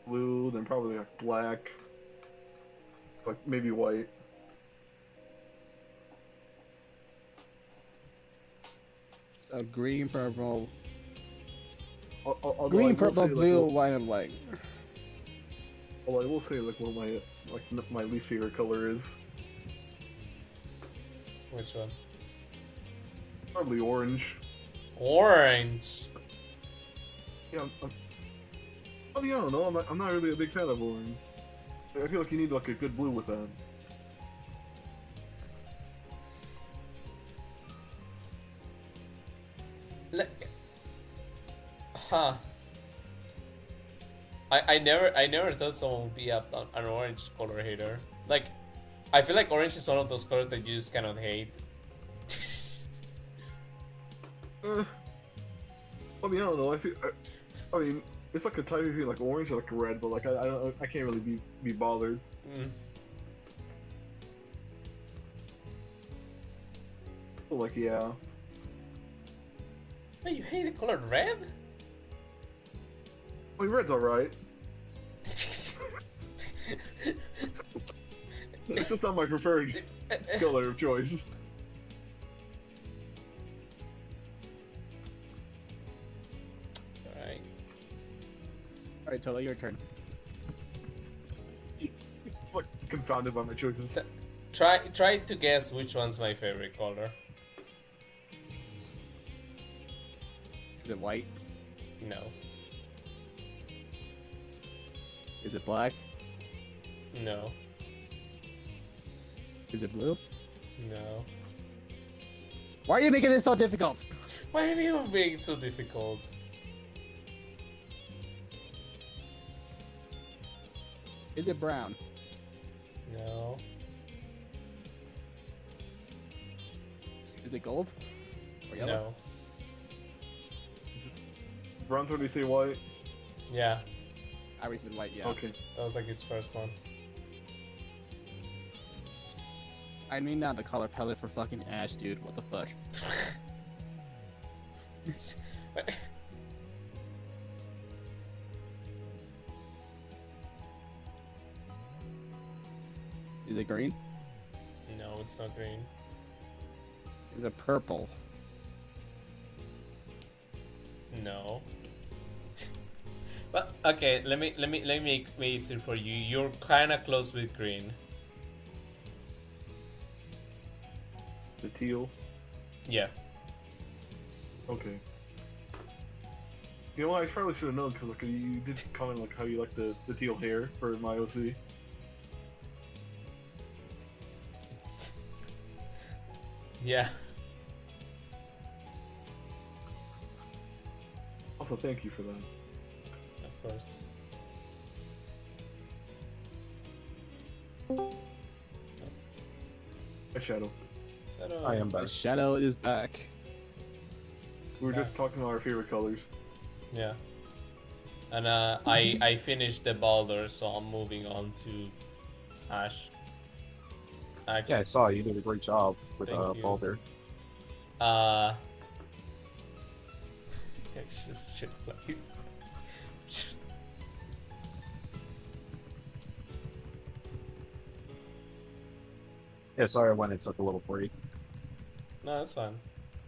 E: Blue, then probably like black. Like maybe white.
C: Green, purple,
E: Although I
C: green,
E: will
C: purple,
E: say, like,
C: blue,
E: well,
C: white, and white.
E: although I will say like one of my least favorite color is
F: Which one?
E: probably orange.
F: Orange.
E: Yeah, I mean, I don't know. I'm not really a big fan of orange. I feel like you need like a good blue with that.
F: Huh. I never thought someone would be an orange color hater. Like, I feel like orange is one of those colors that you just cannot hate.
E: I mean, I don't know. I mean, it's like a type of like orange or like red, but like I can't really be bothered.
F: Mm.
E: But like, yeah.
F: Wait, you hate the color red?
E: I mean, red's alright. It's just not my preferred color of choice.
F: Alright.
C: Alright, Tolo, your turn.
E: Like confounded by my choices.
F: Try to guess which one's my favorite color.
C: Is it white?
F: No.
C: Is it black?
F: No.
C: Is it blue?
F: No.
C: Why are you making this so difficult?
F: Why are you being so difficult?
C: Is it brown?
F: No.
C: Is it gold? Or yellow?
F: No.
E: Brown's already say white.
F: Yeah.
C: I already said white, yeah.
E: Okay.
F: That was like its first one.
C: I mean not the color palette for fucking Ash, dude. What the fuck? Is it green?
F: No, it's not green.
C: Is it purple?
F: No. But okay, let me make it easier for you. You're kind of close with green.
E: The teal.
F: Yes.
E: Okay. You know what? I probably should have known because like you did comment like how you like the teal hair for my OC.
F: Yeah.
E: Also, thank you for that.
F: Of course.
E: A shadow.
F: Shadow.
D: I am
C: The
D: back.
C: shadow is back.
E: We were just talking about our favorite colors.
F: Yeah. And I finished the Baldr, so I'm moving on to Ash.
D: Yeah, I saw you did a great job with
F: Thank you.
D: Baldr.
F: It's just shit place.
D: Yeah, sorry I went and took a little break.
F: No, that's fine.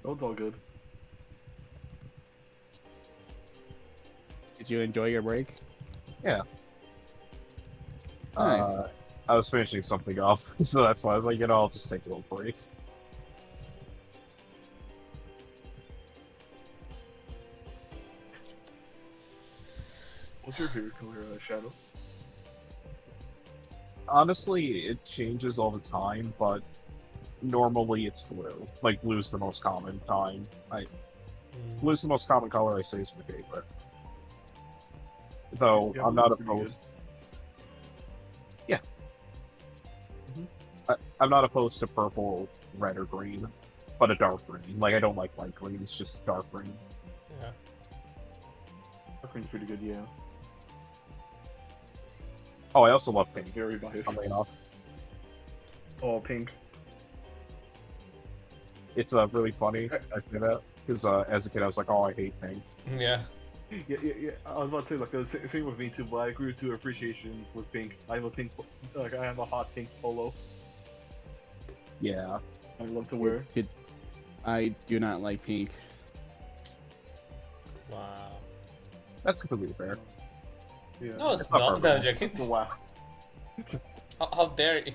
E: Oh, it's all good.
C: Did you enjoy your break?
D: Yeah.
C: Nice.
D: I was finishing something off, so that's why I was like, I'll just take a little break.
E: What's your favorite color, Shadow?
D: Honestly, it changes all the time, but normally it's blue. Like, blue's the most common time. Blue's the most common color I say is my favorite. Though,
E: Yeah,
D: I'm not
E: blue's pretty
D: opposed... Yeah. I'm not opposed to purple, red, or green, but a dark green. Like, I don't like light green, it's just dark green.
F: Yeah.
E: That green's pretty good, yeah.
D: Oh, I also love pink.
E: Very biased.
D: Funnily enough.
E: Oh, pink.
D: It's really funny I say that, because as a kid I was like, oh, I hate pink.
F: Yeah.
E: Yeah. I was about to say, like, same with me too, but I grew to appreciation with pink. I have a pink, like, I have a hot pink polo.
D: Yeah.
E: I love to wear.
C: I do not like pink.
F: Wow.
D: That's completely fair.
E: Yeah.
F: No, it's
D: It's not
F: not. No, I'm joking.
E: Wow.
F: How dare you?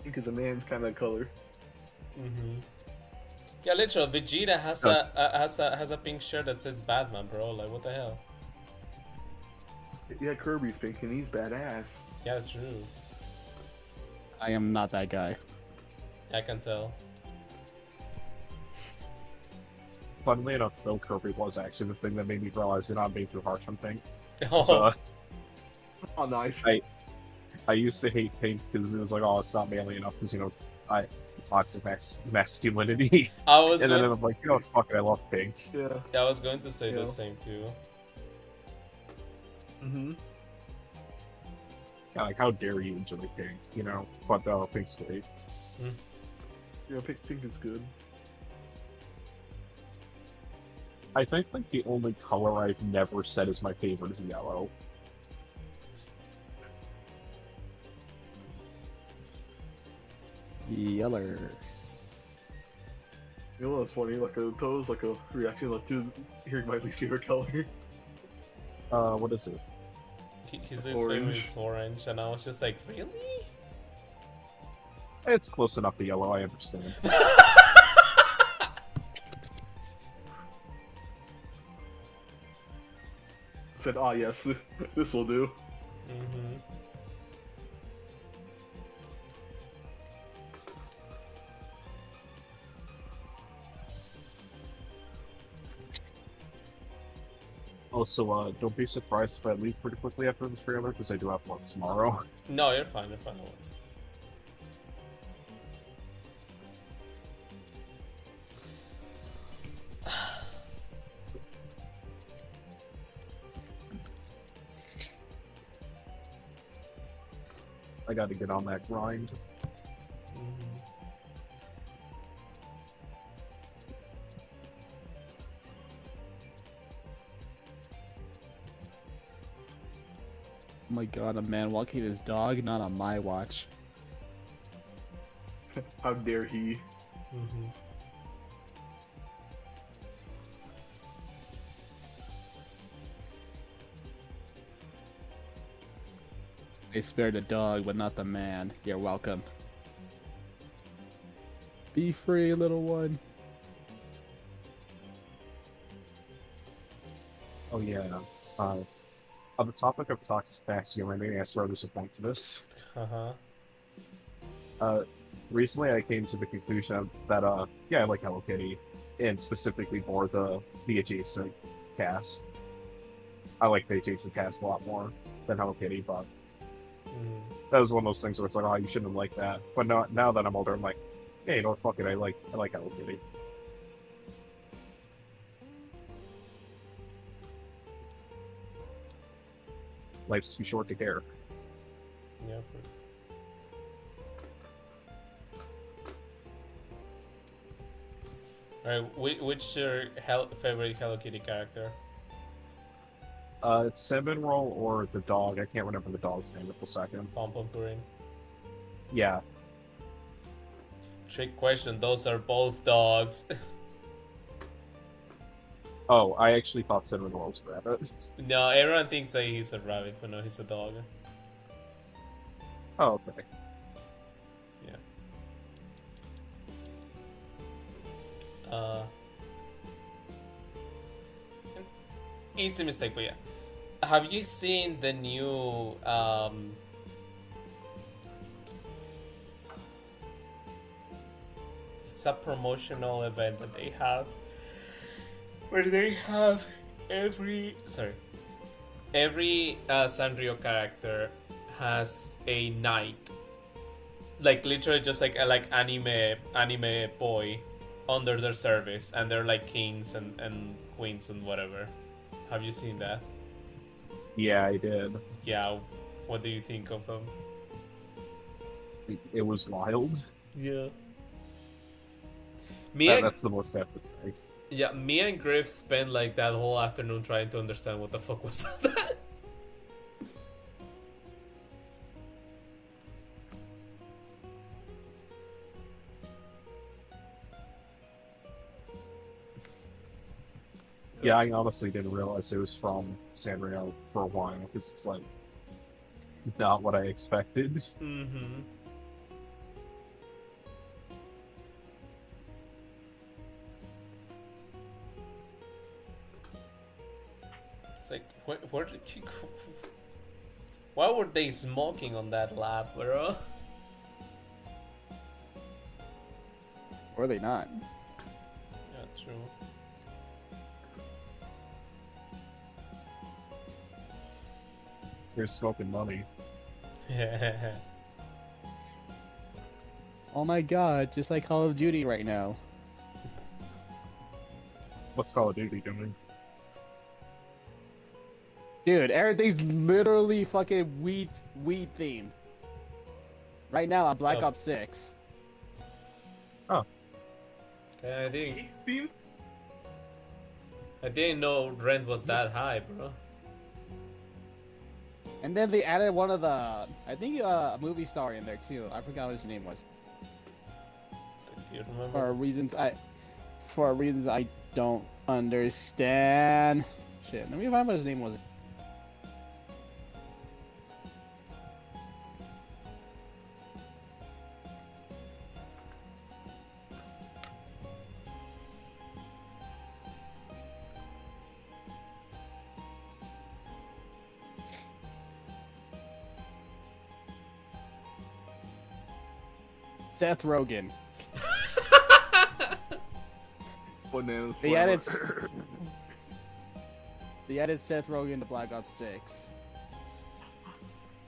E: Pink is a man's kind of color.
F: Mm-hmm. Yeah, literally, Vegeta has a pink shirt that says Batman, bro. Like, what the hell?
E: Yeah, Kirby's pink and he's badass.
F: Yeah, true.
C: I am not that guy.
F: I can tell.
D: Funnily enough, Bill Kirby was actually the thing that made me realize you're not being too harsh on pink.
F: Oh,
D: So,
E: Oh, nice.
D: I used to hate pink because it was like, oh, it's not manly enough because, toxic masculinity.
F: I was
D: And then
F: going,
D: I'm like, fuck it, I love pink.
E: Yeah.
F: I was going to say
E: Yeah.
F: the same too.
E: Mm-hmm.
D: Yeah, like, how dare you enjoy pink, But pink's great.
E: Yeah, pink is good.
D: I think, like, the only color I've never said is my favorite is yellow.
C: Yeller.
E: You know what's funny? Like, that was like a reaction like, to hearing my least favorite color.
D: What is it?
F: His least
E: Orange.
F: favorite is orange, and I was just like, really?
D: It's close enough to yellow, I understand.
E: Said, ah, yes, this will do.
F: Mm-hmm.
D: Also, don't be surprised if I leave pretty quickly after this trailer, because I do have one tomorrow.
F: No, you're fine. You're fine.
D: I gotta get on that grind.
F: Mm-hmm.
C: Oh my god, a man walking his dog, not on my watch.
E: How dare he?
F: Mm-hmm.
C: They spared the dog, but not the man. You're welcome. Be free, little one.
D: Oh yeah. On the topic of toxic masculinity, I swear there's a point to this.
F: Uh-huh.
D: Recently I came to the conclusion that, yeah, I like Hello Kitty, and specifically more the adjacent cast. I like the adjacent cast a lot more than Hello Kitty, but that was one of those things where it's like, oh, you shouldn't have liked that. But now that I'm older, I'm like, hey, fuck it, I like Hello Kitty. Life's too short to care.
F: Yeah. Alright, which your favorite Hello Kitty character?
D: It's cinnamon roll or the dog. I can't remember the dog's name at the second.
F: Pom Pom Purin.
D: Yeah.
F: Trick question, those are both dogs.
D: Oh, I actually thought cinnamon roll was a rabbit.
F: No, everyone thinks that he's a rabbit, but no, he's a dog.
D: Oh, okay.
F: Easy mistake, but yeah. Have you seen the new it's a promotional event that they have where they have every Sanrio character has a knight, like literally just like a anime boy under their service, and they're like kings and queens and whatever. Have you seen that?
D: Yeah, I did.
F: Yeah, what do you think of them?
D: It was wild.
F: Yeah.
D: That's the most I have to say.
F: Yeah, me and Griff spent like that whole afternoon trying to understand what the fuck was that.
D: Yeah, I honestly didn't realize it was from Sanrio for a while, because it's like not what I expected.
F: Mm-hmm. It's like, where did you go? Why were they smoking on that lab, bro?
C: Or are they not?
F: Yeah, true.
D: You're smoking money.
C: Oh my god, just like Call of Duty right now.
D: What's Call of Duty doing?
C: Dude, everything's literally fucking weed themed. Right now on Black
F: Oh.
C: Ops 6.
F: Okay,
E: Theme?
F: I didn't know rent was that high, bro.
C: And then they added one of the, I think a movie star in there too. I forgot what his name was.
F: Do you remember?
C: For reasons I don't understand. Shit, let me find what his name was. Seth Rogen.
E: Bananas.
C: They added Seth Rogen to Black Ops 6.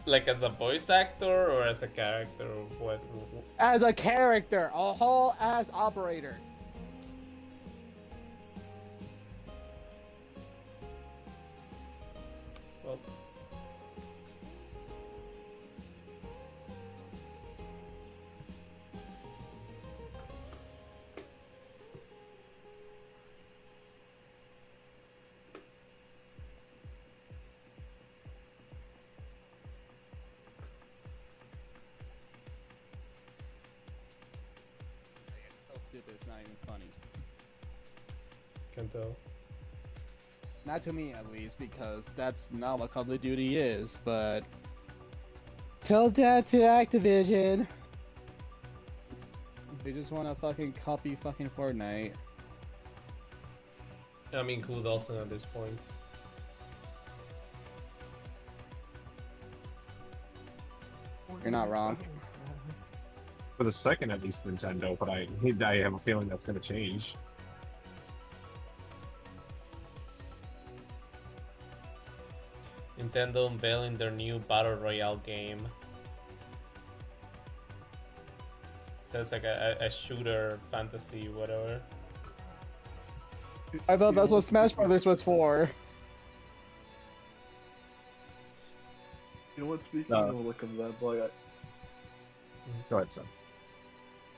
F: Like as a voice actor or as a character or what?
C: As a character, a whole ass operator.
F: Well,
C: It's so stupid, it's not even funny.
F: can tell.
C: Not to me, at least, because that's not what Call of Duty is, but... Tell that to Activision! They just want to fucking copy fucking Fortnite.
F: I mean, who Dawson at this point?
C: You're not wrong.
D: For the second, at least, Nintendo, but I have a feeling that's going to change.
F: Nintendo unveiling their new Battle Royale game. That's like a shooter, fantasy, whatever.
C: I thought that's what Smash Brothers was for.
E: You know what? Speaking
D: No.
E: of like of that, like,
D: Go ahead, son.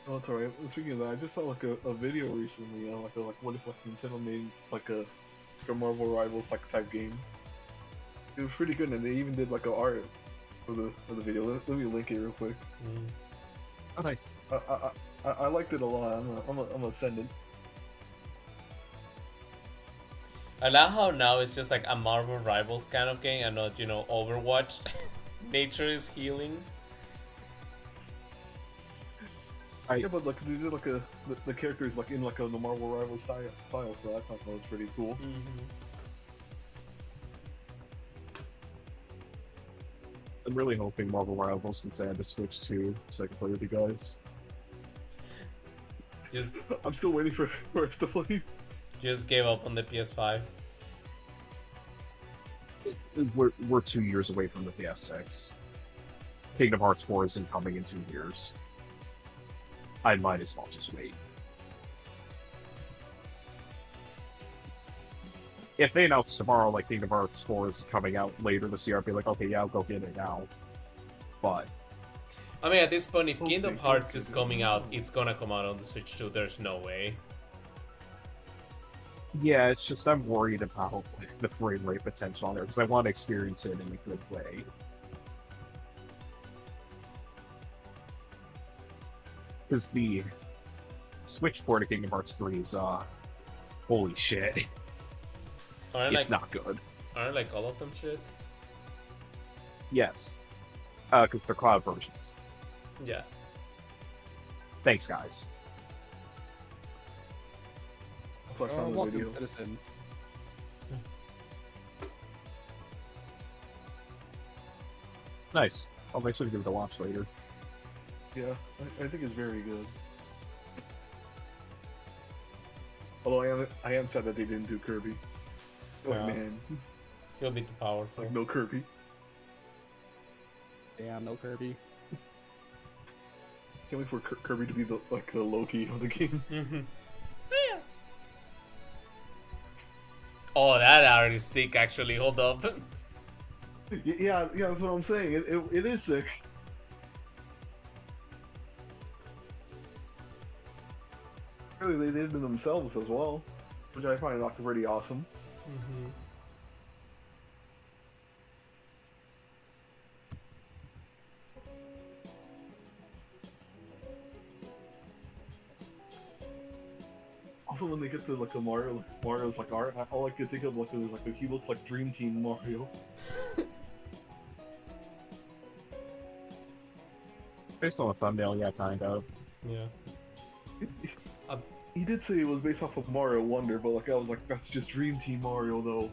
E: oh, it's alright. Speaking of that, I just saw like a video recently on like what if like Nintendo made like a Marvel Rivals like type game. It was pretty good, and they even did like a art for the video. Let me link it real quick.
D: Oh, nice.
E: I liked it a lot. I'm gonna send it.
F: I like how now it's just like a Marvel Rivals kind of game and not, you know, Overwatch. Nature is healing.
E: Yeah, but like they did like the characters like in like the Marvel Rivals style, so I thought that was pretty cool.
D: I'm really hoping Marvel Rivals since I had to switch to so I can play with you guys.
F: Just
E: I'm still waiting for us to play.
F: just gave up on the PS5.
D: We're 2 years away from the PS6. Kingdom Hearts 4 isn't coming in 2 years. I might as well just wait. If they announce tomorrow, like Kingdom Hearts 4 is coming out later this year, I'd be like, okay, yeah, I'll go get it now. But
F: I mean, at this point, if
E: Okay,
F: Kingdom Hearts
E: okay.
F: is coming out, it's gonna come out on the Switch too. There's no way.
D: yeah, it's just I'm worried about the frame rate potential on there because I want to experience it in a good way. Because the Switch port of Kingdom Hearts 3 is holy shit.
F: Aren't
D: It's
F: like
D: not good.
F: aren't like all of them shit?
D: Yes. Because they're cloud versions.
F: Yeah.
D: Thanks, guys.
E: So I found the
C: welcome,
E: video.
C: citizen.
D: Nice. I'll make sure to give it a watch later.
E: Yeah, I think it's very good. Although I am sad that they didn't do Kirby. Oh
F: Yeah.
E: man,
F: He'll be too powerful.
E: like no Kirby.
C: Yeah, no Kirby.
E: Can't wait for Kirby to be the Loki of the game.
F: Oh, that art is sick. Actually, hold up.
E: Yeah, that's what I'm saying. It is sick. Really, they did it themselves as well, which I find like pretty awesome. Also, when they get to like a Mario's like art, all I could think of like is like he looks like Dream Team Mario.
D: Based on a thumbnail, yeah, kind of.
F: Yeah.
E: He did say it was based off of Mario Wonder, but like I was like, that's just Dream Team Mario though.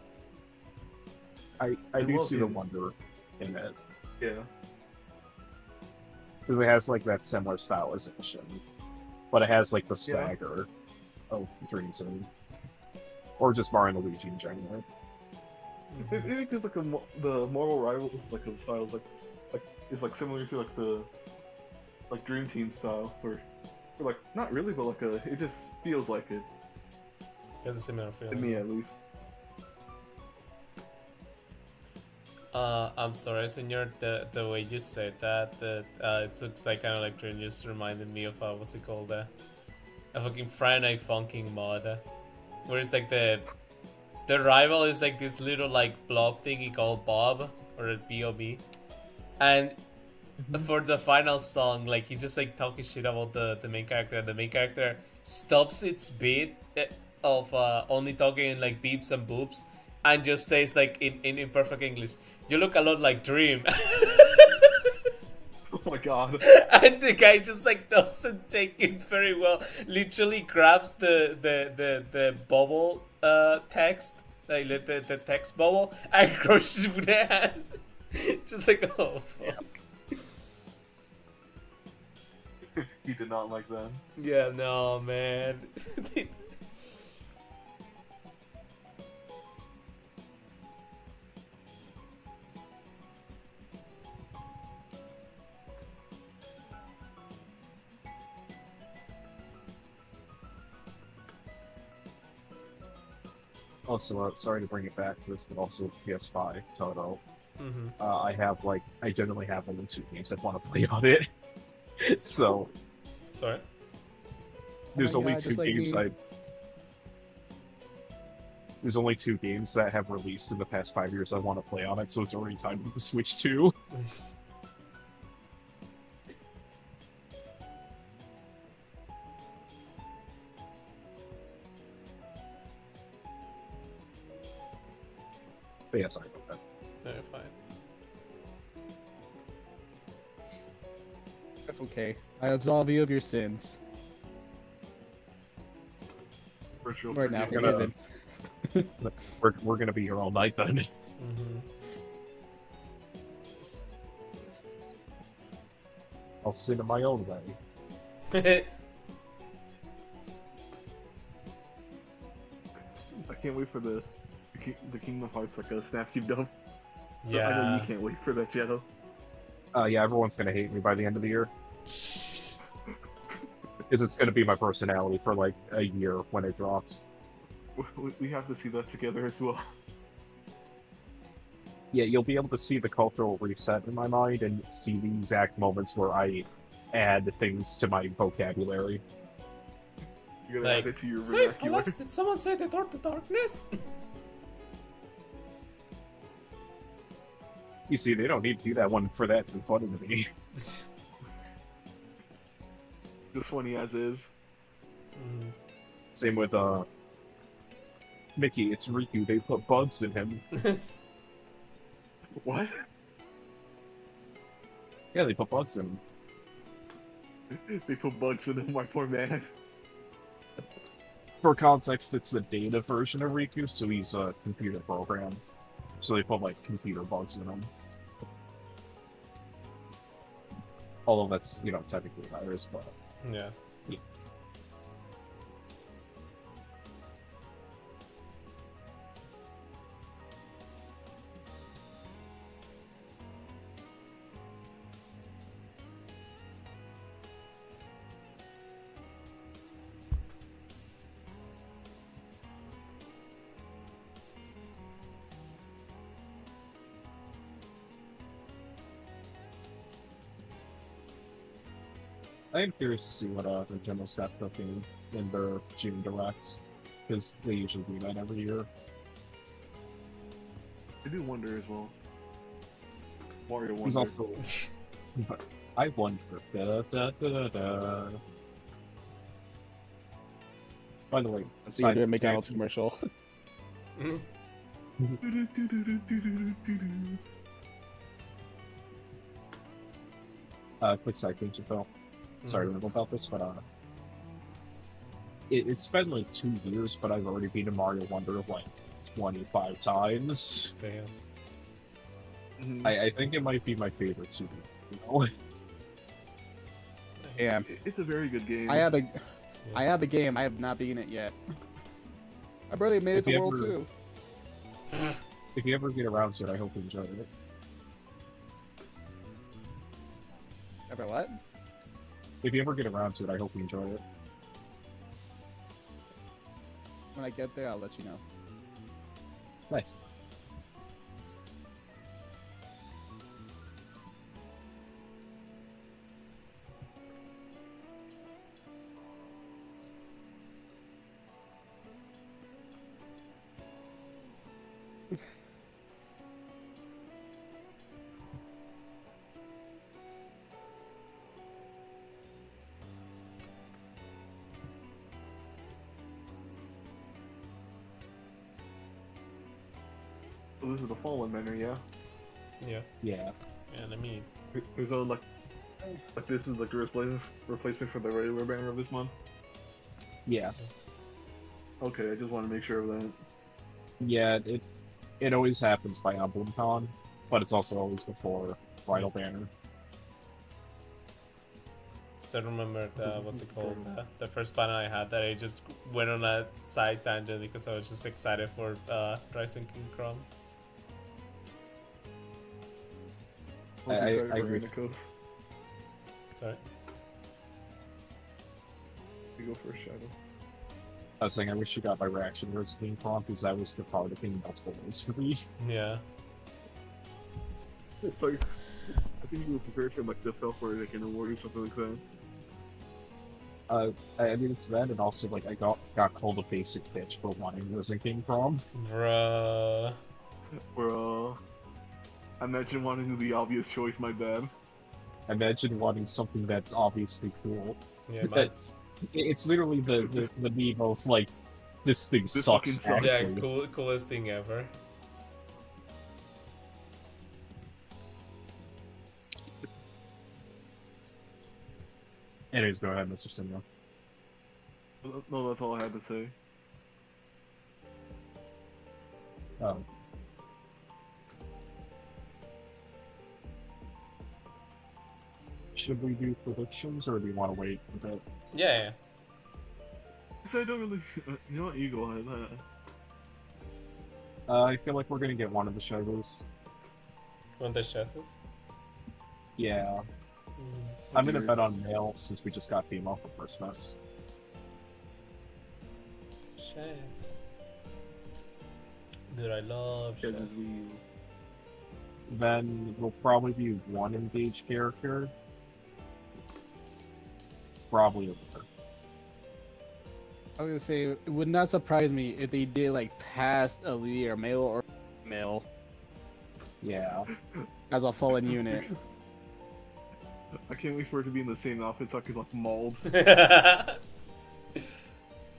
D: I do
E: love
D: see the
E: him.
D: wonder in it.
E: Yeah.
D: Because it has like that similar stylization. But it has like the
E: Yeah.
D: swagger of Dream Team. Or just Mario and Luigi in general.
E: Maybe because like the Marvel Rivals like the styles like is like similar to like the Dream Team style, or like not really, but like it just feels like it
F: Has a similar
E: to
F: feeling.
E: me at least.
F: I'm sorry, senor. The way you said that it looks like kind of like Dream just reminded me of what's it called? A fucking Friday Night Funkin' mod, where it's like the rival is like this little like blob thingy called Bob or a B.O.B. And for the final song, like he's just like talking shit about the main character, and the main character stops its beat of only talking in like beeps and boops, and just says like in perfect English, "You look a lot like Dream."
E: Oh my god.
F: And the guy just like doesn't take it very well. Literally grabs the bubble text, like the text bubble, and crushes it with a hand. Just like, oh fuck.
E: He did not like that.
F: Yeah, no man.
D: Also, sorry to bring it back to this, but also PS5, Toto.
F: Mm-hmm.
D: I generally have only 2 games I want to play on it. So,
F: Sorry.
D: there's
C: my
D: only
C: God,
D: 2
C: just like
D: games
C: me.
D: There's only 2 games that have released in the past 5 years I want to play on it, so it's already time for the Switch 2. But yeah, sorry about that.
F: No, you're fine.
C: That's okay. I absolve you of your sins.
E: Virtual
C: Right now,
E: forgiveness.
C: forgiven.
D: We're gonna be here all night then.
F: Mm-hmm.
D: I'll sit in my own way.
E: I can't wait for the Kingdom Hearts like a Snap Cube dub. I know
F: Yeah.
E: you can't wait for that, Shadow.
D: Yeah, everyone's gonna hate me by the end of the year. Because it's gonna be my personality for like a year when it drops.
E: We have to see that together as well.
D: Yeah, you'll be able to see the cultural reset in my mind and see the exact moments where I add things to my vocabulary.
E: You're gonna
F: Like,
E: add it to your
F: say
E: vernacular.
F: Falas, did someone say the door to darkness?
D: You see, they don't need to do that one for that to be funny to me.
E: Just funny as is.
F: Mhm.
D: Same with Mickey, it's Riku, they put bugs in him.
E: What?
D: Yeah, they put bugs in him.
E: They put bugs in my poor man.
D: For context, it's the data version of Riku, so he's a computer program. So they put like computer bugs in him. Although that's, you know, technically virus, but
F: Yeah.
D: I am curious to see what Nintendo's got cooking in their June Directs, because they usually do that every year.
E: I do wonder as well. Mario Wonder.
D: He's also... I wonder... Da, da, da, da. By the way,
C: So you're doing a McDonald's commercial.
D: Quick side tangent, Phil. Sorry to know about this, but it's been like 2 years, but I've already beaten Mario Wonder like 25 times.
F: Damn.
E: Mhm.
D: I think it might be my favorite too. You know?
C: Damn.
E: It's a very good game.
C: I have the game. I have not beaten it yet. I barely made it
D: If
C: to
D: you
C: World
D: ever-
C: 2.
D: If you ever get around to it, I hope you enjoy it.
C: Ever what?
D: If you ever get around to it, I hope you enjoy it.
C: When I get there, I'll let you know.
D: Nice.
E: So this is the Fallen Manor, yeah?
F: Yeah.
D: Yeah.
F: And I mean,
E: There's a like this is like the replacement for the regular banner of this month.
D: Yeah.
E: Okay, I just want to make sure of that.
D: Yeah, it always happens by EmblemCon, but it's also always before Vital Banner.
F: still remember the what's it called? The first banner I had that I just went on a side tangent because I was just excited for Rising King Chrome.
E: I'm
D: I
E: excited for
D: agree.
E: Anaco's.
F: Sorry.
E: You go first, Shadow.
D: I was saying, I wish you got my reaction to Resident Evil prompt, because that was cathartic in multiple ways for me.
F: Yeah.
E: It's like, I think you were prepared for like the fell for like an award or something like that.
D: I mean, it's that, and also like I got called a basic bitch for wanting Risen King prom.
F: Bruh.
E: Bro. Imagine wanting to do the obvious choice, my bad.
D: Imagine wanting something that's obviously cool.
F: Yeah,
D: That it's literally the meme of like this thing
E: This
D: sucks.
E: fucking sucks.
F: yeah,
D: Actually.
F: coolest thing ever.
D: Anyways, go ahead, Mr. Simon.
E: No, that's all I had to say.
D: Um, should we do predictions, or do you want to wait a bit?
F: Yeah.
E: So I don't really. You know what? You go ahead.
D: I feel like we're gonna get one of the shows.
F: One of the chesses.
D: Yeah,
F: Mm.
D: I'm gonna bet on male since we just got female for Christmas.
F: Chess. Dude, I love chess.
D: Then we'll probably be one engaged character. Probably over.
C: I was gonna say it would not surprise me if they did like past a leader, male or male,
D: Yeah.
C: as a fallen unit.
E: I can't wait for it to be in the same outfit so I could like mauled.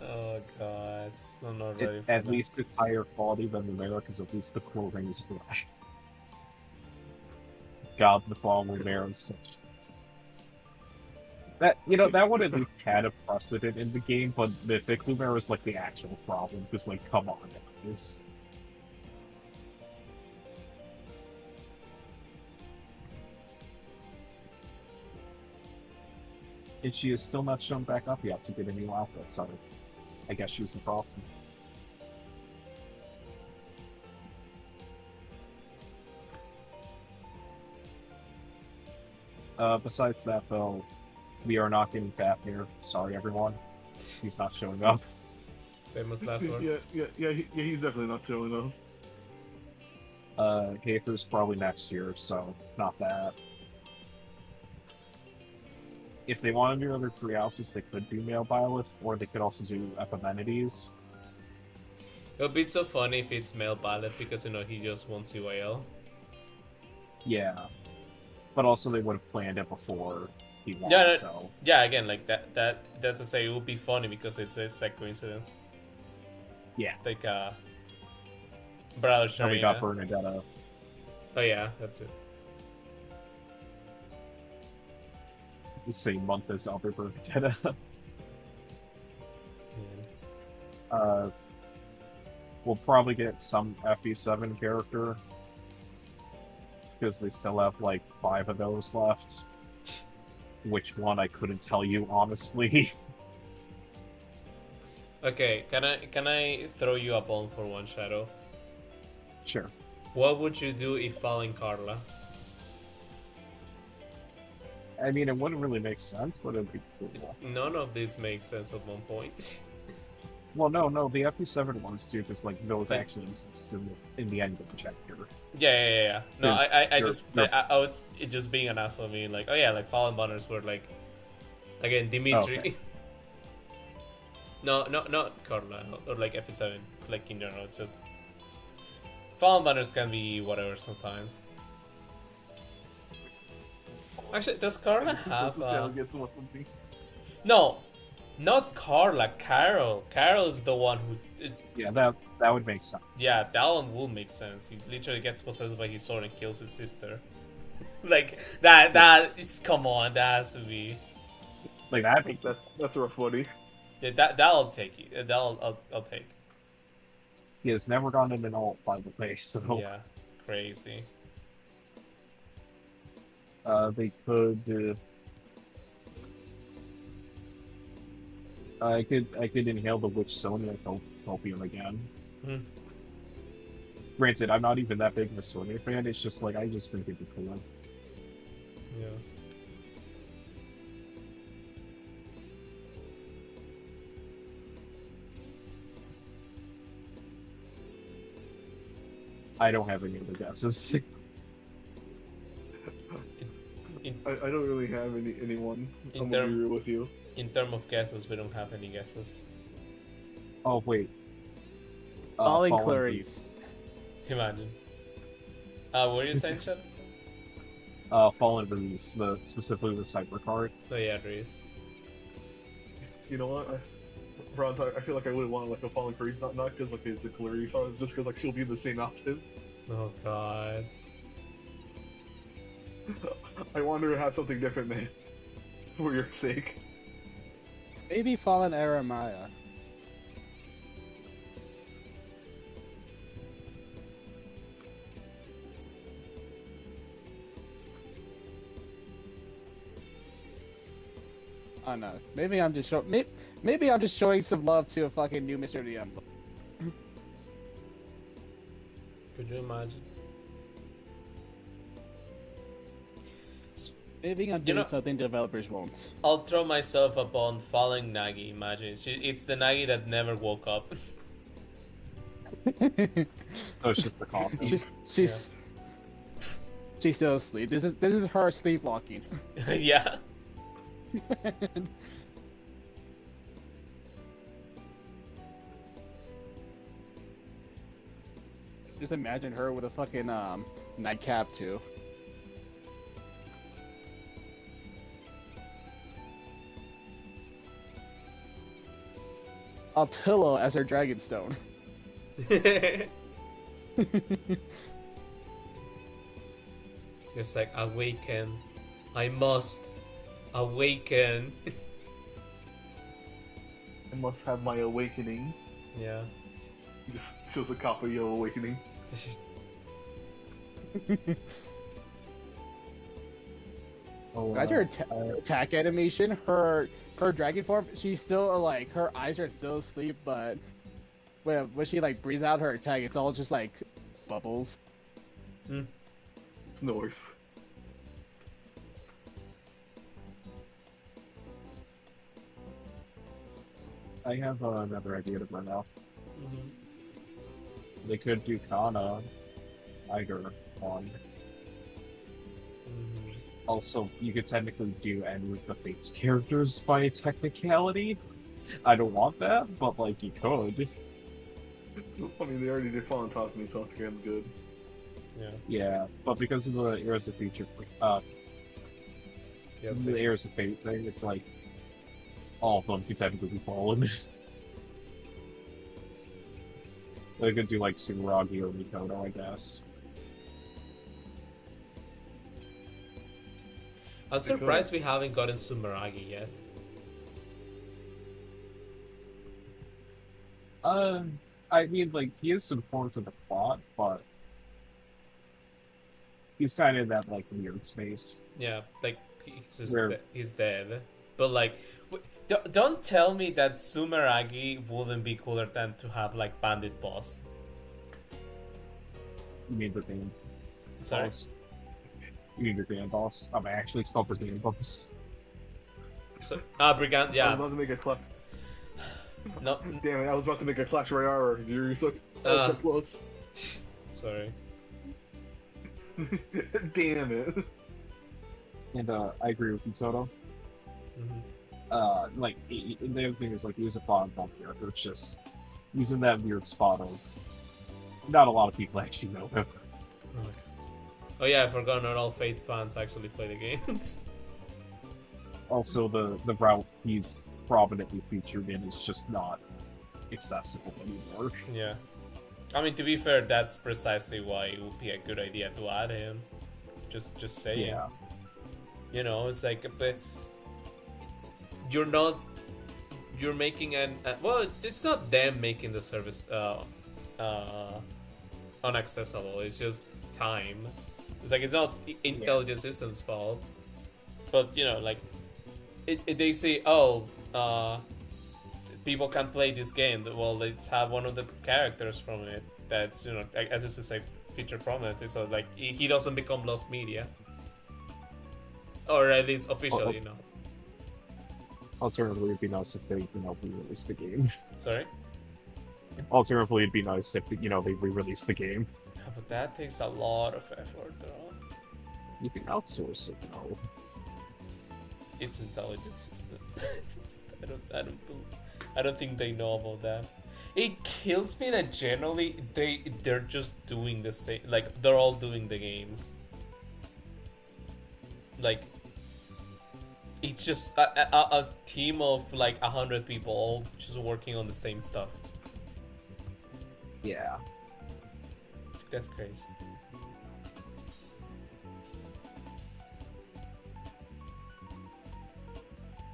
F: Oh god, I'm not ready for
D: At
F: that.
D: least it's higher quality than the male, because at least the clothing is black. God, the fall Lumera is such. That that would at least had a precedent in the game, but Mythic Lumera is like the actual problem. Because like, come on, guys. And she is still not shown back up yet to get a new outfit, so I guess she's the problem. Besides that, though, we are not getting Fafnir. Sorry, everyone. He's not showing up.
F: Famous last words.
E: He's definitely not showing up.
D: Hafer's probably next year, so not that. If they want to do other three houses, they could do Male Byleth, or they could also do Epimenides.
F: It would be so funny if it's male Baldr because he just wants UAL.
D: Yeah. But also they would have planned it before he won,
F: Yeah,
D: so...
F: Yeah, again, like that's to say it would be funny because it's a coincidence.
D: Yeah.
F: Like Brother
D: And we got
F: Sharina.
D: Bernadetta.
F: Oh yeah, that's it.
D: The same month as other Bernadetta. We'll probably get some FE7 character. Because they still have like 5 of those left. Which one I couldn't tell you honestly.
F: Okay, can I throw you a bone for one, Shadow?
D: Sure.
F: What would you do if falling Carla?
D: I mean, it wouldn't really make sense, but it'd be cool.
F: None of this makes sense at one point.
D: Well, no, the FE7 ones do, because like those actually exist in the end of the chapter.
F: Yeah. No, I was just being an asshole. I mean, like, oh yeah, like fallen banners were like, again, Dimitri.
D: Okay.
F: No, not Carla, or like FE7, like in general. It's just fallen banners can be whatever sometimes. Actually, does Carla have?
E: Get something.
F: No, not Carla. Carol. Carol's the one who's. It's
D: Yeah, that would make sense.
F: yeah, that one will make sense. He literally gets possessed by his sword and kills his sister. Like that is, come on, that has to be.
D: Like that. Make
E: That's rough, buddy.
F: Yeah, that'll take you. I'll take.
D: He has never gone in an alt, by the way, so
F: Yeah, crazy.
D: they could. I could inhale the Witch Sonya and help him again.
F: Hmm.
D: Granted, I'm not even that big of a Sonya fan. It's just like I just think it'd be cool.
F: Yeah.
D: I don't have any other guesses.
E: I don't really have anyone.
F: In
E: I'm gonna be
F: term-
E: real with you.
F: In terms of guesses, we don't have any guesses.
D: Oh wait.
C: Falling
D: Fallen
C: Clarice.
F: Imagine. What are you saying, Chad?
D: Fallen Breeze, specifically the cyber card.
F: Oh yeah, there is.
E: You know what? Bronze, I feel like I would want like a Fallen Clarice, not because like it's a Clarice, just because like she'll be the same outfit.
F: Oh god.
E: I want her to have something different, man. For your sake.
C: Maybe Fallen Aramaya. I don't know. Maybe I'm just maybe I'm just showing some love to a fucking new Mr. DM.
F: Could you imagine?
C: Maybe I'm doing something developers won't.
F: I'll throw myself upon Falling Nagi. Imagine it's the Nagi that never woke up.
D: Oh, it's just the coffee.
C: She's still asleep. This is her sleepwalking.
F: Yeah.
C: Just imagine her with a fucking nightcap too. A pillow as her dragonstone.
F: Just like awaken. I must awaken.
E: I must have my awakening.
F: Yeah.
E: Just shows a copy of Awakening.
C: Imagine her attack animation. Her dragon form. She's still like her eyes are still asleep, but when she like breathes out her attack, it's all just like bubbles.
E: Snores.
D: I have another idea to bring up. They could do Kana, either one. Also, you could technically do any of the Fates characters by technicality. I don't want that, but like you could.
E: I mean, they already did Fallen Talk Me, so I think I'm good.
F: Yeah.
D: Yeah, but because of the Eras of Future, the Eras of Fate thing, it's like all of them could technically be fallen. They could do like Tsuragi or Mikoto, I guess.
F: I'm surprised we haven't gotten Sumeragi yet.
D: I mean, like, he is important to the plot, but he's kind of in that, like, weird space.
F: Yeah, like, he's just
D: Where-
F: he's dead. But, like, don't tell me that Sumeragi wouldn't be cooler than to have, like, Bandit Boss.
D: You mean the game
F: Sorry?
D: boss? You mean the game boss? I'm actually it's called the game boss.
F: So, Brigand,
E: I was
F: yeah.
E: about to make a clap.
F: No,
E: Damn it, I was about to make a Clash Royale because you were so close.
F: sorry.
E: Damn it.
D: And I agree with you, Soto. Like, the other thing is, like, he's a bottom bump character. It's just, he's in that weird spot of, not a lot of people actually know him.
F: Oh, my God. Oh yeah, I forgot not all Fate fans actually play the games.
D: Also, the route he's prominently featured in is just not accessible anymore.
F: Yeah. I mean, to be fair, that's precisely why it would be a good idea to add him. Just saying.
D: Yeah.
F: You know, it's like, but you're making well, it's not them making the service unaccessible. It's just time. It's like, it's not Intelligent Systems' fault. But, you know, like, they say, people can't play this game. Well, let's have one of the characters from it that's, you know, as just to say, featured prominently. So, like, he doesn't become lost media. Or at least officially, no.
D: Alternatively, it'd be nice if they, re-release the game.
F: Sorry?
D: Alternatively, it'd be nice if, they re-release the game.
F: Yeah, but that takes a lot of effort, though.
D: You can outsource it, though.
F: It's intelligent systems. I don't think they know about that. It kills me that generally they're just doing the same. Like they're all doing the games. Like it's just a team of like 100 people all just working on the same stuff.
D: Yeah.
F: That's crazy.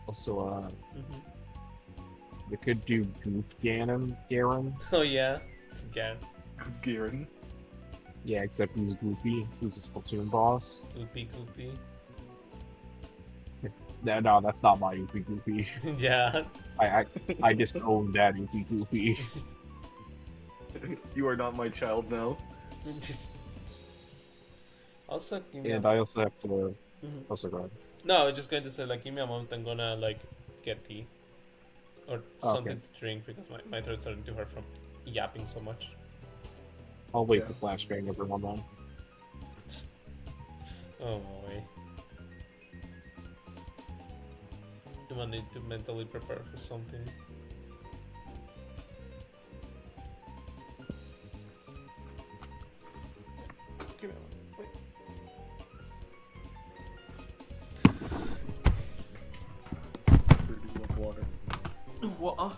D: Also, they could do Goop Ganon, Garen.
F: Oh yeah, again.
E: Garen.
D: Yeah, except he's Goopy. He's a Splatoon boss.
F: Goopy Goopy.
D: No, that's not my Oopie Goopy.
F: Yeah.
D: I disown that Oopie Goopy.
E: You are not my child now.
F: Also, give me
D: And
F: a...
D: I also have to. Also, go ahead.
F: No, I was just going to say, like, give me a moment. I'm gonna like get tea or something to drink because my throat's starting to hurt from yapping so much.
D: I'll wait to flashbang everyone then.
F: Oh boy. Do I need to mentally prepare for something? Give me a moment. Wait.
E: Dirty love water.
F: What?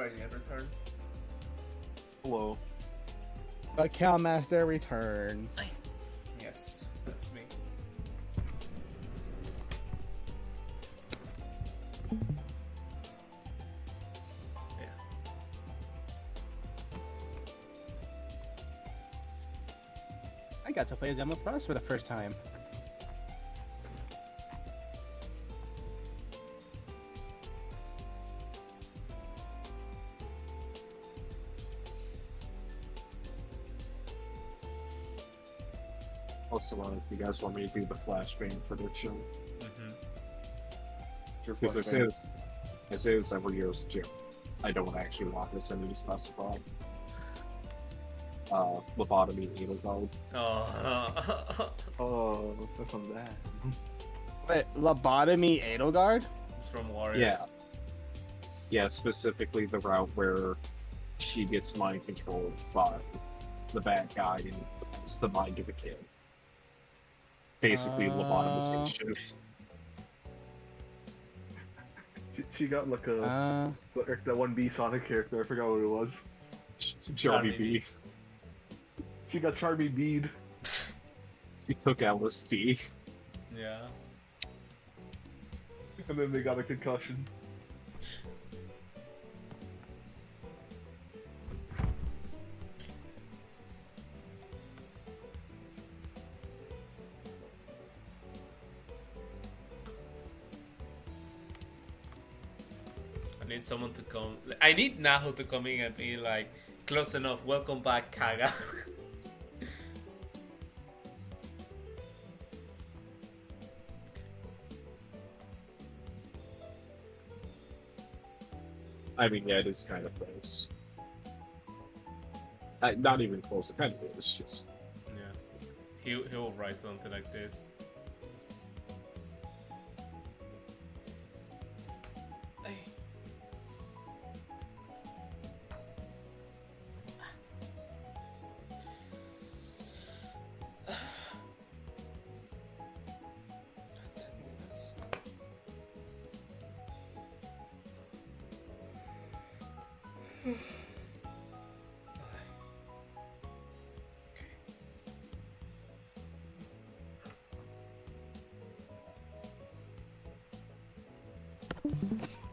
A: already returned.
E: Hello.
C: The Cowmaster returns.
A: Yes, that's me. Yeah.
C: I got to play as Emma Frost for the first time.
D: Also, if you guys want me to do the flashbang prediction,
A: Mm-hmm.
E: It's your
D: because
E: flashbang.
D: I say this every year as a joke. I don't actually want this in to specify. Lobotomy anal guard.
A: Oh,
E: Oh, that's on that.
C: Wait, lobotomy Edelgard?
A: it's from Warriors.
D: Yeah. Yeah, specifically the route where she gets mind controlled by the bad guy and it's the mind of a kid. Basically, lobotomization.
E: She got like a like that one B Sonic character. I forgot what it was.
D: Charmy B.
E: She got Charmy Bead.
D: She took LSD.
A: Yeah.
E: And then they got a concussion.
A: I need someone to come. I need Nahu to come in and be like, close enough. Welcome back, Kaga.
D: I mean, yeah, it is kind of close. Not even close, it kind of is. Just
A: Yeah. He'll write something like this.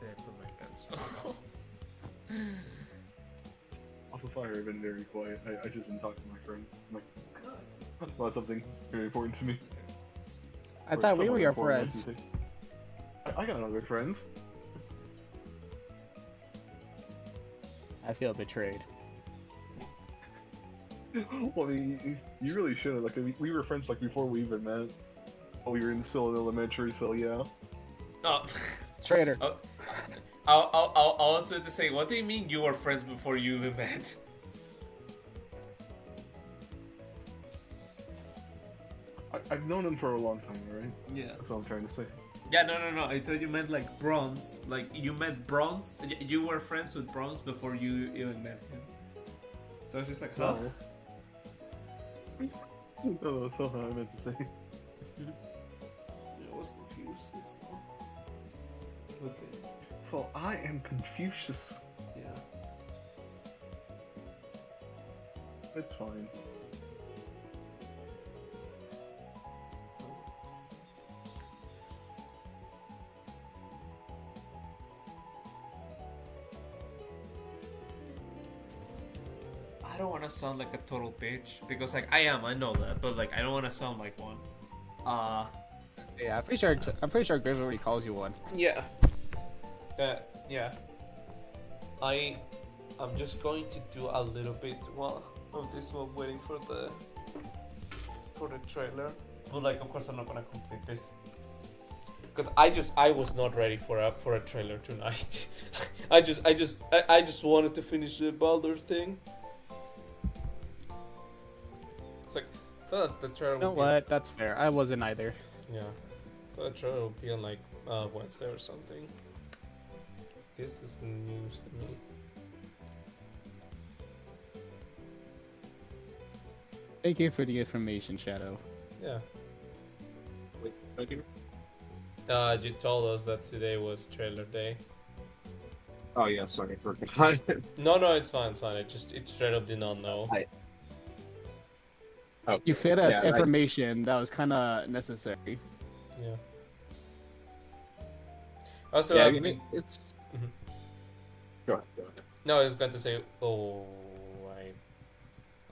A: There, put my pencil.
E: Also, sorry, I've been very quiet. I just been talking to my friend. Like, about something very important to me.
C: I
E: Or
C: thought we
E: somewhat
C: were your
E: important, I
C: friends.
E: should say. I got other friends.
C: I feel betrayed.
E: Well, I mean, you really should. Like, we were friends like before we even met. Oh, we were in still in elementary, so yeah.
A: Oh.
C: Traitor.
A: Oh. I'll also to say, what do you mean you were friends before you even met?
E: I've known him for a long time, right?
A: Yeah.
E: That's what I'm trying to say.
A: Yeah, no. I thought you meant like Bronze. Like you met Bronze. You were friends with Bronze before you even met him. So I was just like, huh?
E: No, that's not what I meant to say.
A: I was confused. That's all. Okay.
E: So I am Confucius.
A: Yeah.
E: It's fine.
A: I don't want to sound like a total bitch because like I am. I know that, but like I don't want to sound like one.
C: Yeah, I'm pretty sure Griff already calls you one.
A: Yeah. Yeah. I'm just going to do a little bit of this while waiting for the trailer. But like, of course, I'm not gonna complete this because I was not ready for a trailer tonight. I just wanted to finish the Baldr thing. It's like thought the trailer.
C: You know what? That's fair. I wasn't either.
A: Yeah, thought the trailer would be on like Wednesday or something. This is news to me.
C: Thank you for the information, Shadow.
A: Yeah.
D: Wait, thank you.
A: You told us that today was trailer day.
D: Oh yeah, sorry, I forgot.
F: No, it's fine, it's fine. It straight up did not know.
D: Okay.
C: You fed us
D: Yeah,
C: information that was kind of necessary.
F: Yeah. Also,
D: yeah, I mean, it's.
F: Mhm.
D: Go ahead.
F: No, I was going to say, oh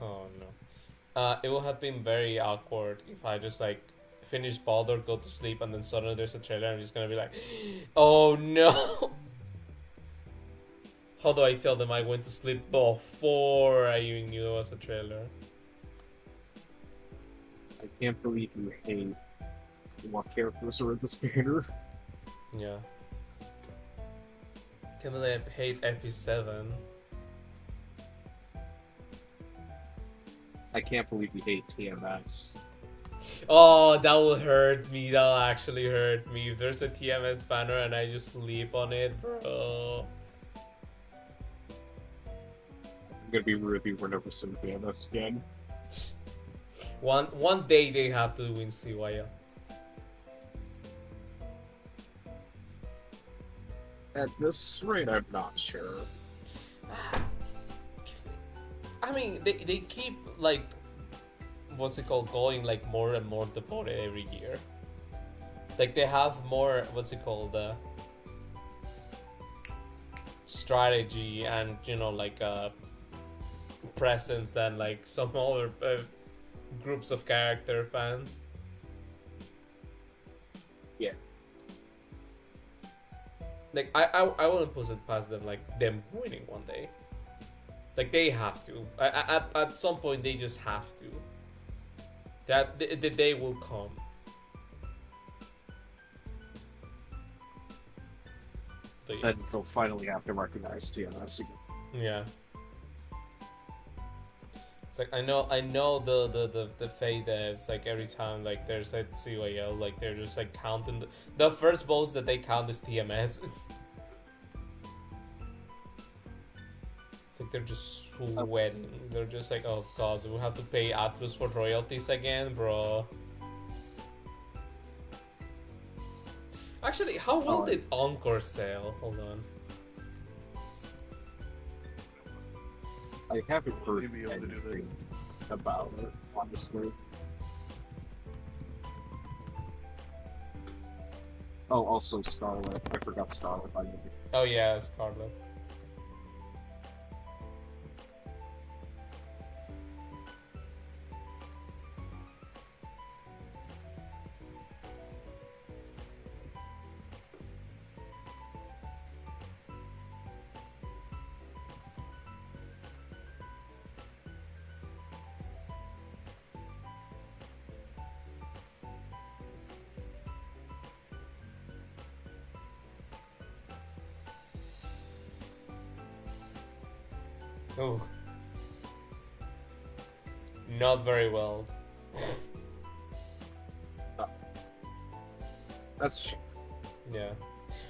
F: no. It would have been very awkward if I just like finish Baldr, go to sleep, and then suddenly there's a trailer, and I'm just gonna be like, oh no. How do I tell them I went to sleep before I even knew it was a trailer?
D: I can't believe you hate what characters are in this banner.
F: Yeah. Can't believe I hate FE7.
D: I can't believe you hate TMS.
F: Oh, that will hurt me. That will actually hurt me. If there's a TMS banner and I just sleep on it, bro.
D: I'm gonna be really we're never seeing TMS again.
F: One day they have to win CYL.
D: At this rate, I'm not sure.
F: I mean, they keep like, what's it called, going like more and more devoted every year. Like they have more, what's it called, strategy and like presence than like some other groups of character fans.
D: Yeah.
F: Like I wouldn't put it past them, like them winning one day. Like they have to. At some point they just have to. That the day will come. But yeah.
D: Then he'll finally have to recognize TMS again.
F: Yeah. It's like I know the Fae devs, like every time like there's a CYL, like they're just like counting the first votes that they count is TMS. It's like they're just sweating. They're just like, oh god, so we have to pay Atlus for royalties again, bro. Actually, how well did Encore sell? Hold on.
D: I haven't heard
E: You'd be able to do that.
D: anything about it, honestly. Oh, also Scarlet. I forgot Scarlet by the way.
F: Oh yeah, Scarlet. Oh. Not very well.
D: That's
F: Yeah.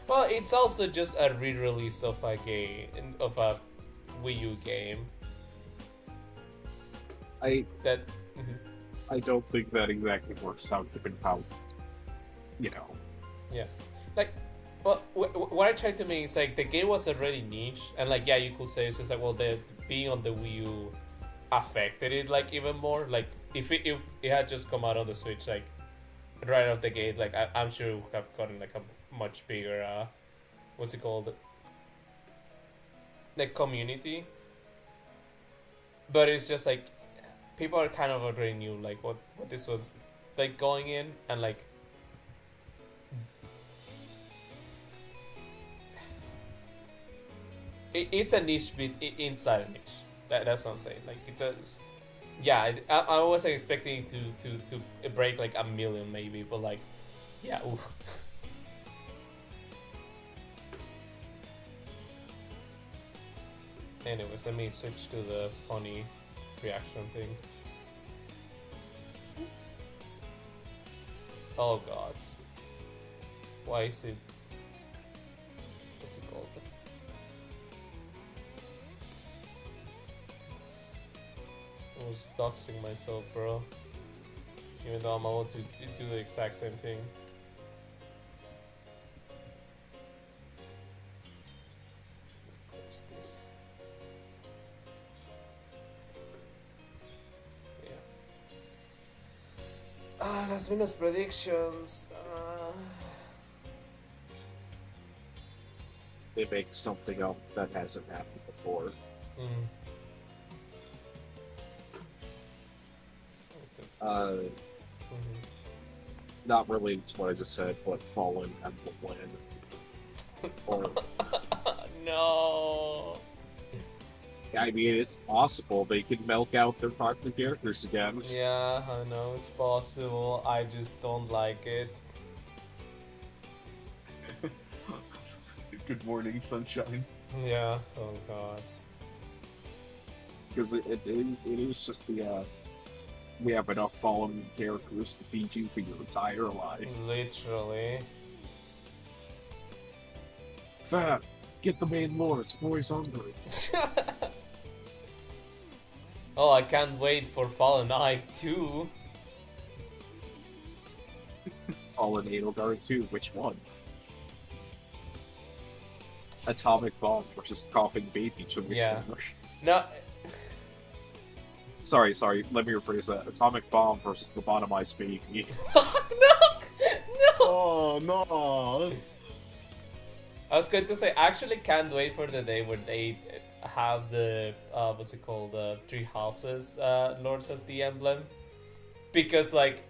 F: Well, it's also just a re-release of a Wii U game.
D: I
F: Mhm.
D: I don't think that exactly works out given how, you know.
F: Yeah. Like, well, what I tried to mean is like the game was already niche, and like yeah, you could say it's just like, well, the being on the Wii U affected it like even more. Like if it had just come out on the Switch like right off the gate, like I'm sure it would have gotten like a much bigger what's it called, like community. But it's just like people are kind of already knew like what this was like going in, and like it's a niche bit inside a niche. That's what I'm saying. Like it does. Yeah, I wasn't expecting to break like 1 million maybe, but like, yeah. Oof. Anyways, let me switch to the funny reaction thing. Oh god. Why is it? What's it called? I was doxing myself, bro. Even though I'm able to do the exact same thing. Last minute predictions.
D: They make something up that hasn't happened before.
F: Mm. Mhm.
D: Not related to what I just said, but Fallen Emblem Land. Or,
F: No.
D: I mean, it's possible they could milk out their popular characters again.
F: Yeah, I know it's possible. I just don't like it.
E: Good morning, sunshine.
F: Yeah. Oh god.
D: Because it is just the, we have enough Fallen characters to feed you for your entire life.
F: Literally.
D: Fat, get the main lords, boys hungry.
F: Oh, I can't wait for Fallen Ike too.
D: Fallen Edelgard 2, which one? Atomic Bomb versus Coughing Baby Junior
F: Yeah.
D: Summer.
F: No.
D: Sorry, let me rephrase that. Atomic Bomb versus Lobotomized Baby.
F: No. No.
E: Oh no!
F: I was going to say, I actually can't wait for the day where they have the what's it called, the Three Houses Lords as the emblem, because like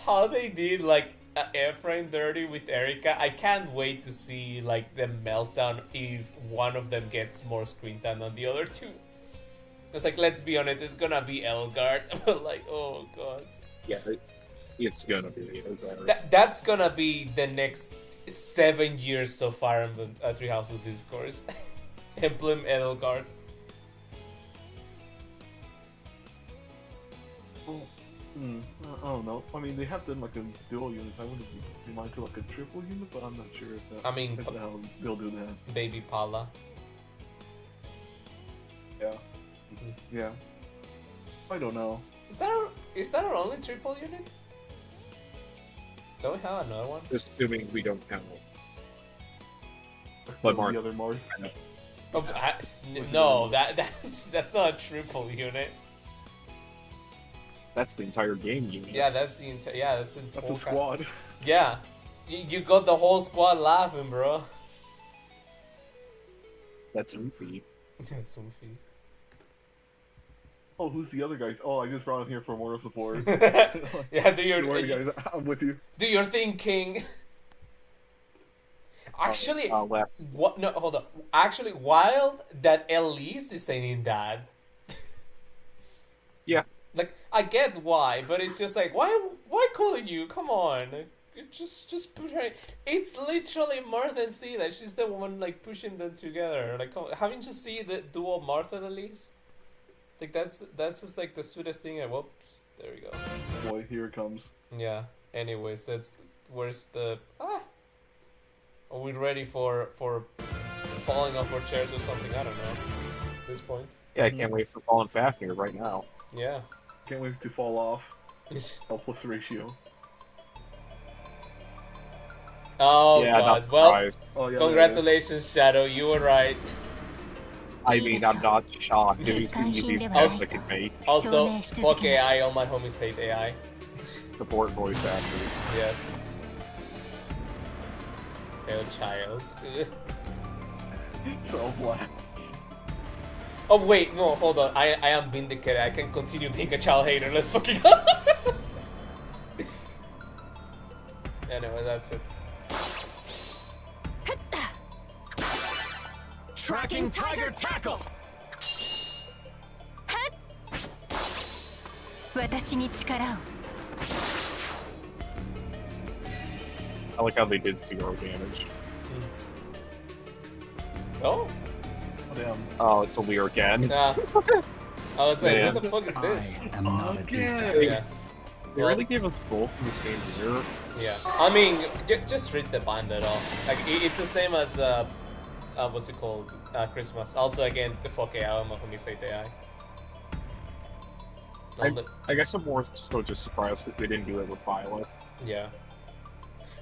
F: how they did like Airframe dirty with Erika, I can't wait to see like the meltdown if one of them gets more screen time than the other two. It's like, let's be honest, it's gonna be Elgard, but like, oh god,
D: Yeah, it's gonna be Edelgard.
F: that's gonna be the next 7 years of Fire Emblem Three Houses discourse. Emblem Edelgard.
E: I don't know. I mean, they have done like a dual unit. I wouldn't be mind to like a triple unit, but I'm not sure if that.
F: I mean,
E: if how they'll do that.
F: Baby Pala.
E: Yeah. Yeah. I don't know.
F: Is that our only triple unit? Don't we have another one?
D: Assuming we don't count.
E: But
D: But Mark,
E: the other Mars.
F: Oh, no, that's not a triple unit.
D: that's the entire game unit.
F: Yeah, that's the
E: That's a squad.
F: Yeah, you got the whole squad laughing, bro.
D: That's Luffy.
F: Sumphy.
E: Oh, who's the other guys? Oh, I just brought him here for moral support.
F: Yeah, do
E: Don't worry,
F: your
E: guys. I'm with you.
F: do your thing, King. Actually,
D: Left.
F: what? No, hold on. Actually, wild that Elise is saying that.
D: Yeah.
F: Like, I get why, but it's just like, why call you? Come on, just put her. It's literally Martha and Sela. She's the one like pushing them together. Like, haven't you seen the duo Martha and Elise? Like that's just like the sweetest thing. Whoops, there we go.
E: Boy, here it comes.
F: Yeah. Anyways, where's the Are we ready for falling off our chairs or something? I don't know. At this point.
D: Yeah, I can't wait for Fallen Fafnir right now.
F: Yeah.
E: Can't wait to fall off. Helpless ratio.
F: Oh
D: yeah,
F: god.
D: not
F: Well,
D: surprised.
E: Oh yeah.
F: congratulations, Shadow. You were right.
D: I mean, I'm not shocked. It was the easiest
F: Also-
D: game I could make.
F: Also, fuck AI. All my homies hate AI.
D: Support voice actors.
F: Yes. Failed child.
E: So black.
F: Oh wait, no, hold on. I am vindicated. I can continue being a child hater. Let's fucking go. Anyway, that's it.
G: Tracking Tiger Tackle!
H: 私に力を
D: I like how they did zero damage.
F: Oh?
E: Oh, damn.
D: Oh, it's a Lear again.
F: Nah. I was like,
D: Man.
F: what the fuck is this?
G: I am not a defect.
F: Yeah.
D: They really gave us both the same year.
F: Yeah. I mean, just read the binder off. Like, it's the same as, what's it called? Christmas. Also, again, the fuck AI, my homies hate AI.
D: I guess I'm more still just surprised because they didn't do it with Violet.
F: Yeah.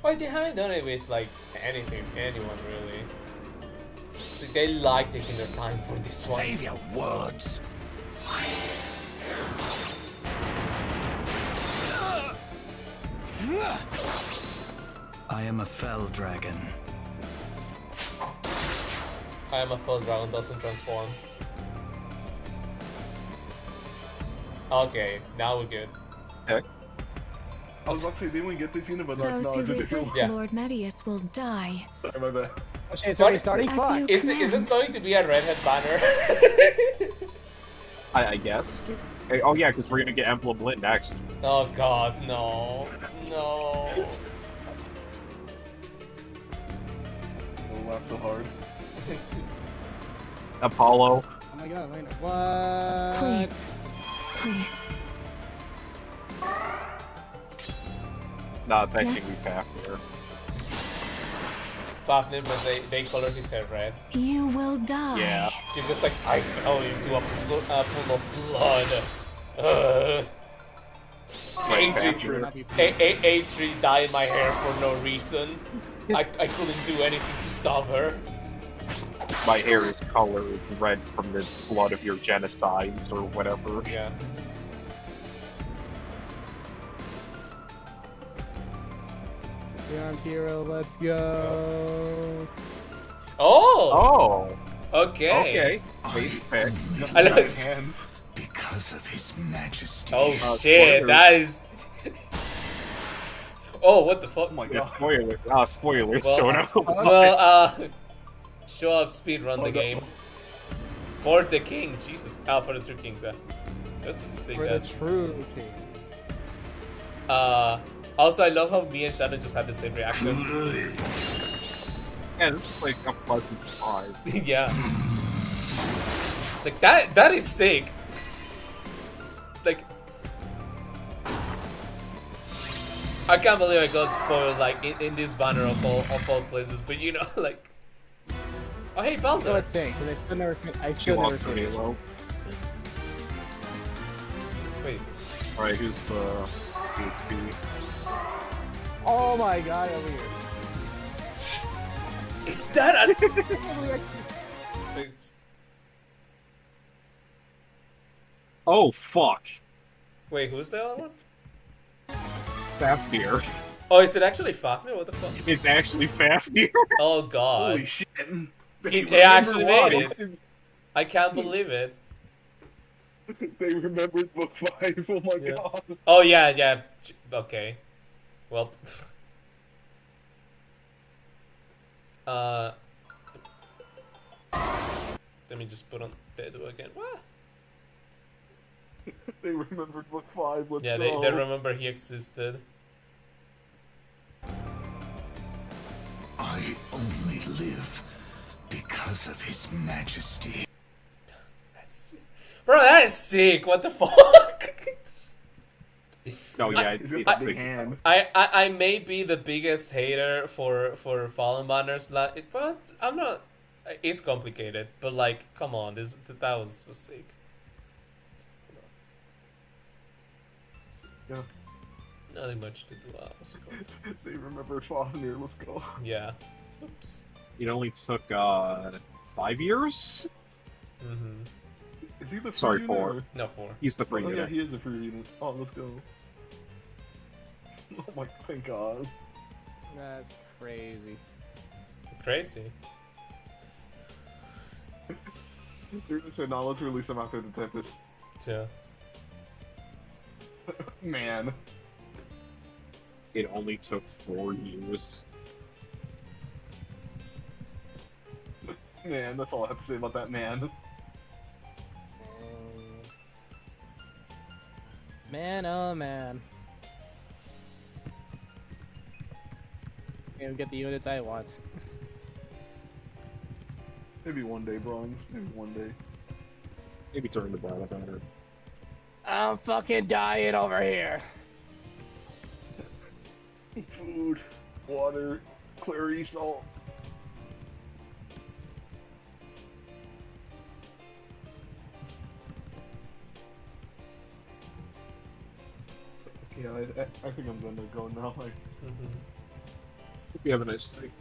F: Well, they haven't done it with, like, anyone, really. So they like taking their time for this one.
G: Save your words. I am a fell dragon.
F: I am a full dragon, doesn't transform. Okay, now we're good.
D: Okay.
E: I was about to say, didn't we get this unit, but like,
H: Those
E: no,
H: who
E: it's a different
H: resist
E: one.
F: Yeah.
H: Lord Medius will die.
E: Sorry, my bad.
C: Oh shit, it's already starting?
H: As
C: Fuck!
H: you
F: Is this
H: command.
F: going to be a redhead banner?
D: I guess. Hey, oh yeah, because we're gonna get Emblem Lit next.
F: Oh god, no. No.
E: It'll laugh so hard.
D: Apollo.
C: Oh my god, Elena. What?
H: Please. Please.
D: Not technically
H: Yes.
D: Fafnir.
F: Fafnir, but they color his hair red.
H: You will die.
D: Yeah.
F: He's just like, I fell into a pool of blood.
D: Like
F: A3
D: Fafnir.
F: A3 dyed my hair for no reason. I couldn't do anything to stop her.
D: My hair is colored red from the blood of your genocides or whatever.
F: Yeah.
C: Beyond Hero, let's go.
F: Oh!
D: Oh,
F: Okay.
D: okay. Base pick.
F: I like-
E: Hands.
G: Because of his majesty.
F: Oh
D: spoilers.
F: shit, that is... Oh, what the fuck?
E: Oh my
D: Yeah,
E: god.
D: spoiler. Spoilers.
F: Well,
D: So no.
F: Well, show up, speed run the game. For the king, Jesus. For the two kings, yeah. This is sick
C: For the
F: ass.
C: true king.
F: Also, I love how me and Shannon just had the same reaction.
D: Yeah, this is like a pleasant surprise.
F: Yeah. Like, that is sick. Like, I can't believe I got spoiled, like, in this banner of all places, but you know, like... Oh, hey,
C: No,
F: Baldr!
C: it's saying, because I still never
D: She
C: still never
D: walked for
C: finished.
D: Halo.
F: Wait.
D: Alright, who's the HP?
C: Oh my god, over here.
F: It's that...
C: I can't believe
D: Oh, fuck.
F: Wait, who's the other one?
D: Fafnir.
F: Oh, is it actually Fafnir? What the fuck?
D: It's actually Fafnir.
F: Oh god.
E: Holy shit.
F: They actually made it. I can't believe it.
E: They remembered book 5. Oh my
F: Yeah.
E: god.
F: Oh yeah, yeah. Okay. Well. Let me just put on Dedu again. What?
E: They remembered book 5. Let's
F: Yeah,
E: go.
F: they remember he existed.
G: I only live because of his majesty.
F: That's bro, that is sick. What the fuck?
D: Oh yeah,
E: He's
D: it's
E: got the
D: big.
E: big hand.
F: I may be the biggest hater for Fallen banners, like, but I'm not. It's complicated, but like, come on, that was sick.
E: Yeah.
F: Nothing much to do. What's it called?
E: They remembered Fafnir. Let's go.
F: Yeah. Oops.
D: It only took 5 years.
F: Mm-hmm.
E: Is he the free
D: Sorry,
E: unit,
D: 4.
E: or-
F: No, 4.
D: He's the free
E: Oh yeah,
D: unit.
E: he is a free unit. Oh, let's go. Oh my, thank god.
C: That's crazy.
F: Crazy.
E: They're just saying, now let's release him after the Tempest.
F: Yeah.
E: Man.
D: It only took 4 years.
E: Man, that's all I have to say about that man.
C: Man, oh man. Can't get the units I want.
E: Maybe one day, Bronze. Maybe one day.
D: Maybe during the battle banner.
C: I'm fucking dying over here.
E: Food, water, clary salt. Yeah, I think I'm gonna go now. Like,
F: Mm-hmm.
D: Hope you have a nice night.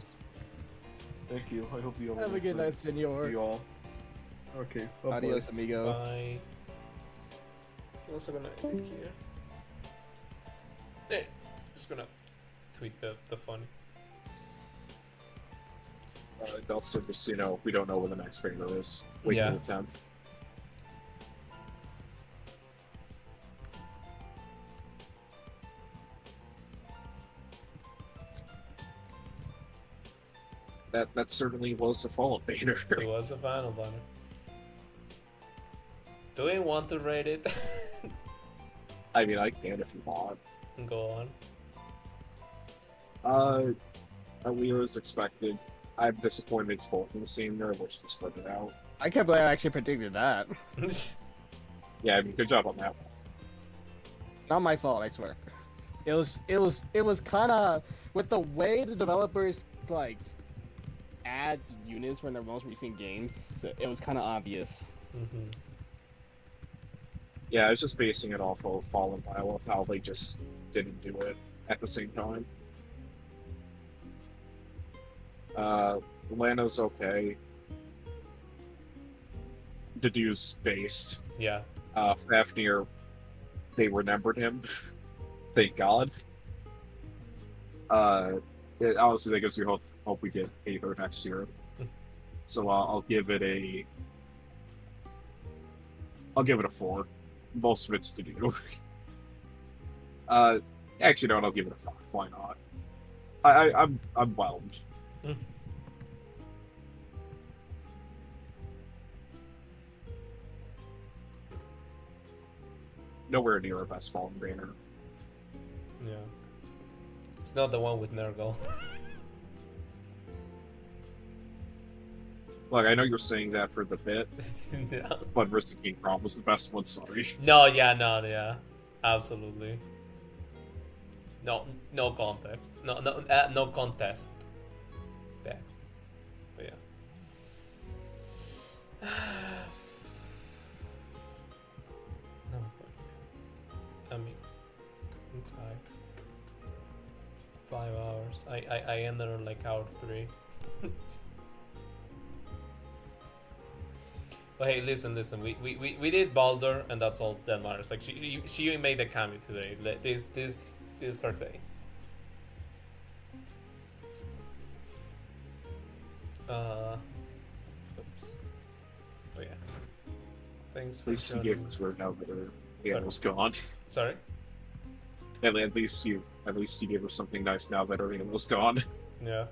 E: thank you. I hope you all
C: Have a good night, senor.
E: See you all. Okay. bye-bye.
C: Adios, amigo.
F: Bye. I'm also gonna edit here. Just gonna tweet the fun
D: Also, just we don't know when the next beta is. Wait
F: Yeah.
D: till the 10th. That certainly was a Fallen beta.
F: It was a final banner. Do we want to rate it?
D: I mean, I can if you want.
F: Go on.
D: We was expected. I'm disappointed it's both in the same year. I wish they spread it out.
C: I can't believe I actually predicted that.
D: Yeah, I mean, good job on that one.
C: Not my fault, I swear. It was kind of with the way the developers like add units from their most recent games. So it was kind of obvious.
F: Mhm.
D: Yeah, I was just basing it off of Fallen Pile of how they just didn't do it at the same time. Lano's okay. Dedue's based.
F: Yeah.
D: Fafnir, they remembered him. Thank God. Honestly, that gives me hope we get Aether next year. So I'll give it a 4. Most of it's to do. Actually, no, I'll give it a 5. Why not? I'm whelmed.
F: Mm.
D: Nowhere near our best Fallen banner.
F: Yeah. It's not the one with Nurgle.
D: Look, I know you're saying that for the bit,
F: Yeah.
D: but Risen King Prom was the best one. Sorry.
F: No, yeah, absolutely. No context. No contest. There. But yeah. No, I mean, I'm tired. 5 hours. I ended on like hour 3. But hey, listen. We did Baldr, and that's all that matters. Like she made a cameo today. Like, this is her day. Oops. Oh yeah. Thanks
D: At
F: for
D: least you
F: joining
D: gave
F: us.
D: us word now that her hand
F: Sorry.
D: was gone.
F: Sorry.
D: At least you gave her something nice now that her hand was gone.
F: Yeah.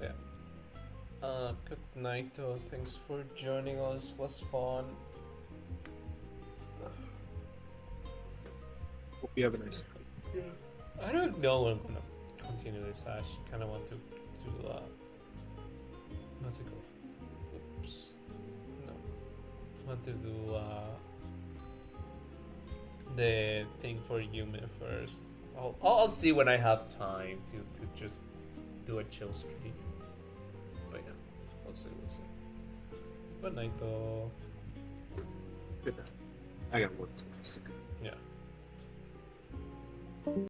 F: Yeah. Good night, though. Thanks for joining us. Was fun.
D: Hope you have a nice night.
F: I don't know when I'm gonna continue this. I actually kind of want to what's it called? Oops. No. Want to do the thing for Yume first. I'll see when I have time to just do a chill stream. But yeah, we'll see. Good night, though.
D: Good night. I gotta work tomorrow.
F: Yeah.